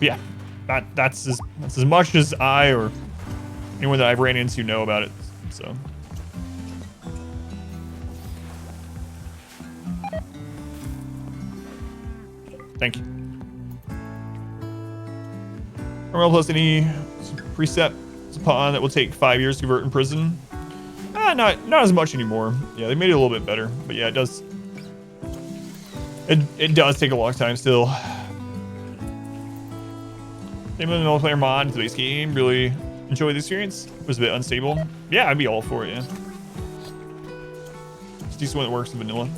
yeah, that's as much as I or anyone that I've ran into know about it. So. Thank you. Royal plus any precept upon that will take 5 years to convert in prison. Not as much anymore. Yeah, they made it a little bit better, but yeah, it does. It does take a long time still. Same with the multiplayer mod to the base game. Really enjoyed the experience. It was a bit unstable. Yeah, I'd be all for it. Yeah, it's a decent one that works in vanilla.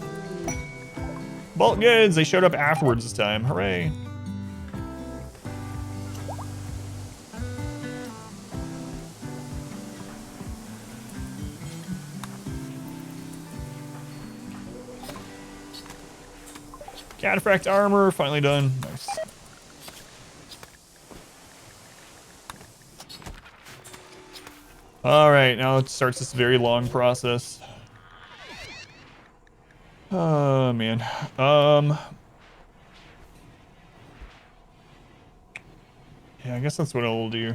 Bulk goods. They showed up afterwards this time. Hooray! Cataphract armor, finally done. Nice. All right, now it starts this very long process. Oh, man. Yeah, I guess that's what I'll do.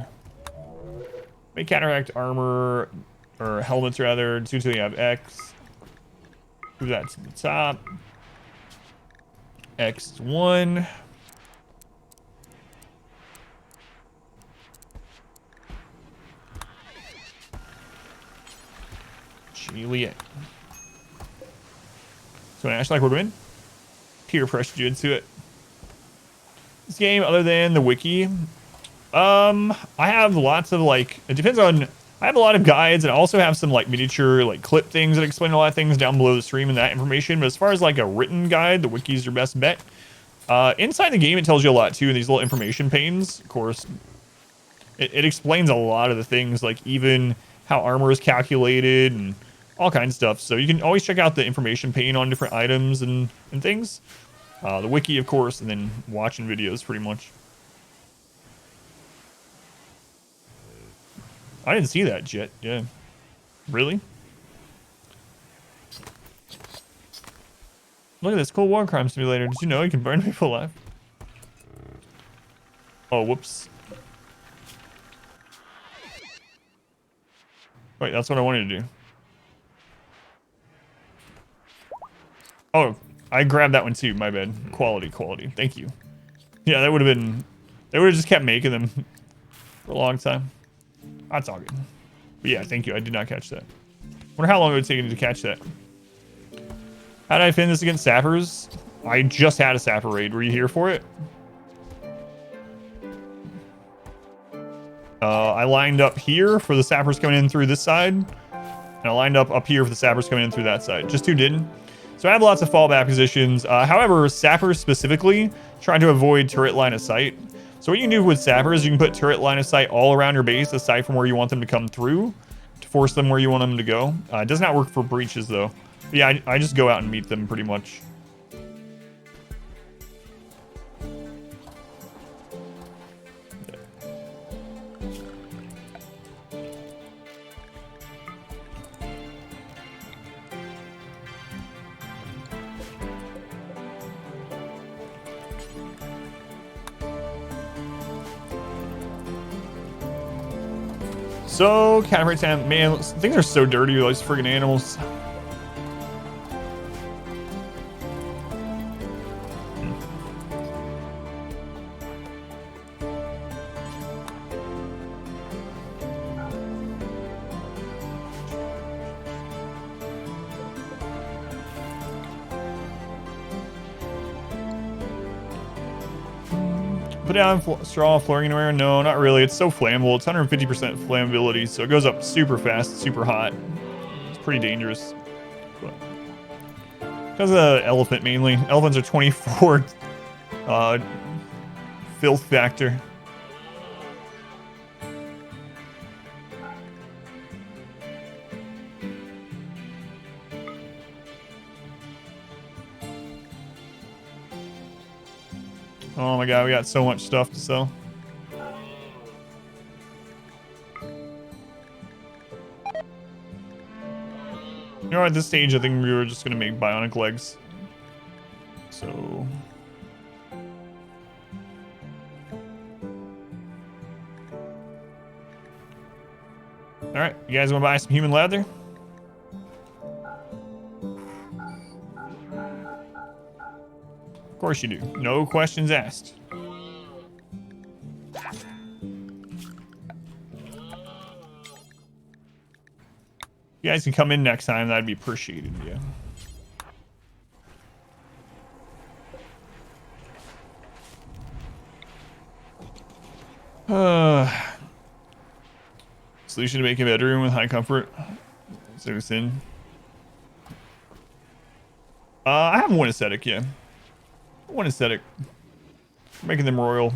Make cataract armor, or helmets rather, until you have X. Move that to the top. X1. Juliet. So an Ash like would win. Peer pressured you into it. This game, other than the wiki, I have lots of like, it depends on, I have a lot of guides and I also have some like miniature like clip things that explain a lot of things down below the stream and that information. But as far as like a written guide, the wiki is your best bet. Inside the game, it tells you a lot too in these little information panes. Of course, it explains a lot of the things, like even how armor is calculated and all kinds of stuff. So you can always check out the information pane on different items and things. The wiki, of course, and then watching videos pretty much. I didn't see that jet. Yeah. Really? Look at this cool war crime simulator. Did you know you can burn people alive? Oh, whoops. Wait, that's what I wanted to do. Oh, I grabbed that one too. My bad. Quality. Thank you. Yeah, that would have been... They would have just kept making them for a long time. That's all good. But yeah, thank you. I did not catch that. Wonder how long it would take me to catch that. How did I defend this against sappers? I just had a sapper raid. Were you here for it? I lined up here for the sappers coming in through this side. And I lined up here for the sappers coming in through that side. Just two didn't. So I have lots of fallback positions. However, sappers specifically try to avoid turret line of sight. So what you can do with sappers, you can put turret line of sight all around your base, aside from where you want them to come through, to force them where you want them to go. It does not work for breaches, though. But yeah, I just go out and meet them pretty much. So, catapult time, man, things are so dirty with those friggin' animals. Put down straw flooring anywhere? No, not really. It's so flammable. It's 150% flammability, so it goes up super fast, super hot. It's pretty dangerous. But because of the elephant mainly. Elephants are 24 filth factor. Oh my god, we got so much stuff to sell. You know, at this stage, I think we were just gonna make bionic legs. So... Alright, you guys wanna buy some human leather? Of course you do. No questions asked. You guys can come in next time. That'd be appreciated, yeah. Solution to make a bedroom with high comfort. So it's in. I have one aesthetic, yeah. One aesthetic. Making them royal.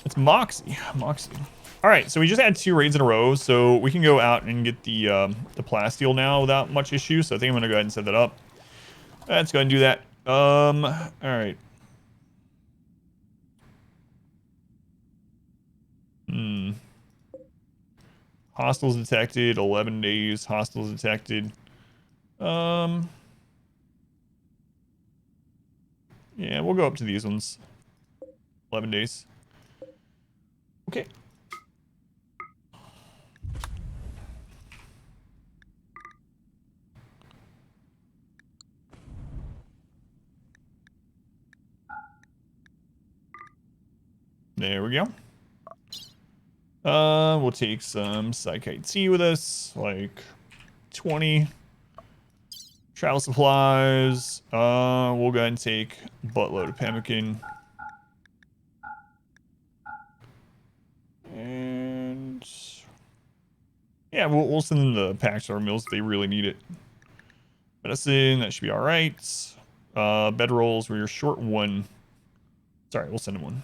It's Moxie. Moxie. All right, so we just had 2 raids in a row, so we can go out and get the plasteel now without much issue. So I think I'm gonna go ahead and set that up. Let's go ahead and do that. All right. Hostiles detected. 11 days. Hostiles detected. Yeah, we'll go up to these ones. 11 days. Okay. There we go. We'll take some Psychite Tea with us, like 20. Travel supplies. We'll go ahead and take a buttload of pemmican. And yeah, we'll send them the packs or meals if they really need it. Medicine, that should be all right. Bed rolls, we're short 1. Sorry, we'll send them 1.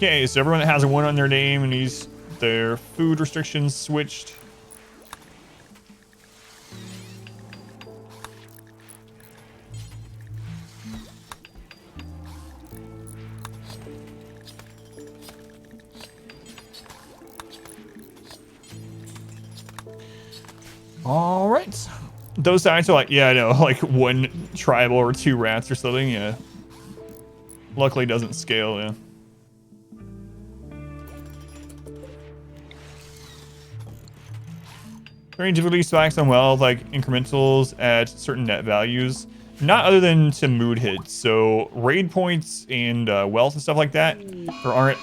Okay, so everyone that has a 1 on their name needs their food restrictions switched. All right. Those sides are like, yeah, I know, like 1 tribal or 2 rats or something, yeah. Luckily doesn't scale, yeah. Very difficulty spikes on wealth, like incrementals at certain net values. Not other than to mood hits. So raid points and wealth and stuff like that, there aren't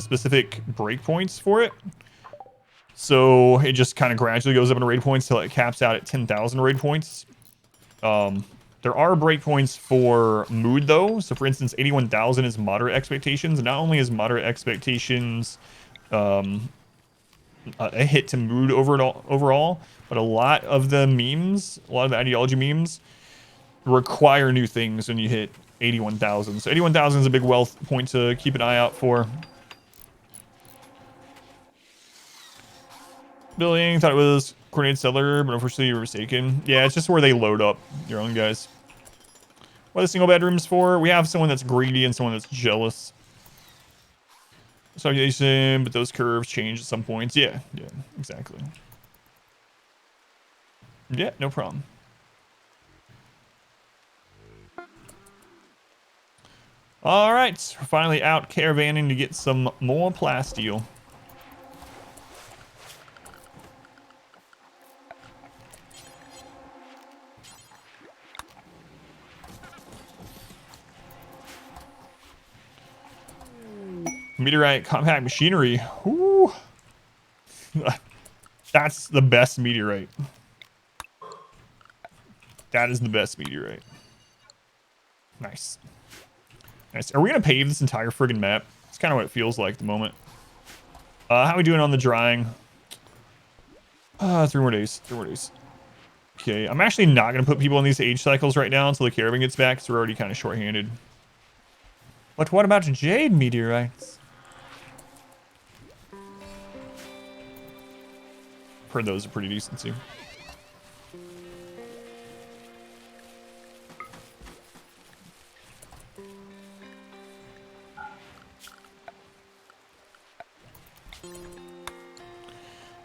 specific breakpoints for it. So it just kind of gradually goes up in raid points till it caps out at 10,000 raid points. There are breakpoints for mood though. So for instance, 81,000 is moderate expectations. Not only is moderate expectations a hit to mood overall, but a lot of the memes, a lot of the ideology memes require new things when you hit 81,000. So 81,000 is a big wealth point to keep an eye out for. Billing, thought it was coordinated settler, but unfortunately you were mistaken. Yeah, it's just where they load up your own guys. What are the single bedrooms for? We have someone that's greedy and someone that's jealous. Speculation, but those curves change at some points. Yeah, exactly. Yeah, no problem. All right, we're finally out caravanning to get some more plasteel. Meteorite compact machinery. Ooh. That's the best meteorite. That is the best meteorite. Nice. Nice. Are we going to pave this entire friggin' map? It's kind of what it feels like at the moment. How are we doing on the drying? 3 more days. 3 more days. Okay, I'm actually not going to put people in these age cycles right now until the caravan gets back, because we're already kind of short-handed. But what about jade meteorites? Heard those are pretty decent too.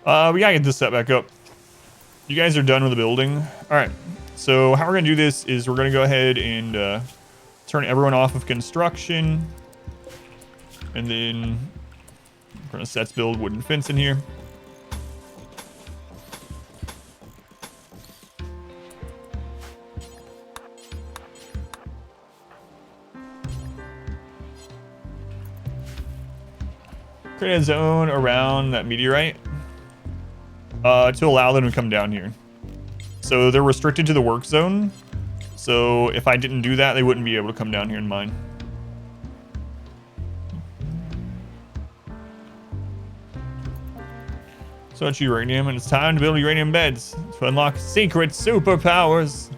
We gotta get this set back up. You guys are done with the building. All right. So how we're gonna do this is we're gonna go ahead and turn everyone off of construction, and then we're gonna sets build wooden fence in here. Create a zone around that meteorite to allow them to come down here. So they're restricted to the work zone. So if I didn't do that, they wouldn't be able to come down here in mine. So it's uranium, and it's time to build uranium beds to unlock secret superpowers.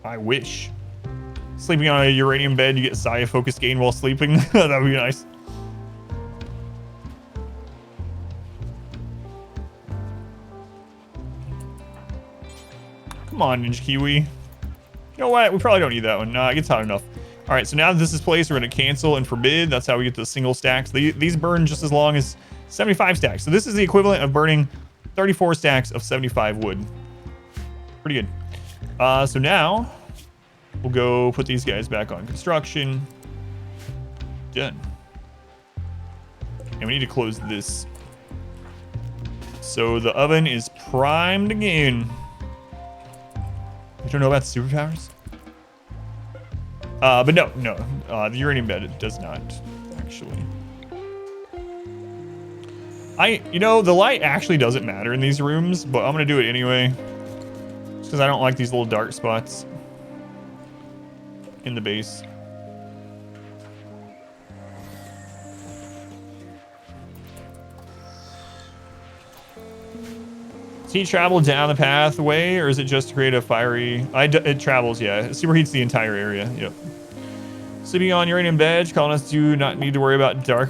I wish. Sleeping on a uranium bed, you get Saya focus gain while sleeping. That would be nice. Come on, Ninja Kiwi. You know what? We probably don't need that one. Nah, it gets hot enough. All right, so now that this is placed, we're going to cancel and forbid. That's how we get the single stacks. These burn just as long as 75 stacks. So this is the equivalent of burning 34 stacks of 75 wood. Pretty good. So now we'll go put these guys back on construction. Done. And we need to close this. So the oven is primed again. You don't know about superpowers? But no. The uranium bed does not, actually. The light actually doesn't matter in these rooms, but I'm gonna do it anyway. Just because I don't like these little dark spots in the base. Does heat travel down the pathway, or is it just to create a fiery... It travels, yeah. It superheats the entire area, yep. Sleeping on uranium badge, colonists do not need to worry about dark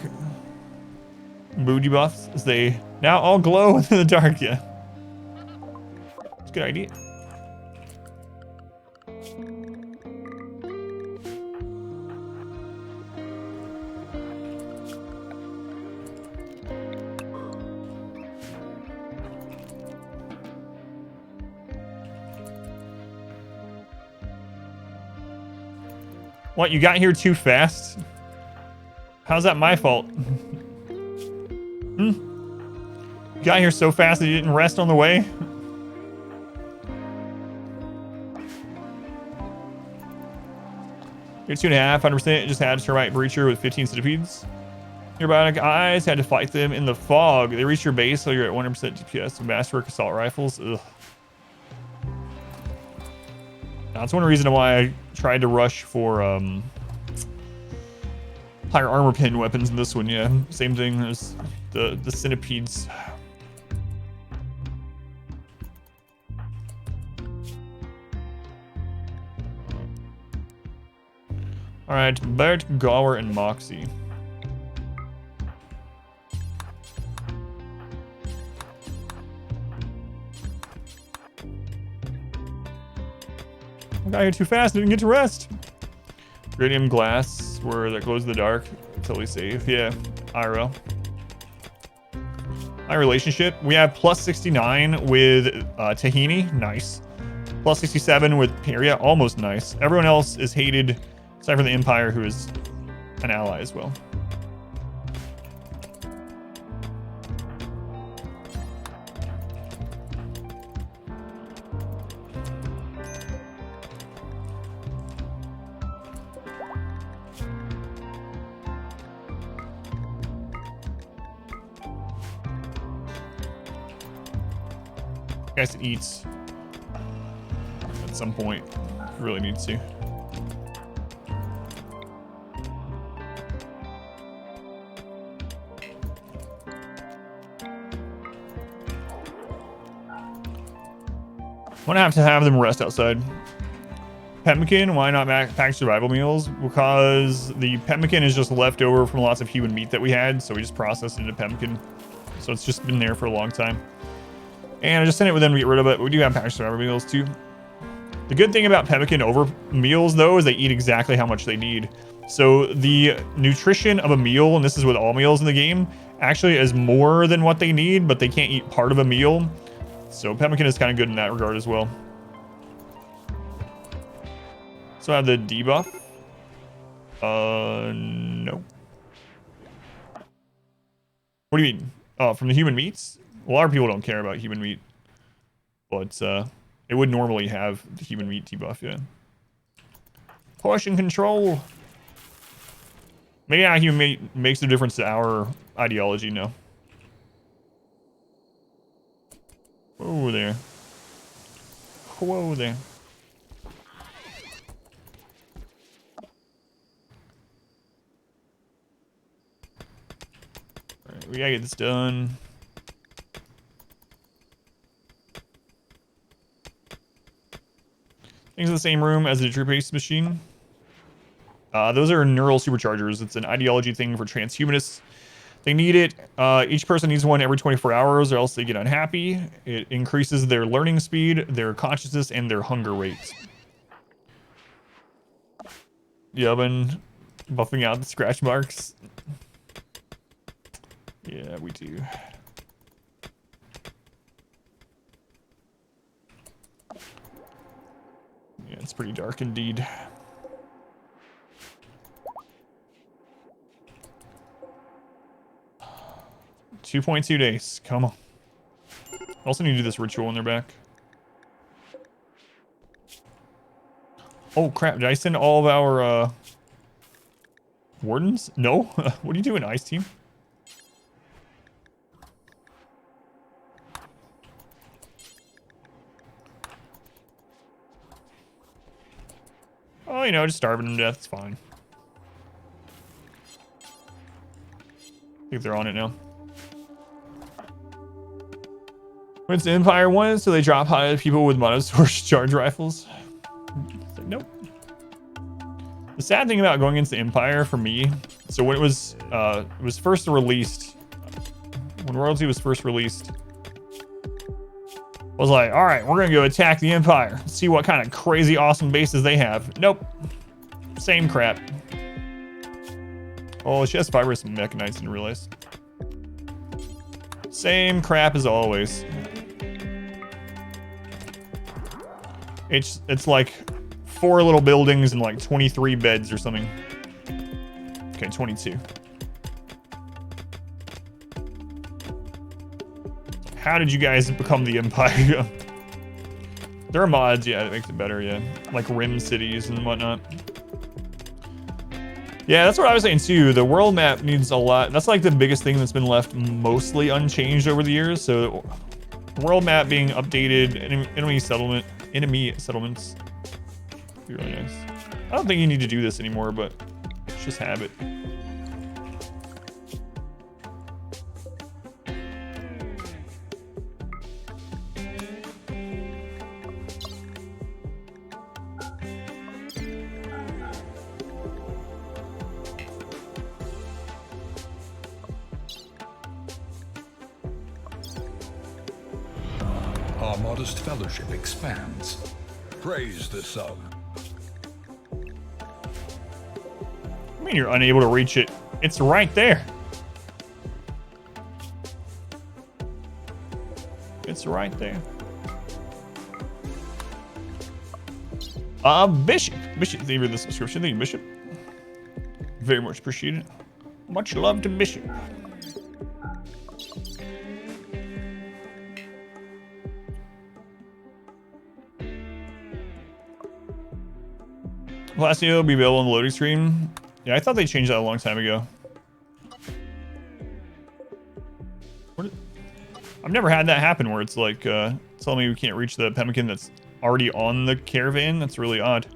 mood debuffs as they now all glow in the dark. Yeah, it's a good idea. What, you got here too fast? How's that my fault? You got here so fast that you didn't rest on the way? You're 2.5, 100%. Just had a termite breacher with 15 centipedes. Your bionic eyes had to fight them in the fog. They reached your base, so you're at 100% DPS. Masterwork assault rifles. Ugh. That's one reason why I tried to rush for higher armor pin weapons in this one. Yeah, same thing as the centipedes. All right, Bert, Gower, and Moxie. I got here too fast, didn't get to rest. Radium glass, where that glows in the dark. Totally safe. Yeah, IRL. My relationship, we have plus 69 with Tahini, nice. Plus 67 with Peria, almost nice. Everyone else is hated, aside from the Empire, who is an ally as well. Guys eats at some point. Really needs to. I'm gonna have to have them rest outside. Pemmican, why not pack survival meals? Because the pemmican is just left over from lots of human meat that we had, so we just processed it into pemmican. So it's just been there for a long time. And I just sent it with them to get rid of it. But we do have packaged survivor meals too. The good thing about pemmican over meals though is they eat exactly how much they need. So the nutrition of a meal, and this is with all meals in the game, actually is more than what they need, but they can't eat part of a meal. So pemmican is kind of good in that regard as well. So I have the debuff. No. What do you mean? Oh, from the human meats? A lot of people don't care about human meat, but it would normally have the human meat debuff, yeah. Portion control. Maybe not human meat makes a difference to our ideology, no. Whoa there. Whoa there. Alright, we gotta get this done. Things in the same room as the Troop-based machine. Those are neural superchargers. It's an ideology thing for transhumanists. They need it. Each person needs one every 24 hours or else they get unhappy. It increases their learning speed, their consciousness, and their hunger rate. The oven, buffing out the scratch marks. Yeah, we do. Yeah, it's pretty dark indeed. $2.2 days. Come on. Also need to do this ritual when they're back. Oh crap! Did I send all of our wardens? No. What are you doing, Ice Team? Oh, you know, just starving them to death. It's fine. I think they're on it now. It's the Empire one, so they drop high people with monosource charge rifles. It's like, nope. The sad thing about going into the Empire for me, so when it was first released, when Royalty was first released, I was like, all right, we're gonna go attack the Empire, see what kind of crazy awesome bases they have. Nope, same crap. Oh, she has fibrous mechanites, didn't realize. Same crap as always. It's like 4 little buildings and like 23 beds or something. Okay, 22. How did you guys become the Empire? There are mods, yeah, that makes it better, yeah. Like rim cities and whatnot. Yeah, that's what I was saying too. The world map needs a lot. That's like the biggest thing that's been left mostly unchanged over the years. So the world map being updated, enemy settlements. Be really nice. I don't think you need to do this anymore, but it's just habit. Our modest fellowship expands. Praise the sun. I mean, you're unable to reach it. It's right there. It's right there. Bishop. Bishop, thank you for the subscription. Thank you, Bishop. Very much appreciated. Much love to Bishop. Last video will be available on the loading screen. Yeah, I thought they changed that a long time ago. I've never had that happen where it's like telling me we can't reach the pemmican that's already on the caravan. That's really odd.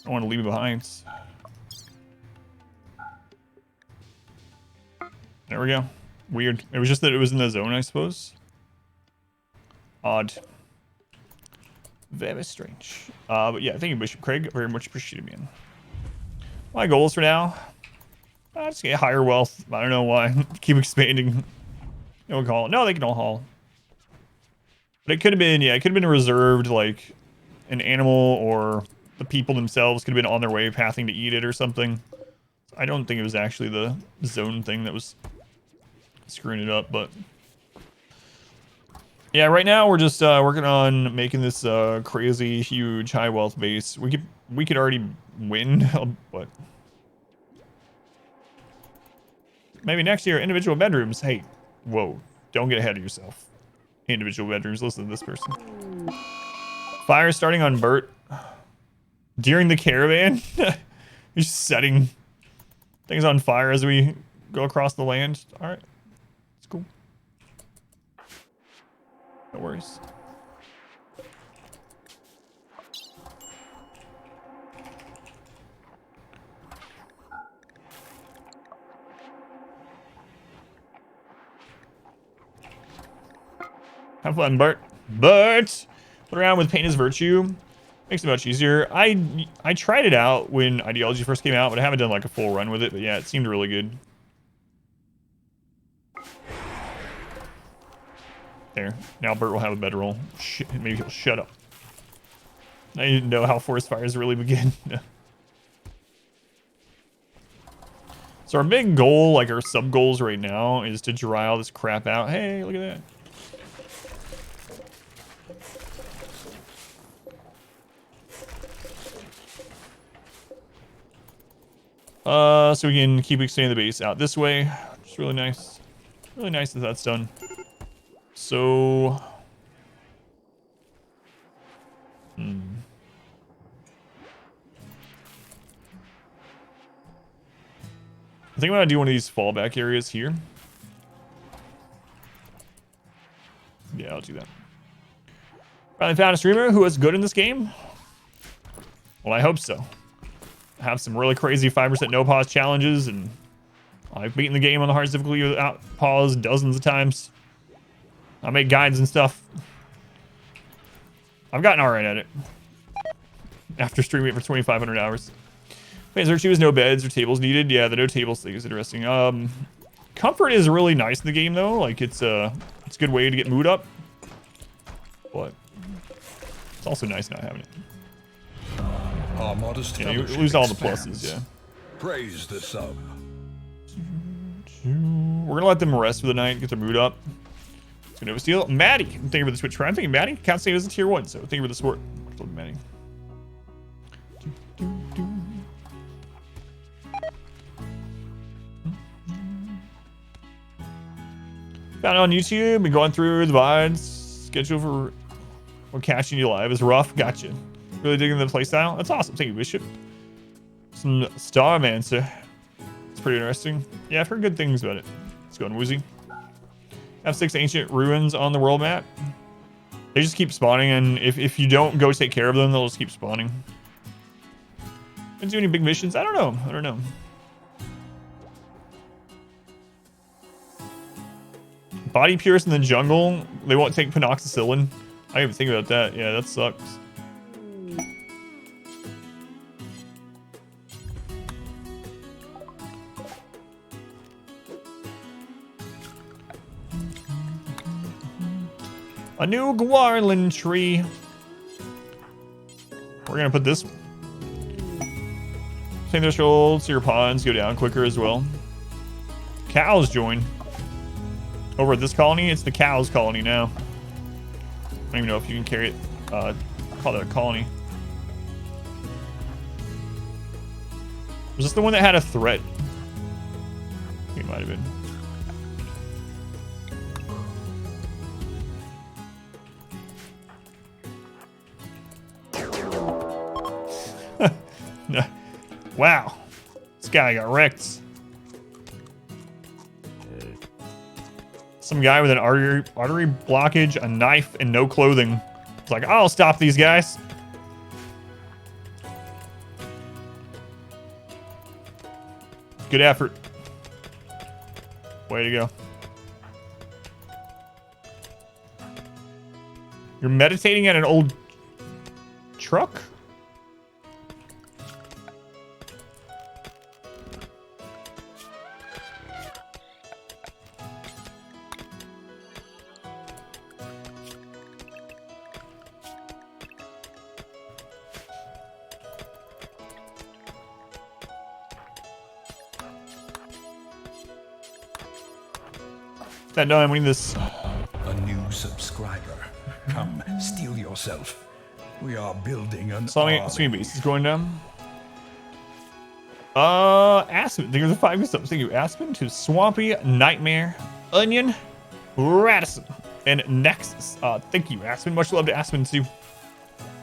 I want to leave it behind. There we go. Weird. It was just that it was in the zone, I suppose. Odd. Very strange. But yeah, thank you, Bishop Craig. Very much appreciated, man. My goals for now. Just get higher wealth. I don't know why. Keep expanding. No call. No, they can all haul. But it could have been, yeah, it could have been reserved like an animal, or the people themselves could have been on their way pathing to eat it or something. I don't think it was actually the zone thing that was screwing it up, but yeah, right now we're just working on making this crazy huge high wealth base. We could already win, but maybe next year individual bedrooms. Hey, whoa, don't get ahead of yourself. Individual bedrooms. Listen to this person. Fire starting on Bert during the caravan. He's setting things on fire as we go across the land. All right, it's cool. No worries. Have fun, Bert. Bert! Play around with Pain is Virtue. Makes it much easier. I tried it out when Ideology first came out, but I haven't done like a full run with it. But yeah, it seemed really good. There. Now Bert will have a bedroll. Maybe he'll shut up. I didn't know how forest fires really begin. So our big goal, like our sub goals right now, is to dry all this crap out. Hey, look at that. So we can keep extending the base out this way. Just really nice. Really nice that that's done. So, I think I'm gonna do one of these fallback areas here. Yeah, I'll do that. Finally found a streamer who is good in this game. Well, I hope so. I have some really crazy 5% no pause challenges, and I've beaten the game on the hardest difficulty without pause dozens of times. I make guides and stuff. I've gotten alright at it. after streaming it for 2,500 hours. Wait, there was no beds or tables needed. Yeah, the no tables thing is interesting. Comfort is really nice in the game though. Like it's a good way to get mood up, but it's also nice not having it. Our modest Yeah, you fellowship lose all the expands. pluses. Yeah. Praise the sub. We're gonna let them rest for the night, get their mood up. It's gonna steal. Maddie, thank you for the Twitch Prime. Thank you, Maddie. Can't say it as a tier 1, so thank you for the support. Maddie. Found it on YouTube, been going through the VODs. Schedule for when catching you live is rough. Gotcha. Really digging the playstyle. That's awesome. Thank you, Bishop. Some Starmancer. It's pretty interesting. Yeah, I've heard good things about it. It's going woozy. Have 6 ancient ruins on the world map. They just keep spawning, and if you don't go take care of them, they'll just keep spawning. Been doing any big missions? I don't know. Body pierce in the jungle. They won't take penoxycillin. I didn't even think about that. Yeah, that sucks. A new Gwarlin tree. We're gonna put this. Same threshold so your pawns go down quicker as well. Cows join. Over at this colony, it's the cows colony now. I don't even know if you can carry it. Call that a colony. Was this the one that had a threat? I think it might have been. Wow. This guy got wrecked. Some guy with an artery blockage, a knife, and no clothing. It's like, I'll stop these guys. Good effort. Way to go. You're meditating at an old truck? That done. We need this. A new subscriber. Come, steal yourself. We are building an Swing beast is going down. Aspen. Think of the 5 stuff. Thank you, Aspen, to Swampy, Nightmare, Onion, Radisson, and Nexus. Thank you, Aspen. Much love to Aspen too.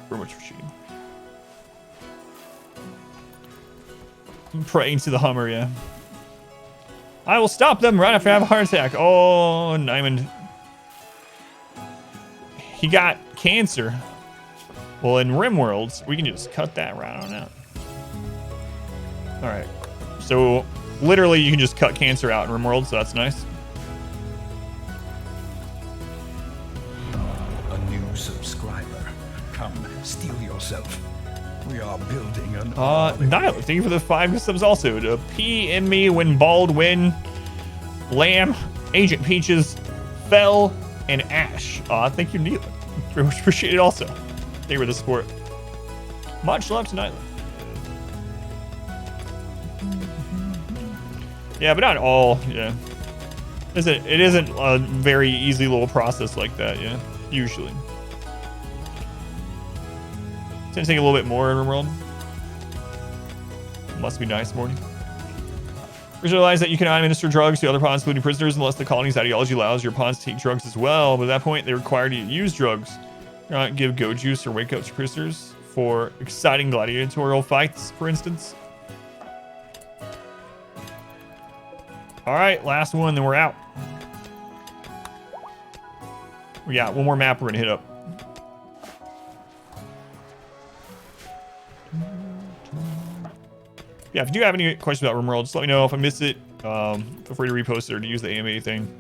Very much appreciated. I'm praying to the Hummer, yeah. I will stop them right after I have a heart attack. Oh, Nyman. He got cancer. Well, in RimWorlds, we can just cut that right on out. All right. So, literally, you can just cut cancer out in RimWorlds, so that's nice. A new subscriber. Come, steal yourself. We are building an Nyla, thank you for the 5 subs also. To PM me when Bald win, Lamb, Agent Peaches, Fell, and Ash. Thank you, Nyla. Very much appreciated also. Thank you for the support. Much love to Nyla. Yeah, but not all, yeah. It isn't a very easy little process like that, yeah. Usually. It's gonna take a little bit more in RimWorld. Must be nice, Morty. Realize that you cannot administer drugs to other pawns, including prisoners, unless the colony's ideology allows your pawns to take drugs as well. But at that point, they require you to use drugs. You not give go juice or wake up to prisoners for exciting gladiatorial fights, for instance. All right, last one, then we're out. We got one more map we're gonna hit up. Yeah, if you do have any questions about RimWorld, just let me know. If I miss it, feel free to repost it or to use the AMA thing.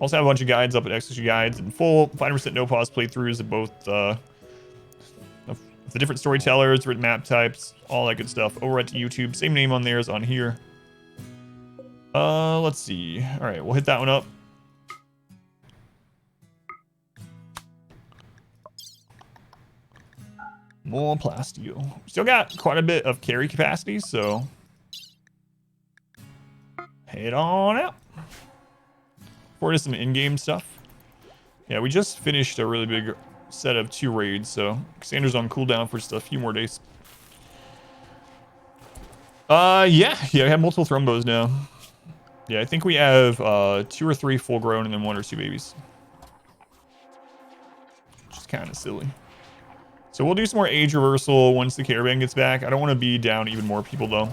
Also have a bunch of guides up at XSG Guides in full. 5% no pause playthroughs of both the different storytellers, different map types, all that good stuff. Over at YouTube, same name on there as on here. Let's see. All right, we'll hit that one up. More plasteel. Still got quite a bit of carry capacity, so head on out. Forward to some in-game stuff. Yeah, we just finished a really big set of 2 raids, so Cassandra's on cooldown for just a few more days. Yeah, we have multiple thrombos now. Yeah, I think we have 2 or 3 full grown and then 1 or 2 babies. Which is kind of silly. So we'll do some more age reversal once the caravan gets back. I don't want to be down even more people though.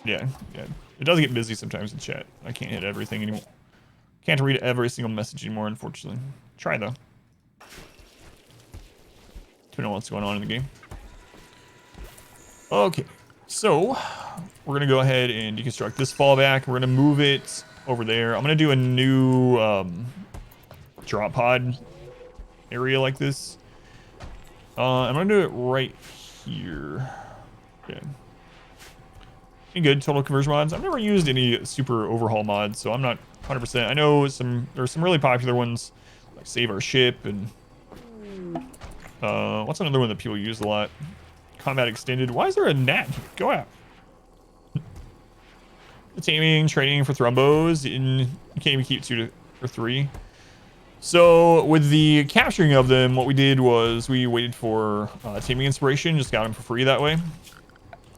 Yeah. It does get busy sometimes in chat. I can't hit everything anymore. Can't read every single message anymore, unfortunately. Try though. To know what's going on in the game. Okay, so we're gonna go ahead and deconstruct this fallback. We're gonna move it over there. I'm gonna do a new drop pod area like this. I'm gonna do it right here. Okay. Any good total conversion mods? I've never used any super overhaul mods, so I'm not 100%. I know there's some really popular ones like Save Our Ship and what's another one that people use a lot? Combat Extended. Why is there a gnat? Go out. The taming, training for thrombos, and you can't even keep 2 or 3. So with the capturing of them, what we did was we waited for taming inspiration, just got them for free that way.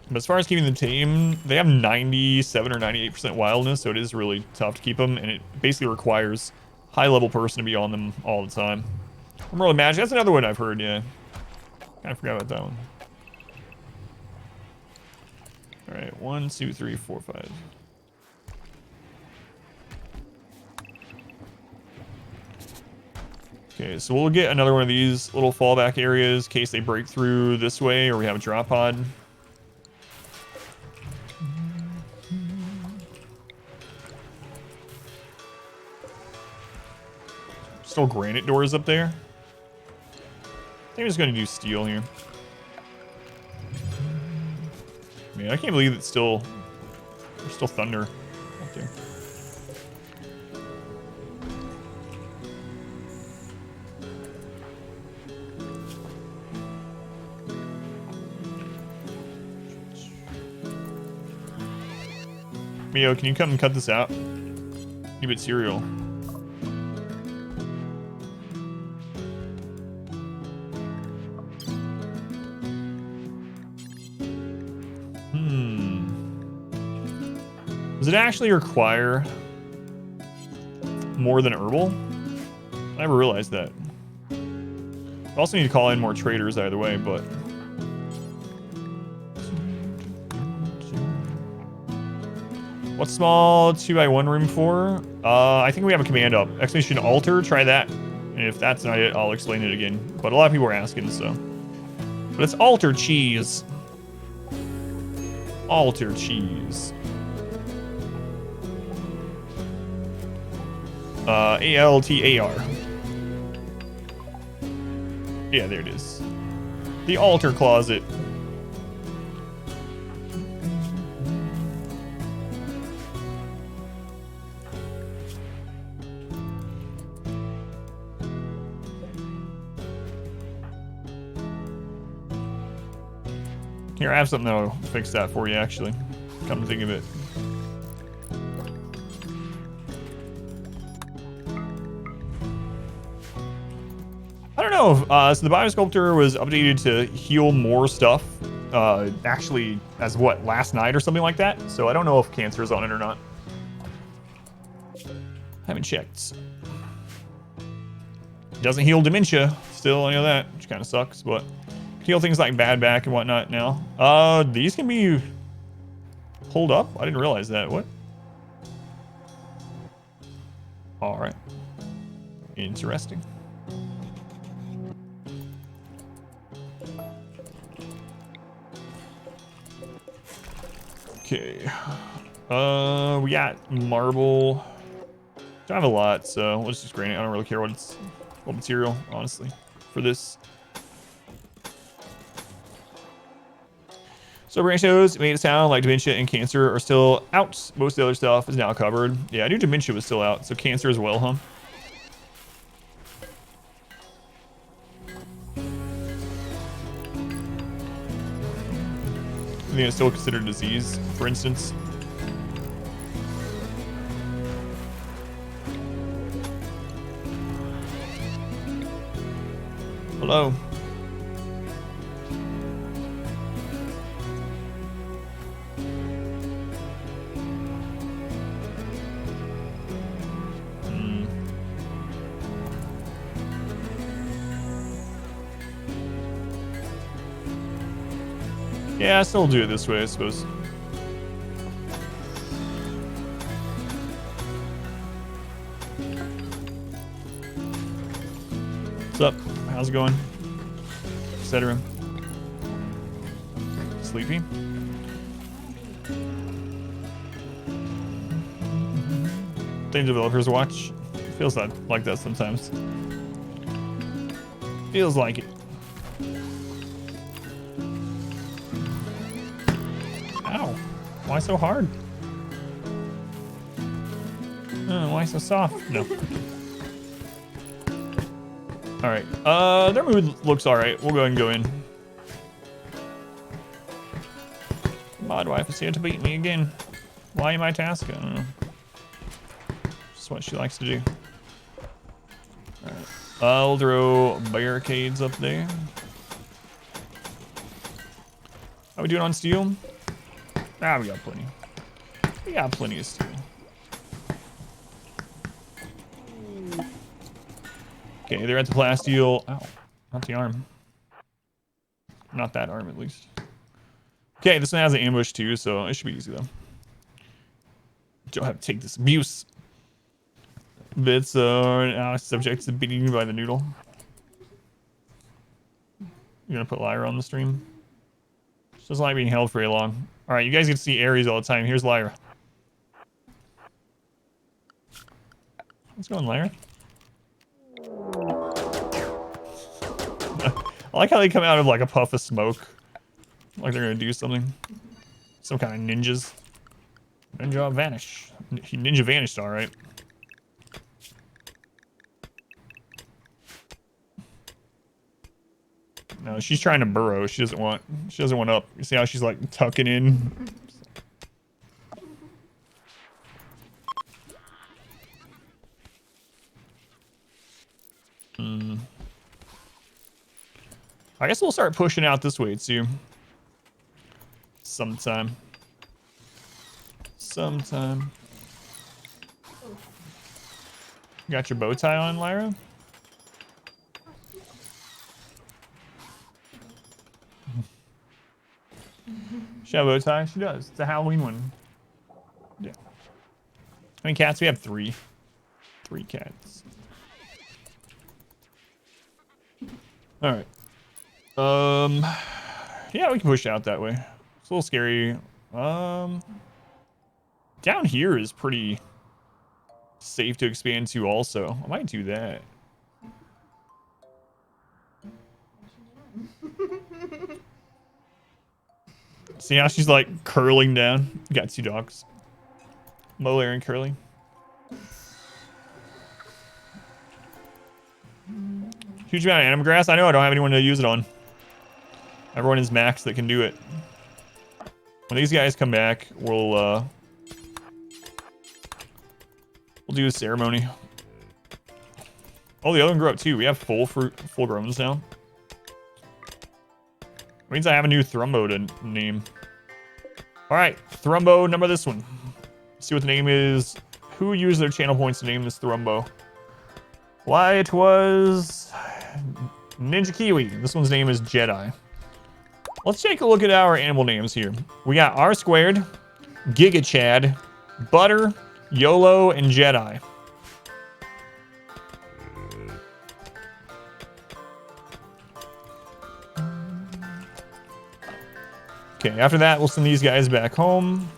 But as far as keeping them tame, they have 97 or 98% wildness, so it is really tough to keep them, and it basically requires high-level person to be on them all the time. Emerald Magic, that's another one I've heard, yeah. Kind of forgot about that one. Alright, 1, 2, 3, 4, 5. Okay, so we'll get another one of these little fallback areas in case they break through this way or we have a drop pod. Still granite doors up there. I think I'm just gonna do steel here. Man, I can't believe it's still there's still thunder up there. Mio, can you come and cut this out? Keep it cereal. Does it actually require more than herbal? I never realized that. I also need to call in more traders either way, but... What's small 2x1 room for? I think we have a command up. Exclamation alter, try that. And if that's not it, I'll explain it again. But a lot of people are asking, so... But it's alter cheese. Alter cheese. A-L-T-A-R. Yeah, there it is. The altar closet. Here, I have something that'll fix that for you, actually. Come to think of it. I don't know. So the Biosculptor was updated to heal more stuff. Actually, as what, last night or something like that? So I don't know if cancer is on it or not. Haven't checked. Doesn't heal dementia. Still, I know that, which kind of sucks, but heal things like bad back and whatnot now. These can be pulled up? I didn't realize that. What? All right. Interesting. Okay. We got marble. Don't have a lot, so let's just granite. I don't really care what material, honestly. for this. So ratios made it sound like dementia and cancer are still out. Most of the other stuff is now covered. Yeah, I knew dementia was still out, so cancer as well, huh? I think it's still considered a disease, for instance. Hello. Yeah, I still do it this way, I suppose. What's up? How's it going? Etc. Sleepy? Thing developers watch. Feels like that sometimes. Feels like it. Ow. Why so hard? Why so soft? No. Alright. Their mood looks alright. We'll go ahead and go in. Mod wife is here to beat me again. Why am I task? I don't know. Just what she likes to do. Alright. I'll throw barricades up there. How we doing on steel? Ah, we got plenty. We got plenty of steel. Okay, they're at the plasteel. Ow, not the arm. Not that arm, at least. Okay, this one has an ambush too, so it should be easy though. Don't have to take this abuse. Bits are now subject to beating by the noodle. You're gonna put Lyra on the stream? She doesn't like being held for very long. Alright, you guys get to see Ares all the time. Here's Lyra. What's going on, Lyra? I like how they come out of like a puff of smoke. Like they're gonna do something. Some kind of ninjas. Ninja vanish. Ninja vanished, alright. No, she's trying to burrow. She doesn't want up. You see how she's like tucking in? I guess we'll start pushing out this way too. Sometime. Got your bow tie on, Lyra? She have a bow tie? She does. It's a Halloween one. Yeah. How many cats? We have 3. 3 cats. Alright. Yeah, we can push out that way. It's a little scary. Down here is pretty safe to expand to also. I might do that. See how she's like curling down? Got 2 dogs. Molar and Curly. Huge amount of animal grass. I know I don't have anyone to use it on. Everyone is max that can do it. When these guys come back, we'll do a ceremony. Oh, the other one grew up too. We have full growns now. Means I have a new Thrumbo to name. Alright, Thrumbo, number this one. See what the name is. Who used their channel points to name this Thrumbo? Why, it was Ninja Kiwi. This one's name is Jedi. Let's take a look at our animal names here. We got R Squared, Giga Chad, Butter, YOLO, and Jedi. Okay, after that, we'll send these guys back home.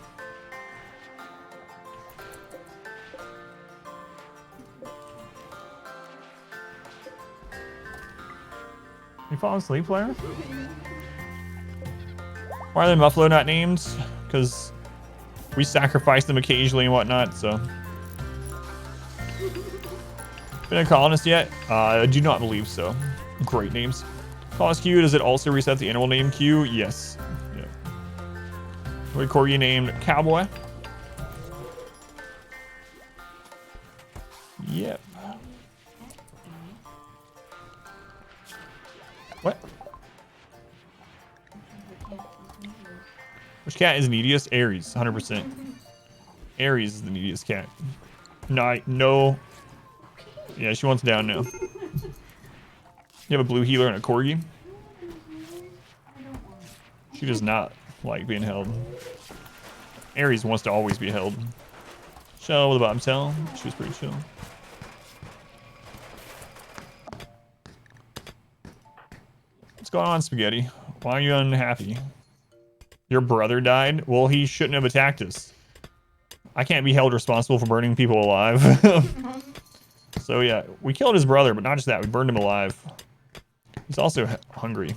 You fall asleep, Blair? Why are the Muffalo not named? Because we sacrifice them occasionally and whatnot, so. Been a colonist yet? I do not believe so. Great names. Colonist queue, does it also reset the animal name queue? Yes. Yeah. We corgi named Cowboy. Yep. What? Which cat is neediest? Aries, 100%. Aries is the neediest cat. No. Yeah, she wants down now. You have a blue healer and a corgi? She does not like being held. Aries wants to always be held. Shell with a bobtail. She was pretty chill. What's going on, Spaghetti? Why are you unhappy? Your brother died? Well, he shouldn't have attacked us. I can't be held responsible for burning people alive. So yeah, we killed his brother, but not just that, we burned him alive. He's also hungry.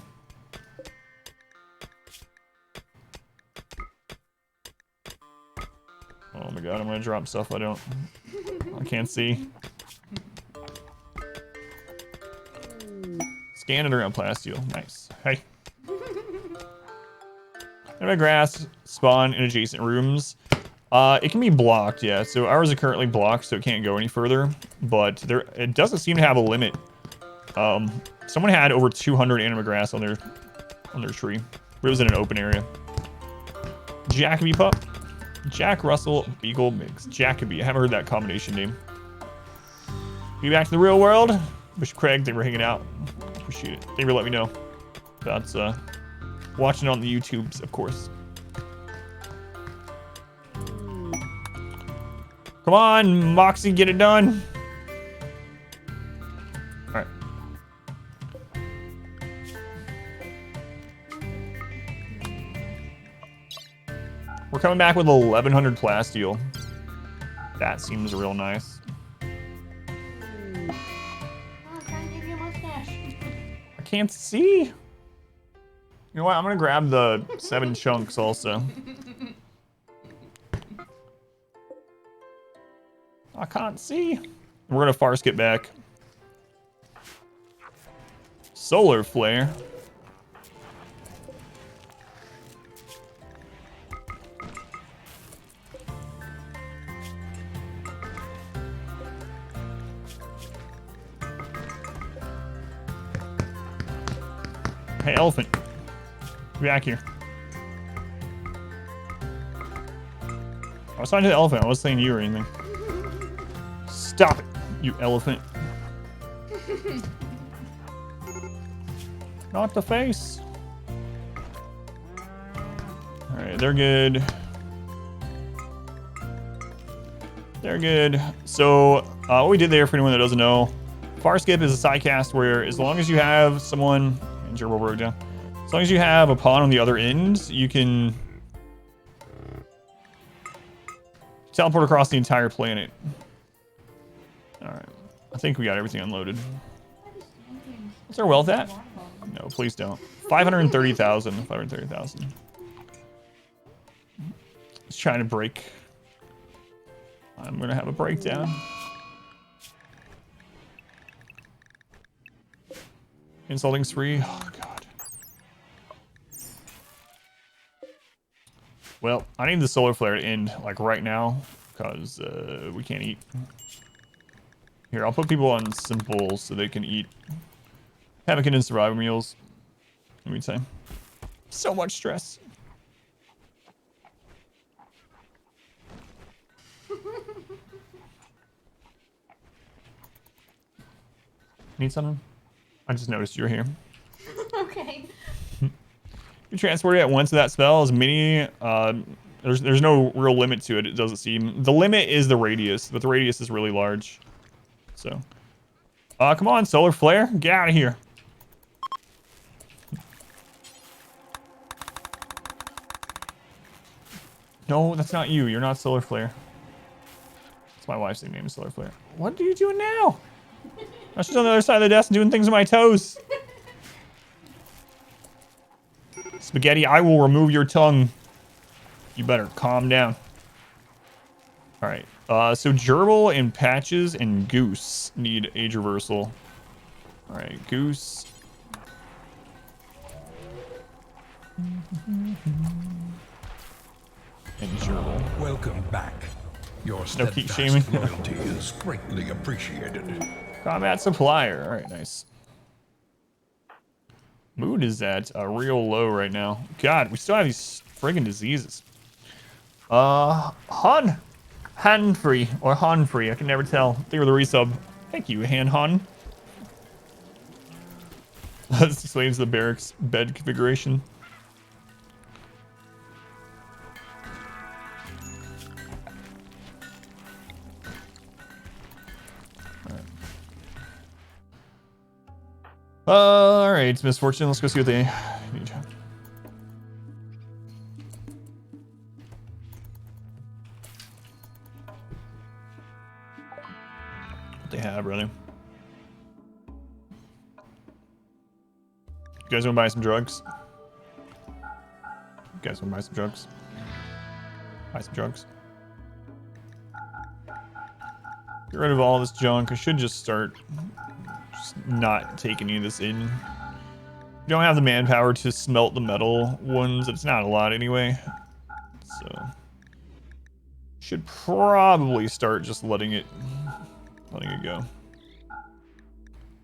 Oh my god, I'm gonna drop stuff I can't see. Scan it around plasteel. Nice. Hey. Enemy grass spawn in adjacent rooms. It can be blocked, yeah. So ours are currently blocked, so it can't go any further. But it doesn't seem to have a limit. Someone had over 200 anima grass on their tree. But it was in an open area. Jacoby pup. Jack Russell Beagle Mix. Jacoby. I haven't heard that combination name. Be back to the real world. Bishop Craig, they were hanging out. Appreciate it. They were letting me know. That's watching on the YouTubes, of course. Come on, Moxie, get it done. All right. We're coming back with 1,100 plasteel. That seems real nice. I'm trying to give you a mustache. I can't see. You know what? I'm gonna grab the 7 chunks also. I can't see. We're gonna far skip back. Solar flare. Hey, elephant. Be back here. I was talking to the elephant. I wasn't saying you or anything. Stop it, you elephant. Not the face. Alright, they're good. They're good. So, what we did there, for anyone that doesn't know, far skip is a side cast where as long as you have someone, and gerbil broke down, as long as you have a pawn on the other end, you can teleport across the entire planet. Alright. I think we got everything unloaded. What's our wealth at? No, please don't. 530,000. 530,000. Just trying to break. I'm gonna have a breakdown. Insulting spree. Oh, God. Well, I need the solar flare to end, like, right now, because we can't eat. Here, I'll put people on simple so they can eat Havoc and survival meals. Let me say. So much stress. Need something? I just noticed you were here. Okay. You transported at once to that spell as many. There's no real limit to it. It doesn't seem. The limit is the radius, but the radius is really large. So, come on, solar flare, get out of here. No, that's not you. You're not solar flare. It's my wife's name is solar flare. What are you doing now? Now she's on the other side of the desk doing things with my toes. Spaghetti, I will remove your tongue. You better calm down. All right. So Gerbil and Patches and Goose need age reversal. All right, Goose. And Gerbil. Welcome back. Your No keep shaming. steadfast loyalty is greatly appreciated. Combat supplier. All right, nice. Mood is at a real low right now. God, we still have these friggin' diseases. Hanfree or Hanfree, I can never tell. Thank you for the resub. Thank you, Han. This explains the barracks bed configuration. All right, it's Misfortune. Let's go see what they need. What they have, brother. You guys want to buy some drugs? You guys want to buy some drugs? Buy some drugs. Get rid of all this junk. I should just start not take any of this in. You don't have the manpower to smelt the metal ones. It's not a lot anyway. So should probably start just letting it go.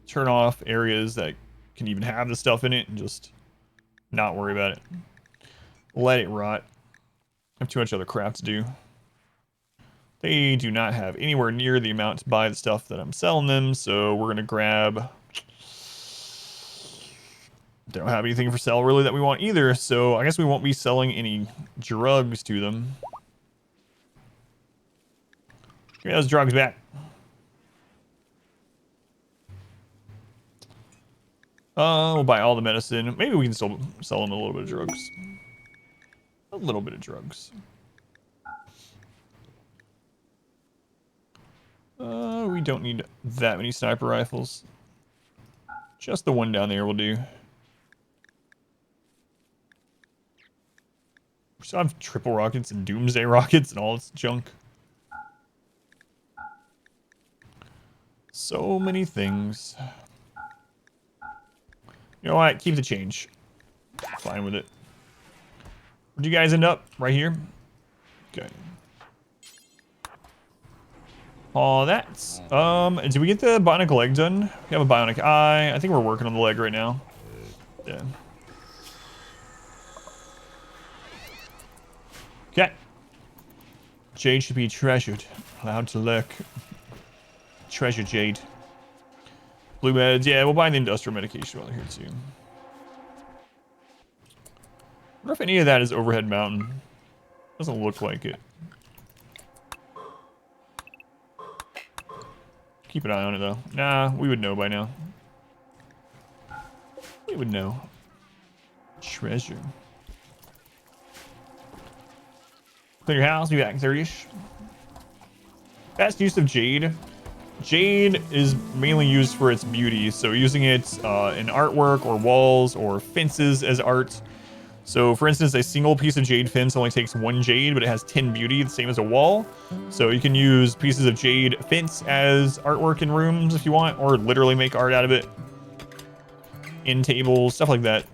Turn off areas that can even have the stuff in it and just not worry about it. Let it rot. I have too much other crap to do. They do not have anywhere near the amount to buy the stuff that I'm selling them, so we're gonna grab... They don't have anything for sale really that we want either, so I guess we won't be selling any drugs to them. Give me those drugs back. We'll buy all the medicine. Maybe we can still sell them a little bit of drugs. A little bit of drugs. We don't need that many sniper rifles. Just the one down there will do. We still have triple rockets and doomsday rockets and all this junk. So many things. You know what? Keep the change. Fine with it. Where'd you guys end up? Right here? Okay. Oh, that's... did we get the bionic leg done? We have a bionic eye. I think we're working on the leg right now. Yeah. Okay. Jade should be treasured. Allowed to lurk. Treasure Jade. Blue meds. Yeah, we'll buy the industrial medication while they're here too. I wonder if any of that is overhead mountain. Doesn't look like it. Keep an eye on it though. Nah, we would know by now. We would know. Treasure. Clean your house, be back in 30-ish. Best use of Jade. Jade is mainly used for its beauty, so using it in artwork or walls or fences as art. So for instance, a single piece of jade fence only takes 1 jade, but it has 10 beauty, the same as a wall. So you can use pieces of jade fence as artwork in rooms if you want, or literally make art out of it. In tables, stuff like that.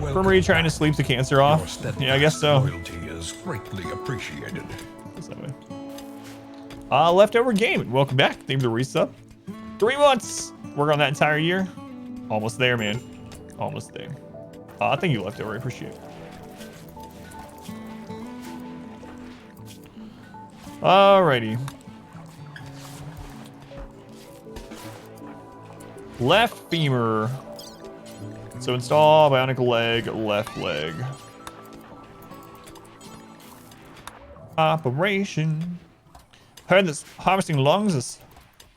Infirmary trying to sleep the cancer off? Yeah, I guess so. Loyalty is greatly appreciated. It's that way. Leftover Game, welcome back. Thank you for the resub. 3 months! Work on that entire year. Almost there, man. Almost there. Thank you, Leftover. I appreciate it. Alrighty. Left femur. So install bionic leg, left leg. Operation. Heard that harvesting lungs is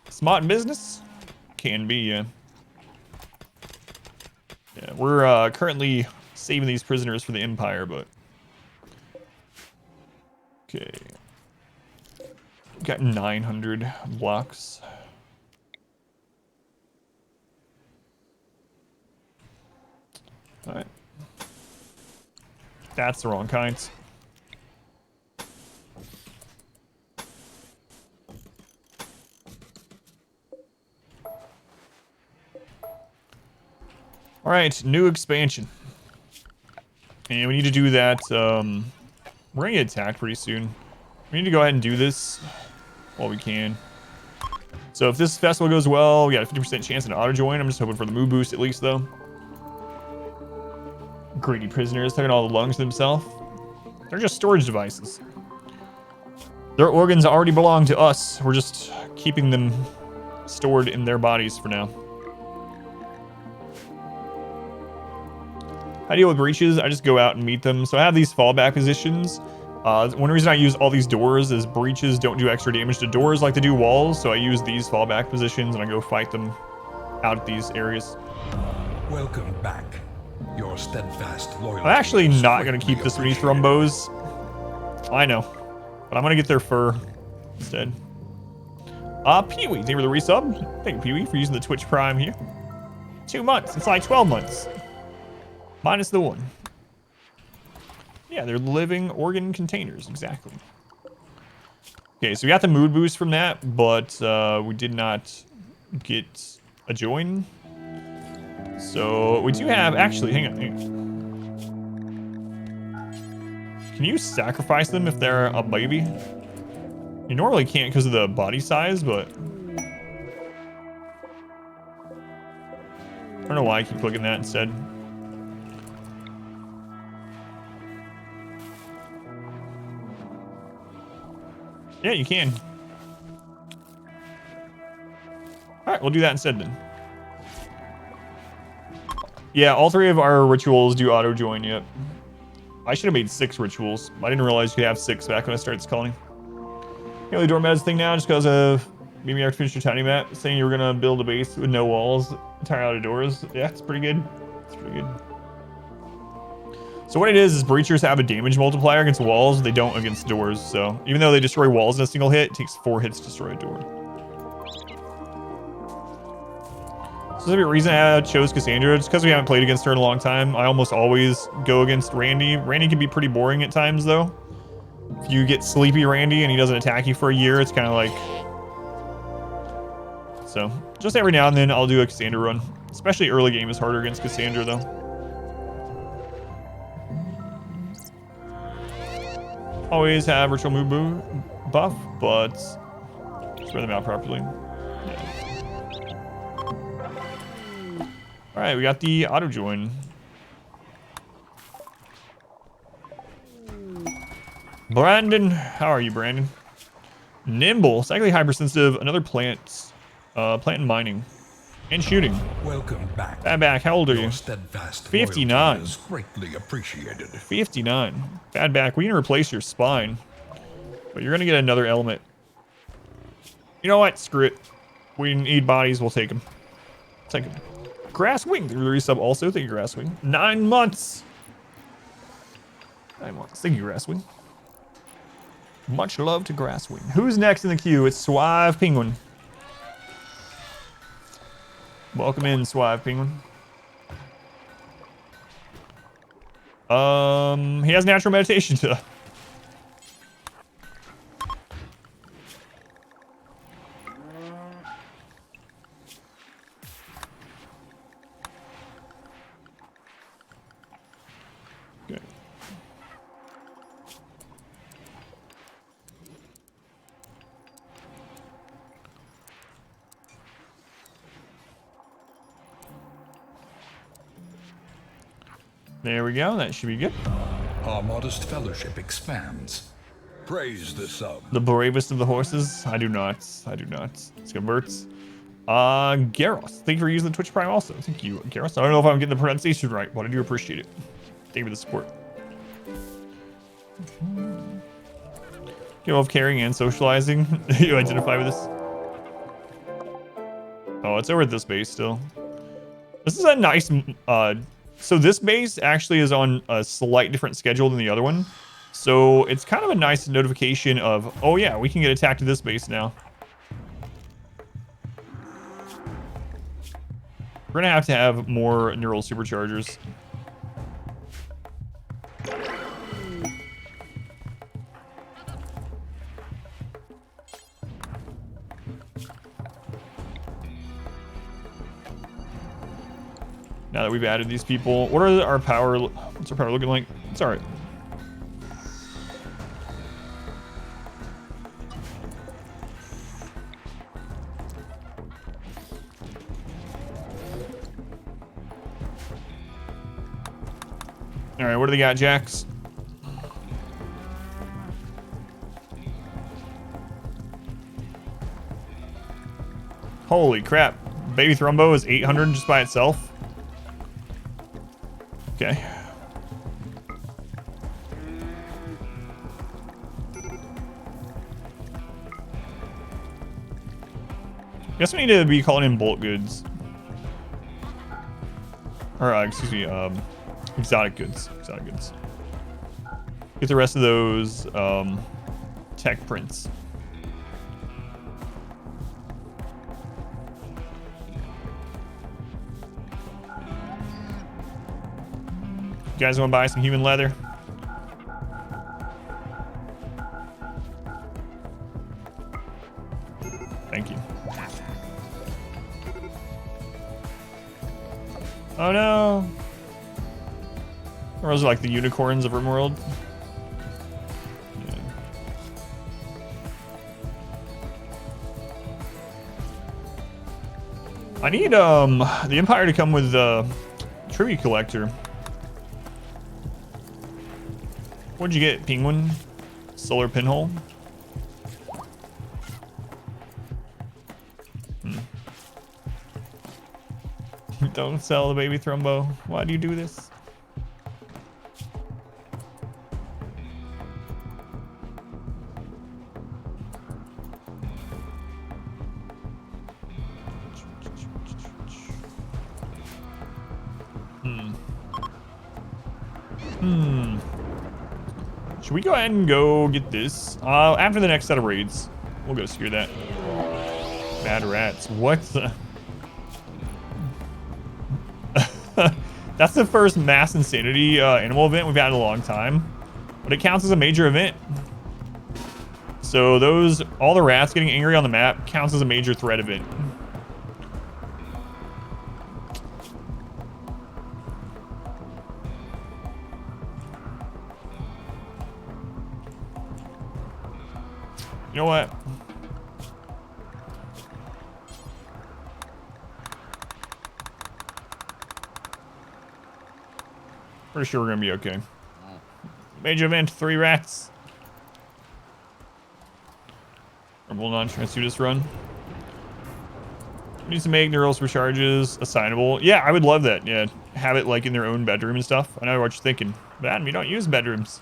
smart business? Can be, yeah. Yeah, we're currently saving these prisoners for the Empire, but... Okay. Got 900 blocks. Alright. That's the wrong kind. All right, new expansion. And we need to do that. We're gonna get attacked pretty soon. We need to go ahead and do this while we can. So if this festival goes well, we got a 50% chance at an auto join. I'm just hoping for the mood boost at least, though. Greedy prisoners taking all the lungs to themselves. They're just storage devices. Their organs already belong to us. We're just keeping them stored in their bodies for now. I deal with breaches. I just go out and meet them. So I have these fallback positions. One reason I use all these doors is breaches don't do extra damage to doors like they do walls. So I use these fallback positions and I go fight them out at these areas. Welcome back. Your steadfast loyalty. I'm actually not going to keep this many thrombos. I know. But I'm going to get their fur instead. Pee-wee, thank you for the resub. Thank you, Pee-wee, for using the Twitch Prime here. 2 months. It's like 12 months. Minus the 1. Yeah, they're living organ containers, exactly. Okay, so we got the mood boost from that, but we did not get a join. So we do have, actually, hang on. Can you sacrifice them if they're a baby? You normally can't because of the body size, but I don't know why I keep clicking that instead. Yeah, you can. All right, we'll do that instead then. Yeah, all 3 of our rituals do auto join. Yep. I should have made 6 rituals. I didn't realize you could have 6 back when I started calling. You know the door meds thing now just because of maybe after finish your tiny map saying you were gonna build a base with no walls, entire out of doors. Yeah, it's pretty good. It's pretty good. So what it is breachers have a damage multiplier against walls. They don't against doors. So even though they destroy walls in a single hit, it takes 4 hits to destroy a door. Specific reason I chose Cassandra, just because we haven't played against her in a long time. I almost always go against Randy. Randy can be pretty boring at times, though. If you get sleepy Randy and he doesn't attack you for a year, it's kind of like... So, just every now and then I'll do a Cassandra run. Especially early game is harder against Cassandra, though. Always have virtual move buff, but spread them out properly. Yeah. All right, we got the auto join. Brandon, how are you, Brandon? Nimble, psychically hypersensitive, another plant and mining, and shooting. Welcome back. Bad back, how old are you? Steadfast 59. is greatly appreciated. 59. Bad back, we can replace your spine, but you're gonna get another element. You know what? Screw it. We need bodies, we'll take them. Take them. Grass Wing, the resub also. Thank you, Grass Wing. 9 months. 9 months. Thank you, Grass Wing. Much love to Grass Wing. Who's next in the queue? It's Suave Penguin. Welcome in, Suave Penguin. He has natural meditation too. Good. There we go. That should be good. Our modest fellowship expands. Praise the sub. The bravest of the horses? I do not. I do not. Let's go, Berts. Garros. Thank you for using the Twitch Prime also. Thank you, Garros. I don't know if I'm getting the pronunciation right, but I do appreciate it. Thank you for the support. Capable of caring and socializing. You identify with this? Oh, it's over at this base still. This is a nice... So this base actually is on a slight different schedule than the other one. So it's kind of a nice notification of, oh yeah, we can get attacked at this base now. We're gonna have to have more neural superchargers. Now that we've added these people, what are our power? What's our power looking like? It's all right. All right, what do they got, Jax? Holy crap. Baby Thrumbo is 800 just by itself. Okay. Guess we need to be calling in bulk goods. Or, excuse me, exotic goods. Exotic goods. Get the rest of those tech prints. You guys want to buy some human leather? Thank you. Oh no! Or those are like the unicorns of RimWorld. Yeah. I need the Empire to come with tribute collector. What'd you get, Penguin? Solar pinhole? Don't sell the baby Thrumbo. Why do you do this? Should we go ahead and go get this? After the next set of raids. We'll go secure that. Mad rats. What the? That's the first mass insanity animal event we've had in a long time. But it counts as a major event. So those, all the rats getting angry on the map counts as a major threat event. You know what? Pretty sure we're gonna be okay. Major event, 3 rats. Rumble non-transudus run. We need some egg neurals for charges, assignable. Yeah, I would love that. Yeah, have it like in their own bedroom and stuff. I know what you're thinking. But Adam, you don't use bedrooms.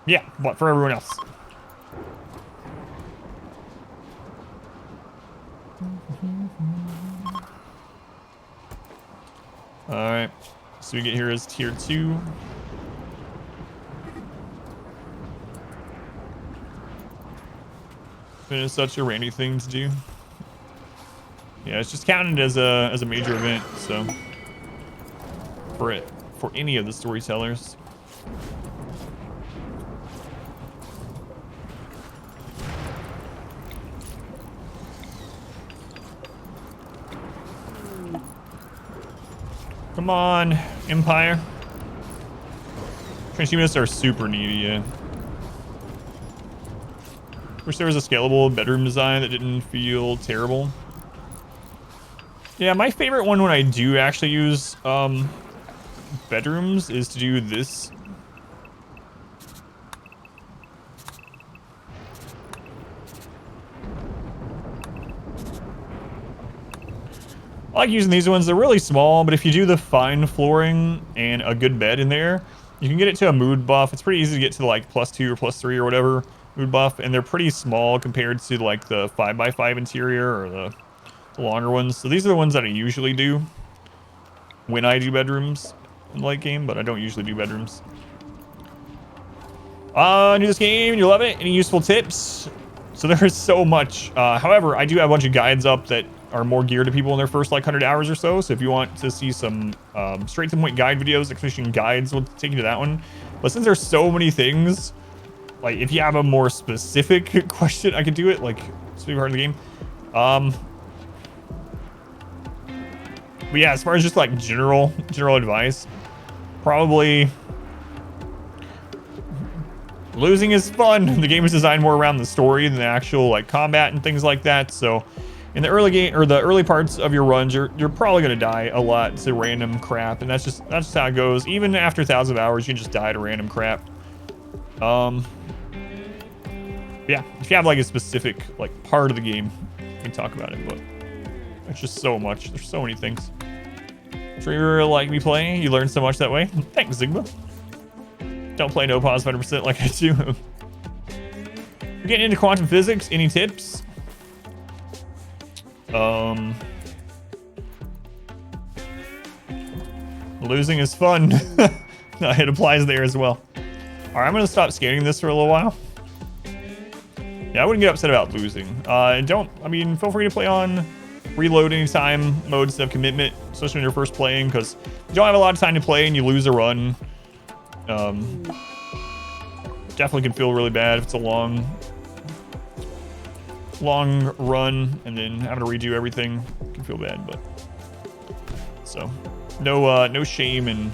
Yeah, but for everyone else. Alright. So we get here as tier 2. It's such a rainy thing to do. Yeah, it's just counted as a major event, so for any of the storytellers. Come on, Empire. Transhumanists are super needy, yeah. Wish there was a scalable bedroom design that didn't feel terrible. Yeah, my favorite one when I do actually use bedrooms is to do this. I like using these ones. They're really small, but if you do the fine flooring and a good bed in there, you can get it to a mood buff. It's pretty easy to get to like +2 or +3 or whatever mood buff, and they're pretty small compared to like the 5x5 interior or the longer ones. So these are the ones that I usually do when I do bedrooms in the late game, but I don't usually do bedrooms. New this game, you love it? Any useful tips? So there's so much. However, I do have a bunch of guides up that are more geared to people in their first like 100 hours or so. So if you want to see some straight to the point guide videos, like fishing guides, we'll take you to that one. But since there's so many things, like if you have a more specific question, I could do it like specific part of the game. But yeah, as far as just like general advice, probably losing is fun. The game is designed more around the story than the actual like combat and things like that. So in the early game or the early parts of your runs, you're probably gonna die a lot to random crap, and that's just how it goes. Even after 1,000 hours, you can just die to random crap. Yeah, if you have like a specific like part of the game, you can talk about it, but it's just so much. There's so many things. Sure you like me playing? You learn so much that way. Thanks, Sigma. Don't play no pause 100% like I do. You're getting into quantum physics. Any tips? Losing is fun. No, it applies there as well. All right, I'm gonna stop scanning this for a little while. Yeah, I wouldn't get upset about losing. I mean, feel free to play on reload anytime mode instead of commitment, especially when you're first playing, because you don't have a lot of time to play and you lose a run. Definitely can feel really bad if it's a long run and then having to redo everything can feel bad, but so no shame in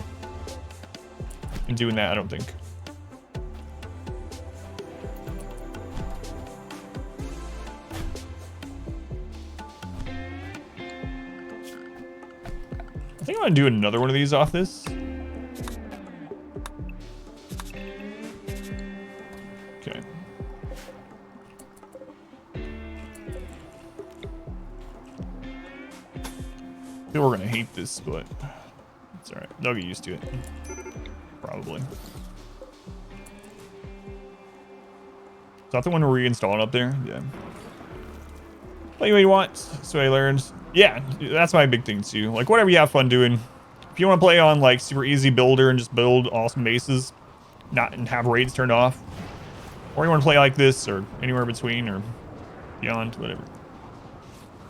doing that, I don't think. I think I'm gonna do another one of these off this. Okay. People are gonna hate this, but it's alright. They'll get used to it. Probably. Is that the one where we installed up there? Yeah. Play what you want. So I learned. Yeah, that's my big thing too. Like whatever you have fun doing. If you want to play on like super easy builder and just build awesome bases, and have raids turned off, or you want to play like this or anywhere between or beyond, whatever.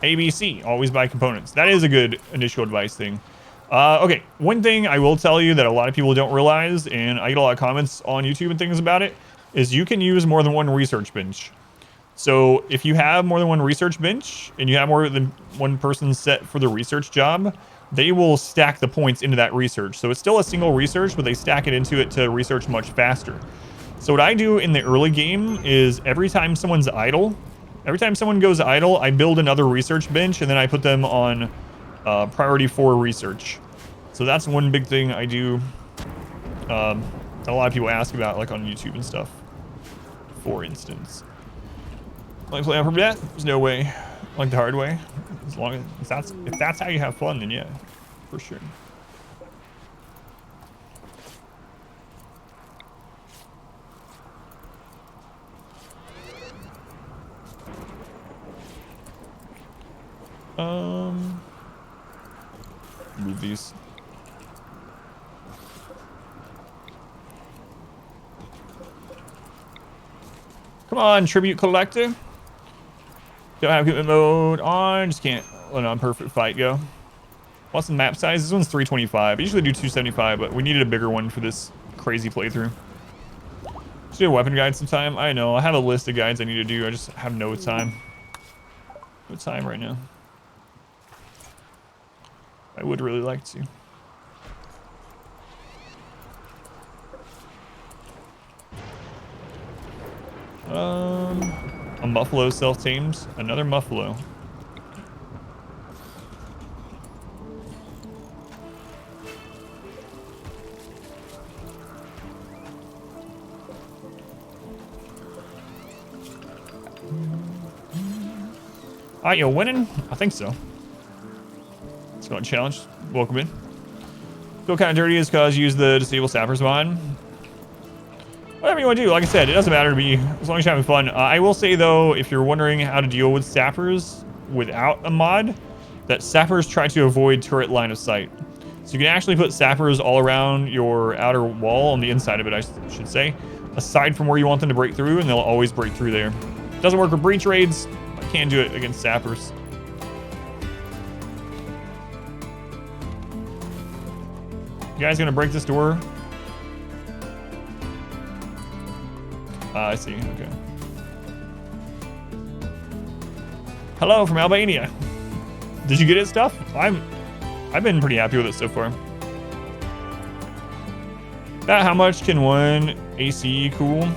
ABC, always buy components. That is a good initial advice thing. Okay, one thing I will tell you that a lot of people don't realize, and I get a lot of comments on YouTube and things about it, is you can use more than one research bench. So if you have more than one research bench and you have more than one person set for the research job, they will stack the points into that research. So it's still a single research, but they stack it into it to research much faster. So what I do in the early game is every time someone's idle, every time someone goes idle, I build another research bench and then I put them on priority 4 research. So that's one big thing I do. A lot of people ask about, like on YouTube and stuff, for instance. Like play on for death? There's no way. Like the hard way. As long as if that's how you have fun, then yeah, for sure. Move these. Come on, tribute collector. Don't have equipment mode on. Just can't let on perfect fight go. What's the map size? This one's 325. I usually do 275, but we needed a bigger one for this crazy playthrough. Just do a weapon guide sometime. I know. I have a list of guides I need to do. I just have no time. No time right now. I would really like to. A Muffalo self-tames. Another Muffalo. Alright, you're winning? I think so. Let's go on challenge. Welcome in. Feel kind of dirty is because you use the disable sappers mod. Whatever you want to do, like I said, it doesn't matter to me as long as you're having fun. I will say though, if you're wondering how to deal with sappers without a mod, that sappers try to avoid turret line of sight. So you can actually put sappers all around your outer wall, on the inside of it, I should say, aside from where you want them to break through, and they'll always break through there. Doesn't work with breach raids. I can do it against sappers. You guys gonna break this door? I see, okay. Hello from Albania. Did you get it, stuff? I I've been pretty happy with it so far. About how much can one AC cool?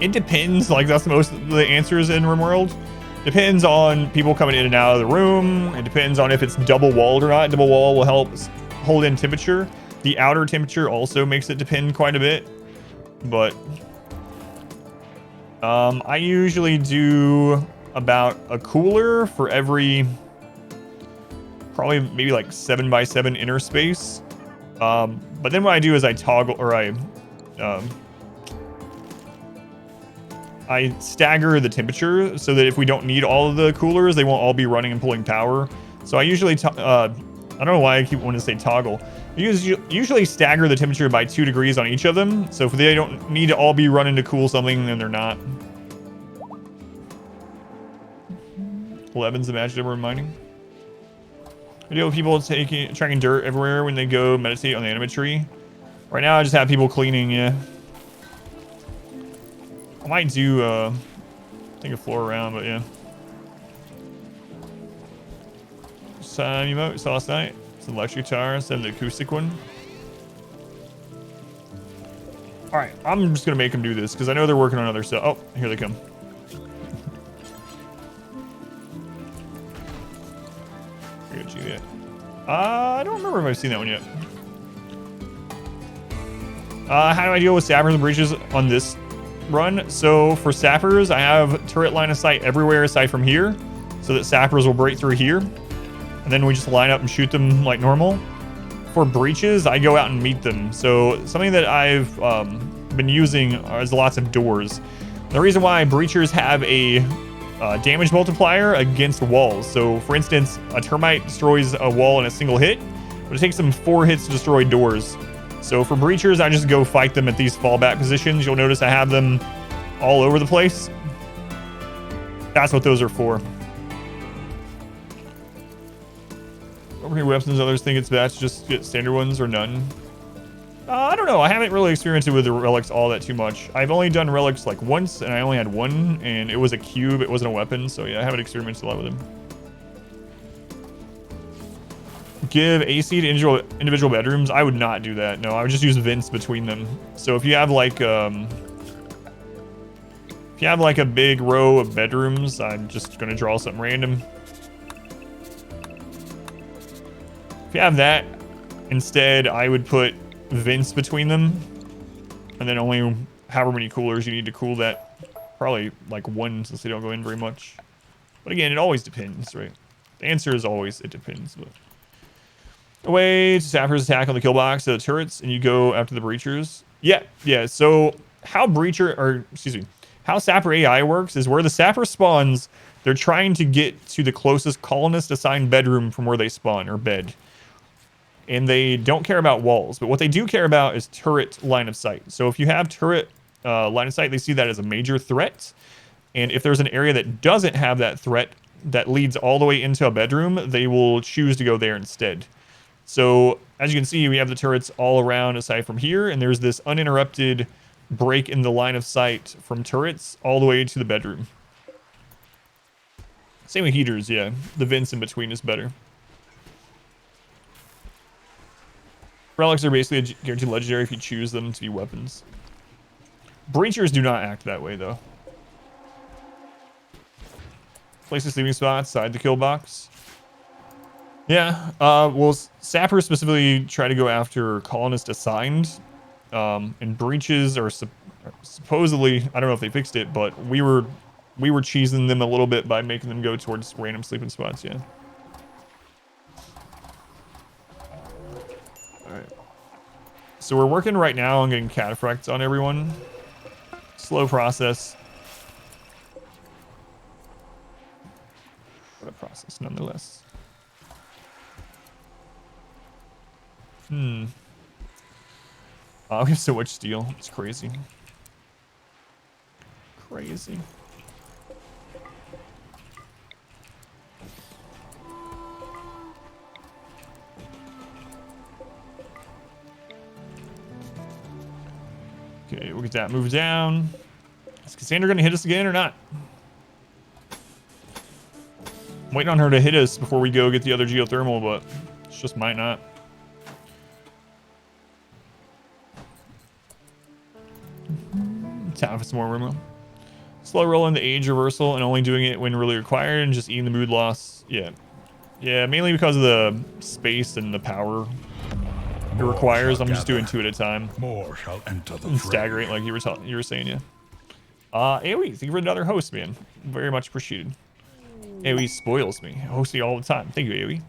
It depends. Like, that's most of the answers in RimWorld. Depends on people coming in and out of the room. It depends on if it's double walled or not. Double wall will help hold in temperature. The outer temperature also makes it depend quite a bit. But I usually do about a cooler for every probably maybe like 7x7 inner space. But then what I do is I toggle, or I stagger the temperature so that if we don't need all of the coolers, they won't all be running and pulling power. So I usually, I don't know why I keep wanting to say toggle. I usually stagger the temperature by 2 degrees on each of them. So if they don't need to all be running to cool something, then they're not. 11's the magic number in mining. I deal with people tracking dirt everywhere when they go meditate on the anima tree. Right now I just have people cleaning, yeah. I might do, take a floor around, but yeah. Sign emote, saw last night. It's an electric guitar instead of the acoustic one. Alright, I'm just gonna make them do this, because I know they're working on other stuff. Oh, here they come. Juliet. I don't remember if I've seen that one yet. How do I deal with sappers and breaches on this run? So for sappers, I have turret line of sight everywhere aside from here, so that sappers will break through here, and then we just line up and shoot them like normal. For breaches, I go out and meet them. So something that I've been using is lots of doors. The reason why breachers have a damage multiplier against walls. So for instance, a termite destroys a wall in a single hit, but it takes them 4 hits to destroy doors. So for breachers, I just go fight them at these fallback positions. You'll notice I have them all over the place. That's what those are for. Overheat weapons, others think it's best to just get standard ones or none. I don't know. I haven't really experienced with the relics all that too much. I've only done relics like once, and I only had one, and it was a cube. It wasn't a weapon, so yeah, I haven't experimented a lot with them. Give AC to individual bedrooms. I would not do that. No, I would just use vents between them. So if you have like a big row of bedrooms, I'm just gonna draw something random. If you have that, instead, I would put vents between them, and then only however many coolers you need to cool that. Probably like 1, since they don't go in very much. But again, it always depends, right? The answer is always it depends. But away to sappers attack on the kill box of the turrets, and you go after the breachers. Yeah. So how how sapper AI works is where the sapper spawns, they're trying to get to the closest colonist assigned bedroom from where they spawn, or bed. And they don't care about walls, but what they do care about is turret line of sight. So if you have turret line of sight, they see that as a major threat. And if there's an area that doesn't have that threat that leads all the way into a bedroom, they will choose to go there instead. So as you can see, we have the turrets all around aside from here, and there's this uninterrupted break in the line of sight from turrets all the way to the bedroom. Same with heaters, yeah. The vents in between is better. Relics are basically a guaranteed legendary if you choose them to be weapons. Breachers do not act that way, though. Place a sleeping spot outside the kill box. Yeah, well, sappers specifically try to go after colonist assigned, and breaches are supposedly, I don't know if they fixed it, but we were cheesing them a little bit by making them go towards random sleeping spots, yeah. Alright. So we're working right now on getting cataphracts on everyone. Slow process. What a process, nonetheless. We have so much steel. It's crazy. Crazy. Okay, we'll get that moved down. Is Cassandra gonna hit us again or not? I'm waiting on her to hit us before we go get the other geothermal, but It just might not. Time for some more room. Slow rolling the age reversal and only doing it when really required and just eating the mood loss. Yeah. Yeah, mainly because of the space and the power it requires. I'm just doing 2 at a time. More shall enter the And fray. staggering like you were saying, yeah. AoE, thank you for another host, man. Very much appreciated. AoE spoils me. I host me all the time. Thank you, AoE.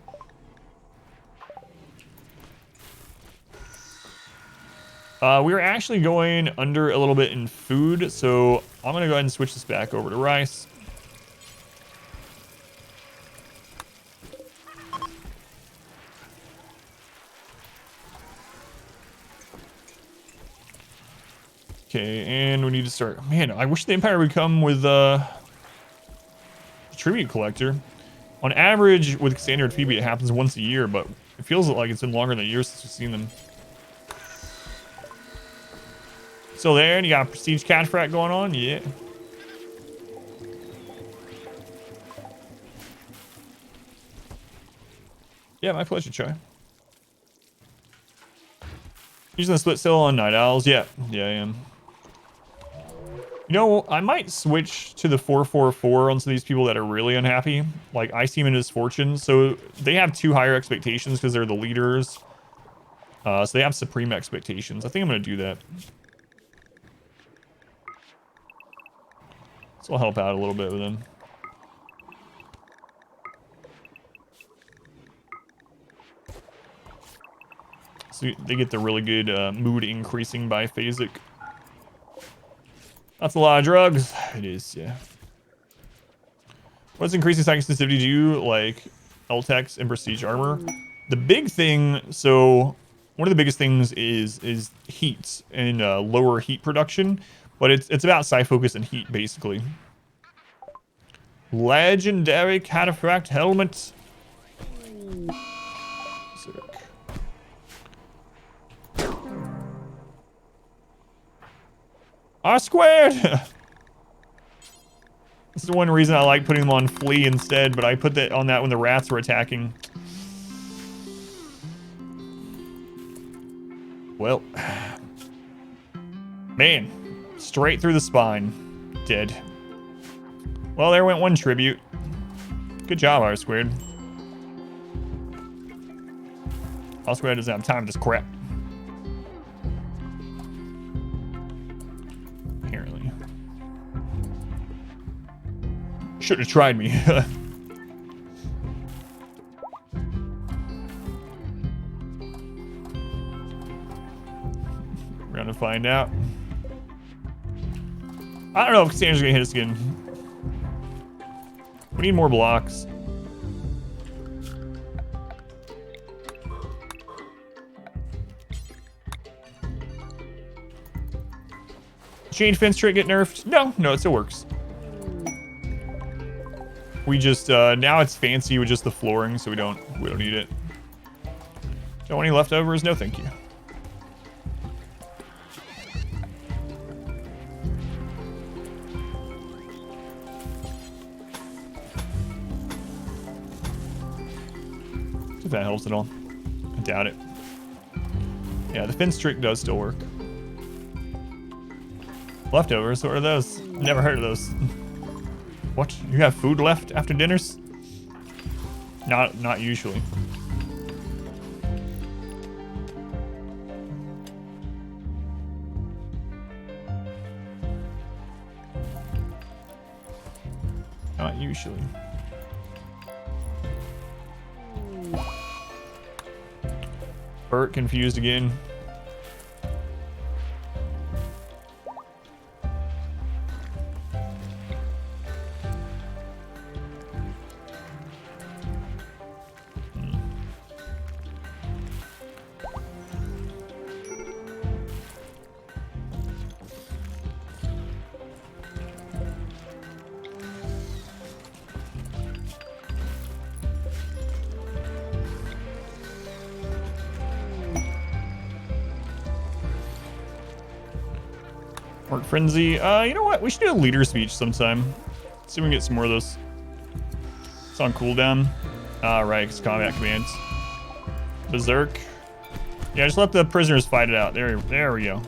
We are actually going under a little bit in food, so I'm going to go ahead and switch this back over to rice. Okay, and we need to start... Man, I wish the Empire would come with a tribute collector. On average, with standard Phoebe, it happens once a year, but it feels like it's been longer than a year since we've seen them. Still there, and you got a prestige cataphract going on? Yeah. Yeah, my pleasure, Chai. Using the split still on Night Owls? Yeah. Yeah, I am. You know, I might switch to the 444 on some of these people that are really unhappy. Like, I see them in his fortune. So they have 2 higher expectations because they're the leaders. So they have supreme expectations. I think I'm going to do that. This will help out a little bit with them. So they get the really good mood increasing by phasic. That's a lot of drugs. It is, yeah. What's increasing psychic sensitivity do, like LTEX and prestige armor? The big thing, so one of the biggest things is heat and lower heat production, but it's about psi focus and heat basically. Legendary cataphract helmet. Sick. R squared. This is one reason I like putting them on flea instead, but I put that on that when the rats were attacking. Well, man, straight through the spine, dead. Well, there went one tribute. Good job, R squared. R squared doesn't have time for this crap. Apparently. Should have tried me. We're gonna find out. I don't know if Cassandra's gonna hit us again. We need more blocks. Change fence trait get nerfed? No, it still works. We just now it's fancy with just the flooring, so we don't need it. Don't want any leftovers? No, thank you. If that helps at all. I doubt it. Yeah, the fence trick does still work. Leftovers? What are those? Never heard of those. What? You have food left after dinners? Not usually. Not usually. Bert confused again. Orc Frenzy. You know what? We should do a leader speech sometime. See if we can get some more of those. It's on cooldown. Right, it's combat commands. Berserk. Yeah, just let the prisoners fight it out. There we go.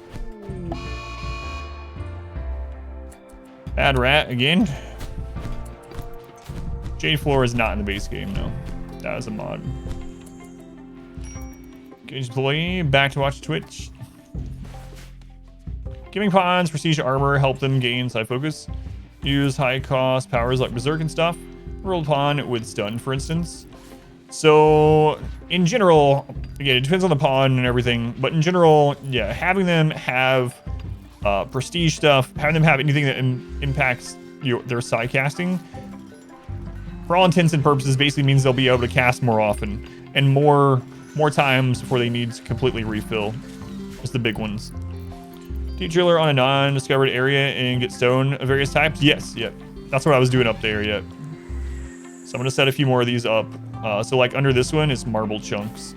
Bad rat again. Jade Floor is not in the base game, no. That is a mod. Engage employee, back to watch Twitch. Giving pawns prestige armor, help them gain side focus. Use high cost powers like Berserk and stuff. Roll pawn with stun, for instance. So, in general, again, it depends on the pawn and everything, but in general, yeah, having them have prestige stuff, having them have anything that impacts their side casting, for all intents and purposes, basically means they'll be able to cast more often and more times before they need to completely refill. Just the big ones. Teach driller on a non-discovered area and get stone of various types. Yes, yep. That's what I was doing up there, yep. So I'm gonna set a few more of these up. So like under this one is marble chunks.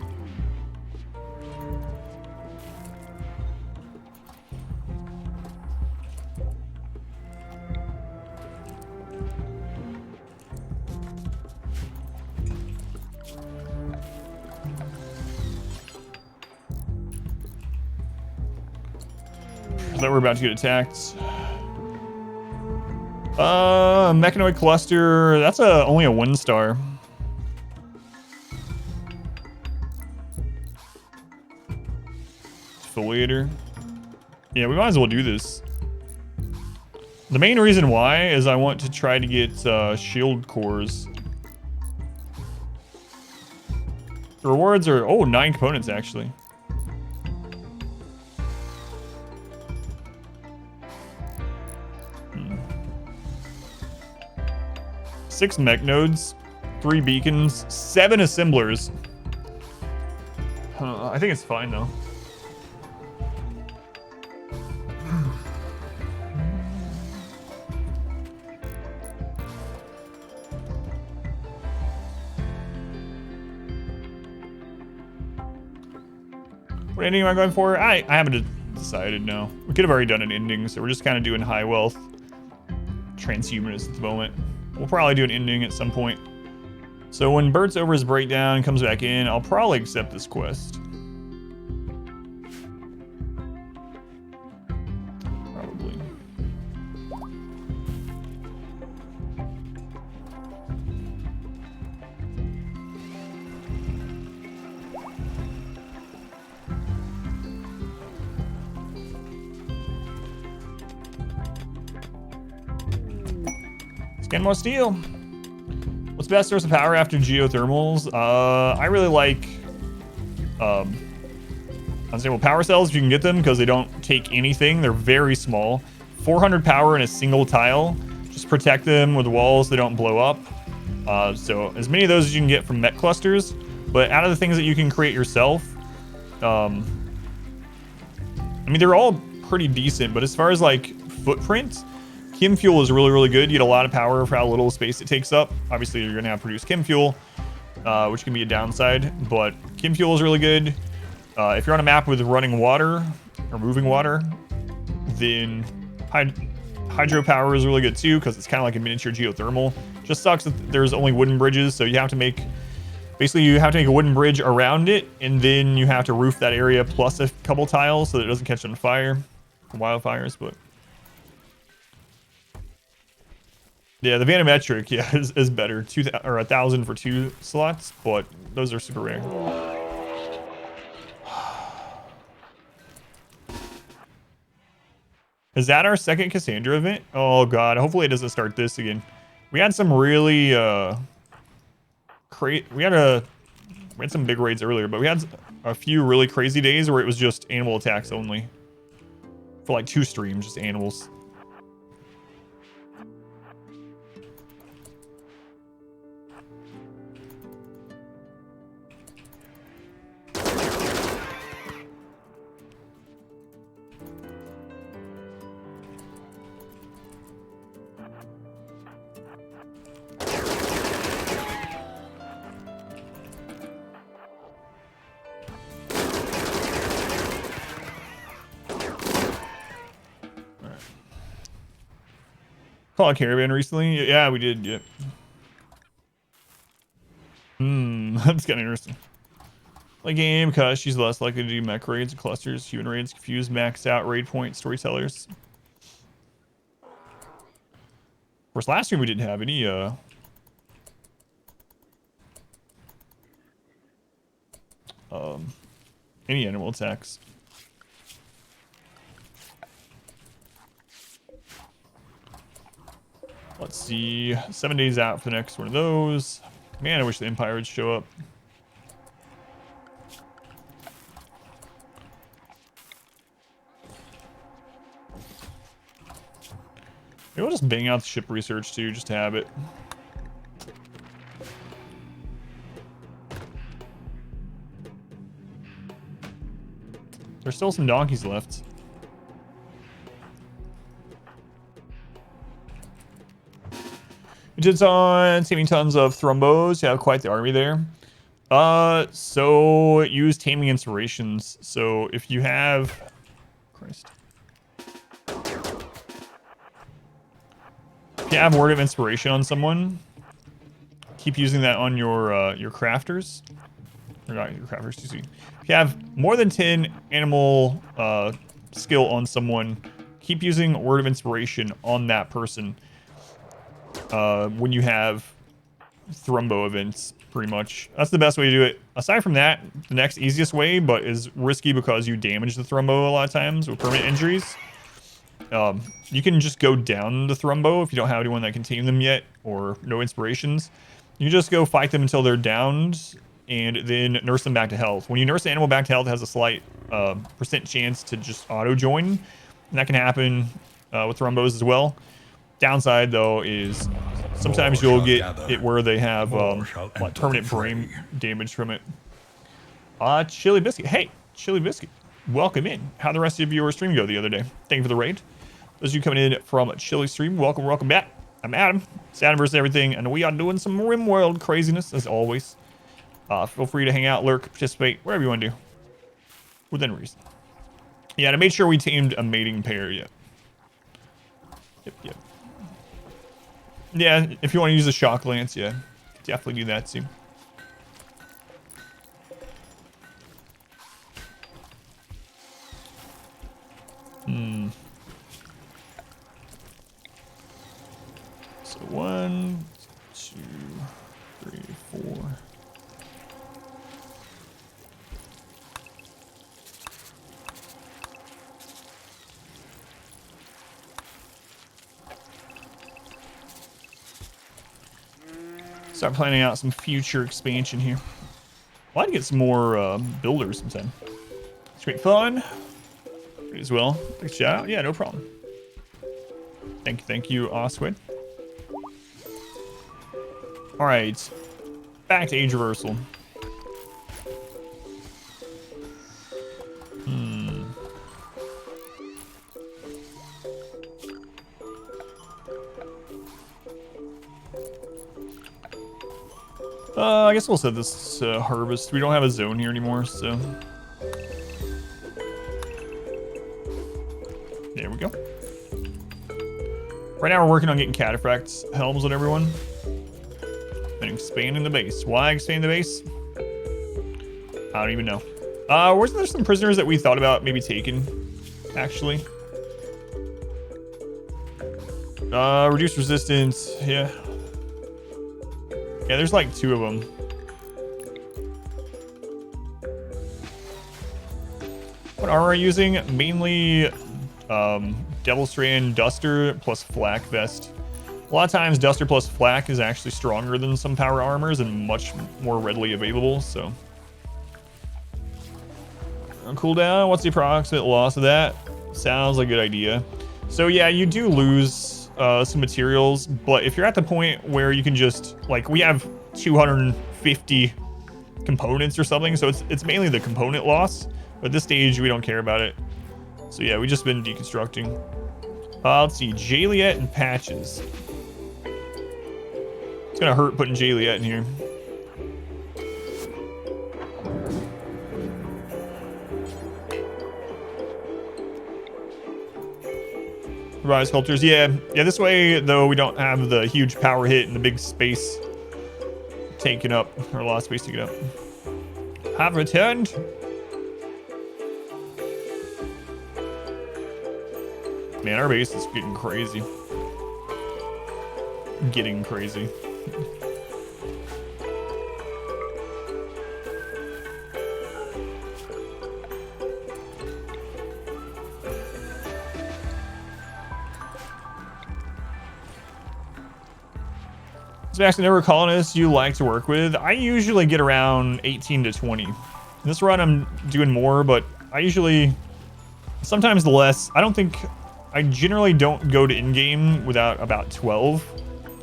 That we're about to get attacked. Mechanoid cluster. That's only a 1-star. Exfoliator. Yeah, we might as well do this. The main reason why is I want to try to get shield cores. The rewards are 9 components actually. Six mech nodes, 3 beacons, 7 assemblers. I think it's fine though. What ending am I going for? I haven't decided, no. We could have already done an ending, so we're just kind of doing high wealth transhumanists at the moment. We'll probably do an ending at some point. So when Bert's over his breakdown and comes back in, I'll probably accept this quest. Probably. Scan more steel. What's the best source of power after geothermals? I really like unstable power cells if you can get them because they don't take anything. They're very small. 400 power in a single tile. Just protect them with walls so they don't blow up. So as many of those as you can get from mech clusters. But out of the things that you can create yourself, I mean, they're all pretty decent, but as far as like footprint, chem fuel is really, really good. You get a lot of power for how little space it takes up. Obviously, you're going to have to produce chem fuel, which can be a downside, but chem fuel is really good. If you're on a map with running water or moving water, then hydropower is really good too, because it's kind of like a miniature geothermal. Just sucks that there's only wooden bridges, so you have to make, basically you have to make a wooden bridge around it, and then you have to roof that area plus a couple tiles so that it doesn't catch on fire from wildfires, but... Yeah, the Vanometric, yeah, is better. 1,000 for 2 slots, but those are super rare. Is that our second Cassandra event? Oh god, hopefully it doesn't start this again. We had some really we had some big raids earlier, but we had a few really crazy days where it was just animal attacks only. For like 2 streams, just animals. Call a caravan recently? Yeah, we did. Yep. That's kind of interesting. Like game because she's less likely to do mech raids, clusters, human raids, confused, maxed out, raid point, storytellers. Of course, last year we didn't have any animal attacks. Let's see, 7 days out for the next one of those. Man, I wish the Empire would show up. Maybe we'll just bang out the ship research too, just to have it. There's still some donkeys left. It's on taming tons of thrombos. You have quite the army there. So use taming inspirations. So if you have, Christ, if you have word of inspiration on someone, keep using that on your crafters. Or not your crafters, excuse me. If you have more than 10 animal skill on someone, keep using word of inspiration on that person. When you have thrombo events, pretty much. That's the best way to do it. Aside from that, the next easiest way, but is risky because you damage the thrombo a lot of times with permanent injuries. You can just go down the thrombo if you don't have anyone that can tame them yet, or no inspirations. You can just go fight them until they're downed, and then nurse them back to health. When you nurse an animal back to health, it has a slight % chance to just auto-join. And that can happen with thrombos as well. Downside, though, is sometimes you'll get it where they have like permanent brain damage from it. Chili Biscuit. Hey, Chili Biscuit. Welcome in. How'd the rest of your stream go the other day? Thank you for the raid. Those of you coming in from Chili Stream, welcome back. I'm Adam. It's Adam versus everything, and we are doing some RimWorld craziness, as always. Feel free to hang out, lurk, participate, whatever you want to do. Within reason. Yeah, and I made sure we tamed a mating pair yet. Yep. Yeah, if you want to use the shock lance, yeah, definitely do that too. So 1, 2, 3, 4. Start planning out some future expansion here. I'd like to get some more builders sometime. It's great fun. As well. Thanks, shout out. Yeah, no problem. Thank you, Osquid. All right, back to age reversal. I guess we'll set this to harvest. We don't have a zone here anymore, so. There we go. Right now we're working on getting cataphracts helms on everyone. And expanding the base. Why expand the base? I don't even know. Wasn't there some prisoners that we thought about maybe taking, actually? Reduce resistance, yeah. Yeah, there's like 2 of them. What armor are you using? Mainly Devil Strand Duster plus Flak Vest. A lot of times Duster plus Flak is actually stronger than some power armors and much more readily available, so. Cooldown, what's the approximate loss of that? Sounds like a good idea. So yeah, you do lose some materials, but if you're at the point where you can just, like, we have 250 components or something, so it's mainly the component loss, but at this stage we don't care about it. So yeah, we've just been deconstructing. Let's see, Jaliet and patches. It's gonna hurt putting Jaliet in here. Rise sculptures, yeah. This way, though, we don't have the huge power hit and the big space taken up, or a lot of space taken up. have returned. Man, our base is getting crazy. Getting crazy. Sebastian, never colonists you like to work with? I usually get around 18 to 20. This run I'm doing more, but I usually sometimes less. I generally don't go to in-game without about 12.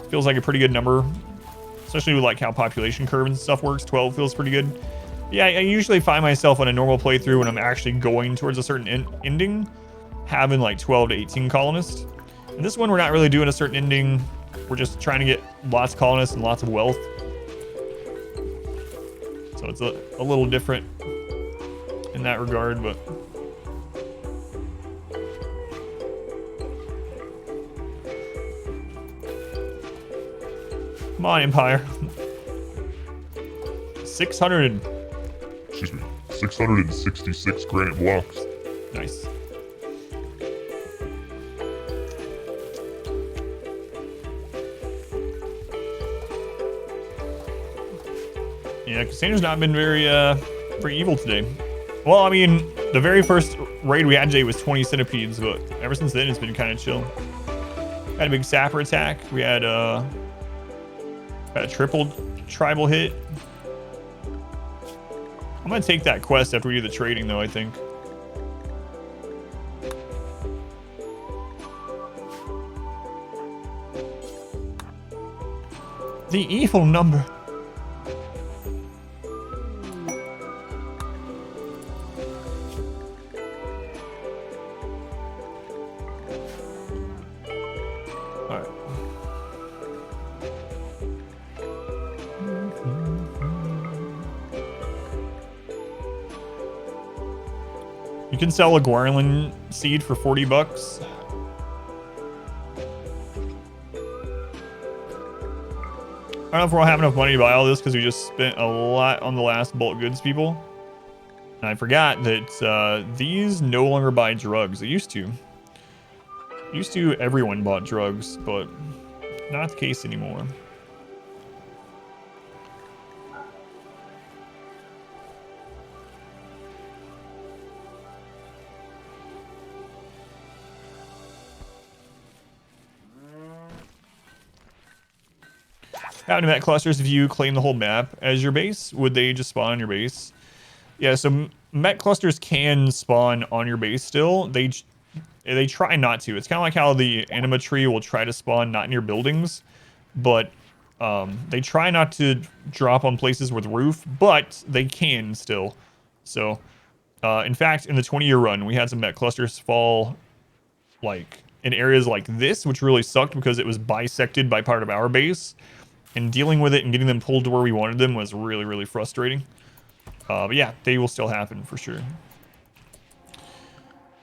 Feels like a pretty good number, especially with like how population curve and stuff works. 12 feels pretty good. Yeah, I usually find myself on a normal playthrough when I'm actually going towards a certain ending, having like 12 to 18 colonists. And this one, we're not really doing a certain ending. We're just trying to get lots of colonists and lots of wealth. So it's a little different in that regard, but... Come on, Empire. 666 granite blocks. Nice. Yeah, Cassandra's not been very evil today. Well, I mean, the very first raid we had today was 20 centipedes, but ever since then it's been kind of chill. Had a big sapper attack. We had got a triple tribal hit. I'm gonna take that quest after we do the trading, though. I think. The evil number. You can sell a Guarlin seed for 40 bucks. I don't know if we'll have enough money to buy all this because we just spent a lot on the last bulk goods people. And I forgot that these no longer buy drugs. They used to. Used to, everyone bought drugs, but not the case anymore. How to met clusters, if you claim the whole map as your base, would they just spawn on your base? Yeah, so met clusters can spawn on your base still. They try not to. It's kind of like how the anima tree will try to spawn not in your buildings, but they try not to drop on places with roof, but they can still. So, in fact, in the 20-year run, we had some met clusters fall like in areas like this, which really sucked because it was bisected by part of our base. And dealing with it and getting them pulled to where we wanted them was really, really frustrating. But yeah, they will still happen for sure.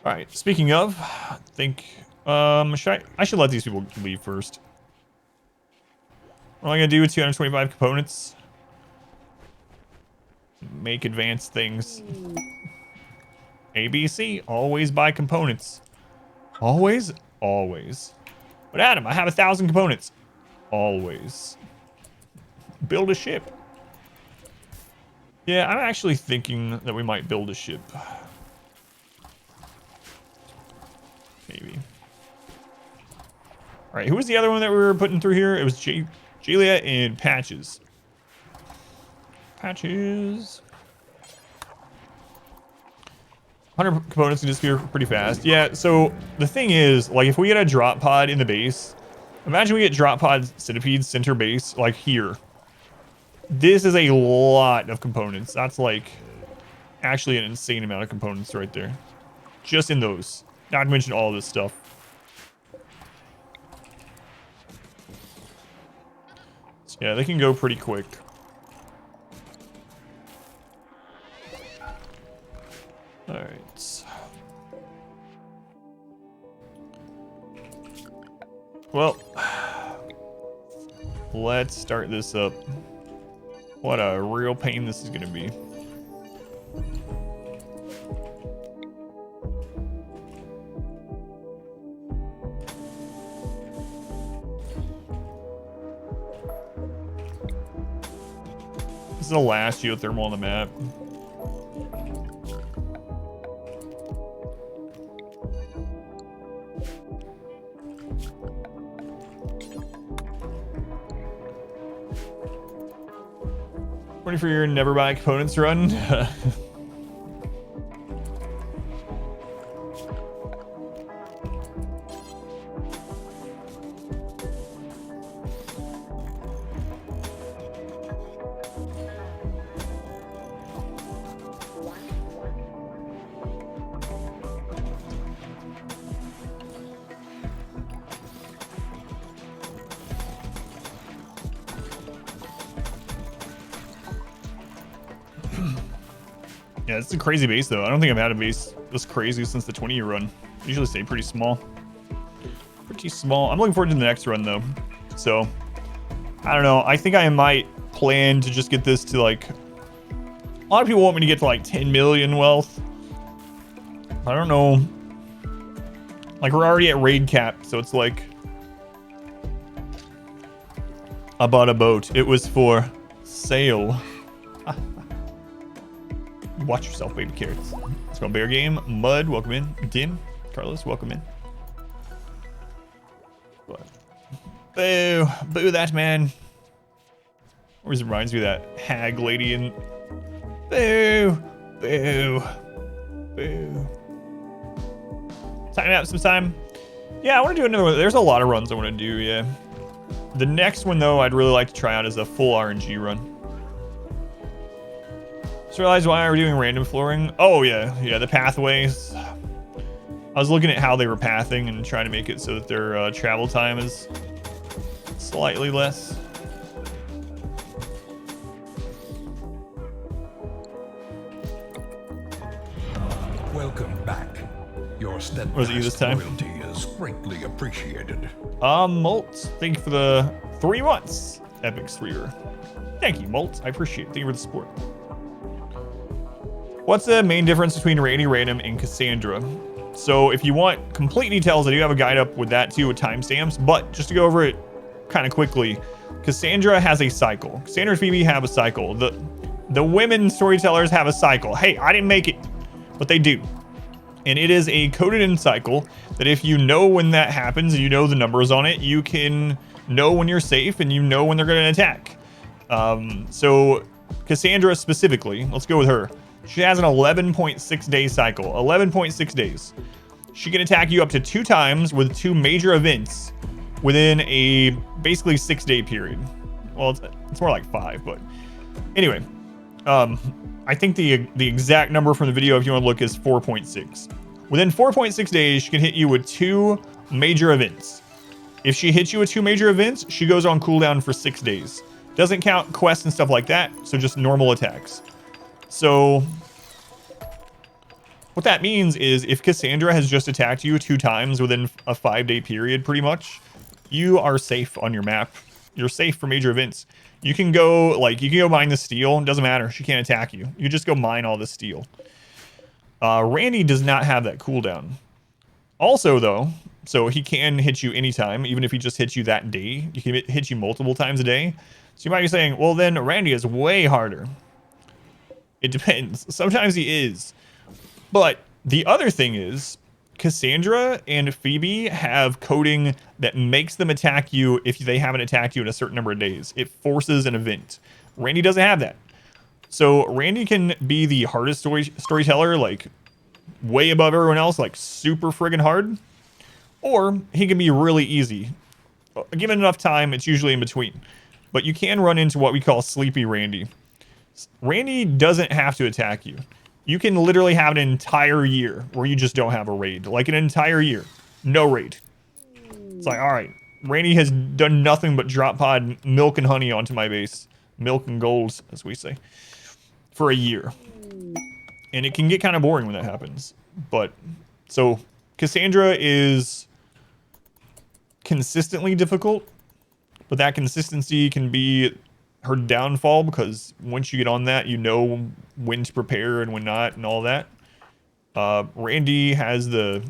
All right, speaking of, I think I should let these people leave first. What am I gonna do with 225 components? Make advanced things. ABC, always buy components. Always, always. But Adam, I have 1,000 components. Always. Build a ship. Yeah, I'm actually thinking that we might build a ship. Maybe. All right, who was the other one that we were putting through here? It was Julia and Patches. Patches. 100 components can disappear pretty fast. Yeah, so the thing is, like, if we get a drop pod in the base, imagine we get drop pod centipedes center base, like here. This is a lot of components. That's like actually an insane amount of components right there. Just in those. Not to mention all this stuff. So yeah, they can go pretty quick. Alright. Well, let's start this up. What a real pain this is going to be. This is the last geothermal on the map. Waiting for your never buy components run. Yeah, it's a crazy base though. I don't think I've had a base this crazy since the 20-year run. Usually stay pretty small. Pretty small. I'm looking forward to the next run though. So, I don't know. I think I might plan to just get this to like... A lot of people want me to get to like 10 million wealth. I don't know. Like we're already at raid cap, so it's like... I bought a boat. It was for sale. Watch yourself, baby carrots. Let's go bear game. Mud, welcome in. Dim, Carlos, welcome in. Boo, boo that man. Always reminds me of that hag lady in. Boo, boo, boo. Time out some time. Yeah, I want to do another one. There's a lot of runs I want to do, yeah. The next one though, I'd really like to try out is a full RNG run. Just realized why we're doing random flooring. Oh yeah, the pathways. I was looking at how they were pathing and trying to make it so that their travel time is slightly less. Welcome back. Your Was it you this steadfast time? loyalty is greatly appreciated. Molt, thank you for the 3 months. Epic streamer. Thank you, Molt. I appreciate it. Thank you for the support. What's the main difference between Randy Random and Cassandra? So if you want complete details, I do have a guide up with that too with timestamps, but just to go over it kind of quickly, Cassandra has a cycle. Cassandra and Phoebe have a cycle. The women storytellers have a cycle. Hey, I didn't make it, but they do. And it is a coded in cycle that if you know when that happens and you know the numbers on it, you can know when you're safe and you know when they're going to attack. So Cassandra specifically, let's go with her. She has an 11.6 day cycle. 11.6 days. She can attack you up to 2 times with 2 major events within a basically 6-day period. Well, it's more like 5, but anyway. I think the exact number from the video, if you want to look, is 4.6. Within 4.6 days, she can hit you with 2 major events. If she hits you with 2 major events, she goes on cooldown for 6 days. Doesn't count quests and stuff like that, so just normal attacks. So what that means is if Cassandra has just attacked you 2 times within a 5-day period, pretty much, you are safe on your map. You're safe for major events. You can go mine the steel. It doesn't matter. She can't attack you. You just go mine all the steel. Randy does not have that cooldown. Also though, so he can hit you anytime, even if he just hits you that day. He can hit you multiple times a day. So you might be saying, well then Randy is way harder. It depends. Sometimes he is. But the other thing is, Cassandra and Phoebe have coding that makes them attack you if they haven't attacked you in a certain number of days. It forces an event. Randy doesn't have that. So Randy can be the hardest storyteller, like way above everyone else, like super friggin' hard. Or he can be really easy. Given enough time, it's usually in between. But you can run into what we call Sleepy Randy. Randy doesn't have to attack you. You can literally have an entire year where you just don't have a raid. Like an entire year. No raid. It's like, alright. Randy has done nothing but drop pod milk and honey onto my base. Milk and gold, as we say. For a year. And it can get kind of boring when that happens. But, so, Cassandra is consistently difficult. But that consistency can be her downfall, because once you get on that, you know when to prepare and when not and all that. Randy has the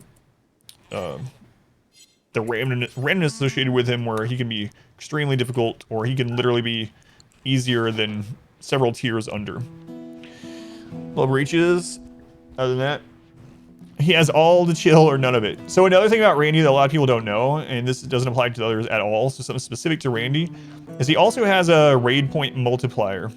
randomness associated with him, where he can be extremely difficult, or he can literally be easier than several tiers under. Love reaches. Other than that, he has all the chill or none of it. So another thing about Randy that a lot of people don't know, and this doesn't apply to others at all, so something specific to Randy, is he also has a raid point multiplier,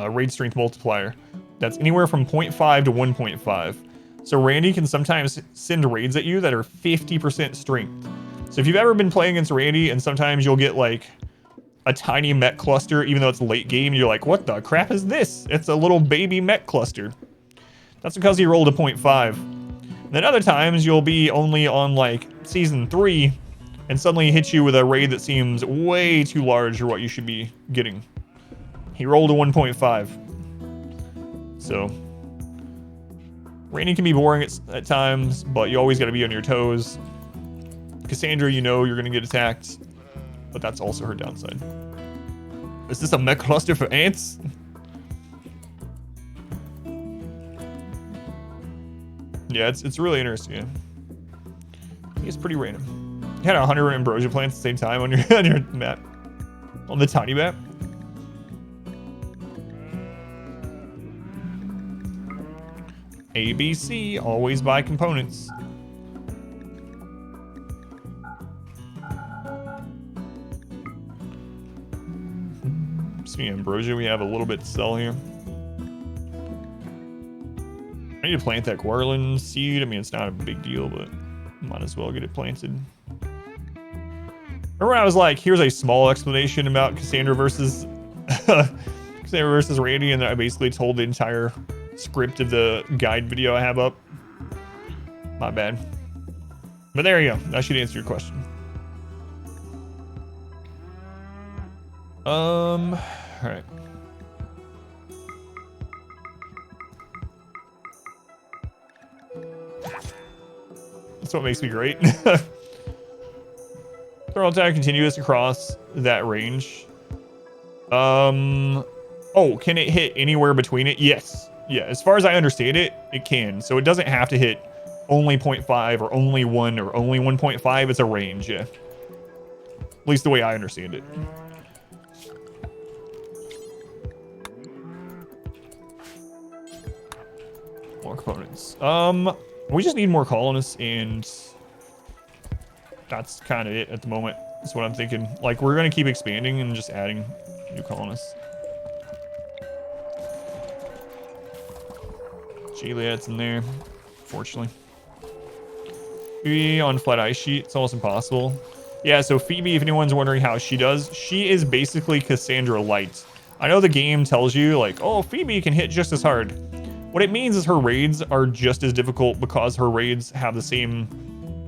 raid strength multiplier, that's anywhere from 0.5 to 1.5. So Randy can sometimes send raids at you that are 50% strength. So if you've ever been playing against Randy, and sometimes you'll get like a tiny mech cluster, even though it's late game, you're like, what the crap is this? It's a little baby mech cluster. That's because he rolled a 0.5. And then other times you'll be only on like season 3 and suddenly hit you with a raid that seems way too large for what you should be getting. He rolled a 1.5. So Randy can be boring at times, but you always got to be on your toes. Cassandra, you know you're going to get attacked, but that's also her downside. Is this a mech cluster for ants? Yeah, it's really interesting. Yeah. It's pretty random. You had 100 ambrosia plants at the same time on your on your map, on the tiny map. ABC, always buy components. Speaking of ambrosia, we have a little bit to sell here. I need to plant that Guarlin seed. I mean, it's not a big deal, but might as well get it planted. Remember when I was like, here's a small explanation about Cassandra versus Randy, and I basically told the entire script of the guide video I have up? My bad. But there you go. That should answer your question. All right. That's what makes me great. Throw attack continuous across that range. Oh, can it hit anywhere between it? Yes. Yeah, as far as I understand it, it can. So it doesn't have to hit only 0.5 or only 1 or only 1.5. It's a range, yeah. At least the way I understand it. More components. We just need more colonists, and that's kind of it at the moment. That's what I'm thinking. Like, we're going to keep expanding and just adding new colonists. Juliet's in there, fortunately. Phoebe on flat ice sheet. It's almost impossible. Yeah, so Phoebe, if anyone's wondering how she does, she is basically Cassandra Light. I know the game tells you, like, oh, Phoebe can hit just as hard. What it means is her raids are just as difficult because her raids have the same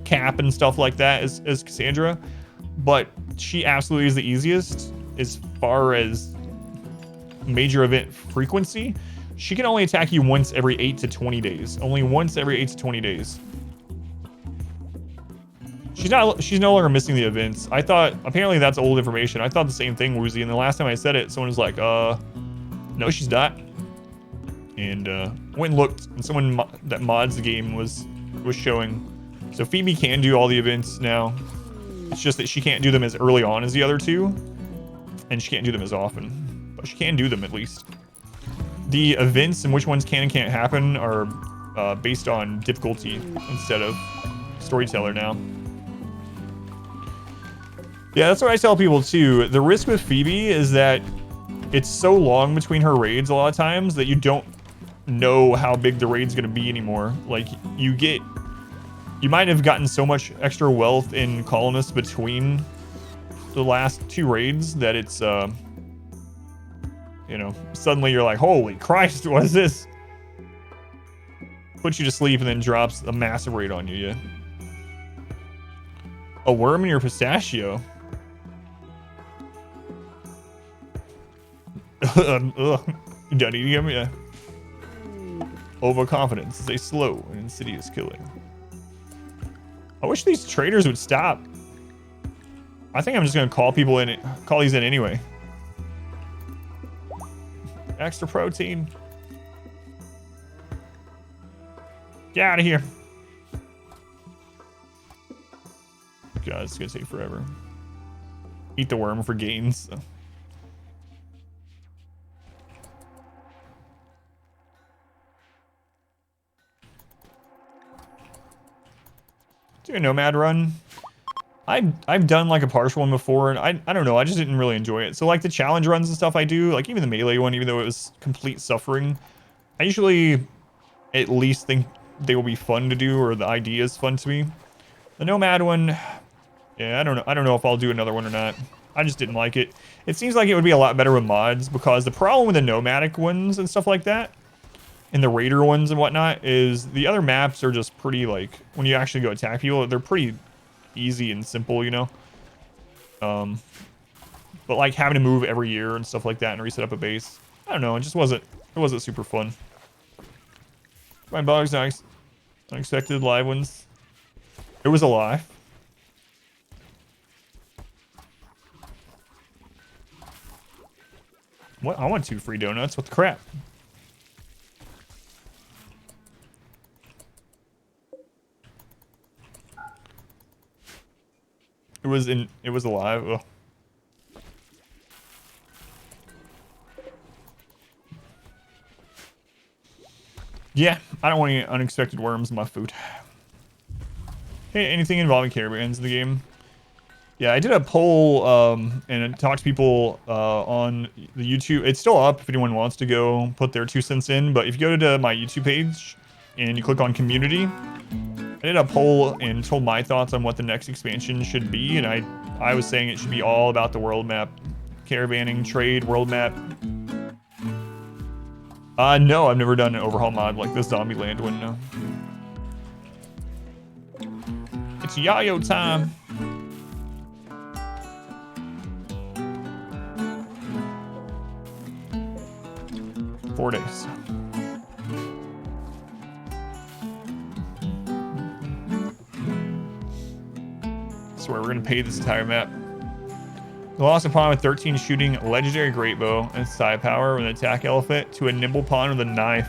cap and stuff like that as Cassandra. But she absolutely is the easiest as far as major event frequency. She can only attack you once every 8 to 20 days. Only once every 8 to 20 days. She's no longer missing the events. I thought, apparently that's old information. I thought the same thing, Woozy, and the last time I said it, someone was like, no, she's not. And went and looked, and someone that mods the game was showing. So Phoebe can do all the events now. It's just that she can't do them as early on as the other two, and she can't do them as often. But she can do them at least. The events and which ones can and can't happen are based on difficulty instead of storyteller now. Yeah, that's what I tell people too. The risk with Phoebe is that it's so long between her raids a lot of times that you don't know how big the raid's gonna be anymore. Like, you might have gotten so much extra wealth in colonists between the last 2 raids that it's you know, suddenly you're like, holy Christ, what is this? Puts you to sleep and then drops a massive raid on you, yeah. A worm in your pistachio. Ugh. You done eating him? Yeah. Overconfidence is a slow and insidious killing. I wish these traders would stop. I think I'm just gonna call these in anyway. Extra protein. Get out of here. God, it's gonna take forever. Eat the worm for gains. Do a nomad run. I've done like a partial one before, and I don't know, I just didn't really enjoy it. So like the challenge runs and stuff I do, like even the melee one, even though it was complete suffering, I usually at least think they will be fun to do, or the idea is fun to me. The nomad one, yeah, I don't know if I'll do another one or not. I just didn't like it. It seems like it would be a lot better with mods, because the problem with the nomadic ones and stuff like that, and the raider ones and whatnot, is the other maps are just pretty, like, when you actually go attack people, they're pretty easy and simple, you know? But like having to move every year and stuff like that and reset up a base, I don't know, it wasn't super fun. My bugs, nice. Unexpected live ones. It was alive. What? I want 2 free donuts. What the crap? It was alive. Ugh. Yeah, I don't want any unexpected worms in my food. Hey, anything involving caravans in the game? Yeah, I did a poll and I talked to people on the YouTube. It's still up if anyone wants to go put their 2 cents in. But if you go to my YouTube page and you click on community, I did a poll and told my thoughts on what the next expansion should be. And I was saying it should be all about the world map. Caravanning, trade, world map. No, I've never done an overhaul mod like the Zombieland one, no. It's Yayo time. Four days. Swear we're gonna pay this entire map. The lost a pawn with 13 shooting, legendary great bow, and side power with an attack elephant to a nimble pawn with a knife.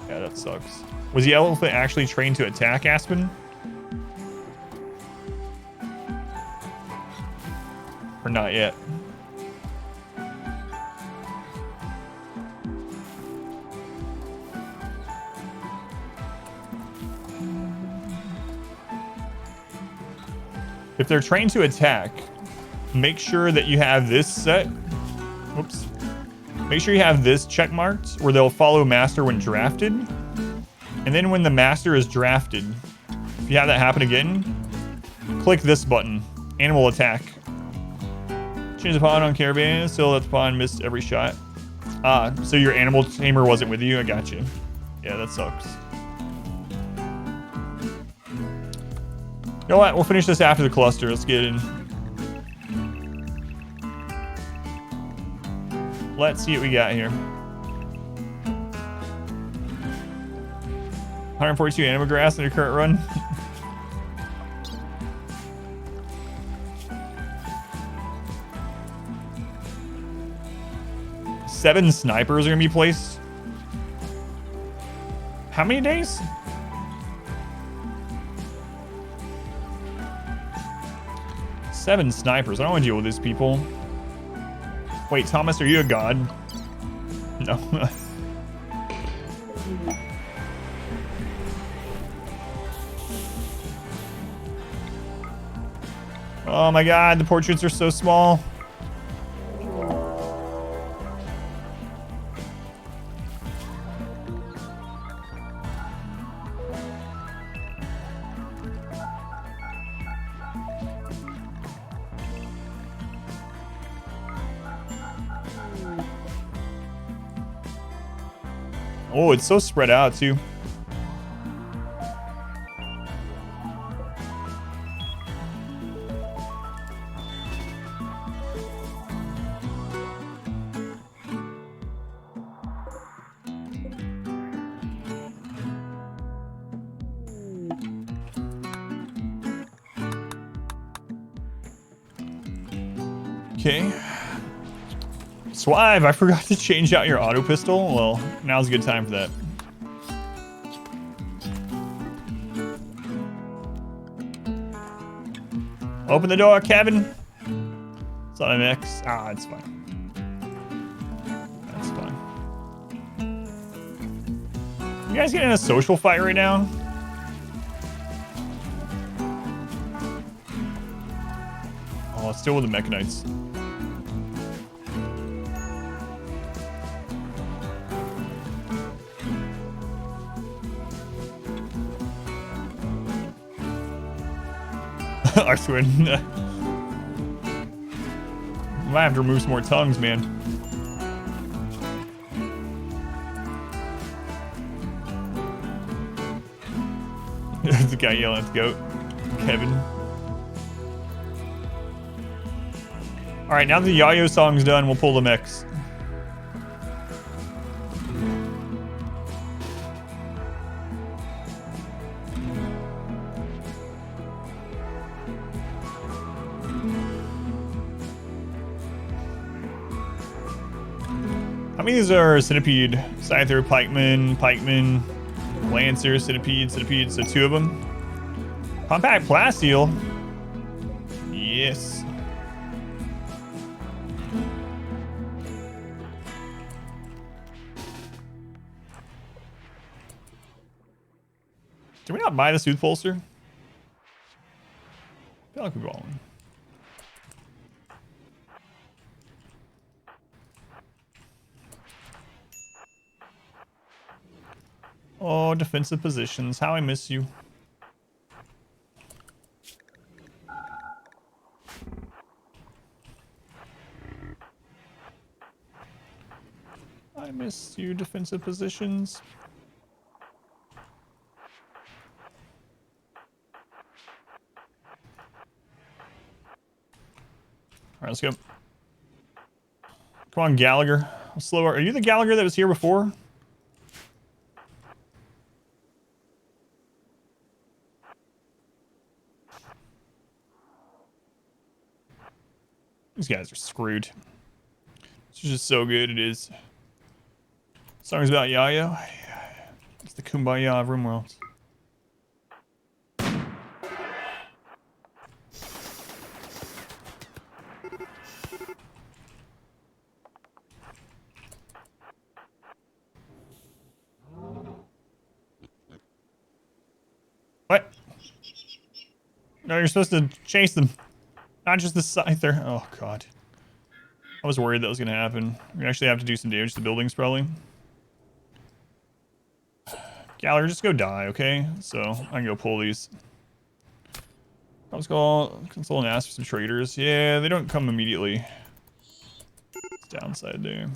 Yeah, that sucks. Was the elephant actually trained to attack Aspen? Or not yet? If they're trained to attack, make sure that you have this set. Whoops. Make sure you have this check marked where they'll follow master when drafted. And then when the master is drafted, if you have that happen again, click this button. Animal attack. Change the pawn on caravan. Still that the pawn missed every shot. So your animal tamer wasn't with you. I got you. Yeah, that sucks. You know what? We'll finish this after the cluster. Let's get in. Let's see what we got here. 142 animal grass in your current run. Seven snipers are gonna be placed. How many days? Seven snipers. I don't want to deal with these people. Wait, Thomas, are you a god? No. Oh my god, the portraits are so small. Oh, it's so spread out too. Okay. Swive, I forgot to change out your auto pistol. Well, now's a good time for that. Open the door, Kevin. It's not an X. Ah, it's fine. That's fine. You guys getting in a social fight right now? Oh, it's still with the Mechanites. I swear. Might have to remove some more tongues, man. There's the guy yelling at the goat. Kevin. Alright, now that the Yayo song's done, we'll pull the mix. How many of these are Centipede? Scyther, Pikeman, Lancer, Centipede, so 2 of them. Compact Plasteel. Yes. Did we not buy the Sooth Pulser? I feel like we bought one. Oh, defensive positions. How I miss you. I miss you, defensive positions. Alright, let's go. Come on, Gallagher. Slower. Are you the Gallagher that was here before? These guys are screwed. This is just so good, it is. Song's about Yayo. It's the Kumbaya of RimWorld. What? No, you're supposed to chase them. Not just the Scyther. Oh, God. I was worried that was going to happen. We actually have to do some damage to the buildings, probably. Gallagher, just go die, okay? So, I can go pull these. Let's go console and ask for some traders. Yeah, they don't come immediately. It's downside there.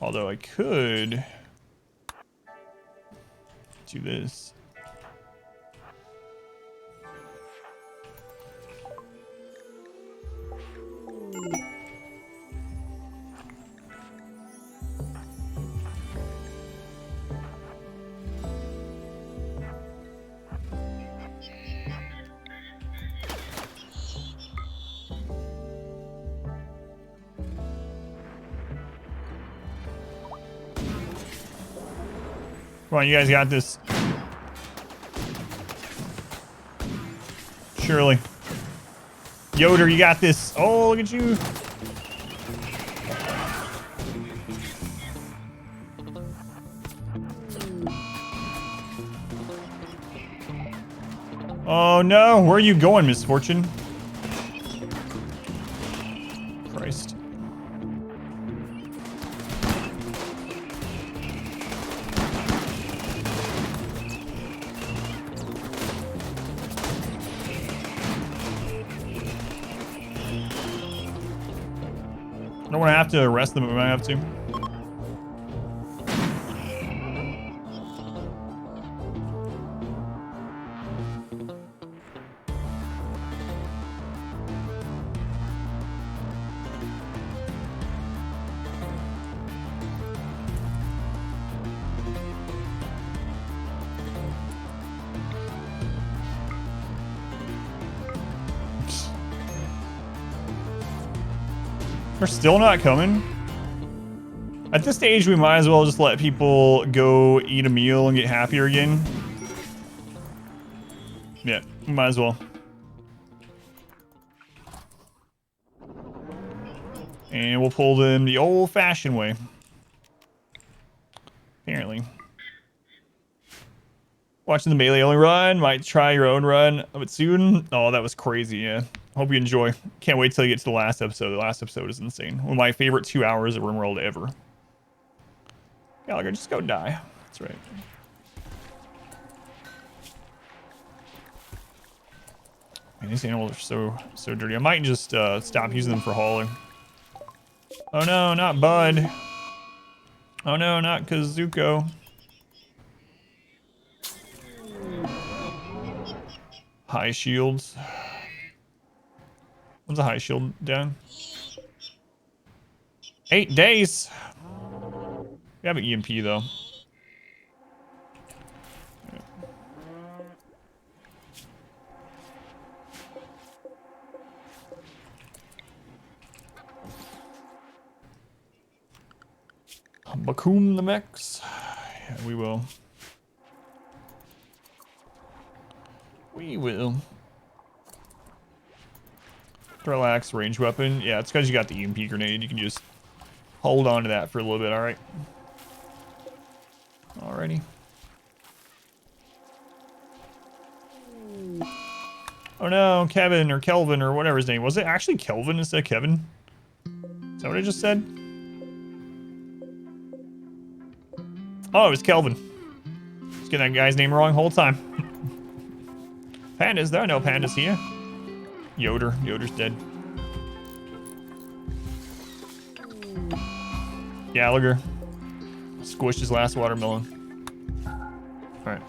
Although I could do this. Come on, you guys got this. Surely. Yoder, you got this. Oh, look at you. Oh no, where are you going, Misfortune? Christ. I don't want to have to arrest them if I have to. They're still not coming. At this stage, we might as well just let people go eat a meal and get happier again. Yeah, might as well. And we'll pull them the old-fashioned way. Apparently. Watching the melee only run. Might try your own run of it soon. Oh, that was crazy, yeah. Hope you enjoy. Can't wait till you get to the last episode. The last episode is insane. One of my favorite 2 hours of RimWorld ever. Gallagher, just go die. That's right. Man, these animals are so dirty. I might just stop using them for hauling. Oh no, not Bud. Oh no, not Kazuko. High shields. When's the high shield down? 8 days. We have an EMP though. Bakum the mechs. Yeah, we will. We will. Relax, range weapon. Yeah, it's because you got the EMP grenade. You can just hold on to that for a little bit, alright? Alrighty. Oh no, Kevin or Kelvin or whatever his name. Was it actually Kelvin instead of Kevin? Is that what I just said? Oh, it was Kelvin. Just getting that guy's name wrong the whole time. Pandas, there are no pandas here. Yoder. Yoder's dead. Gallagher. Squished his last watermelon. Alright.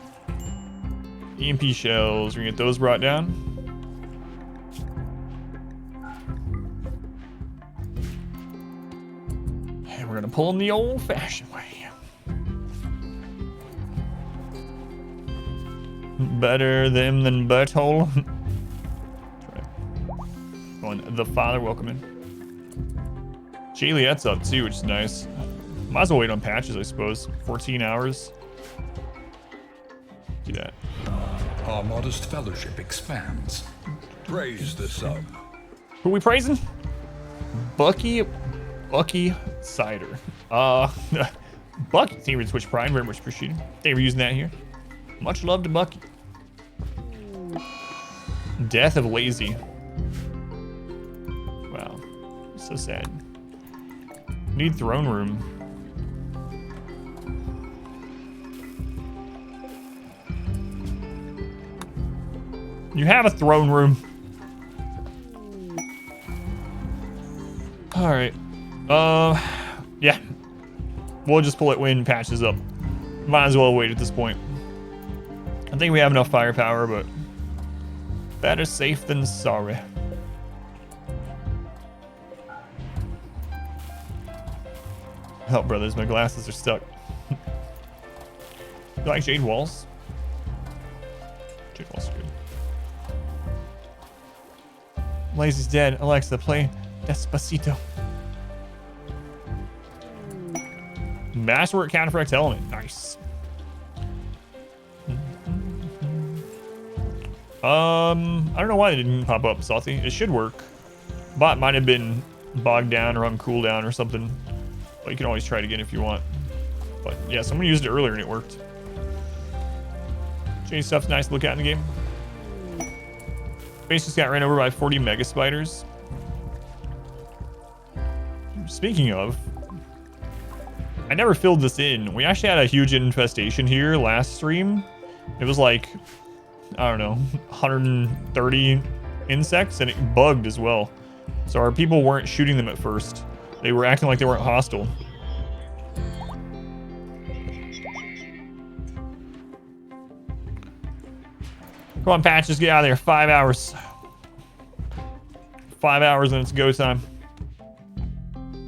EMP shells. We're gonna get those brought down. And we're gonna pull them the old-fashioned way. Better them than butthole. Right. Going, the father, welcome in. Juliet's up too, which is nice. Might as well wait on patches, I suppose. 14 hours. Do that. Our modest fellowship expands. Praise the sun. Who are we praising? Bucky Cider. Bucky, thank you for the Twitch Prime, very much appreciated. Thank you for using that here. Much love to Bucky. Death of Lazy. Wow. So sad. Need throne room. You have a throne room. Alright. Yeah. We'll just pull it when patches up. Might as well wait at this point. I think we have enough firepower, but better safe than sorry. Help, brothers, my glasses are stuck. You like Jade Walls? Jade Walls are good. Lazy's dead. Alexa, play Despacito. Masterwork counter for X element. Nice. I don't know why it didn't pop up, Salty. It should work. Bot might have been bogged down or on cooldown or something. But you can always try it again if you want. But yeah, someone used it earlier and it worked. Change stuff's nice to look at in the game. Base just got ran over by 40 mega spiders. Speaking of, I never filled this in. We actually had a huge infestation here last stream. It was like, I don't know, 130 insects, and it bugged as well. So our people weren't shooting them at first. They were acting like they weren't hostile. Come on, Patches, get out of there. 5 hours. 5 hours and it's go time.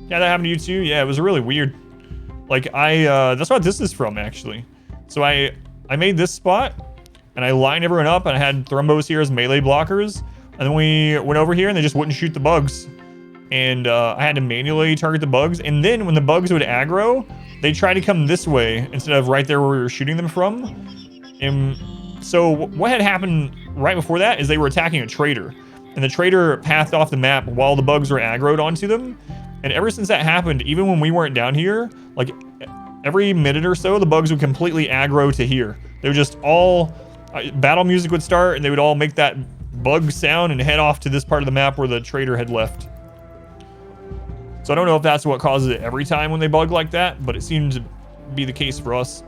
Yeah, that happened to you too? Yeah, it was really weird. Like, that's what this is from, actually. So I made this spot, and I lined everyone up, and I had Thrumbos here as melee blockers, and then we went over here, and they just wouldn't shoot the bugs. and I had to manually target the bugs. And then when the bugs would aggro, they tried to come this way instead of right there where we were shooting them from. And so what had happened right before that is they were attacking a trader, and the trader pathed off the map while the bugs were aggroed onto them. And ever since that happened, even when we weren't down here, like every minute or so, the bugs would completely aggro to here. They would just all, battle music would start, and they would all make that bug sound and head off to this part of the map where the trader had left. So I don't know if that's what causes it every time when they bug like that, but it seemed to be the case for us.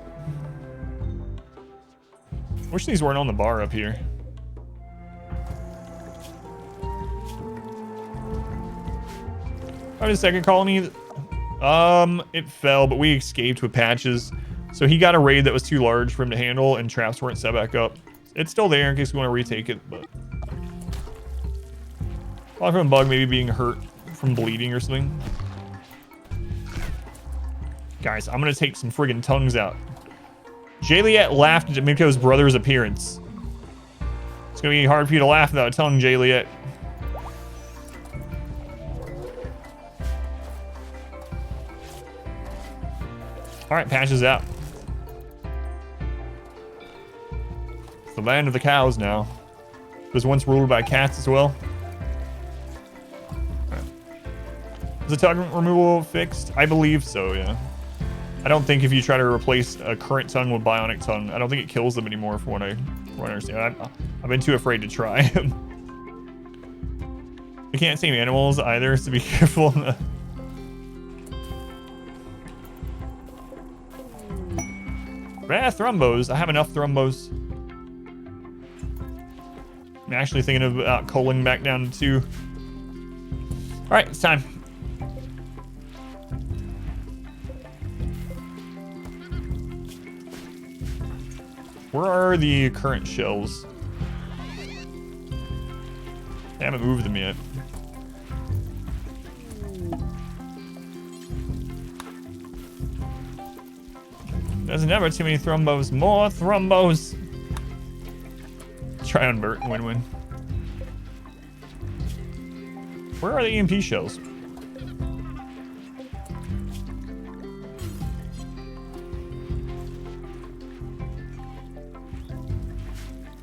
Wish these weren't on the bar up here. Found a second colony. It fell, but we escaped with patches. So he got a raid that was too large for him to handle, and traps weren't set back up. It's still there in case we want to retake it, but probably from a bug maybe being hurt from bleeding or something. Guys, I'm gonna take some friggin' tongues out. Jaliet laughed at Miko's brother's appearance. It's gonna be hard for you to laugh without a tongue, Jaliet. Alright, patches out. It's the land of the cows now. It was once ruled by cats as well. Right. Is the tongue removal fixed? I believe so, yeah. I don't think if you try to replace a current tongue with bionic tongue, I don't think it kills them anymore from what I understand. I've been too afraid to try. You can't tame animals either, so be careful. Thrumbos. I have enough thrumbos. I'm actually thinking about culling back down to 2. All right, it's time. Where are the current shells? I haven't moved them yet. There's never too many thrumbos. More thrumbos. Try on Bert and win-win. Where are the EMP shells?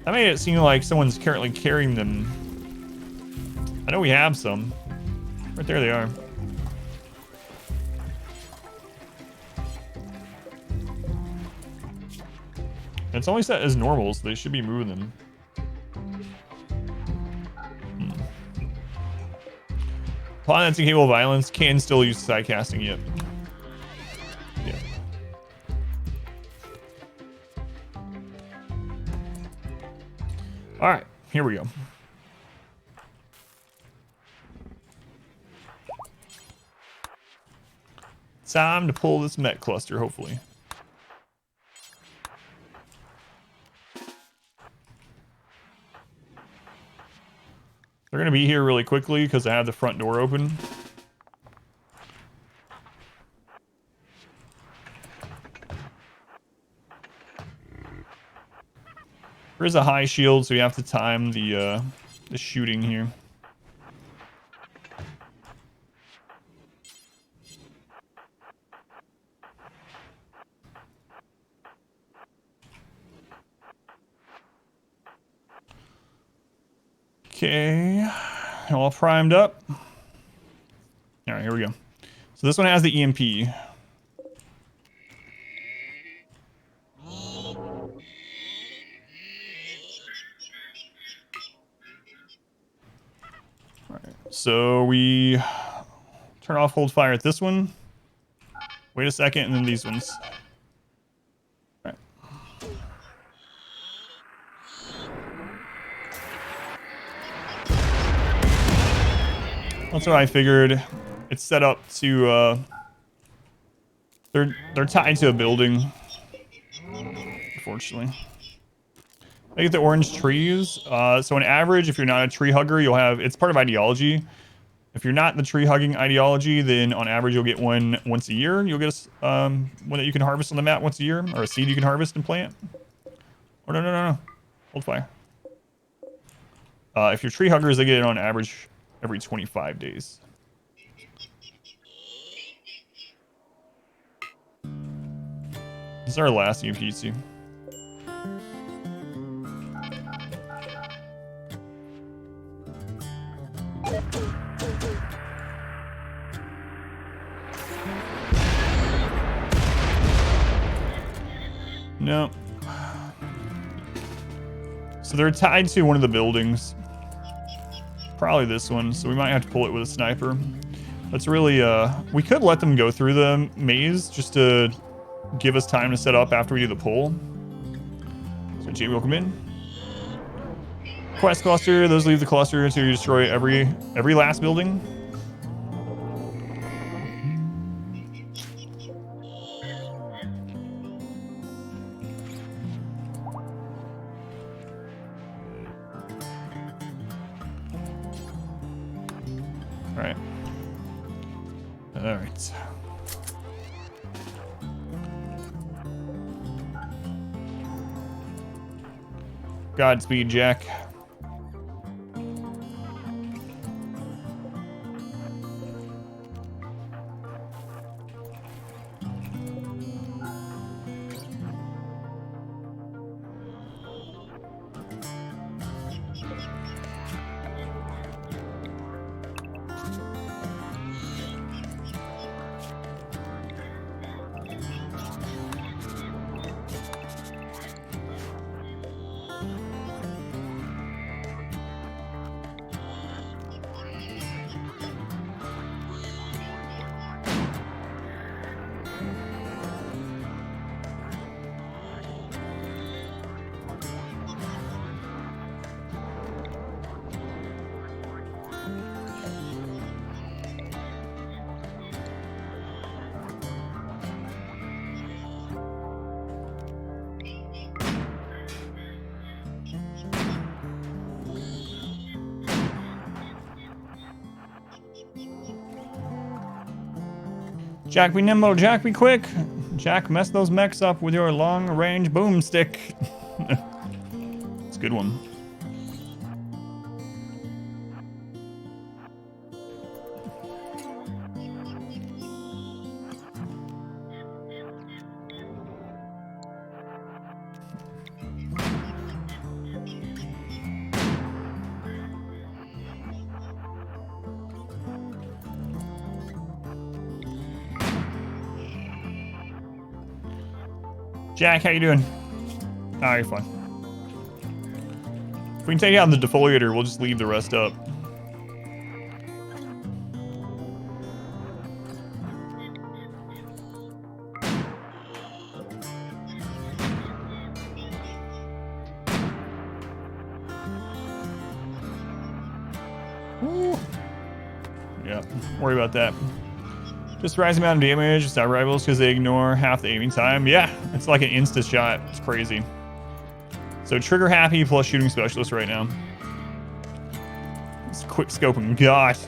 That made it seem like someone's currently carrying them. I know we have some. Right there they are. It's only set as normal, so they should be moving them. Applying that to cable violence can still use side casting yet. Yeah. Alright, here we go. Time to pull this mech cluster, hopefully. They're going to be here really quickly because I have the front door open. There is a high shield, so you have to time the shooting here. Okay, all primed up. All right, here we go. So this one has the EMP. All right, so we turn off hold fire at this one. Wait a second, and then these ones. All right. That's what I figured. It's set up to they're tied to a building. Unfortunately. I get the orange trees. So on average, if you're not a tree hugger, you'll have, it's part of ideology. If you're not the tree hugging ideology, then on average you'll get one once a year. You'll get one that you can harvest on the map once a year, or a seed you can harvest and plant. Or no. Hold fire. If you're tree huggers, they get it on average every 25 days. is our last UPC. No. So they're tied to one of the buildings. Probably this one, so we might have to pull it with a sniper. That's really, we could let them go through the maze just to give us time to set up after we do the pull. So Jamie will come in. Quest cluster, those leave the cluster to destroy every last building. Alright. Alright. Godspeed, Jack. Jack, be nimble. Jack, be quick. Jack, mess those mechs up with your long-range boomstick. It's a good one. Jack, how you doing? Oh, you're fine. If we can take out the defoliator, we'll just leave the rest up. Woo. Yeah, worry about that. Just rising amount of damage, just our rivals because they ignore half the aiming time. Yeah, it's like an insta shot. It's crazy. So trigger happy plus shooting specialist right now. It's quick scoping. Gosh.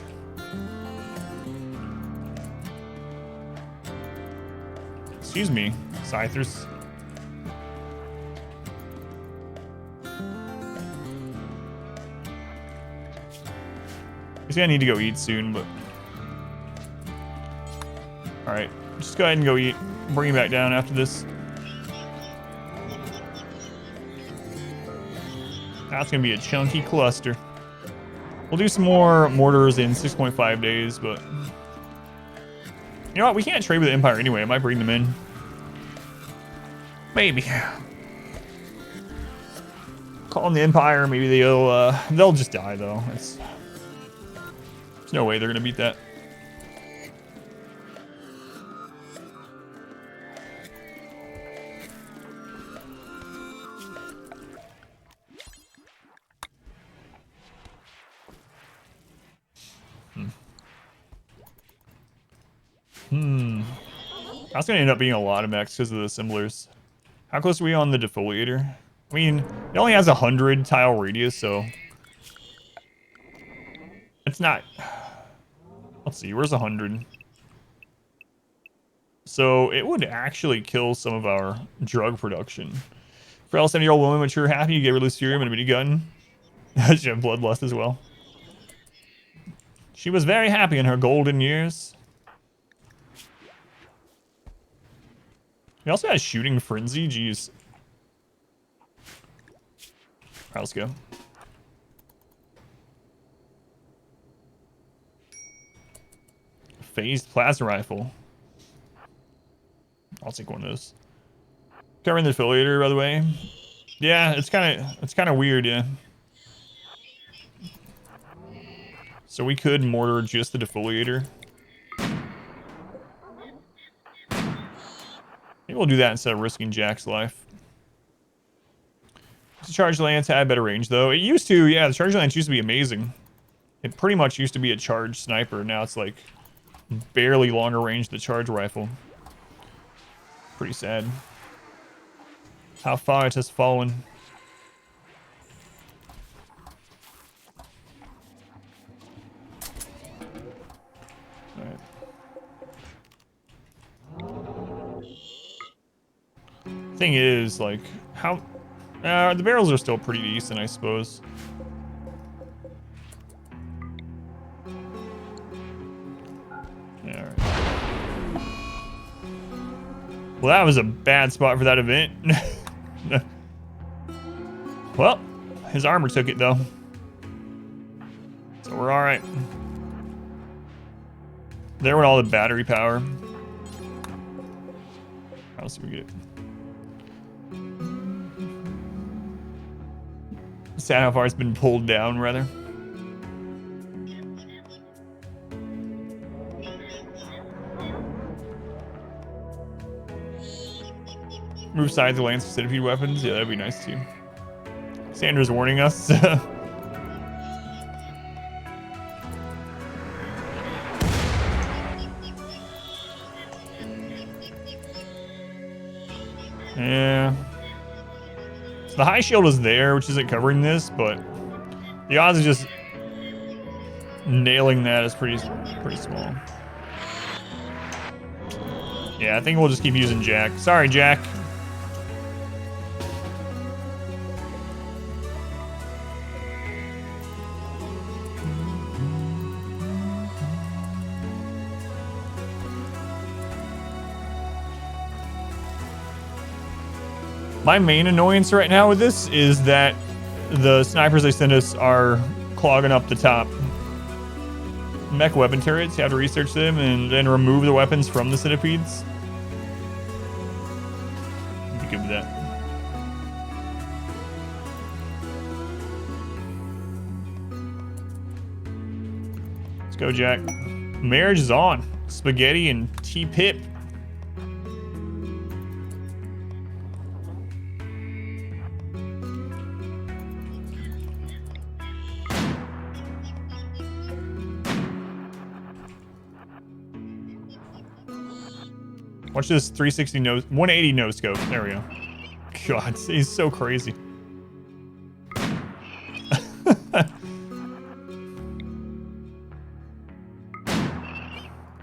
Excuse me, Scythers. He's gonna need to go eat soon, but. Alright, just go ahead and go eat. Bring him back down after this. That's going to be a chunky cluster. We'll do some more mortars in 6.5 days, but... You know what? We can't trade with the Empire anyway. I might bring them in. Maybe. Call them the Empire. Maybe they'll just die, though. There's no way they're going to beat that. That's gonna end up being a lot of mechs because of the assemblers. How close are we on the defoliator? I mean, it only has 100 tile radius, so it's not. Let's see, where's 100? So it would actually kill some of our drug production. For all 70-year-old woman, mature, happy, you get released serum and a minigun. She had bloodlust as well. She was very happy in her golden years. He also has shooting frenzy. Jeez. Alright, let's go. Phased plasma rifle. I'll take one of those. Covering the affiliator, by the way. Yeah, it's kind of weird, yeah. So we could mortar just the defoliator. Maybe we'll do that instead of risking Jack's life. The charge lance had better range, though. It used to, yeah, the charge lance used to be amazing. It pretty much used to be a charge sniper. Now it's like barely longer range than the charge rifle. Pretty sad. How far it has fallen. Alright. Thing is, like, how... the barrels are still pretty decent, I suppose. Yeah, alright. Well, that was a bad spot for that event. Well, his armor took it, though. So we're alright. There went all the battery power. I'll see if we get it. Sad how far it's been pulled down, rather. Move side to lance centipede weapons. Yeah, that'd be nice too. Sandra's warning us. Yeah. So the high shield is there, which isn't covering this, but the odds of just nailing that is pretty small. Yeah, I think we'll just keep using Jack. Sorry, Jack. My main annoyance right now with this is that the snipers they send us are clogging up the top mech weapon turrets. You have to research them and then remove the weapons from the centipedes. I'd be good with that. Let's go, Jack. Marriage is on. Spaghetti and T-Pip. Watch this 360 nose, 180 no scope. There we go. God, he's so crazy.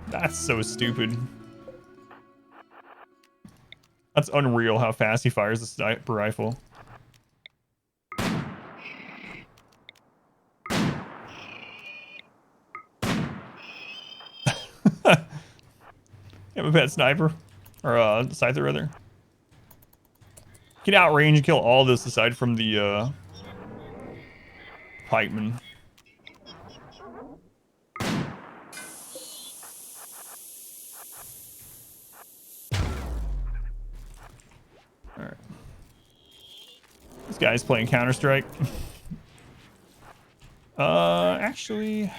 That's so stupid. That's unreal how fast he fires the sniper rifle. Have a pet sniper. Or, scyther, rather. Get outrange and kill all this aside from the, pikeman. Alright. This guy's playing Counter-Strike. Actually...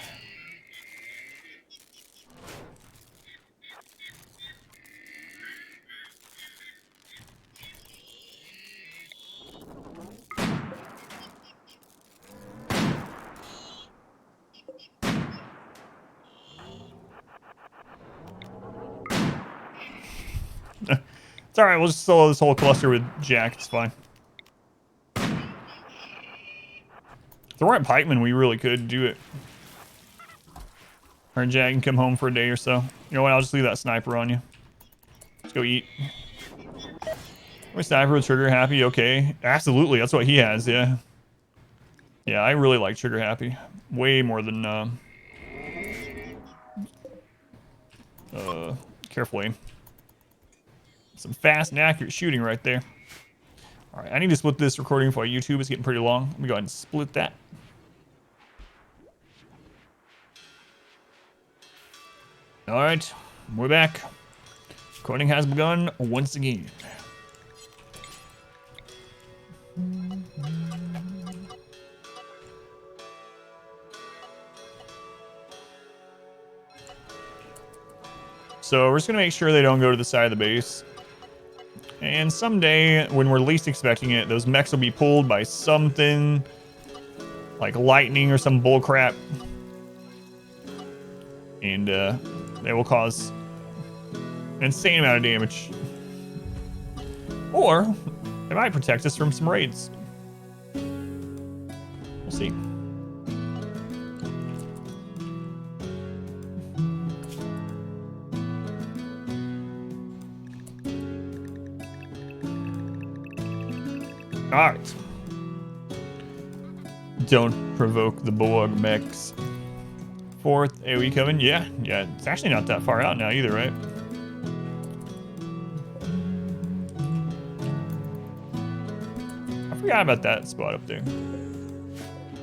It's alright, we'll just solo this whole cluster with Jack, it's fine. If there weren't pikemen, we really could do it. Or Jack can come home for a day or so. You know what, I'll just leave that sniper on you. Let's go eat. We're sniper with trigger happy, okay. Absolutely, that's what he has, yeah. Yeah, I really like trigger happy. Way more than, careful aim. Some fast and accurate shooting right there. All right, I need to split this recording for YouTube. It's getting pretty long. Let me go ahead and split that. All right, we're back. Recording has begun once again. So we're just gonna make sure they don't go to the side of the base. And someday, when we're least expecting it, those mechs will be pulled by something like lightning or some bullcrap. And they will cause an insane amount of damage. Or they might protect us from some raids. We'll see. All right. Don't provoke the Borg mechs. 4th AoE coming. Yeah, it's actually not that far out now either, right? I forgot about that spot up there.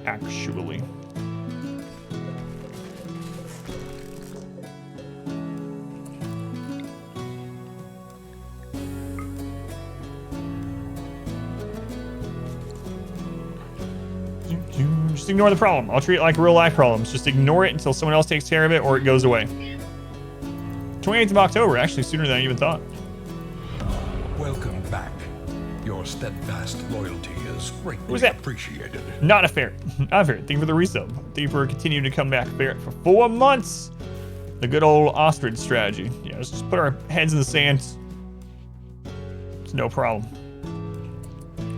Actually. Just ignore the problem. I'll treat it like real life problems. Just ignore it until someone else takes care of it or it goes away. 28th of October, actually sooner than I even thought. Welcome back. Your steadfast loyalty is Who's greatly that? appreciated. Not a ferret. Not a ferret. Thank you for the resub. Thank you for continuing to come back, ferret, for 4 months. The good old ostrich strategy. Yeah, let's just put our heads in the sand. It's no problem.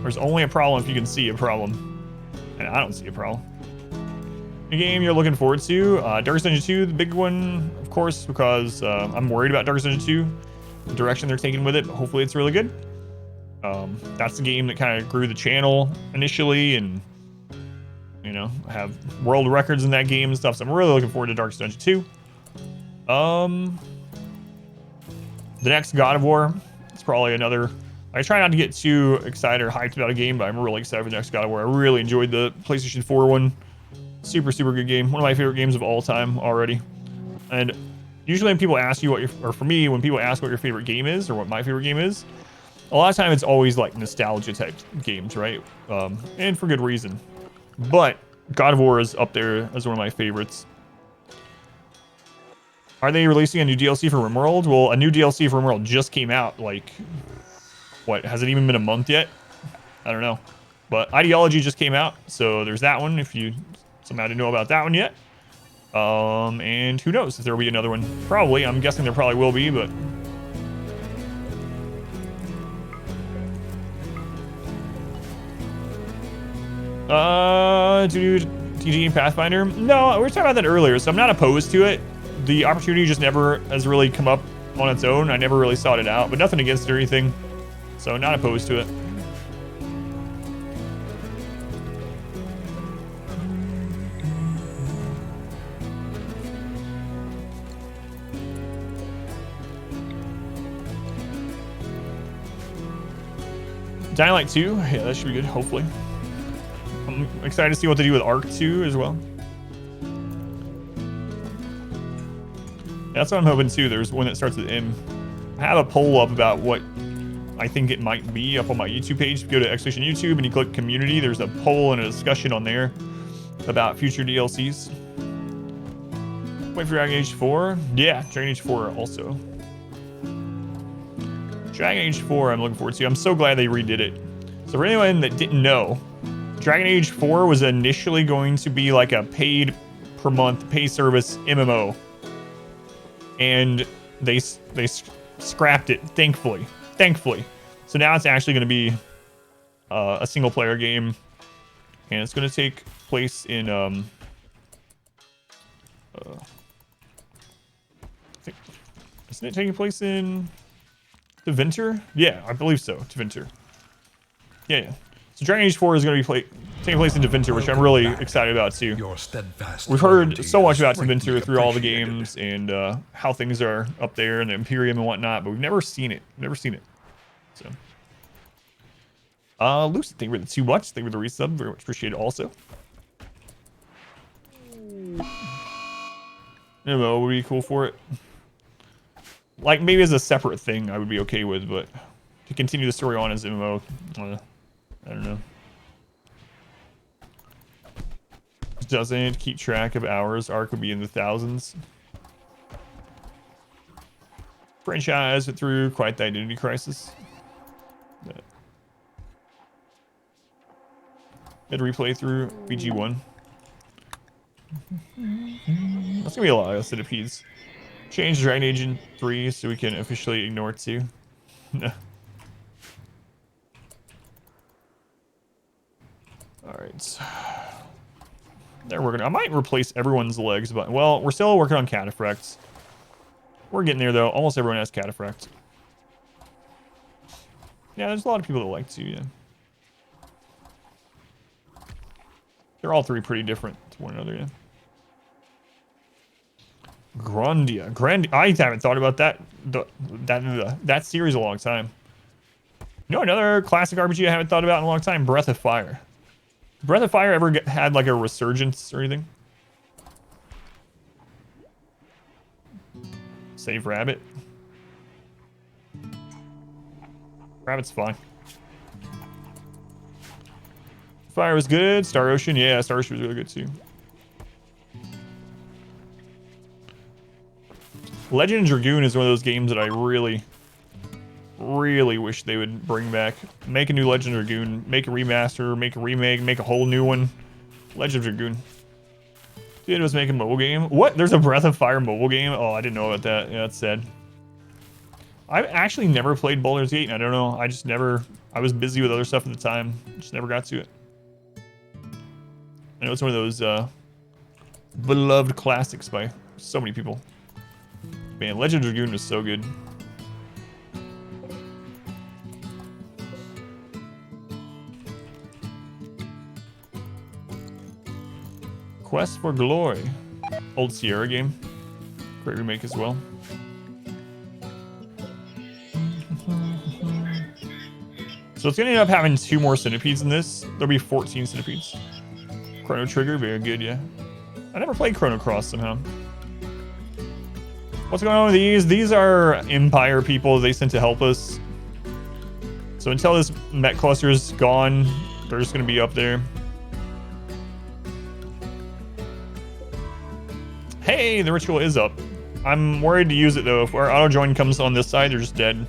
There's only a problem if you can see a problem. And I don't see a problem. The game you're looking forward to, Darkest Dungeon 2, the big one, of course, because I'm worried about Darkest Dungeon 2, the direction they're taking with it, but hopefully it's really good. That's the game that kind of grew the channel initially, and, you know, have world records in that game and stuff, so I'm really looking forward to Darkest Dungeon 2. The next God of War, it's probably another... I try not to get too excited or hyped about a game, but I'm really excited for the next God of War. I really enjoyed the PlayStation 4 one. Super, super good game. One of my favorite games of all time already. And usually when people ask you what your, or for me, when people ask what your favorite game is or what my favorite game is, a lot of time it's always like nostalgia type games, right? And for good reason. But God of War is up there as one of my favorites. Are they releasing a new DLC for RimWorld? Well, a new DLC for RimWorld just came out, like... What, has it even been a month yet? I don't know. But Ideology just came out, so there's that one if you somehow didn't know about that one yet. And who knows if there will be another one. Probably, I'm guessing there probably will be, but... TG and Pathfinder? No, we were talking about that earlier, so I'm not opposed to it. The opportunity just never has really come up on its own. I never really sought it out, but nothing against it or anything. So not opposed to it. Dying Light 2, yeah, that should be good, hopefully. I'm excited to see what they do with Arc 2 as well. That's what I'm hoping too. There's one that starts with M. I have a poll up about what I think it might be up on my YouTube page. If you go to Expedition YouTube and you click community, there's a poll and a discussion on there about future DLCs. Wait for Dragon Age 4. Yeah, Dragon Age 4 also. Dragon Age 4 I'm looking forward to. I'm so glad they redid it. So for anyone that didn't know, Dragon Age 4 was initially going to be like a paid per month pay service MMO. And they scrapped it, thankfully. So now it's actually going to be a single player game, and it's going to take place in isn't it taking place in Deventer? Yeah, I believe so. Deventer. Yeah. So Dragon Age 4 is going to be taking place in Deventer, which I'm really excited about too. Your steadfast We've heard loyalty so much is about greatly Deventer through all the appreciated. games and how things are up there and the Imperium and whatnot, but we've never seen it. So, Lucid, thank you for the 2 watch. Thank you for the resub. Very much appreciated also. MMO would be cool for it. Like, maybe as a separate thing, I would be okay with, but to continue the story on as MMO, I don't know. Doesn't keep track of hours. Arc would be in the thousands. Franchise went through quite the identity crisis. Mid replay through BG1. That's gonna be a lot of centipedes. Change Dragon Agent 3 so we can officially ignore 2. Alright. There we're gonna. I might replace everyone's legs, but well, we're still working on cataphracts. We're getting there though. Almost everyone has cataphract. Yeah, there's a lot of people that like to, yeah. They're all 3 pretty different to one another, yeah. Grandia. I haven't thought about that series a long time. You know, another classic RPG I haven't thought about in a long time, Breath of Fire. Breath of Fire ever had like a resurgence or anything? Save Rabbit. Rabbit's fine. Fire was good. Star Ocean, yeah, Star Ocean was really good too. Legend of Dragoon is one of those games that I really wish they would bring back. Make a new Legend of Dragoon, make a remaster, make a remake, make a whole new one. Legend of Dragoon. Dude, it was making a mobile game. What? There's a Breath of Fire mobile game? Oh, I didn't know about that. Yeah, that's sad. I've actually never played Baldur's Gate, and I don't know. I just never... I was busy with other stuff at the time. Just never got to it. I know it's one of those beloved classics by so many people. Man, Legend of Dragoon was so good. Quest for Glory. Old Sierra game. Great remake as well. So it's gonna end up having 2 more centipedes in this. There'll be 14 centipedes. Chrono Trigger, very good, yeah. I never played Chrono Cross somehow. What's going on with these? These are Empire people they sent to help us. So until this mech cluster is gone, they're just gonna be up there. Hey, the ritual is up. I'm worried to use it though. If our auto join comes on this side, they're just dead.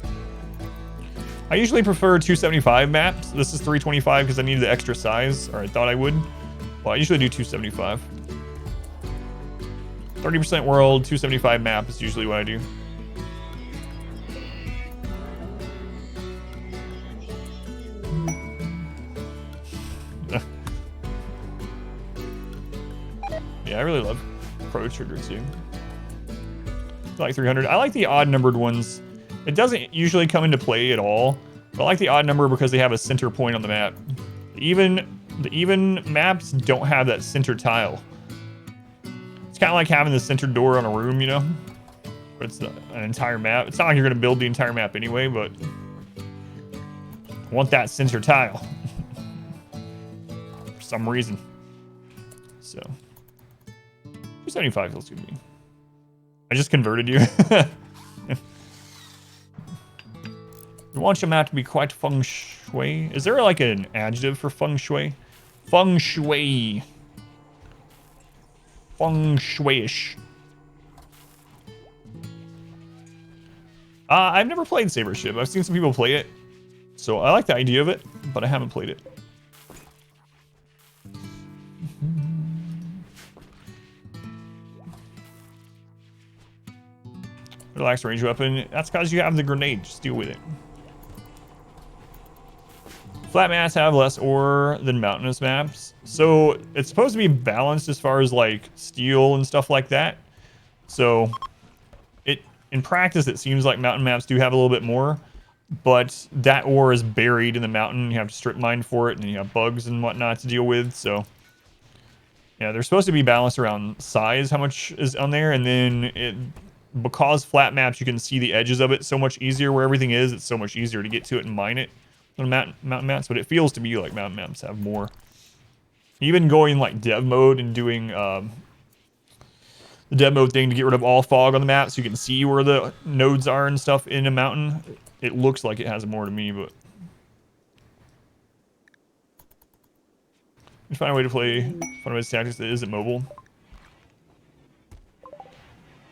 I usually prefer 275 maps. This is 325 because I needed the extra size, or I thought I would. Well, I usually do 275. 30% world, 275 map is usually what I do. Yeah, I really love Chrono Trigger too. I like 300. I like the odd numbered ones. It doesn't usually come into play at all, but I like the odd number because they have a center point on the map. The even maps don't have that center tile. It's kind of like having the center door on a room, you know? But it's an entire map. It's not like you're going to build the entire map anyway, but I want that center tile. For some reason. So 275 feels good to me. I just converted you. You want your map to be quite feng shui. Is there like an adjective for feng shui? Feng shui. Feng shui-ish. I've never played Saber Ship. I've seen some people play it. So I like the idea of it, but I haven't played it. Relax range weapon. That's because you have the grenade. Just deal with it. Flat maps have less ore than mountainous maps. So it's supposed to be balanced as far as like steel and stuff like that. So in practice, it seems like mountain maps do have a little bit more, but that ore is buried in the mountain. You have to strip mine for it, and you have bugs and whatnot to deal with. So yeah, they're supposed to be balanced around size, how much is on there, and then because flat maps, you can see the edges of it so much easier. Where everything is, it's so much easier to get to it and mine it on mountain maps. But it feels to me like mountain maps have more. Even going like dev mode and doing the dev mode thing to get rid of all fog on the map so you can see where the nodes are and stuff in a mountain, it looks like it has more to me, but just find a way to play Fundamental Tactics that isn't mobile.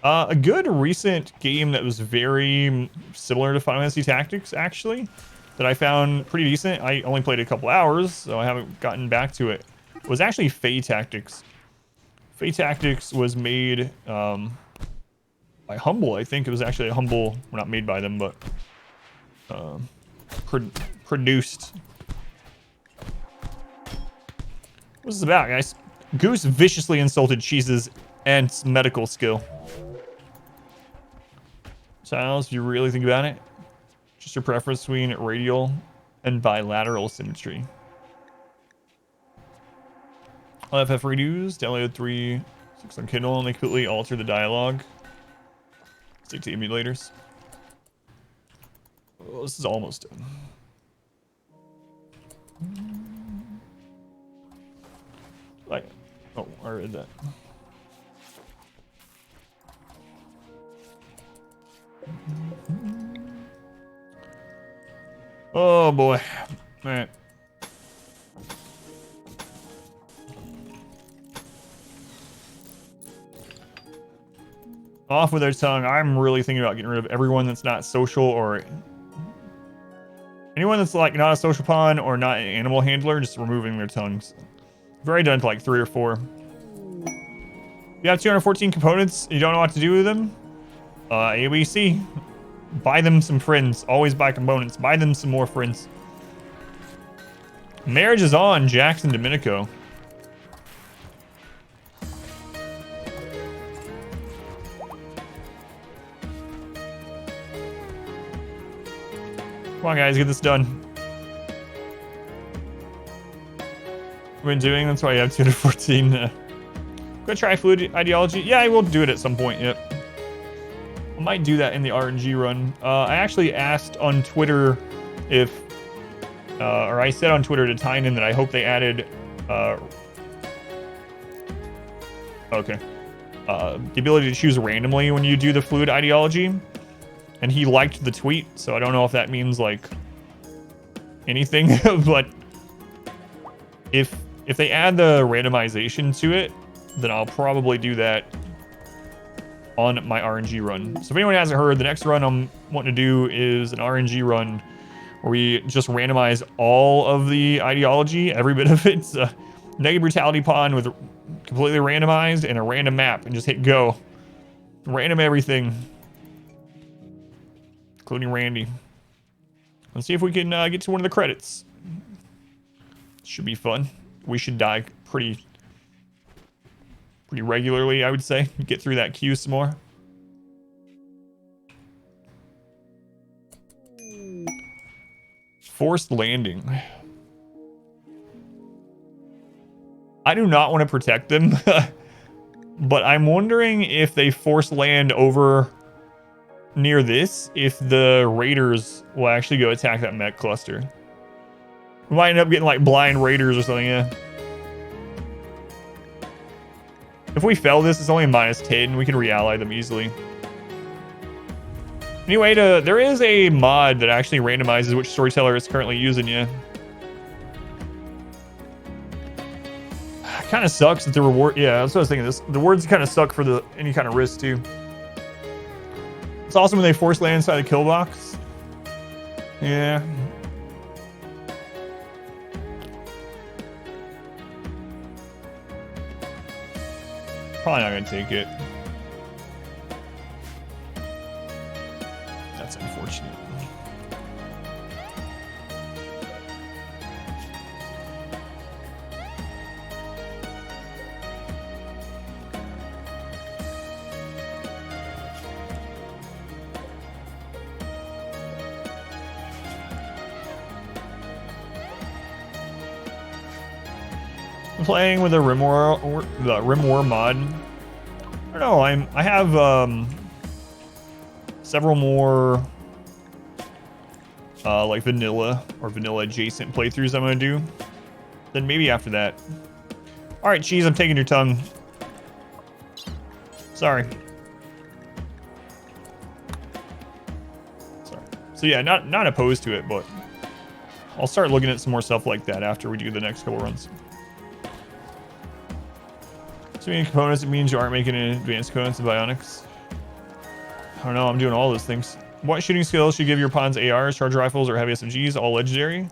A good recent game that was very similar to Final Fantasy Tactics, actually, that I found pretty decent. I only played a couple hours, so I haven't gotten back to it. Was actually Fey Tactics. Fey Tactics was made by Humble, I think. It was actually a Humble, well, not made by them, but produced. What's this about, guys? Goose viciously insulted Cheese's aunt's medical skill. Styles, if you really think about it, just your preference between radial and bilateral symmetry. LFF redos, download 3.6 on Kindle, and they completely alter the dialogue. Stick to emulators. Oh, this is almost done. Like, oh, I read that. Oh boy. All right. Off with their tongue. I'm really thinking about getting rid of everyone that's not social, or anyone that's like not a social pawn or not an animal handler, just removing their tongues. I've already done to like 3 or 4. You have 214 components, you don't know what to do with them? ABC. Buy them some friends. Always buy components. Buy them some more friends. Marriage is on, Jackson Domenico. Come on, guys, get this done. We've been doing, that's why you have 214. Go try fluid ideology. Yeah, I will do it at some point, yep. I might do that in the RNG run. I actually asked on Twitter if, or I said on Twitter to Tynan that I hope they added, the ability to choose randomly when you do the fluid ideology. And he liked the tweet, so I don't know if that means like anything, but if they add the randomization to it, then I'll probably do that on my RNG run. So if anyone hasn't heard, the next run I'm wanting to do is an RNG run where we just randomize all of the ideology, every bit of it. It's a negative brutality pawn with completely randomized and a random map, and just hit go. Random everything, including Randy. Let's see if we can get to one of the credits. Should be fun. We should die pretty regularly, I would say. Get through that queue some more. Forced landing. I do not want to protect them, but I'm wondering if they force land over near this, if the raiders will actually go attack that mech cluster. We might end up getting like blind raiders or something, yeah. If we fail this, it's only -10. We can really them easily. Anyway, there is a mod that actually randomizes which storyteller is currently using you. Kind of sucks that the reward. Yeah, that's what I was thinking. The rewards kind of suck for any kind of risk too. It's awesome when they force land inside the kill box. Yeah. Probably not gonna take it. That's unfortunate. I'm playing with a Rim War mod. I don't know. I have several more like vanilla or vanilla adjacent playthroughs I'm gonna do. Then maybe after that. All right, cheese, I'm taking your tongue. Sorry. Sorry. So yeah, not opposed to it, but I'll start looking at some more stuff like that after we do the next couple runs. So many components, it means you aren't making any advanced components of bionics. I don't know, I'm doing all those things. What shooting skills should you give your pawns ARs, charge rifles, or heavy SMGs? All legendary.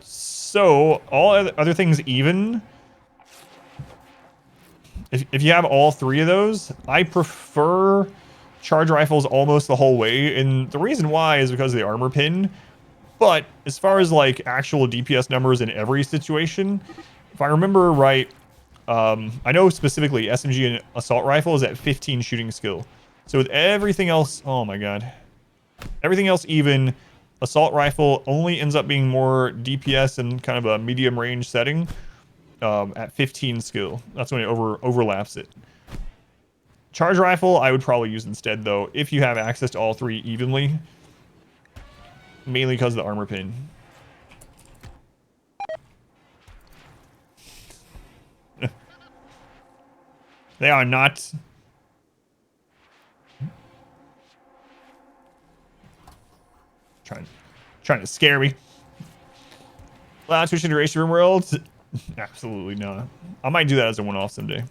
So all other things even. If you have all three of those, I prefer charge rifles almost the whole way. And the reason why is because of the armor pin. But as far as like actual DPS numbers in every situation, if I remember right, I know specifically SMG and assault rifle is at 15 shooting skill. So with everything else, oh my god. Everything else even, assault rifle only ends up being more DPS in kind of a medium range setting at 15 skill. That's when it overlaps it. Charge rifle I would probably use instead though, if you have access to all three evenly. Mainly because of the armor pin. They are not... Trying to scare me. Last Twitch Iteration Room World? Absolutely not. I might do that as a one-off someday.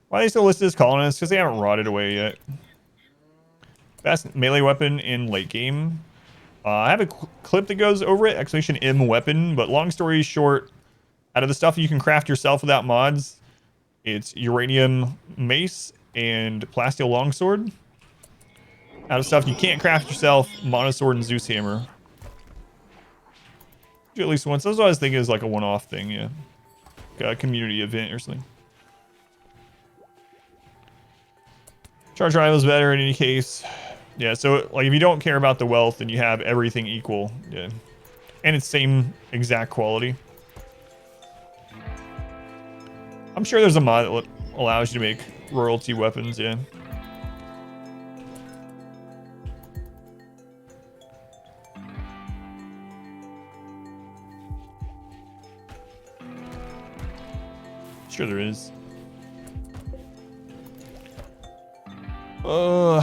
Why are they still listed as colonists? Because they haven't rotted away yet. Best melee weapon in late game. I have a clip that goes over it. Exclamation M weapon. But long story short, out of the stuff you can craft yourself without mods, it's uranium mace and plasteel longsword. Out of stuff you can't craft yourself, monosword and Zeus hammer. Do at least once. That's what I was thinking is like a one-off thing, yeah. Like a community event or something. Charge rifle is better in any case. Yeah, so like if you don't care about the wealth and you have everything equal, yeah. And it's same exact quality. I'm sure there's a mod that allows you to make royalty weapons, yeah. Sure there is. All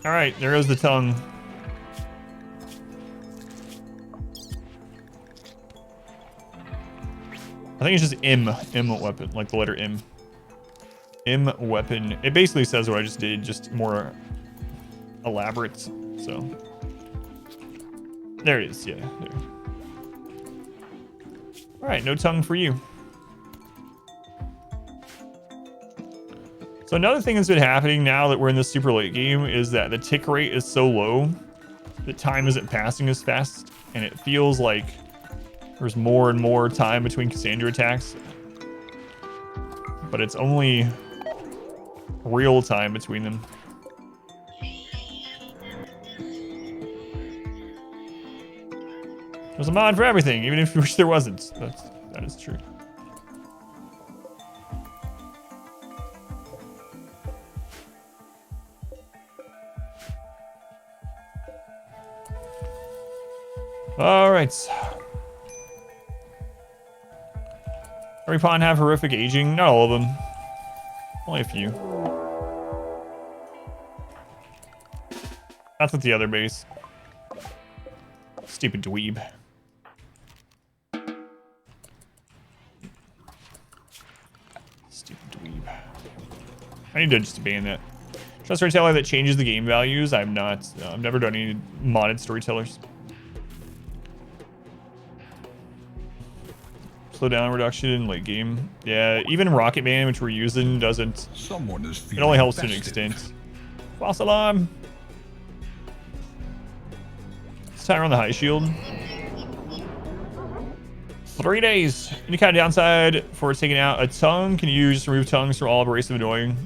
right, there goes the tongue. I think it's just M weapon, like the letter M. M weapon. It basically says what I just did, just more elaborate. So there it is. Yeah. There. All right, no tongue for you. So another thing that's been happening now that we're in this super late game is that the tick rate is so low that time isn't passing as fast, and it feels like there's more and more time between Cassandra attacks. But it's only real time between them. There's a mod for everything, even if you wish there wasn't. That is true. All right. Every pawn have horrific aging? Not all of them. Only a few. That's at the other base. Stupid dweeb. Stupid dweeb. I need to just ban that. Trust storyteller that changes the game values. I've not. I've never done any modded storytellers. Slow down reduction in late game. Yeah, even Rocket Man, which we're using, doesn't. Someone is It only helps to an festive. extent. False alarm. Let's tie around the high shield. 3 days. Any kind of downside for taking out a tongue? Can you just remove tongues from all abrasive annoying?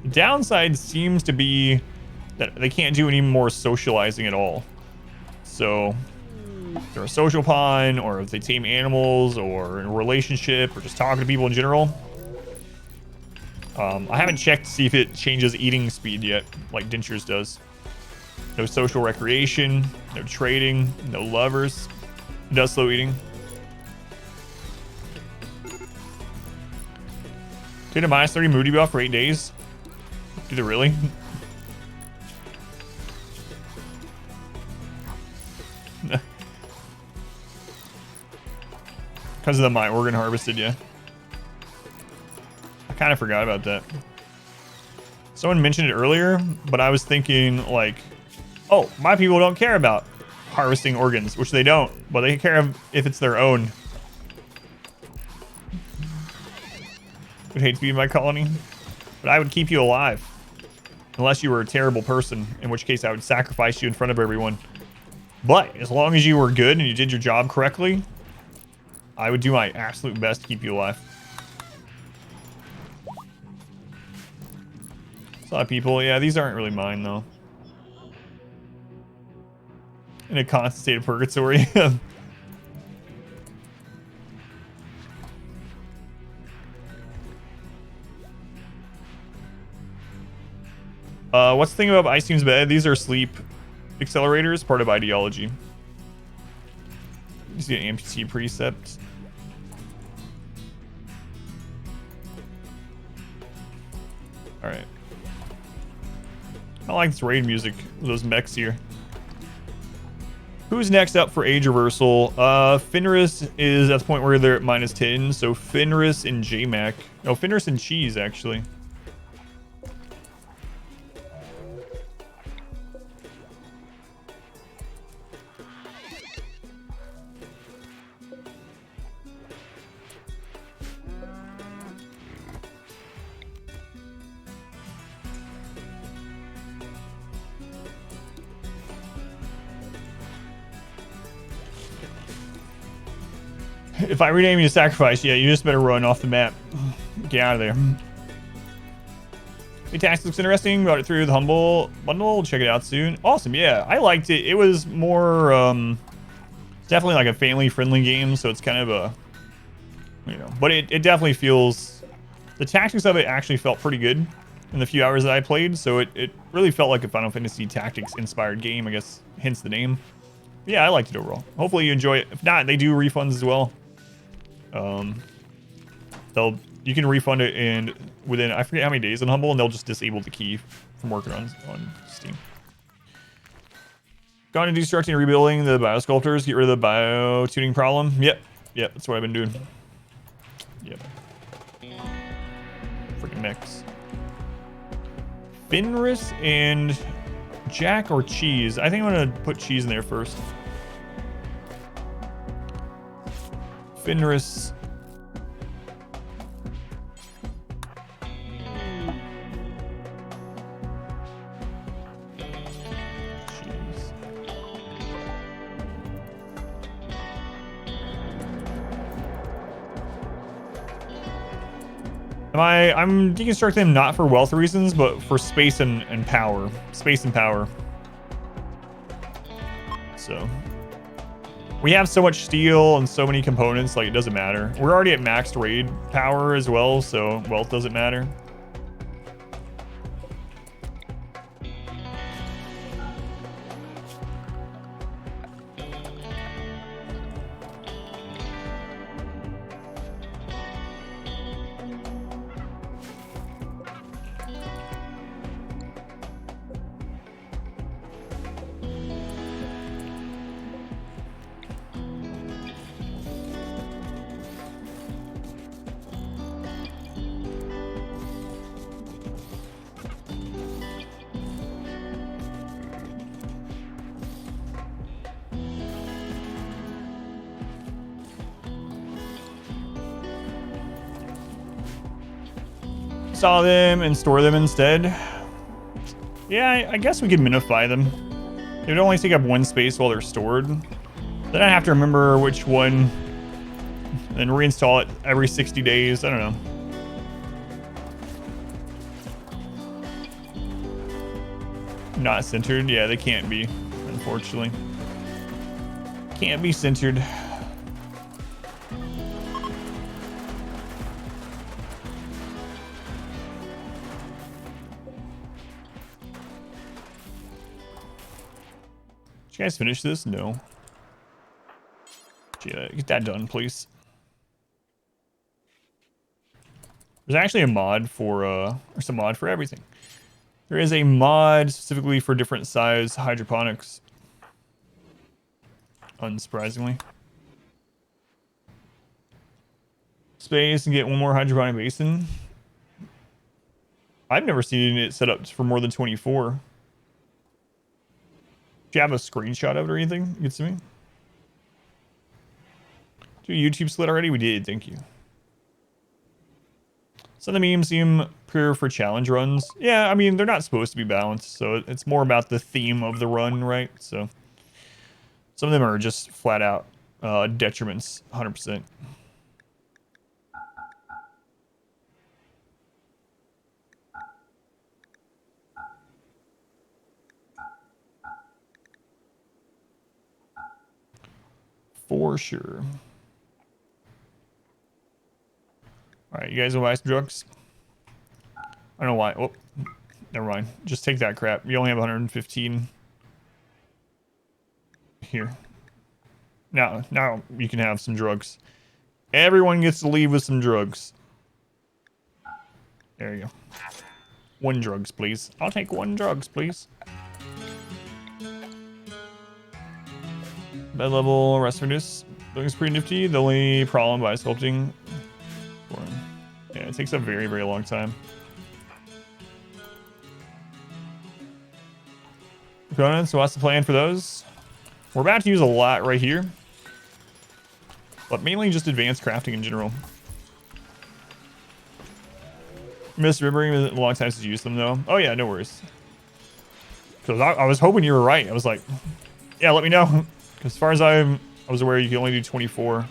The downside seems to be that they can't do any more socializing at all. So if they're a social pawn, or if they tame animals, or in a relationship, or just talking to people in general, I haven't checked to see if it changes eating speed yet, like Dentures does. No social recreation, no trading, no lovers. It does slow eating. Did a minus 30 moody buff for 8 days? Did it really? Because of the my organ harvested, yeah. I kind of forgot about that. Someone mentioned it earlier, but I was thinking like, oh, my people don't care about harvesting organs, which they don't, but they care if it's their own. Would hate to be in my colony, but I would keep you alive. Unless you were a terrible person, in which case I would sacrifice you in front of everyone. But as long as you were good and you did your job correctly, I would do my absolute best to keep you alive. It's a lot of people. Yeah, these aren't really mine, though. In a constant state of purgatory. What's the thing about Ice Team's bed? These are sleep accelerators, part of ideology. You see an amputee precept. Alright. I like this raid music, those mechs here. Who's next up for age reversal? Fenris is at the point where they're at -10, so Fenris and JMac. No, Fenris and Cheese, actually. If I rename you to Sacrifice, yeah, you just better run off the map. Get out of there. The tax looks interesting. Got it through the Humble bundle. We'll check it out soon. Awesome, yeah. I liked it. It was more, definitely like a family-friendly game, so it's kind of a, you know, but it definitely feels, the tactics of it actually felt pretty good in the few hours that I played, so it really felt like a Final Fantasy Tactics-inspired game, I guess, hence the name. But yeah, I liked it overall. Hopefully you enjoy it. If not, they do refunds as well. You can refund it and within, I forget how many days in Humble, and they'll just disable the key from working on Steam. Gone and destructing and rebuilding the biosculptors, get rid of the bio-tuning problem. Yep, that's what I've been doing. Yep. Freaking mix. Fenris and Jack or Cheese? I think I'm gonna put Cheese in there first. Fenris. Cheese. I'm deconstructing them not for wealth reasons, but for space and power. Space and power. So we have so much steel and so many components, like it doesn't matter. We're already at maxed raid power as well, so wealth doesn't matter. Saw them and store them instead. Yeah, I guess we could minify them. They would only take up one space while they're stored. Then I have to remember which one and reinstall it every 60 days. I don't know. Not centered. Yeah, they can't be, unfortunately. Can't be centered. Did you guys finish this? No. Yeah, get that done, please. There's actually a mod for, there's a mod for everything. There is a mod specifically for different size hydroponics. Unsurprisingly. Space and get one more hydroponic basin. I've never seen it set up for more than 24. Do you have a screenshot of it or anything? You can see me? Do a YouTube split already? We did, thank you. Some of the memes seem pure for challenge runs. Yeah, I mean, they're not supposed to be balanced, so it's more about the theme of the run, right? So some of them are just flat out detriments, 100%. For sure. Alright, you guys will buy some drugs? I don't know why. Oh, never mind. Just take that crap. You only have 115. Here. Now you can have some drugs. Everyone gets to leave with some drugs. There you go. 1 drugs, please. I'll take 1 drugs, please. Bed level, rest for this. Looks pretty nifty. The only problem by sculpting... Yeah, it takes a very, very long time. Components, so what's the plan for those? We're about to use a lot right here. But mainly just advanced crafting in general. Misremembering a long time since you used them though. Oh yeah, no worries. Because I was hoping you were right. I was like, yeah, let me know. Because as far as I was aware, you can only do 24.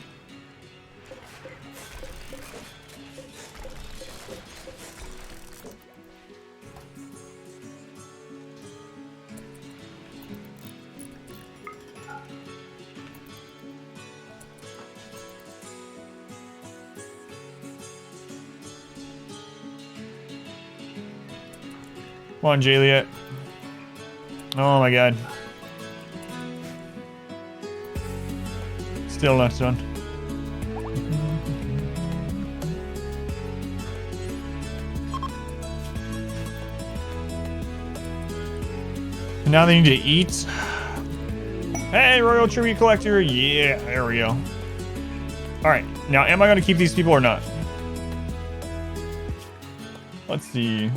Come on, Juliet. Oh my god. Still not done. And now they need to eat. Hey, Royal Tribute Collector. Yeah, there we go. Alright, now am I going to keep these people or not? Let's see.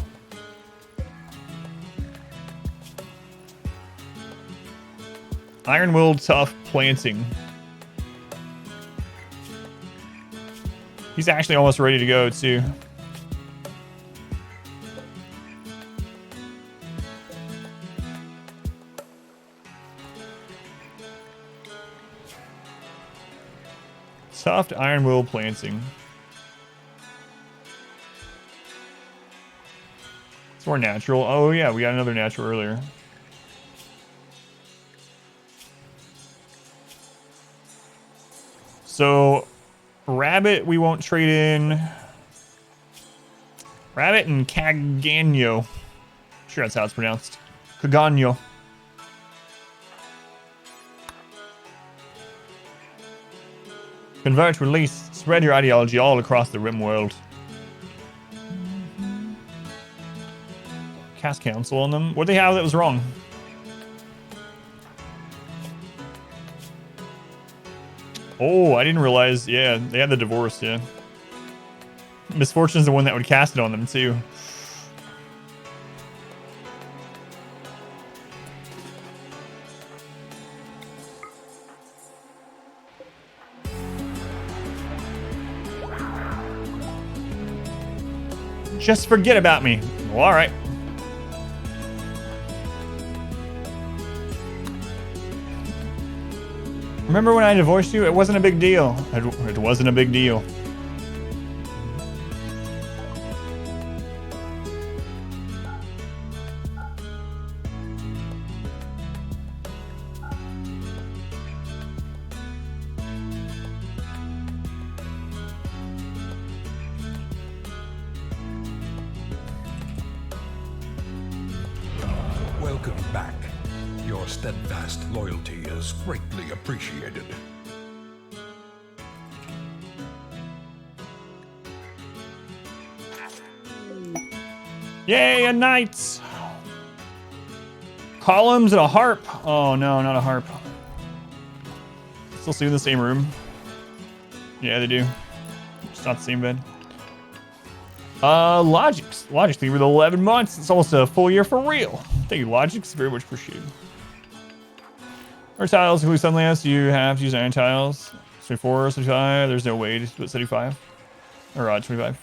Iron Will Tough Planting. He's actually almost ready to go, too. Soft Iron Will Planting. It's more natural. Oh, yeah, we got another natural earlier. So, Rabbit, we won't trade in. Rabbit and Cagano. Sure, that's how it's pronounced. Cagano. Convert, release, spread your ideology all across the Rim world. Cast council on them. What did they have that was wrong? Oh, I didn't realize. Yeah, they had the divorce, yeah. Misfortune's the one that would cast it on them, too. Just forget about me. Well, all right. Remember when I divorced you? It wasn't a big deal. It wasn't a big deal. Welcome back. Your steadfast loyalty is greatly appreciated. Yay, a knight! Columns and a harp. Oh no, not a harp. Still see in the same room. Yeah, they do. It's not the same bed. Logix. Logix, thank you for the 11 months. It's almost a full year for real. Thank you, Logix. Very much appreciated. Our tiles include sunlamps. You have to use iron tiles. 24, 75. There's no way to put 75. Or 25.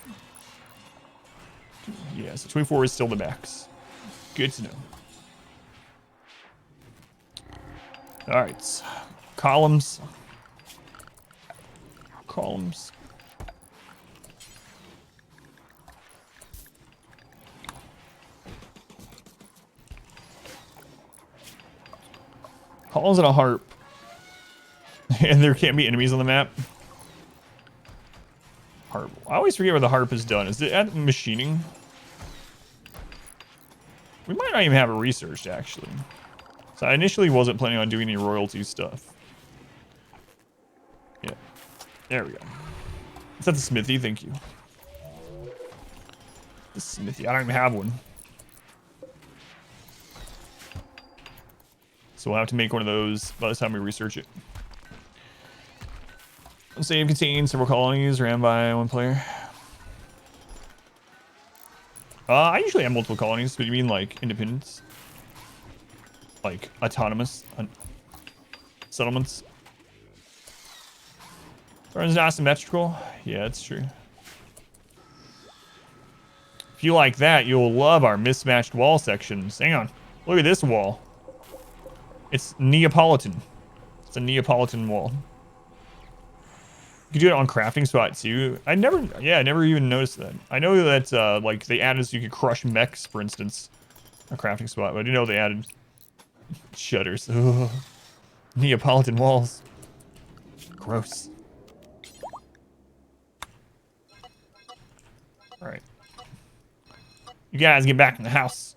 Yeah, so 24 is still the max. Good to know. Alright. Columns. Columns. Columns and a harp. And there can't be enemies on the map. Harp. I always forget where the harp is done. Is it at machining? We might not even have it researched, actually. So I initially wasn't planning on doing any royalty stuff. Yeah. There we go. Is that the smithy? Thank you. The smithy. I don't even have one. So we'll have to make one of those by the time we research it. Save contains several colonies ran by one player. I usually have multiple colonies, but you mean like independence? Like autonomous settlements? Turns not symmetrical? Yeah, that's true. If you like that, you'll love our mismatched wall sections. Hang on. Look at this wall. It's Neapolitan. It's a Neapolitan wall. You can do it on crafting spot too. I never even noticed that. I know that like they added so you could crush mechs, for instance, a crafting spot, but I didn't know they added shutters. Ugh. Neapolitan walls. Gross. All right, you guys get back in the house.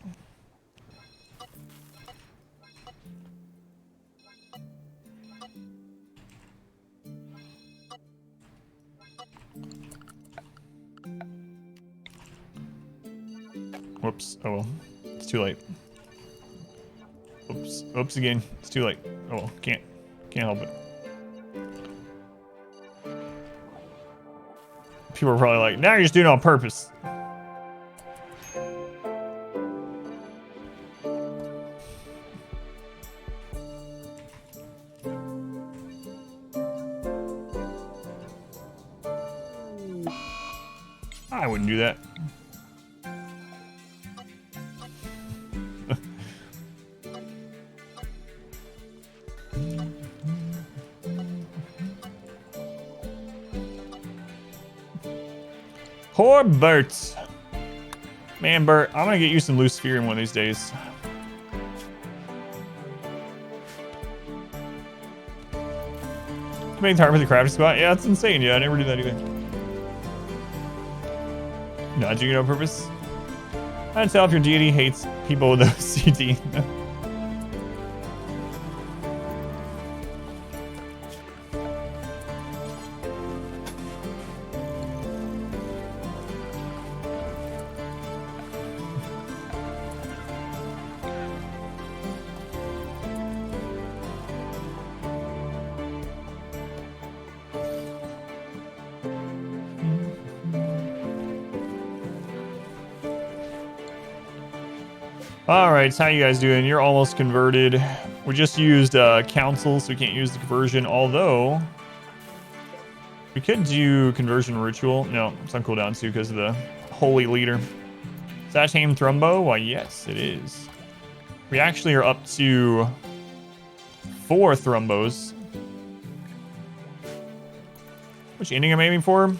Whoops. Oh well. It's too late. Oops. Oops again. It's too late. Oh well. Can't help it. People are probably like, now you're just doing it on purpose. I wouldn't do that. Poor Bert. Man, Bert, I'm gonna get you some loose fear in one of these days. Make the heart with the crafting spot? Yeah, that's insane. Yeah, I never do that either. Not doing it on purpose. I can tell if your deity hates people with OCD. Alright, so how you guys doing? You're almost converted. We just used council, so we can't use the conversion, although we could do conversion ritual. No, it's on cooldown too because of the holy leader. Is that tame Thrumbo? Why, yes, it is. We actually are up to 4 Thrumbos. Which ending I'm aiming for?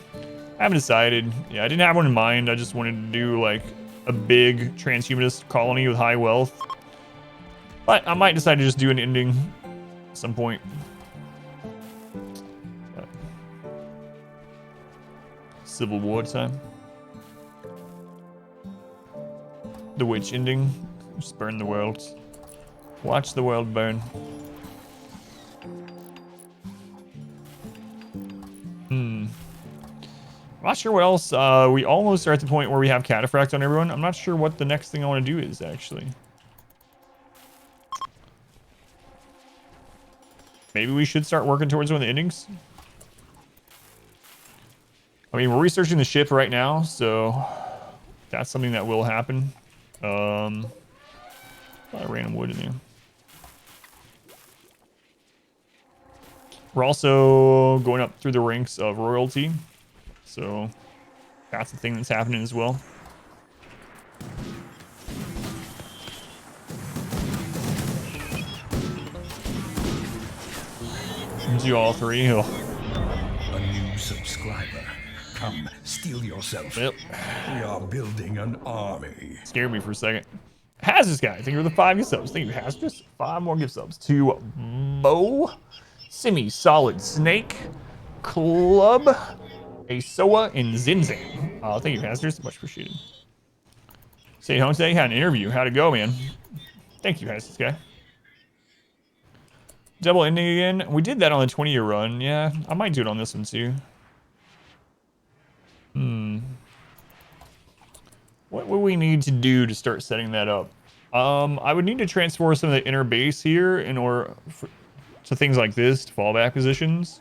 I haven't decided. Yeah, I didn't have one in mind. I just wanted to do like a big transhumanist colony with high wealth. But I might decide to just do an ending at some point. Civil War time. The witch ending. Just burn the world. Watch the world burn. I'm not sure what else. We almost are at the point where we have cataphract on everyone. I'm not sure what the next thing I want to do is, actually. Maybe we should start working towards one of the endings. I mean, we're researching the ship right now, so that's something that will happen. A lot of random wood in there. We're also going up through the ranks of royalty, so that's the thing that's happening as well. Do all three. Oh. A new subscriber. Come, steel yourself. Yep. We are building an army. Scared me for a second. Hazardous guy. Thank you for the 5 gift subs. Thank you, Hazardous. 5 more gift subs to Bo, Simi, Solid, Snake, Club, Asoa, and Zinzan. Thank you, Hazardous. Much appreciated. Stayed home today. Had an interview. How'd it go, man? Thank you, Hazardous guy. Double ending again. We did that on the 20-year run. Yeah, I might do it on this one too. What would we need to do to start setting that up? I would need to transfer some of the inner base here in order to things like this, to fallback positions.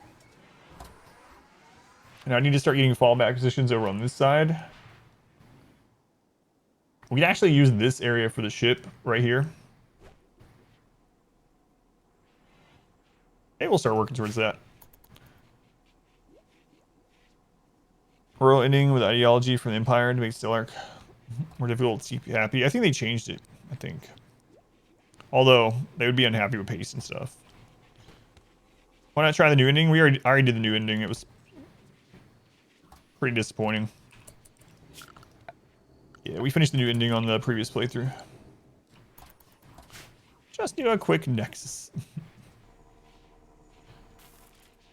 And I need to start getting fallback positions over on this side. We can actually use this area for the ship right here. Maybe we'll start working towards that. Royal ending with ideology from the Empire to make Stellark more difficult to keep you happy. I think they changed it, I think. Although, they would be unhappy with pace and stuff. Why not try the new ending? We already did the new ending. It was pretty disappointing. Yeah, we finished the new ending on the previous playthrough. Just do a quick Nexus.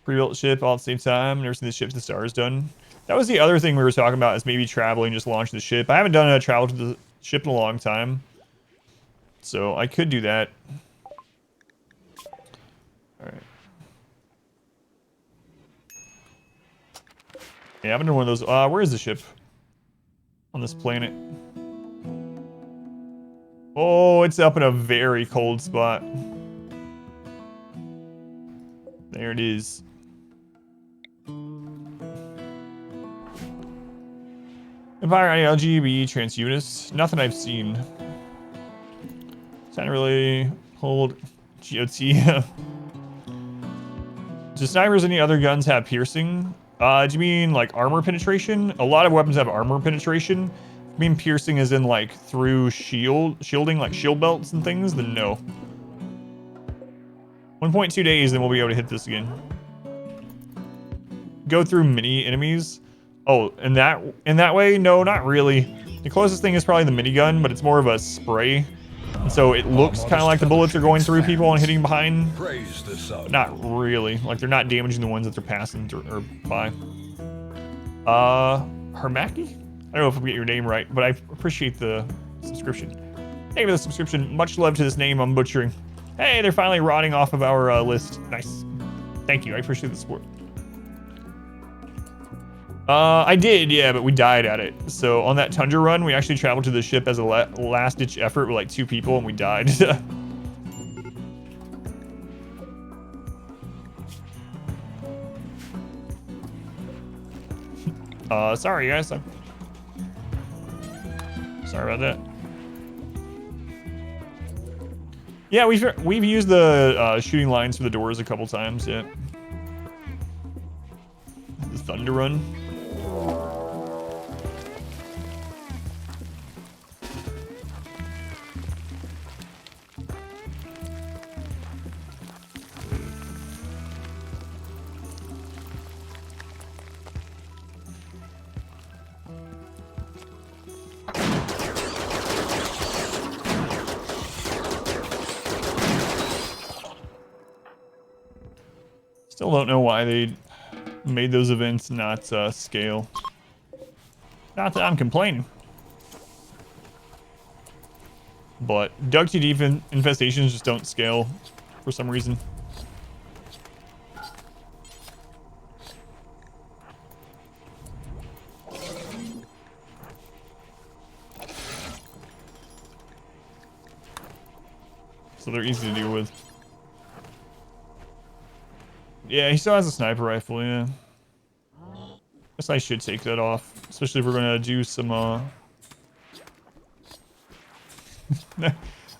Pre-built ship all at the same time. Never seen the ship to the stars done. That was the other thing we were talking about, is maybe traveling, just launch the ship. I haven't done a travel to the ship in a long time, so I could do that. All right. Yeah, I haven't done one of those. Where is the ship on this planet? Oh, it's up in a very cold spot. There it is. Empire ideology, be transhumanist. Nothing I've seen. It's not really hold GOT. Do snipers any other guns have piercing? Do you mean like armor penetration? A lot of weapons have armor penetration. I mean piercing is in like through shielding, like shield belts and things, then no. 1.2 days, then we'll be able to hit this again. Go through mini enemies. Oh, in that way? No, not really. The closest thing is probably the minigun, but it's more of a spray. And so it looks kind of like the bullets are going through people and hitting behind. Praise the sun. Not really. Like, they're not damaging the ones that they're passing through, or by. Hermaki? I don't know if I get your name right, but I appreciate the subscription. Thank you for the subscription. Much love to this name I'm butchering. Hey, they're finally rotting off of our list. Nice. Thank you. I appreciate the support. I did, yeah, but we died at it. So on that Tundra run, we actually traveled to the ship as a last-ditch effort with like 2 people, and we died. Sorry guys. Sorry about that. Yeah, we've used the shooting lines for the doors a couple times. Yeah. The Thunder Run. Still don't know why they made those events not scale. Not that I'm complaining. But Doug TD infestations just don't scale for some reason. So they're easy to deal with. Yeah, he still has a sniper rifle, yeah. Guess I should take that off. Especially if we're gonna do some,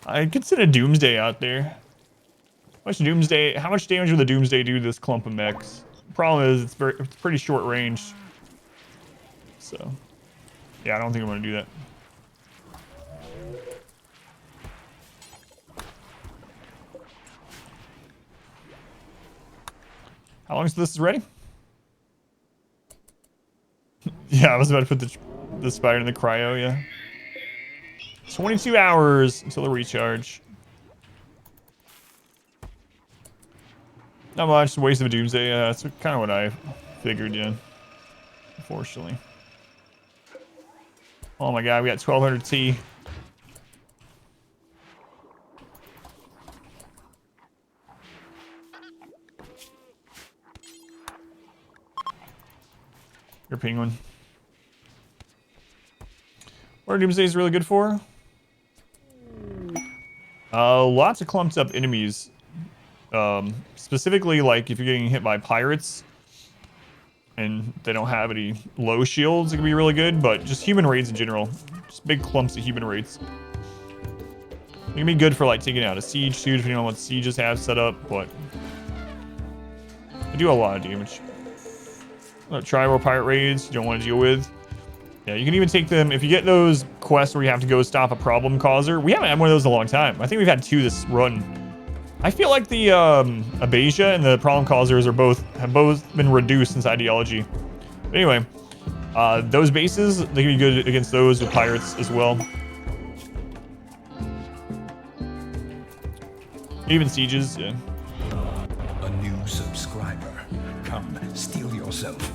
I consider Doomsday out there. How much damage would the Doomsday do to this clump of mechs? Problem is, it's pretty short range. So, yeah, I don't think I'm gonna do that. How long is this ready? Yeah, I was about to put the spider in the cryo, yeah. 22 hours until the recharge. Not much, waste of a Doomsday. Yeah, that's kind of what I figured, yeah. Unfortunately. Oh my god, we got 1200 T. Your penguin. What are Doomsdays really good for? Lots of clumped up enemies. Specifically, like if you're getting hit by pirates and they don't have any low shields, it can be really good. But just human raids in general, just big clumps of human raids. It can be good for like taking out a siege too, depending on what sieges have set up. But they do a lot of damage. Tribal pirate raids you don't want to deal with. Yeah, you can even take them if you get those quests where you have to go stop a problem causer. We haven't had one of those in a long time. I think we've had 2 this run. I feel like the Abasia and the problem causers have both been reduced since ideology. But anyway, those bases, they can be good against those with pirates as well. Even sieges, yeah. A new subscriber. Come, steel yourself.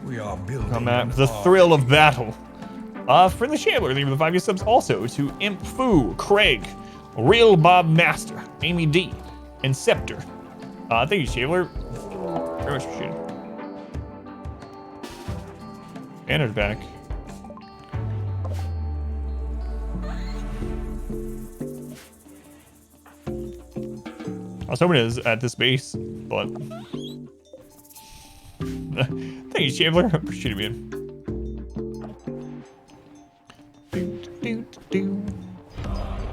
We are building. Come at the thrill of battle. For the Shambler, leave the 5 subs also to Imp Fu, Craig, Real Bob Master, Amy D, and Scepter. Thank you, Shambler. Very much appreciated. And it's back. I was hoping it was at this base, but thank you, Shambler. Appreciate it, man.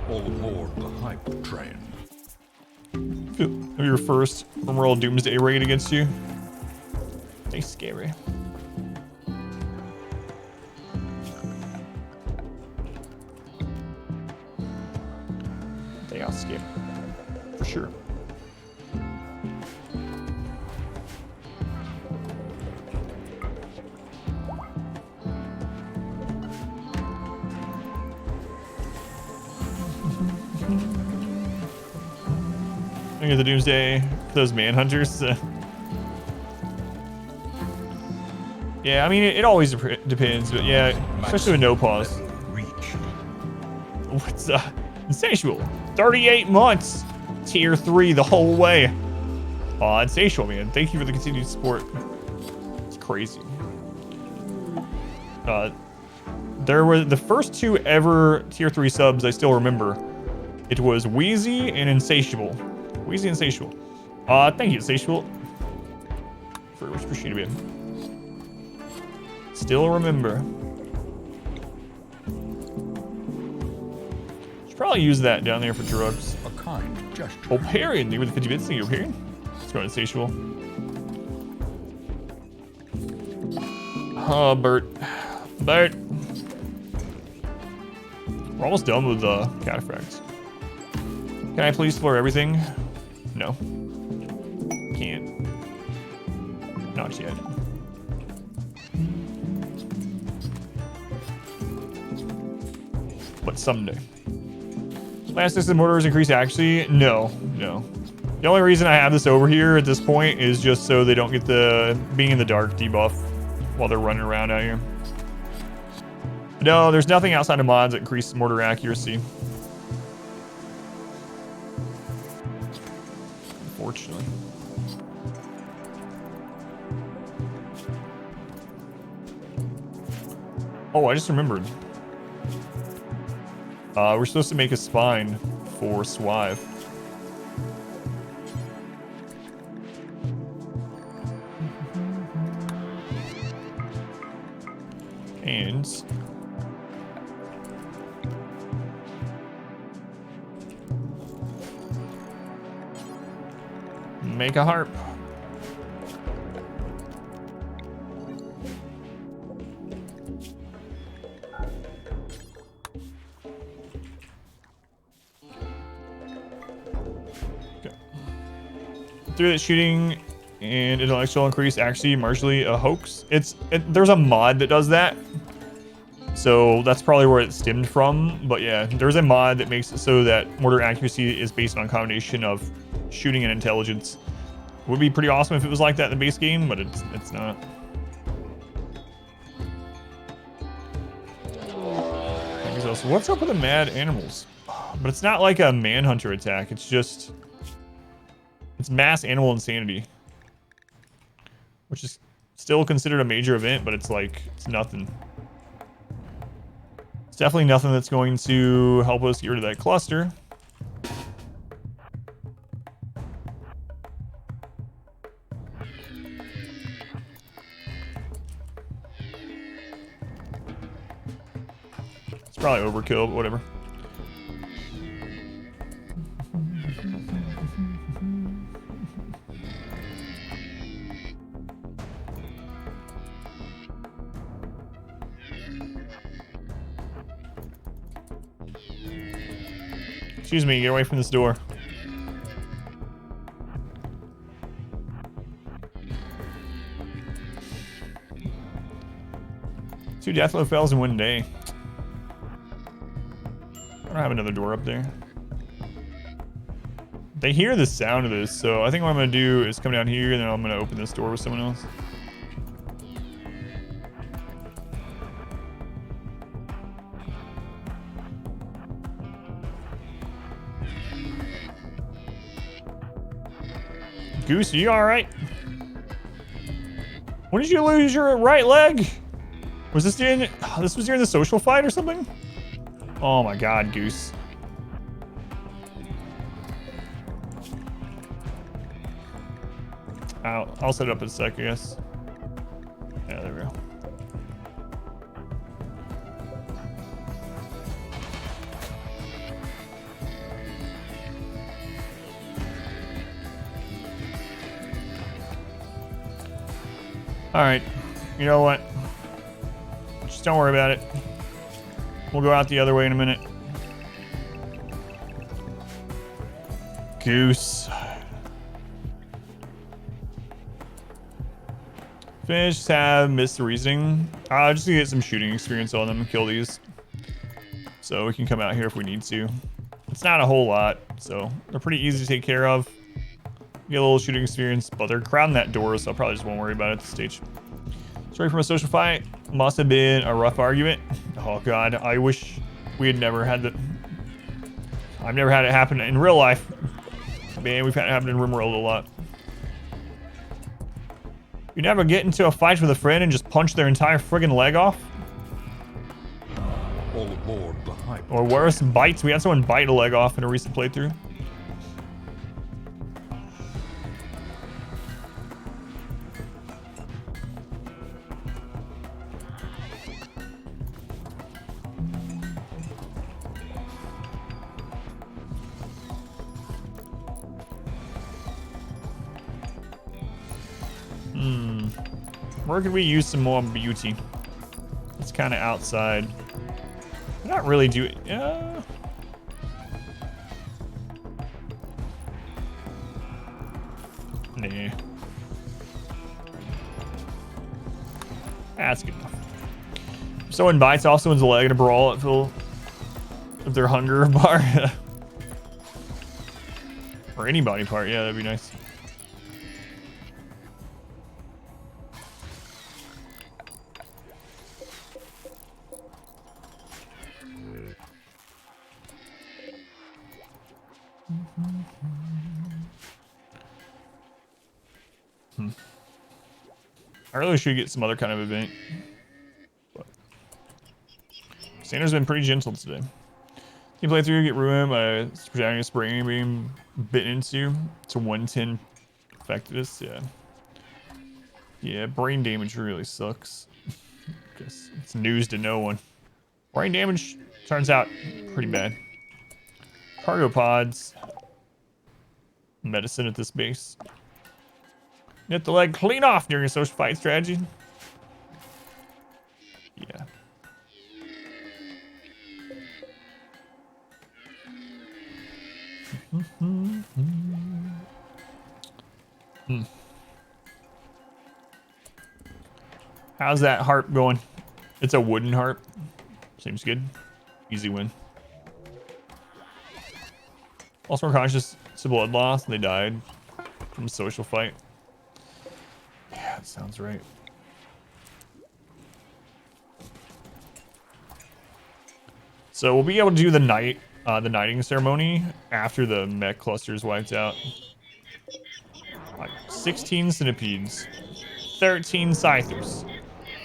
All aboard the hype train. Have your first Royal Doomsday raid against you. They scary. They are scary. For sure. Look at the Doomsday, those manhunters. Yeah, I mean, it always depends, but yeah, especially with no pause. Reach. What's Insatiable? 38 months! Tier 3 the whole way. Aw, Insatiable, man. Thank you for the continued support. It's crazy. There were the first 2 ever Tier 3 subs I still remember. It was Wheezy and Insatiable. Wheezy and Insatiable. Thank you, Insatiable. Very much appreciated, man. Still remember. Should probably use that down there for drugs. A kind gesture. Oparian, you with the 50 bits. Thank you, Oparian. Let's go to Insatiable. Oh, Bert. Bert. We're almost done with the cataphracts. Can I please floor everything? No. Can't. Not yet. But someday. Last system mortars increase actually? No. The only reason I have this over here at this point is just so they don't get the being in the dark debuff while they're running around out here. No, there's nothing outside of mods that increases mortar accuracy. unfortunately. Oh, I just remembered. We're supposed to make a spine for Swive. And make a harp. Okay. Through that shooting and intellectual increase actually marginally a hoax. There's a mod that does that. So that's probably where it stemmed from. But yeah, there's a mod that makes it so that mortar accuracy is based on a combination of shooting and intelligence. Would be pretty awesome if it was like that in the base game, but it's not. So what's up with the mad animals? But it's not like a manhunter attack. It's mass animal insanity, which is still considered a major event, but it's nothing. It's definitely nothing that's going to help us get rid of that cluster. It's probably overkill, but whatever. Excuse me, get away from this door. Two Deathlow fells in one day. I don't have another door up there. They hear the sound of this, so I think what I'm going to do is come down here and then I'm going to open this door with someone else. Goose, are you alright? When did you lose your right leg? Was this during the social fight or something? Oh my god, Goose. I'll set it up in a sec, I guess. Yeah, there we go. Alright, you know what? Just don't worry about it. We'll go out the other way in a minute. Goose. Fish have missed the reasoning. Just to get some shooting experience on them and kill these. So we can come out here if we need to. It's not a whole lot, so they're pretty easy to take care of. Get a little shooting experience, but they're crowding that door, so I probably just won't worry about it at this stage. Sorry from a social fight. Must have been a rough argument. Oh god, I wish we had never had that. I've never had it happen in real life. Man, we've had it happen in RimWorld a lot. You never get into a fight with a friend and just punch their entire friggin' leg off? All aboard the hype. Or worse, bites. We had someone bite a leg off in a recent playthrough. Where could we use some more beauty? It's kind of outside. Not really doing. Nah. That's good enough. If someone bites off someone's leg in a brawl at full of their hunger bar. Or any body part, yeah, that'd be nice. I really should get some other kind of event. But Santa's been pretty gentle today. You play through, get ruined by protagonist brain being bitten into. It's a 110 effectiveness, yeah. Yeah, brain damage really sucks. Guess it's news to no one. Brain damage turns out pretty bad. Cargo pods. Medicine at this base. Get the leg clean off during a social fight strategy. Yeah. How's that harp going? It's a wooden harp. Seems good. Easy win. Also more conscious to blood loss. They died from a social fight. Yeah, that sounds right. So we'll be able to do the knighting ceremony after the mech cluster is wiped out. Like 16 centipedes, 13 scythers,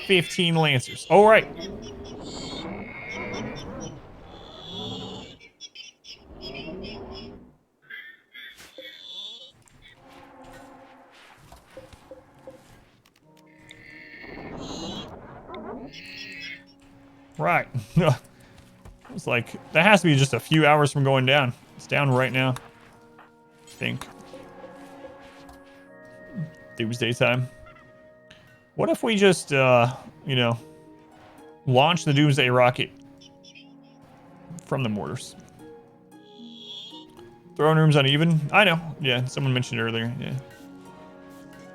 15 lancers. All right. Right. It's like, that has to be just a few hours from going down. It's down right now. I think. Doomsday time. What if we just, you know, launch the Doomsday rocket from the mortars? Throne room's uneven. I know. Yeah, someone mentioned earlier. Yeah.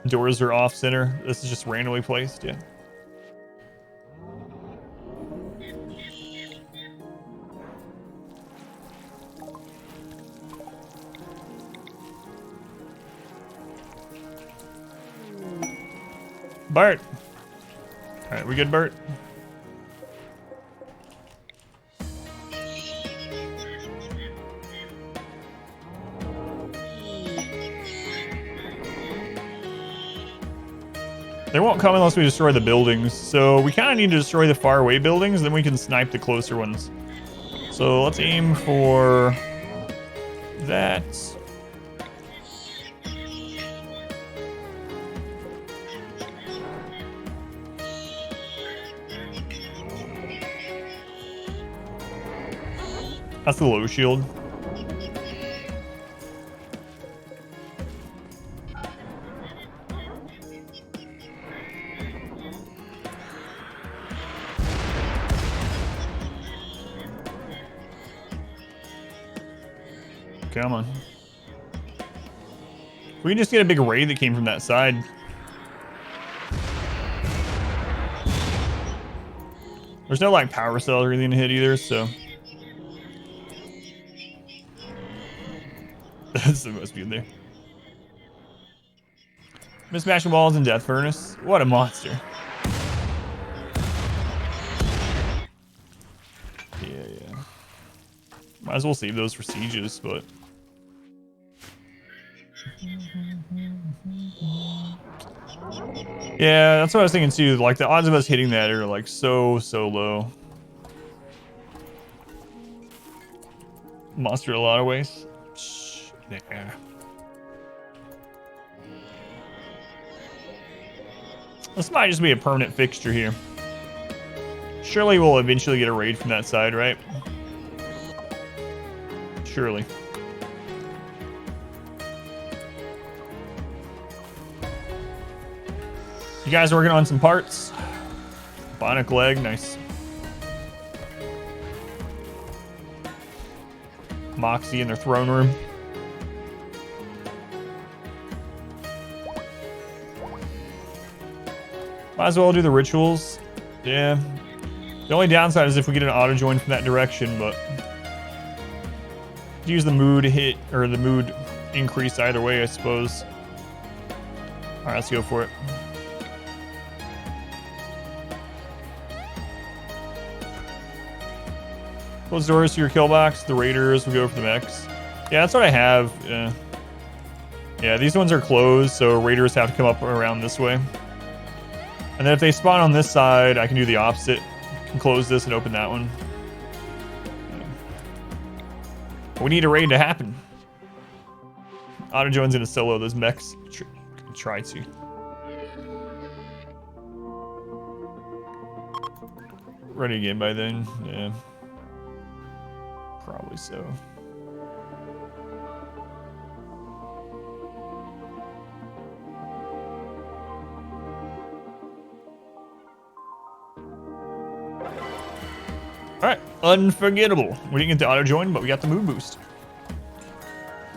Doors are off center. This is just randomly placed. Yeah. Bart. All right, we good, Bart? They won't come unless we destroy the buildings. So we kind of need to destroy the far away buildings, then we can snipe the closer ones. So let's aim for that. That's the low shield. Come on. We can just get a big raid that came from that side. There's no like power cell or anything to hit either, so. That's supposed to be in there. Mismatching walls and Death Furnace. What a monster. Yeah. Might as well save those for sieges, but. Yeah, that's what I was thinking too. Like the odds of us hitting that are like so low. Monster in a lot of ways. Yeah. This might just be a permanent fixture here. Surely we'll eventually get a raid from that side, right? Surely. You guys are working on some parts? Bionic leg, nice. Moxie in their throne room. Might as well do the rituals. Yeah. The only downside is if we get an auto join from that direction, but use the mood hit or the mood increase either way, I suppose. All right, let's go for it. Close doors to your kill box. The raiders will go for the mechs. Yeah, that's what I have. Yeah, these ones are closed, so raiders have to come up around this way. And then if they spawn on this side, I can do the opposite. I can close this and open that one. We need a raid to happen. Auto joins in a solo. Those mechs try to. Ready again by then? Yeah. Probably so. Alright, unforgettable. We didn't get the auto join, but we got the mood boost.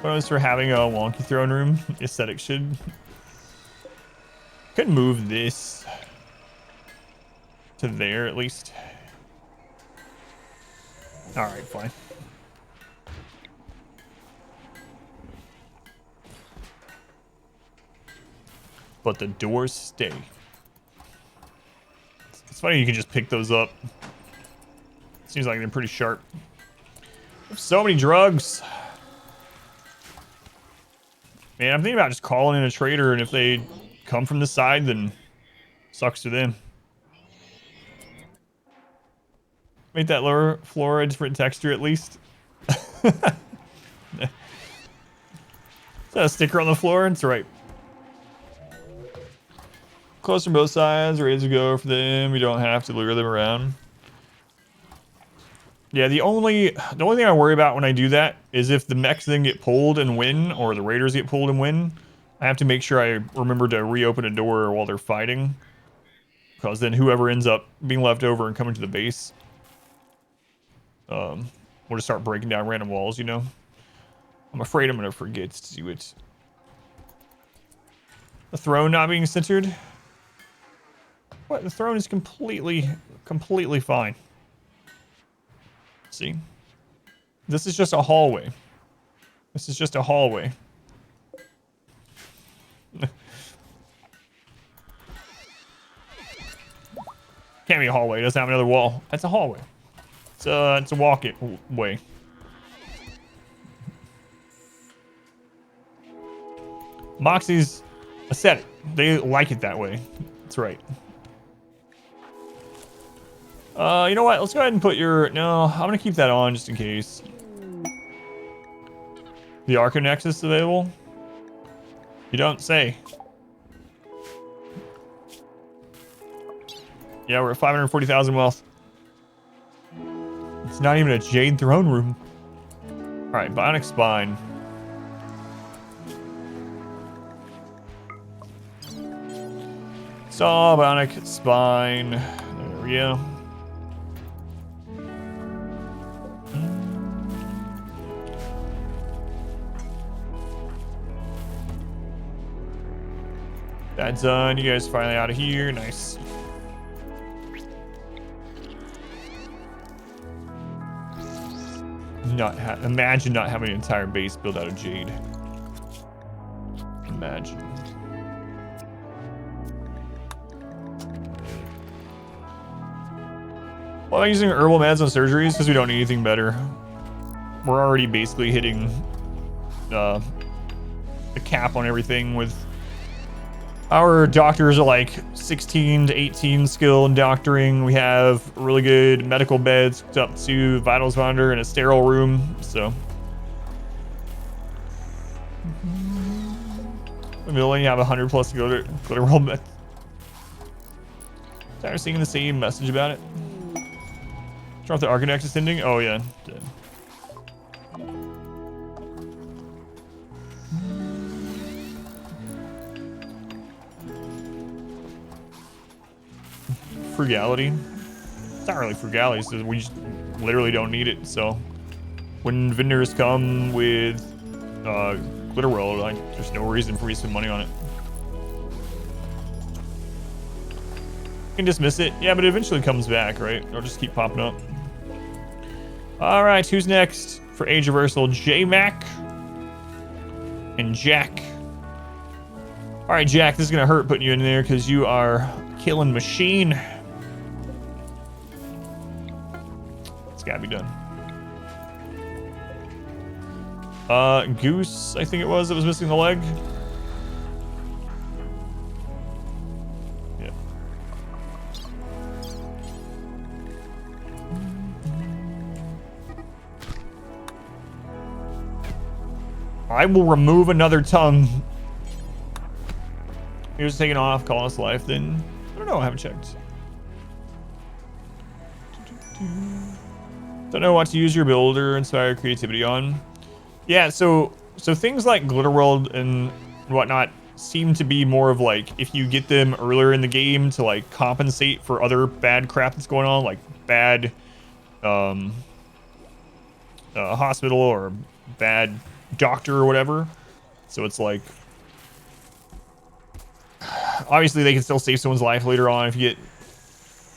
Bonus for having a wonky throne room. Aesthetic should. Could move this to there at least. Alright, fine. But the doors stay. It's funny you can just pick those up. Seems like they're pretty sharp. So many drugs. Man, I'm thinking about just calling in a trader, and if they come from the side, then sucks to them. Make that lower floor a different texture at least. Is that a sticker on the floor? It's right. Close from both sides, ready to go for them. You don't have to lure them around. Yeah, the only thing I worry about when I do that is if the mechs then get pulled and win, or the raiders get pulled and win, I have to make sure I remember to reopen a door while they're fighting. Because then whoever ends up being left over and coming to the base, we'll just start breaking down random walls, you know? I'm afraid I'm going to forget to do it. The throne not being centered? What? The throne is completely fine. See? This is just a hallway. This is just a hallway. Can't be a hallway. It doesn't have another wall. That's a hallway. It's a walk-way. Moxie's aesthetic. They like it that way. That's right. You know what? Let's go ahead and put your... No, I'm going to keep that on just in case. The Arco Nexus available? You don't say. Yeah, we're at 540,000 wealth. It's not even a Jade Throne Room. Alright, Bionic Spine. Saw Bionic Spine. There we go. That's done. You guys finally out of here. Nice. Imagine not having an entire base built out of jade. Imagine. Well, I'm using herbal meds on surgeries because we don't need anything better. We're already basically hitting the cap on everything with our doctors are like 16 to 18 skill in doctoring. We have really good medical beds hooked up to vitals monitor and a sterile room. So we only have 100 plus glitter roll med. Tired of seeing the same message about it. Turn off the Arcanexus ending. Oh yeah. Dead. Frugality. It's not really frugality, it's just we just literally don't need it. So when vendors come with glitter roll, like there's no reason for me to spend money on it. You can dismiss it. Yeah, but it eventually comes back, right? It'll just keep popping up. All right, who's next for Age Reversal? J-Mac and Jack. All right, Jack, this is gonna hurt putting you in there because you are killing machine. It's gotta be done. Goose, I think it was that was missing the leg. Yeah. I will remove another tongue. Here's taking off, calling us life, then I don't know, I haven't checked. Don't know what to use your builder inspire creativity on. Yeah, so things like Glitter World and whatnot seem to be more of like if you get them earlier in the game to like compensate for other bad crap that's going on, like bad hospital or bad doctor or whatever. So it's like obviously they can still save someone's life later on if you get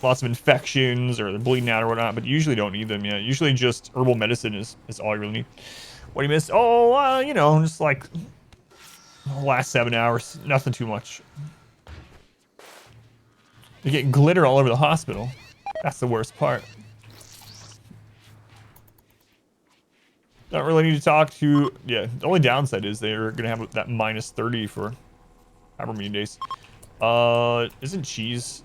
lots of infections or they're bleeding out or whatnot, but you usually don't need them. Yeah, usually just herbal medicine is all you really need. What do you miss? Oh, you know, just like last 7 hours, nothing too much. You get glitter all over the hospital. That's the worst part. Don't really need to talk to. Yeah, the only downside is they're gonna have that minus 30 for however many days. Isn't cheese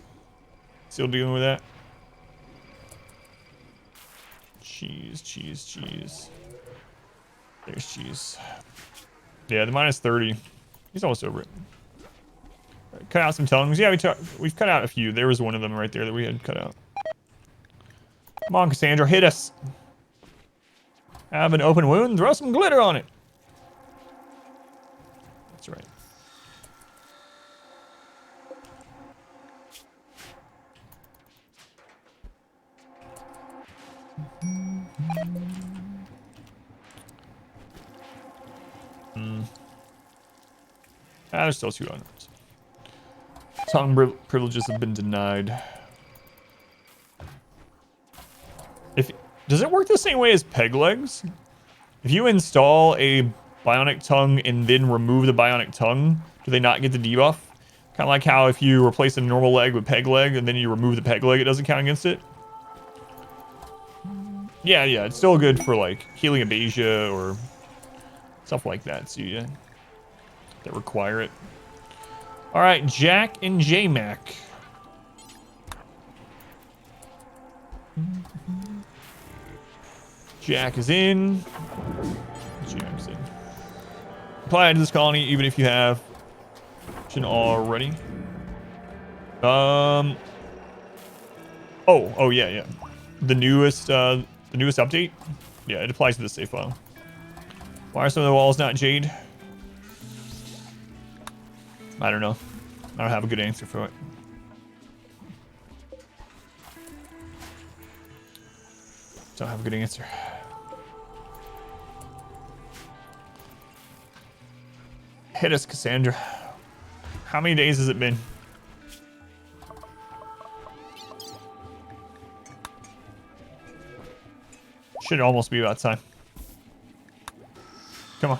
still dealing with that? Cheese. There's cheese. Yeah, the minus 30. He's almost over it. Right, cut out some tongues. Yeah, we've cut out a few. There was one of them right there that we had cut out. Come on, Cassandra, hit us. Have an open wound, throw some glitter on it. That's right. There's still 2 items. Tongue privileges have been denied. Does it work the same way as peg legs? If you install a bionic tongue and then remove the bionic tongue, do they not get the debuff? Kind of like how if you replace a normal leg with peg leg and then you remove the peg leg, it doesn't count against it? Yeah, it's still good for like healing aphasia or stuff like that. So yeah, that require it. All right, Jack and J-Mac. Jack is in. Jack's in. Apply to this colony even if you have already. Oh yeah. The newest update. Yeah, it applies to the save file. Why are some of the walls not jade? I don't know. I don't have a good answer for it. Don't have a good answer. Hit us, Cassandra. How many days has it been? Should almost be about time. Come on.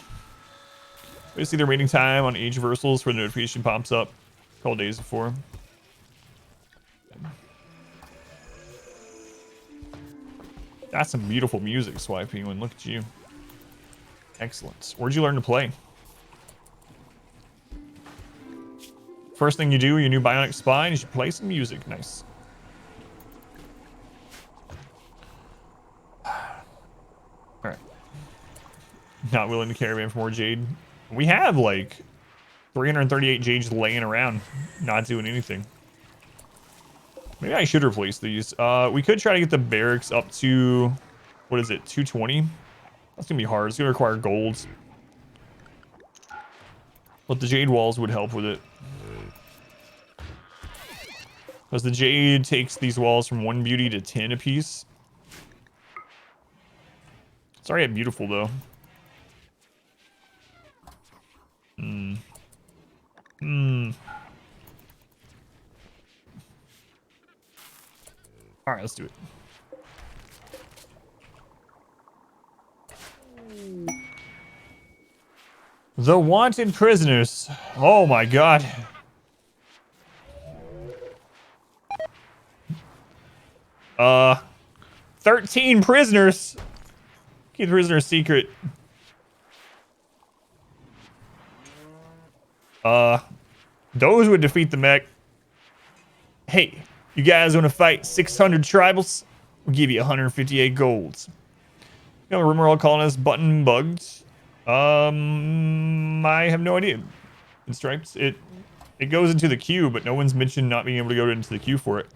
We see the reading time on age reversals where the notification pops up a couple days before. That's some beautiful music, Swipe Penguin. Look at you. Excellent. Where'd you learn to play? First thing you do, your new bionic spine, is you play some music. Nice. Alright. Not willing to carry in for more jade. We have like 338 jades laying around, not doing anything. Maybe I should replace these. We could try to get the barracks up to, what is it, 220? That's gonna be hard. It's gonna require golds. But the jade walls would help with it. Because the jade takes these walls from 1 beauty to 10 apiece. It's already beautiful though. Alright, let's do it. The wanted prisoners. Oh my god. Uh, 13 prisoners. Keep the prisoner secret. Those would defeat the mech. Hey, you guys want to fight 600 tribals? We'll give you 158 golds. You know, rumor all calling us button bugged. I have no idea. In stripes, it goes into the queue, but no one's mentioned not being able to go into the queue for it.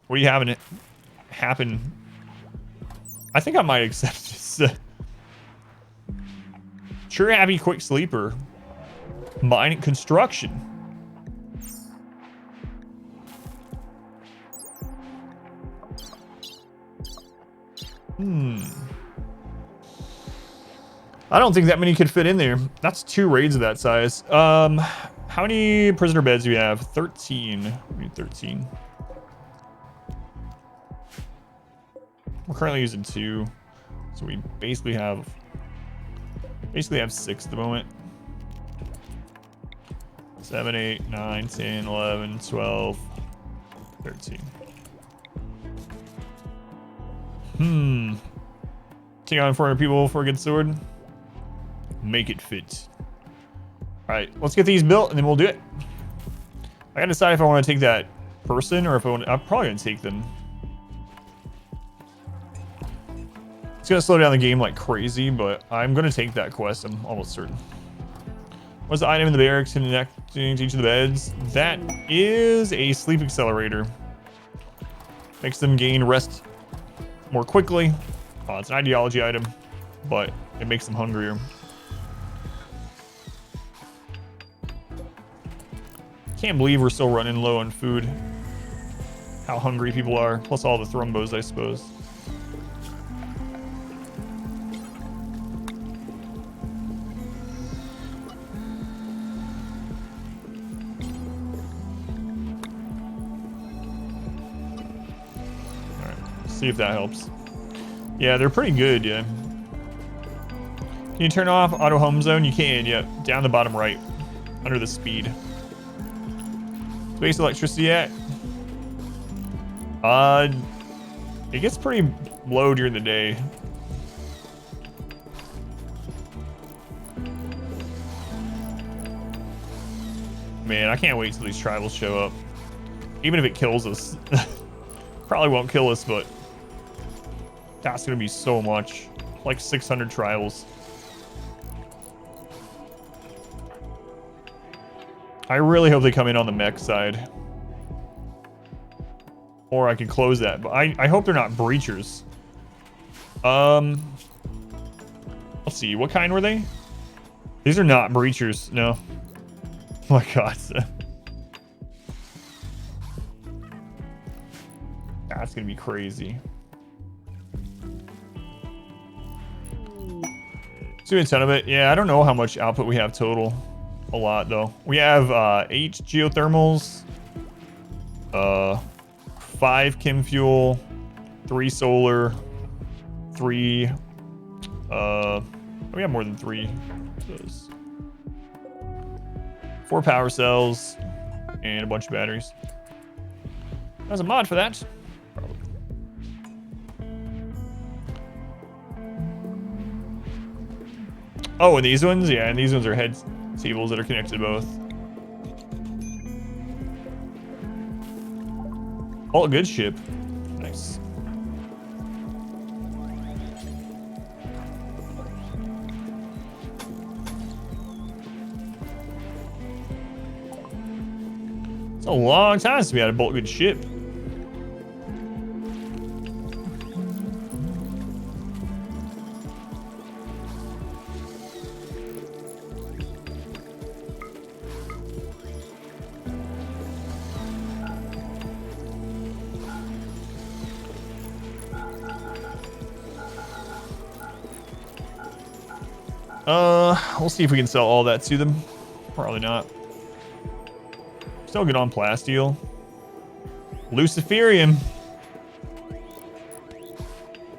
What are you having it happen? I think I might accept this. Sure, happy quick sleeper. Mining construction. I don't think that many could fit in there. That's 2 raids of that size. How many prisoner beds do we have? 13. We need 13. We're currently using 2, so we basically have 6 at the moment. 7, 8, 9, 10, 11, 12, 13. Take on 400 people for a good sword. Make it fit. Alright, let's get these built and then we'll do it. I gotta decide if I want to take that person or if I want. I'm probably gonna take them. It's gonna slow down the game like crazy, but I'm gonna take that quest. I'm almost certain. What's the item in the barracks connecting to each of the beds? That is a sleep accelerator. Makes them gain rest more quickly. It's an ideology item, but it makes them hungrier. Can't believe we're still running low on food. How hungry people are, plus all the thrombos, I suppose. See if that helps. Yeah, they're pretty good, yeah. Can you turn off auto home zone? You can, yeah. Down the bottom right. Under the speed. Space electricity at? It gets pretty low during the day. Man, I can't wait till these tribals show up. Even if it kills us. Probably won't kill us, but that's gonna be so much. Like 600 trials. I really hope they come in on the mech side. Or I can close that, but I hope they're not breachers. Let's see, what kind were they? These are not breachers, no. Oh my god. That's gonna be crazy. Let's do a ton of it. Yeah, I don't know how much output we have total. A lot though. We have 8 geothermals, 5 chem fuel, 3 solar, 3 we have more than 3 of those. 4 power cells and a bunch of batteries. There's a mod for that. Probably. Oh, and these ones? Yeah, and these ones are head tables that are connected to both. Oh, good ship. Nice. It's a long time since we had a bolt good ship. We'll see if we can sell all that to them. Probably not. Still good on plasteel. Luciferium.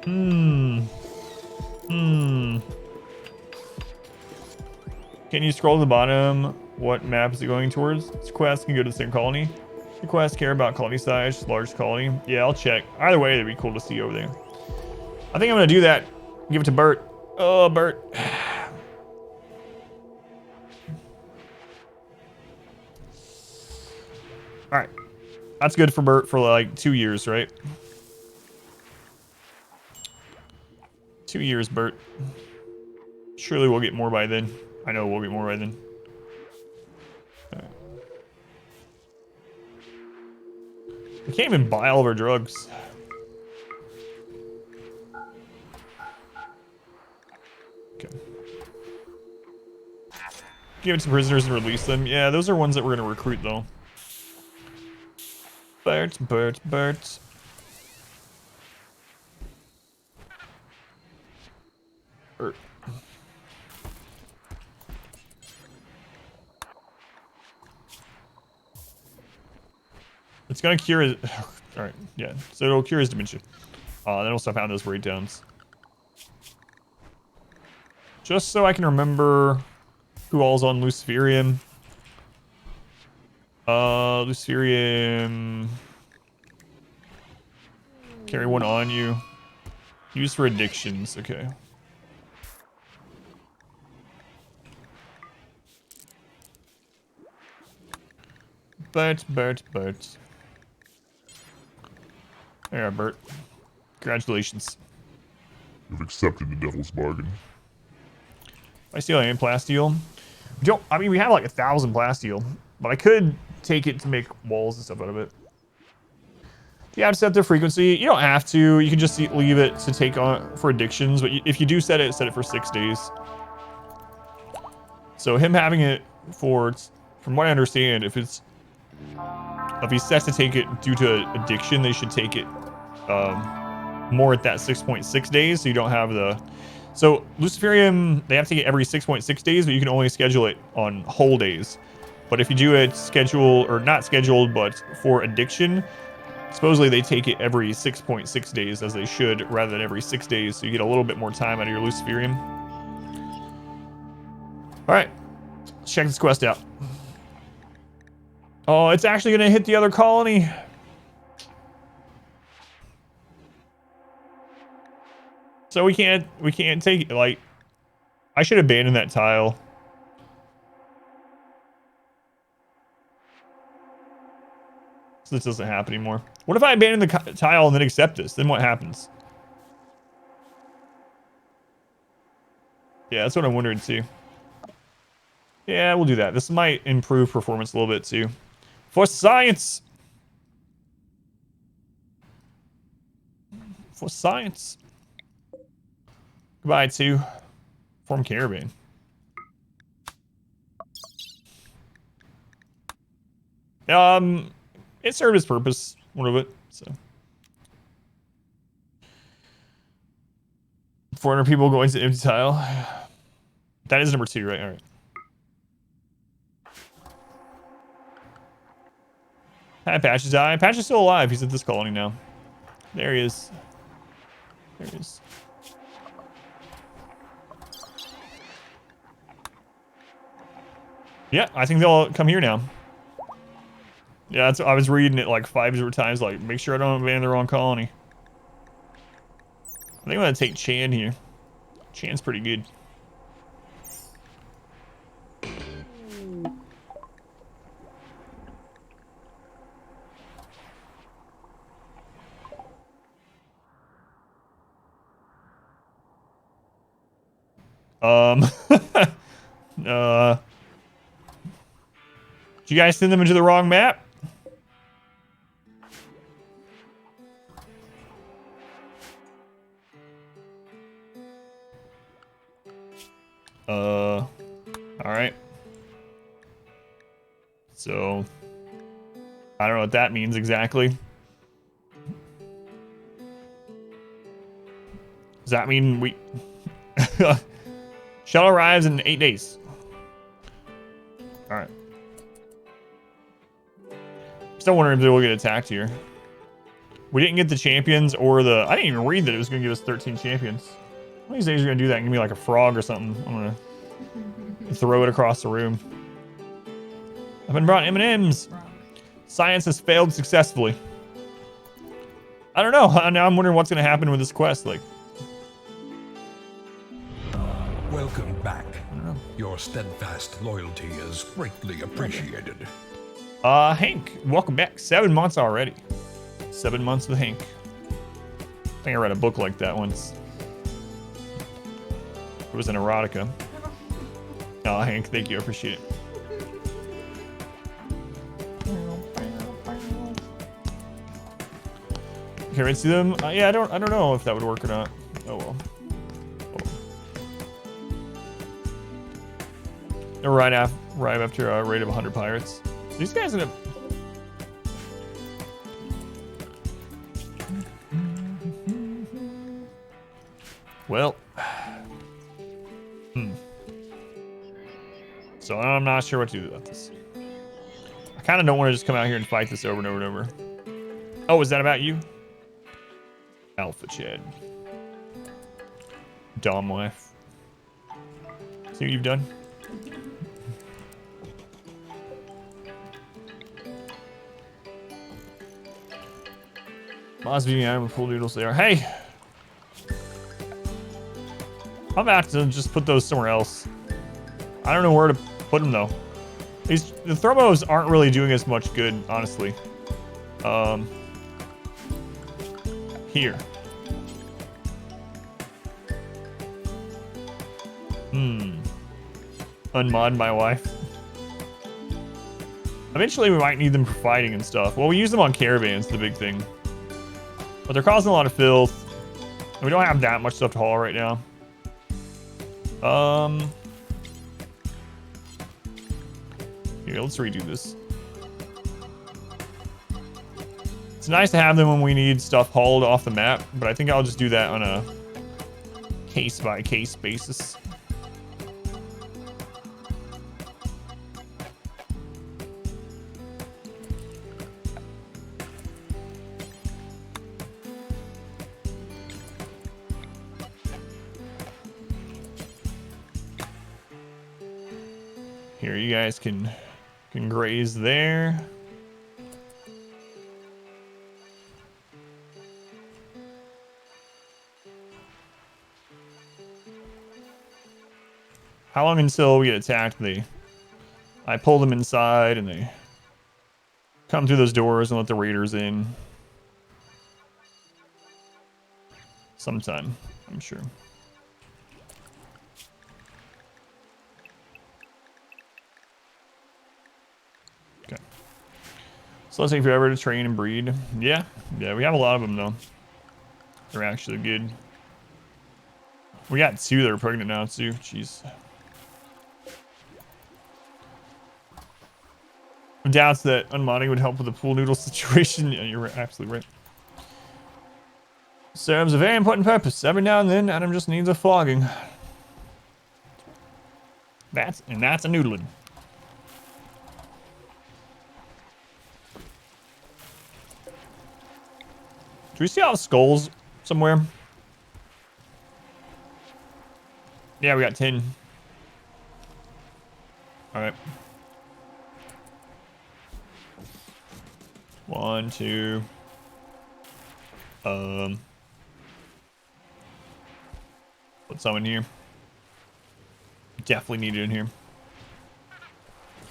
Can you scroll to the bottom? What map is it going towards? This quest can go to the same colony. The quest care about colony size, large colony. Yeah, I'll check. Either way, it'd be cool to see over there. I think I'm gonna do that. Give it to Bert. Oh, Bert. All right, that's good for Bert for like 2 years, right? 2 years, Bert. Surely we'll get more by then. I know we'll get more by then. Alright. We can't even buy all of our drugs. Okay. Give it to prisoners and release them. Yeah, those are ones that we're gonna recruit though. Bert. Bert. It's gonna cure his... Alright, yeah. So it'll cure his dementia. Then we'll stop having those breakdowns. Just so I can remember who all's on Luciferium. Luciferium... Carry one on you. Use for addictions, okay. Bert. There, Bert. Congratulations. You've accepted the devil's bargain. I steal and plasteel. I mean, we have like 1,000 plasteel, but I could take it to make walls and stuff out of it. You have to set the frequency. You don't have to. You can just leave it to take on for addictions. But if you do set it for 6 days. So him having it for, from what I understand, if he's set to take it due to addiction, they should take it more at that 6.6 days. So you don't have the. So Luciferium, they have to take it every 6.6 days, but you can only schedule it on whole days. But if you do it scheduled or not scheduled, but for addiction. Supposedly they take it every 6.6 days as they should rather than every 6 days, so you get a little bit more time out of your Luciferium. Alright, let's check this quest out. Oh, it's actually gonna hit the other colony. So we can't take it, like, I should abandon that tile. So this doesn't happen anymore. What if I abandon the tile and then accept this? Then what happens? Yeah, that's what I'm wondering too. Yeah, we'll do that. This might improve performance a little bit too. For science! For science. Goodbye to Form Caravan. It served its purpose, one of it, so. 400 people going to empty tile. That is number 2, right? All right. Hi, Patch is dying. Patch is still alive. He's at this colony now. There he is. There he is. Yeah, I think they'll come here now. Yeah, I was reading it like 5 different times, like, make sure I don't abandon the wrong colony. I think I'm gonna take Chan here. Chan's pretty good. Did you guys send them into the wrong map? Alright. So, I don't know what that means exactly. Does that mean we... Shuttle arrives in 8 days. Alright. Still wondering if they will get attacked here. We didn't get the champions or the... I didn't even read that it was going to give us 13 champions. One of these days you're going to do that and give me like a frog or something. I'm going to throw it across the room. I've been brought M&Ms. Science has failed successfully. I don't know. Now I'm wondering what's going to happen with this quest. Like, Welcome back. Your steadfast loyalty is greatly appreciated. Hank, welcome back. 7 months already. 7 months with Hank. I think I read a book like that once. It was an erotica. Oh, Hank, thank you. I appreciate it. Can I see them? Yeah, I don't know if that would work or not. Oh well. Oh. Right after a rate of 100 pirates. These guys end up. Well. So I'm not sure what to do about this. I kind of don't want to just come out here and fight this over and over and over. Oh, is that about you? Alpha Chad. Dom wife. See what you've done? Must be animal pool noodles there. Hey! I'm about to just put those somewhere else. I don't know where to put them though. The thromos aren't really doing as much good, honestly. Here. Unmod my wife. Eventually we might need them for fighting and stuff. Well, we use them on caravans, the big thing. But they're causing a lot of filth. And we don't have that much stuff to haul right now. Here, let's redo this. It's nice to have them when we need stuff hauled off the map, but I think I'll just do that on a case-by-case basis. Here, you guys can graze there. How long until we get attacked? I pull them inside and they come through those doors and let the raiders in. Sometime, I'm sure. Okay. So let's take forever to train and breed. Yeah, we have a lot of them though. They're actually good. We got 2 that are pregnant now too. Jeez. Doubts that unmodding would help with the pool noodle situation. Yeah, you're absolutely right. Serves a very important purpose. Every now and then, Adam just needs a flogging. That's a noodling. Do we see all the skulls somewhere? Yeah, we got 10. All right. 1, 2. Put some in here. Definitely need it in here.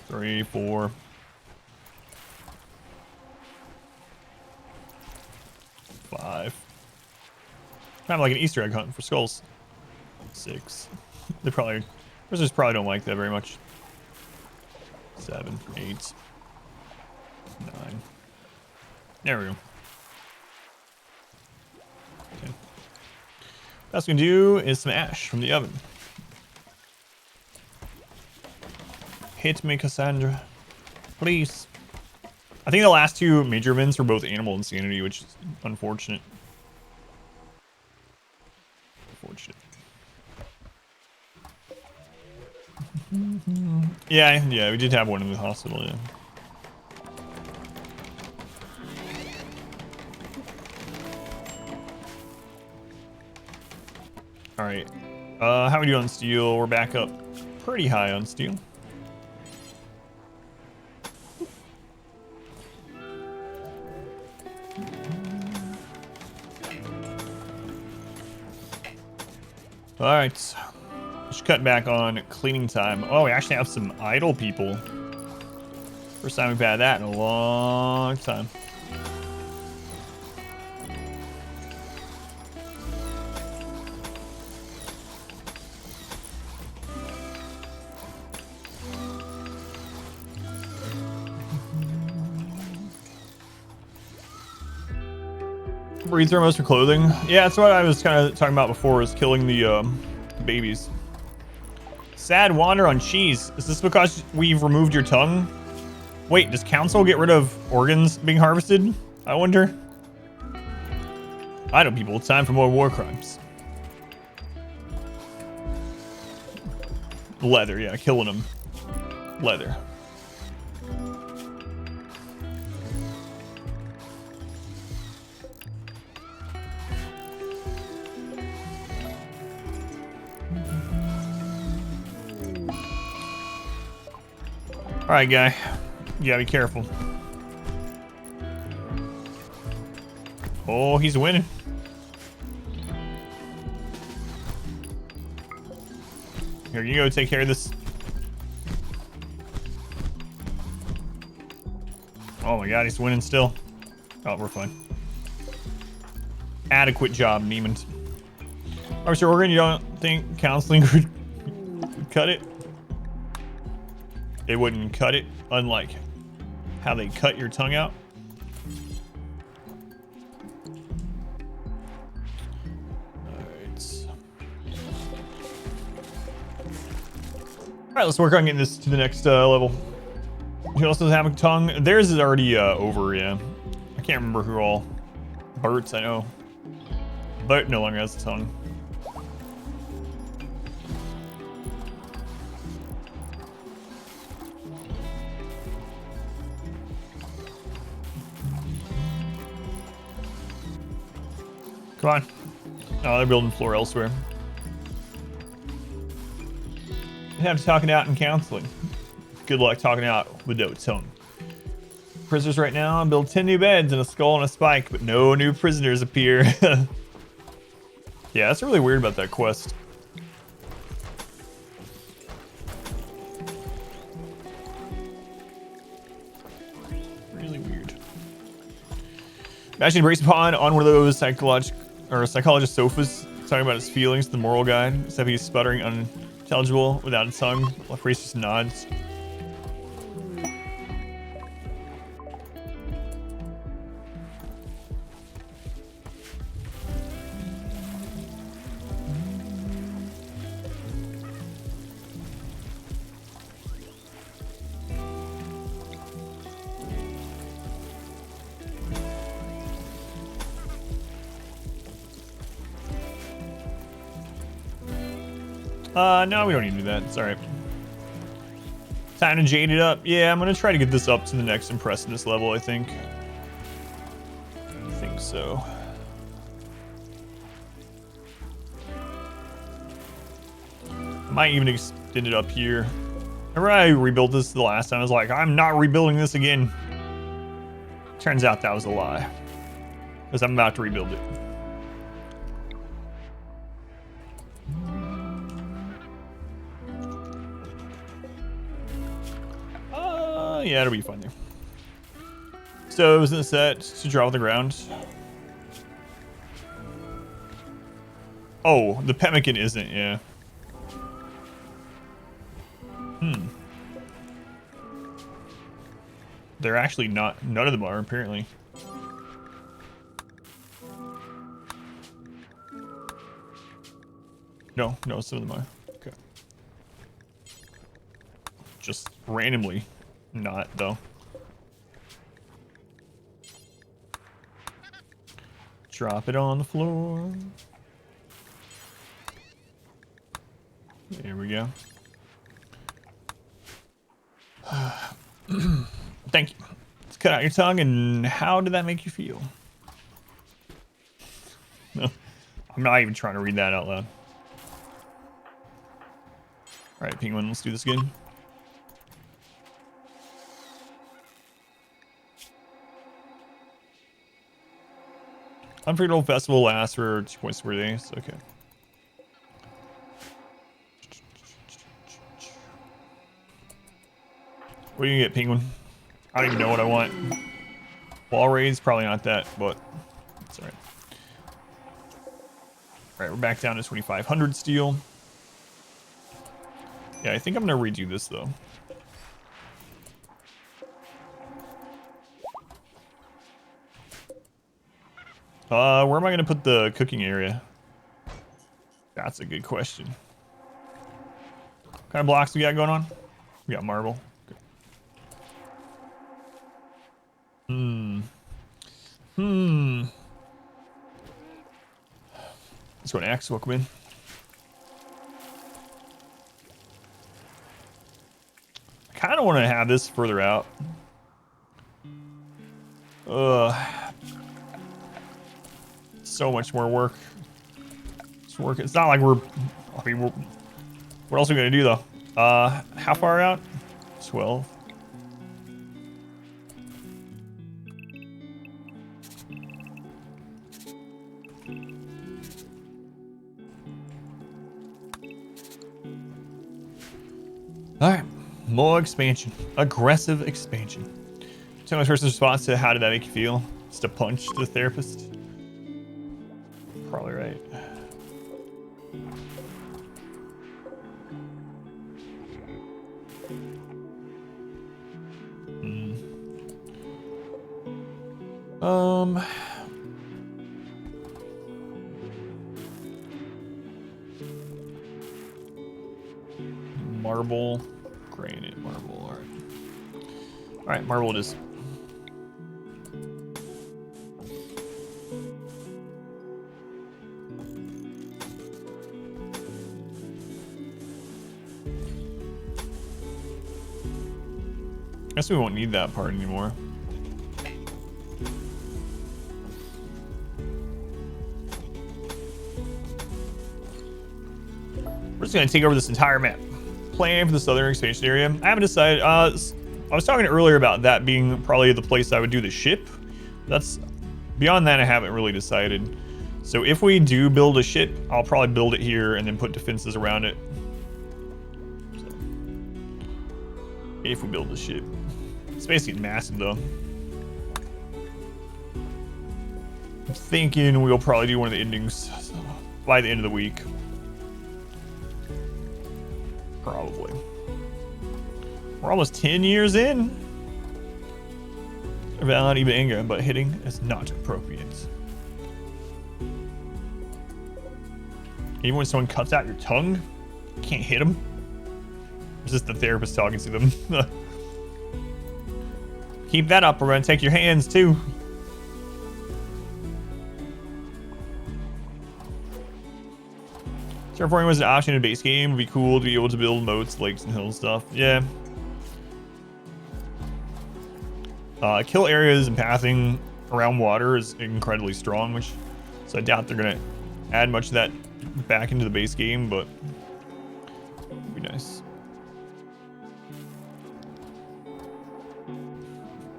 3, 4. 5. Kind of like an Easter egg hunt for skulls. 6. Prisoners probably don't like that very much. 7, 8, 9. There we go. Okay. Best we can do is some ash from the oven. Hit me, Cassandra. Please. I think the last 2 major events were both animal insanity, which is unfortunate. Yeah, we did have one in the hospital, yeah. All right, how we do on steel? We're back up pretty high on steel. All right, let's cut back on cleaning time. Oh, we actually have some idle people. First time we've had that in a long time. Breed thermos for clothing. Yeah, that's what I was kind of talking about before, is killing the babies. Sad wander on cheese. Is this because we've removed your tongue? Wait, does council get rid of organs being harvested? I wonder. I know, people. It's time for more war crimes. Leather, yeah, killing them. Leather. All right, guy. You gotta be careful. Oh, he's winning. Here you go, take care of this. Oh my god, he's winning still. Oh, we're fine. Adequate job, Neiman. Officer Organ, you don't think counseling would cut it? It wouldn't cut it, unlike how they cut your tongue out. All right, let's work on getting this to the next level. Who else does have a tongue? Theirs is already over, yeah. I can't remember who all. Bert's, I know. Bert no longer has a tongue. Come on. Oh, they're building floor elsewhere. You have to talk it out in counseling. Good luck talking out with no tongue. Prisoners right now build 10 new beds and a skull and a spike, but no new prisoners appear. Yeah, that's really weird about that quest. Really weird. Imagine embrace upon on one of those psychologist sofas, talking about his feelings, the moral guide, except he's sputtering unintelligible without a tongue. Priest just nods. No, we don't need to do that. It's all right. Time to jade it up. Yeah, I'm gonna try to get this up to the next impressiveness level, I think. I think so. Might even extend it up here. Remember I rebuilt this the last time? I was like, I'm not rebuilding this again. Turns out that was a lie. Because I'm about to rebuild it. Yeah, it'll be fun there. So, isn't it set to draw on the ground? Oh, the pemmican isn't, yeah. They're actually not, none of them are, apparently. No, some of them are. Okay. Just randomly. Not though. Drop it on the floor. There we go. Thank you. Let's cut out your tongue, and how did that make you feel? No, I'm not even trying to read that out loud. All right, Penguin, let's do this again. Unforgettable festival lasts for 2.4 days. Okay. What do you get, Penguin? I don't even know what I want. Wall raids, probably not that, but it's alright. Alright, we're back down to 2,500 steel. Yeah, I think I'm gonna redo this though. Where am I gonna put the cooking area? That's a good question. What kind of blocks we got going on? We got marble. Okay. Let's go to axe. Welcome in. I kind of want to have this further out. So much more work. It's work. It's not like we're. I mean, what else are we gonna do though? How far out? 12. All right, more expansion. Aggressive expansion. Tell my person's response to how did that make you feel? Just a punch to the therapist? Probably right. Marble, granite, marble. All right. All right, marble it is. I guess we won't need that part anymore. We're just gonna take over this entire map. Plan for the southern expansion area. I haven't decided. I was talking earlier about that being probably the place I would do the ship. That's beyond that. I haven't really decided. So if we do build a ship, I'll probably build it here and then put defenses around it. So, if we build the ship, it's basically massive though. I'm thinking we'll probably do one of the endings by the end of the week. Probably. We're almost 10 years in. Valid even anger, but hitting is not appropriate. Even when someone cuts out your tongue, you can't hit them. It's just the therapist talking to them. Keep that up, we're gonna take your hands too. Terraforming was an option in a base game. It'd be cool to be able to build moats, lakes, and hills stuff. Yeah. Kill areas and pathing around water is incredibly strong, so I doubt they're gonna add much of that back into the base game, but it'd be nice.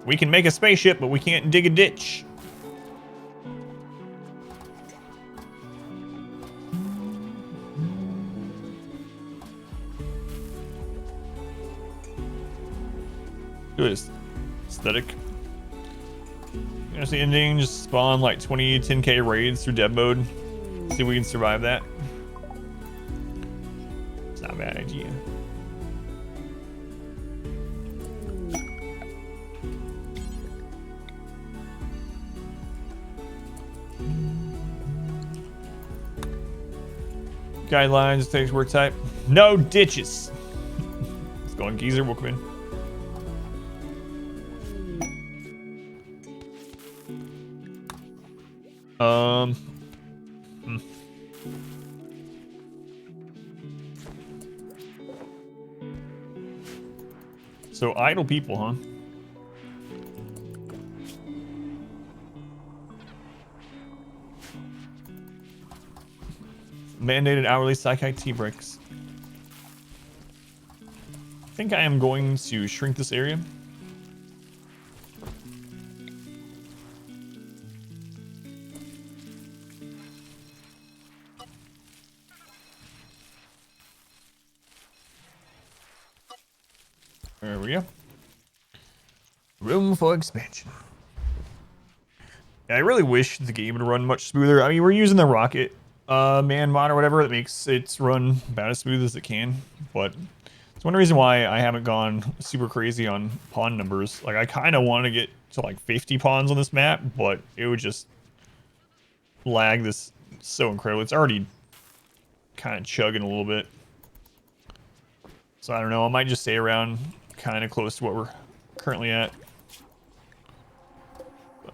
We can make a spaceship, but we can't dig a ditch. Good aesthetic. There's the ending. Just spawn like 20 10k raids through dev mode. See if we can survive that. It's not a bad idea. Guidelines, takes work type. No ditches. Let's go on, Geezer. We'll come in. So idle people, huh? Mandated hourly psychic tea breaks. I think I am going to shrink this area. There we go. Room for expansion. Yeah, I really wish the game would run much smoother. I mean, we're using the rocket man mod or whatever that makes it run about as smooth as it can, but it's one reason why I haven't gone super crazy on pawn numbers. Like, I kind of want to get to like 50 pawns on this map, but it would just lag this so incredible. It's already kind of chugging a little bit. So I don't know. I might just stay around kind of close to what we're currently at. You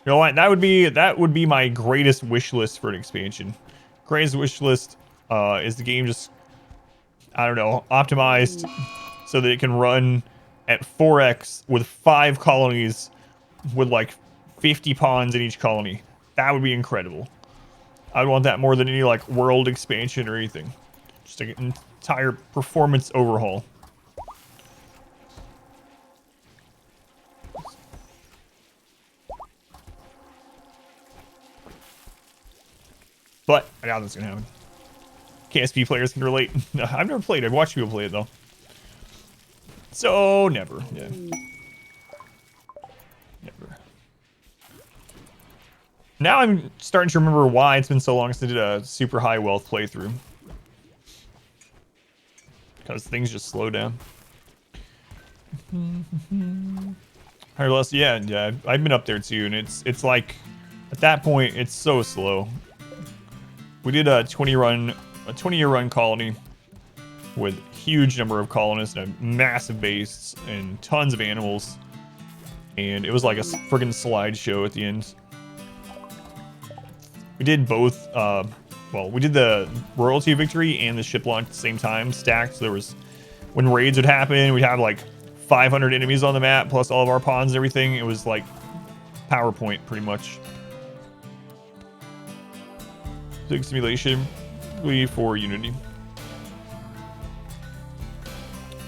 know what? That would be my greatest wish list for an expansion. Greatest wish list is the game just, I don't know, optimized so that it can run at 4x with 5 colonies with like 50 pawns in each colony. That would be incredible. I'd want that more than any like world expansion or anything. Just an entire performance overhaul. But I doubt that's gonna happen. KSP players can relate. No, I've never played. I've watched people play it though. So never. Yeah. Never. Now I'm starting to remember why it's been so long since I did a super high wealth playthrough. Because things just slow down. Alright, Les, yeah, I've been up there too, and it's like at that point it's so slow. We did a 20-year run colony with huge number of colonists and a massive base and tons of animals, and it was like a friggin' slideshow at the end. We did both. Well, we did the royalty victory and the ship launch at the same time, stacked. So there was, when raids would happen, we'd have like 500 enemies on the map plus all of our pawns and everything. It was like PowerPoint pretty much. Big simulation for Unity.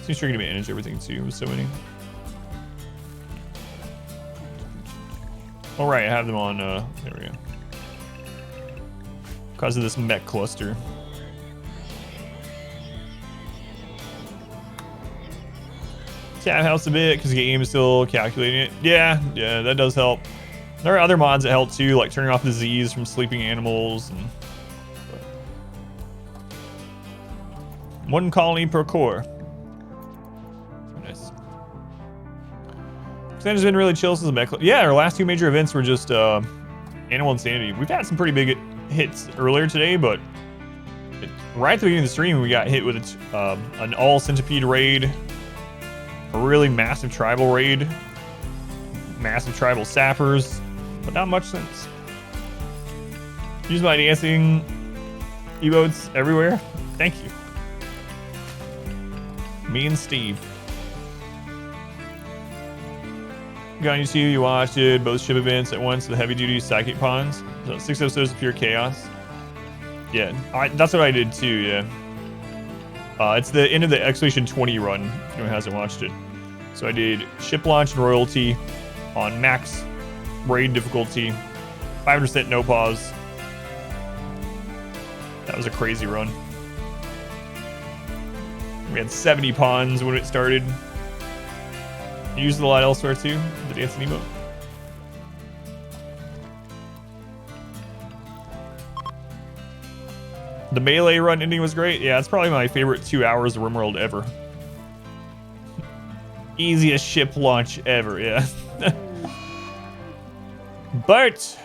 Seems tricky to manage everything too with so many. All right, I have them on. There we go. Because of this mech cluster. Tab helps a bit because the game is still calculating it. Yeah, that does help. There are other mods that help too, like turning off the Z's from sleeping animals. And one colony per core. Nice. Extension's been really chill since the mech. Yeah, our last 2 major events were just Animal Insanity. We've had some pretty big hits earlier today, but right at the beginning of the stream, we got hit with an all centipede raid, a really massive tribal raid, massive tribal sappers, but not much since. Use my dancing emotes everywhere. Thank you. Me and Steve. Got on YouTube, you watched it, both ship events at once, the heavy duty psychic pawns. So 6 episodes of pure chaos. Yeah, that's what I did too, yeah. It's the end of the Expedition 20 run, if anyone hasn't watched it. So I did ship launch and royalty on max raid difficulty, 5% no pause. That was a crazy run. We had 70 pawns when it started. Used it a lot elsewhere too, the dancing emote. The melee run ending was great. Yeah, it's probably my favorite 2 hours of RimWorld ever. Easiest ship launch ever, yeah. Bert!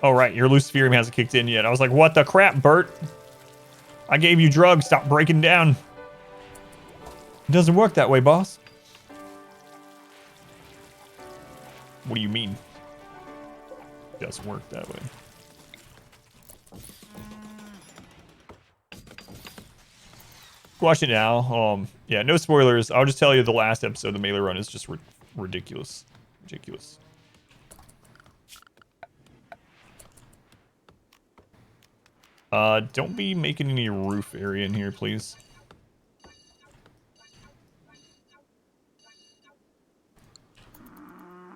Oh, right, your Luciferium hasn't kicked in yet. I was like, what the crap, Bert? I gave you drugs, stop breaking down. It doesn't work that way, boss. What do you mean? It doesn't work that way. Watch it now. Yeah, no spoilers. I'll just tell you the last episode of the melee run is just ridiculous. Ridiculous. Don't be making any roof area in here, please.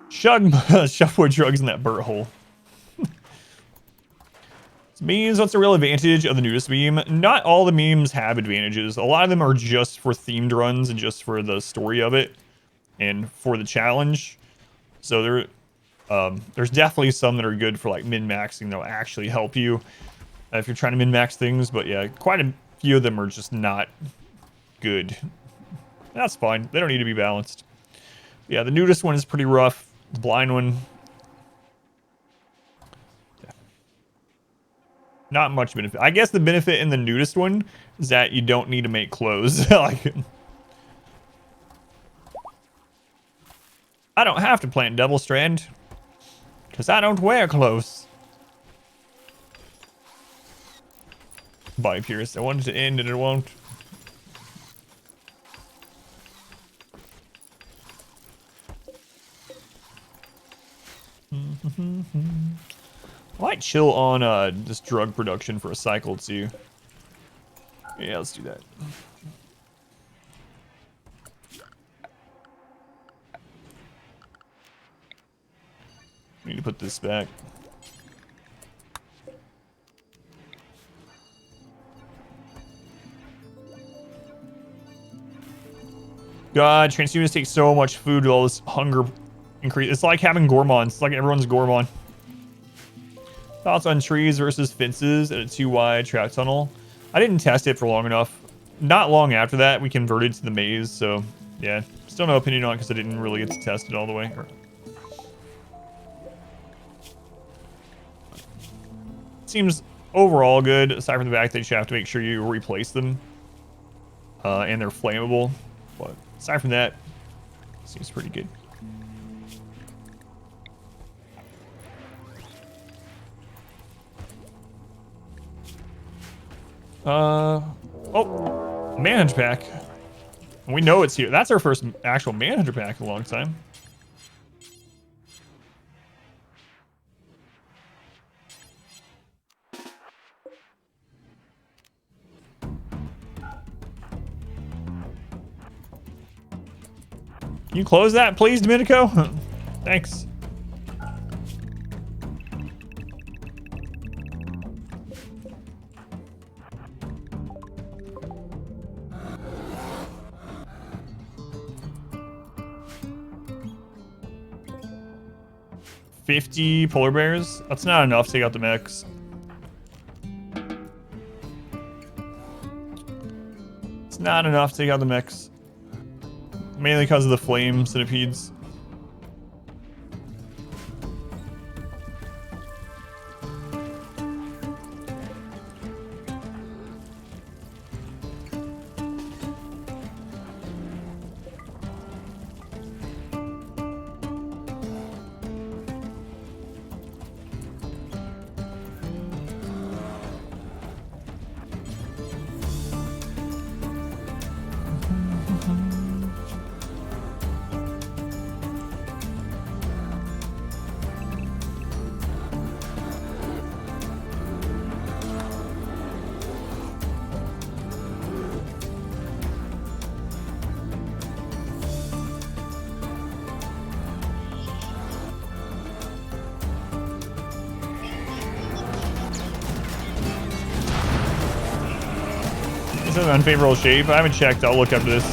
Shove more drugs in that Burt hole. Memes, what's the real advantage of the nudist meme? Not all the memes have advantages. A lot of them are just for themed runs and just for the story of it and for the challenge. So there's definitely some that are good for like min-maxing. They'll actually help you if you're trying to min-max things. But yeah, quite a few of them are just not good. That's fine. They don't need to be balanced. Yeah, the nudist one is pretty rough. The blind one. Yeah. Not much benefit. I guess the benefit in the nudist one is that you don't need to make clothes. Like, I don't have to plant Devil Strand because I don't wear clothes. Body Pierce. I wanted to end and it won't. I might chill on this drug production for a cycle too. Yeah, let's do that. Need to put this back. God, transhumanists take so much food with all this hunger increase. It's like having gourmands. It's like everyone's gourmand. Thoughts on trees versus fences at a too wide trap tunnel. I didn't test it for long enough. Not long after that, we converted to the maze. So, yeah. Still no opinion on it because I didn't really get to test it all the way. Seems overall good, aside from the fact that you have to make sure you replace them. And they're flammable. But aside from that, seems pretty good. Oh, manhunter pack. We know it's here. That's our first actual manhunter pack in a long time. Can you close that, please, Domenico? Thanks. $50 polar bears? That's not enough to take out the mechs. It's not enough to take out the mechs. Mainly because of the flame centipedes. Is it an unfavorable shape? I haven't checked. I'll look after this.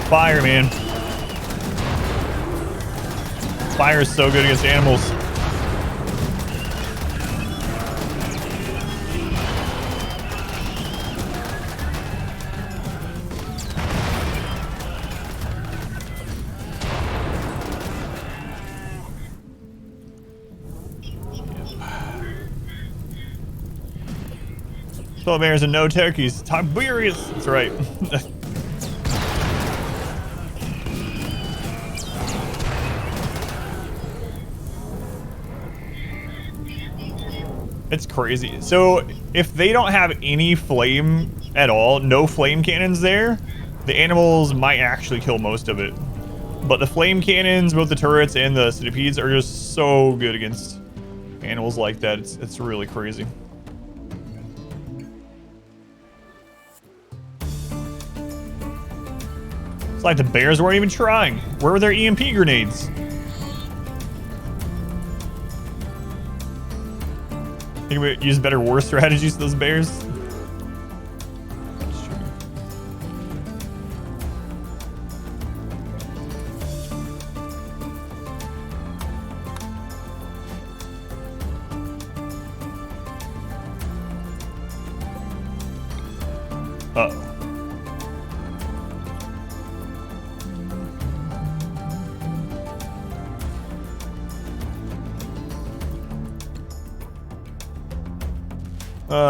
Fire, man. Fire is so good against animals. Polar bears and no turkeys. Tiberius. That's right. It's crazy. So if they don't have any flame at all, no flame cannons there, the animals might actually kill most of it. But the flame cannons, both the turrets and the centipedes, are just so good against animals like that. It's really crazy. It's like the bears weren't even trying. Where were their EMP grenades? Think we use better war strategies to those bears? Uh-oh.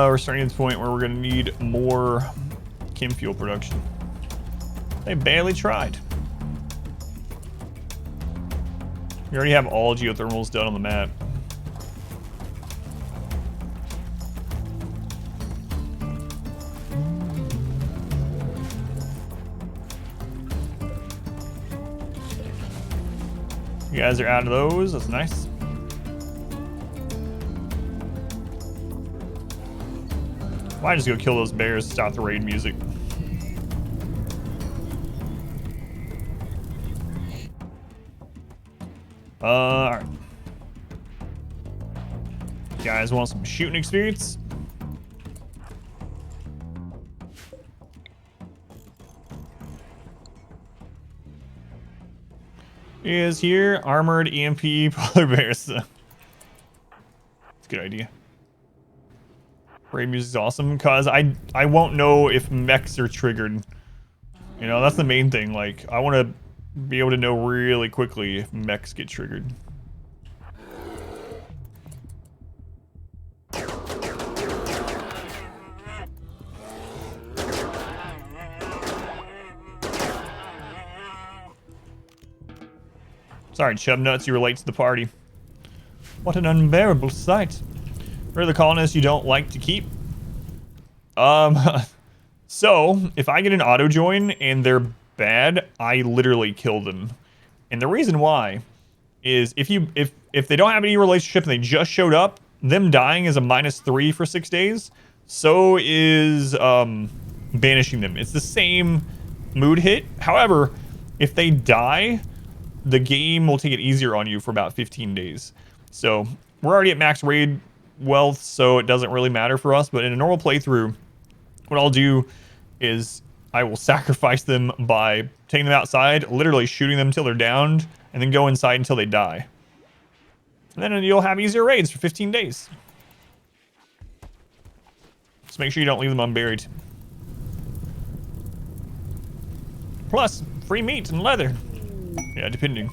We're starting at the point where we're gonna need more chem fuel production. They barely tried. We already have all geothermals done on the map. You guys are out of those, that's nice. Why just go kill those bears to stop the raid music? Alright. You guys want some shooting experience? Is here armored EMP polar bears. It's a good idea. Raid music's awesome because I won't know if mechs are triggered. You know, that's the main thing. Like, I want to be able to know really quickly if mechs get triggered. Sorry, chub nuts, you were late to the party. What an unbearable sight. Where are the colonists you don't like to keep? So if I get an auto join and they're bad, I literally kill them. And the reason why is if they don't have any relationship and they just showed up, them dying is a -3 for 6 days. So is banishing them. It's the same mood hit. However, if they die, the game will take it easier on you for about 15 days. So we're already at max raid wealth, so it doesn't really matter for us. But in a normal playthrough, what I'll do is I will sacrifice them by taking them outside, literally shooting them until they're downed, and then go inside until they die. And then you'll have easier raids for 15 days. Just make sure you don't leave them unburied. Plus, free meat and leather. Yeah, depending.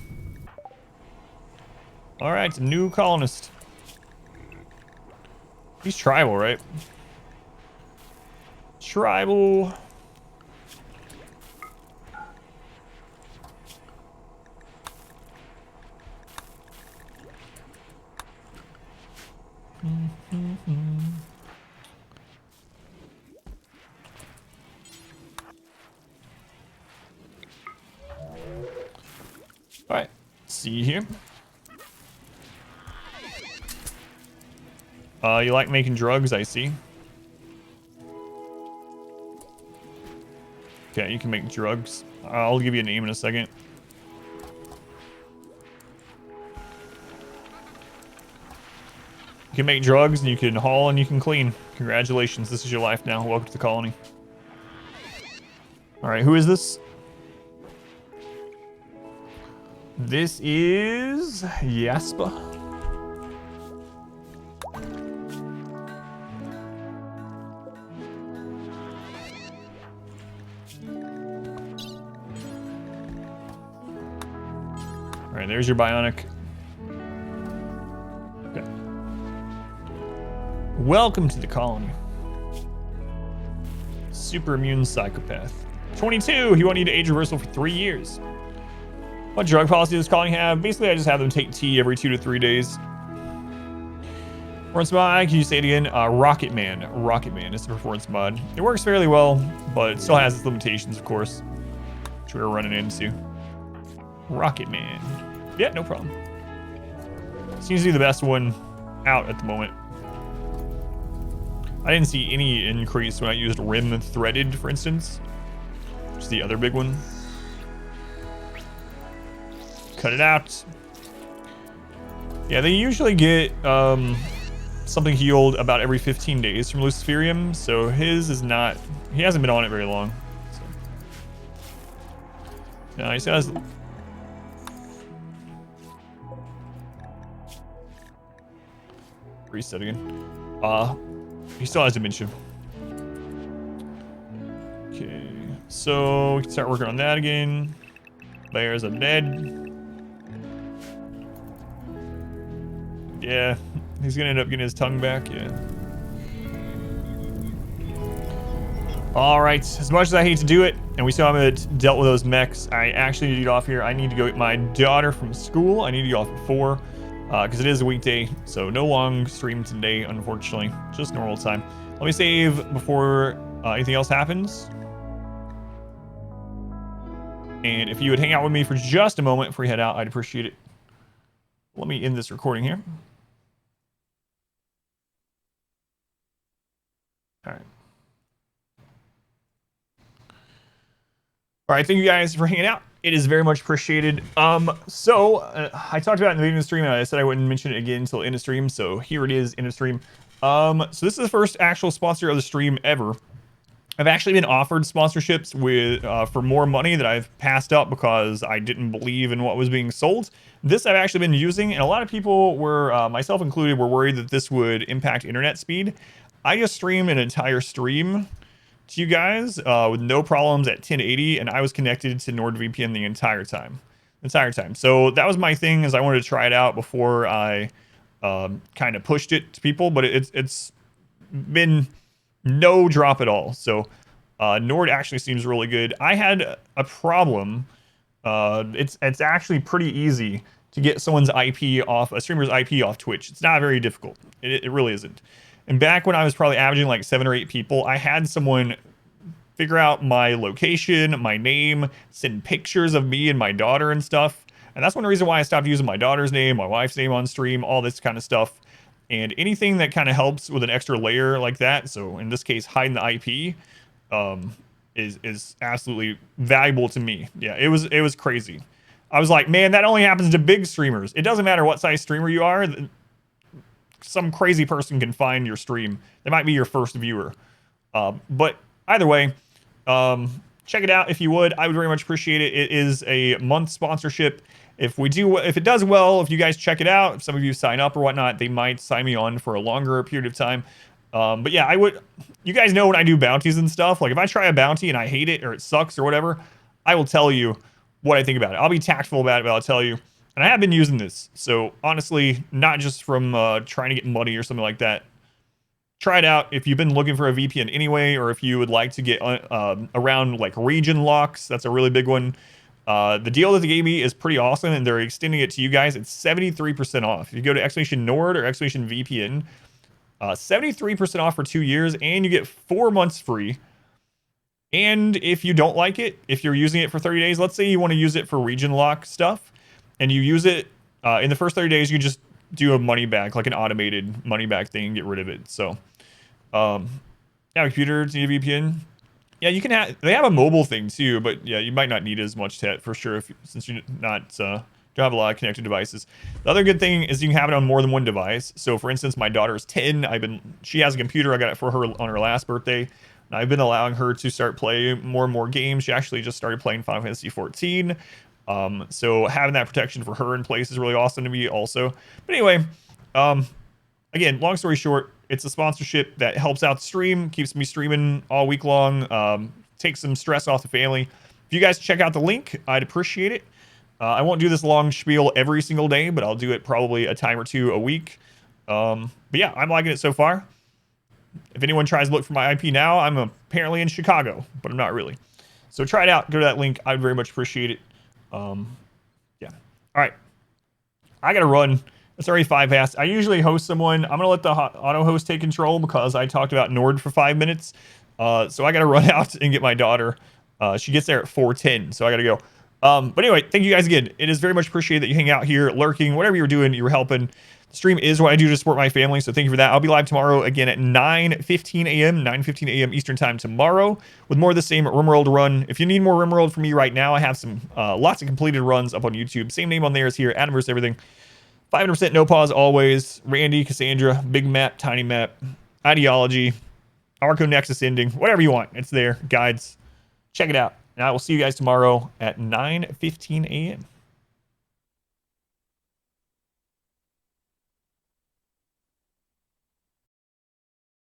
Alright, new colonist. He's tribal, right? Tribal. Alright, see you here. You like making drugs, I see. Okay, you can make drugs. I'll give you a name in a second. You can make drugs, and you can haul, and you can clean. Congratulations, this is your life now. Welcome to the colony. Alright, who is this? This is Jasper. Alright, there's your bionic. Okay. Welcome to the colony. Super immune psychopath. 22, he wanted you to age reversal for 3 years. What drug policy does this colony have? Basically, I just have them take tea every 2 to 3 days. Performance mod, can you say it again? Rocket Man. Rocket Man is the performance mod. It works fairly well, but it still has its limitations, of course, which we're running into. Rocket Man. Yeah, no problem. Seems to be the best one out at the moment. I didn't see any increase when I used Rim Threaded, for instance, which is the other big one. Cut it out. Yeah, they usually get something healed about every 15 days from Luciferium, so his is not... He hasn't been on it very long. So. No, he still has... Reset again. He still has dementia. So we can start working on that again. Bears are dead. Yeah, he's gonna end up getting his tongue back, yeah. All right, as much as I hate to do it, and we still haven't dealt with those mechs, I actually need to get off here. I need to go get my daughter from school. I need to get off at 4, because it is a weekday, so no long stream today, unfortunately. Just normal time. Let me save before anything else happens. And if you would hang out with me for just a moment before you head out, I'd appreciate it. Let me end this recording here. All right. All right, thank you guys for hanging out. It is very much appreciated. I talked about it in the beginning of the stream, and I said I wouldn't mention it again until end of stream, so here it is, end of stream. So this is the first actual sponsor of the stream ever. I've actually been offered sponsorships with for more money that I've passed up because I didn't believe in what was being sold. This I've actually been using, and a lot of people were, myself included, were worried that this would impact internet speed. I just streamed an entire stream to you guys with no problems at 1080, and I was connected to NordVPN the entire time. So that was my thing, is I wanted to try it out before I kind of pushed it to people, but it's been no drop at all. So Nord actually seems really good. I had a problem. It's actually pretty easy to get someone's IP off, a streamer's IP off Twitch. It's not very difficult. It really isn't. And back when I was probably averaging like 7 or 8 people, I had someone figure out my location, my name, send pictures of me and my daughter and stuff. And that's one reason why I stopped using my daughter's name, my wife's name on stream, all this kind of stuff. And anything that kind of helps with an extra layer like that, so in this case, hiding the IP, is absolutely valuable to me. Yeah, it was crazy. I was like, man, that only happens to big streamers. It doesn't matter what size streamer you are. Some crazy person can find your stream. They might be your first viewer. But either way, check it out if you would. I would very much appreciate it. It is a month sponsorship. If it does well, if you guys check it out, if some of you sign up or whatnot, they might sign me on for a longer period of time. But yeah, you guys know when I do bounties and stuff, like if I try a bounty and I hate it or it sucks or whatever, I will tell you what I think about it. I'll be tactful about it, but I'll tell you. And I have been using this. So honestly, not just from trying to get money or something like that. Try it out if you've been looking for a VPN anyway, or if you would like to get around like region locks. That's a really big one. The deal that they gave me is pretty awesome, and they're extending it to you guys. It's 73% off. If you go to Exclamation Nord or Exclamation VPN, 73% off for 2 years, and you get 4 months free. And if you don't like it, if you're using it for 30 days, let's say you want to use it for region lock stuff, and you use it in the first 30 days, you can just do a money back, like an automated money back thing, and get rid of it. So, yeah, computer, need a VPN. Yeah, you can have. They have a mobile thing too, but yeah, you might not need as much for sure since you're not don't have a lot of connected devices. The other good thing is you can have it on more than one device. So, for instance, my daughter's 10. She has a computer. I got it for her on her last birthday. And I've been allowing her to start playing more and more games. She actually just started playing Final Fantasy 14. So having that protection for her in place is really awesome to me also. But anyway, again, long story short, it's a sponsorship that helps out the stream, keeps me streaming all week long, takes some stress off the family. If you guys check out the link, I'd appreciate it. I won't do this long spiel every single day, but I'll do it probably a time or two a week. But yeah, I'm liking it so far. If anyone tries to look for my IP now, I'm apparently in Chicago, but I'm not really. So try it out. Go to that link. I'd very much appreciate it. Yeah. All right. I got to run. It's already 5 past. I usually host someone. I'm going to let the auto host take control because I talked about Nord for 5 minutes. So I got to run out and get my daughter. She gets there at 4:10. So I got to go. But anyway, thank you guys again. It is very much appreciated that you hang out here, lurking, whatever you're doing, you're helping. The stream is what I do to support my family, so thank you for that. I'll be live tomorrow again at 9:15 a.m., 9:15 a.m. Eastern time tomorrow with more of the same RimWorld run. If you need more RimWorld from me right now, I have some lots of completed runs up on YouTube. Same name on there as here, Adam vs. Everything. 500% no pause always. Randy, Cassandra, big map, tiny map, ideology, Arco Nexus ending, whatever you want. It's there. Guides. Check it out. And I will see you guys tomorrow at 9:15 a.m.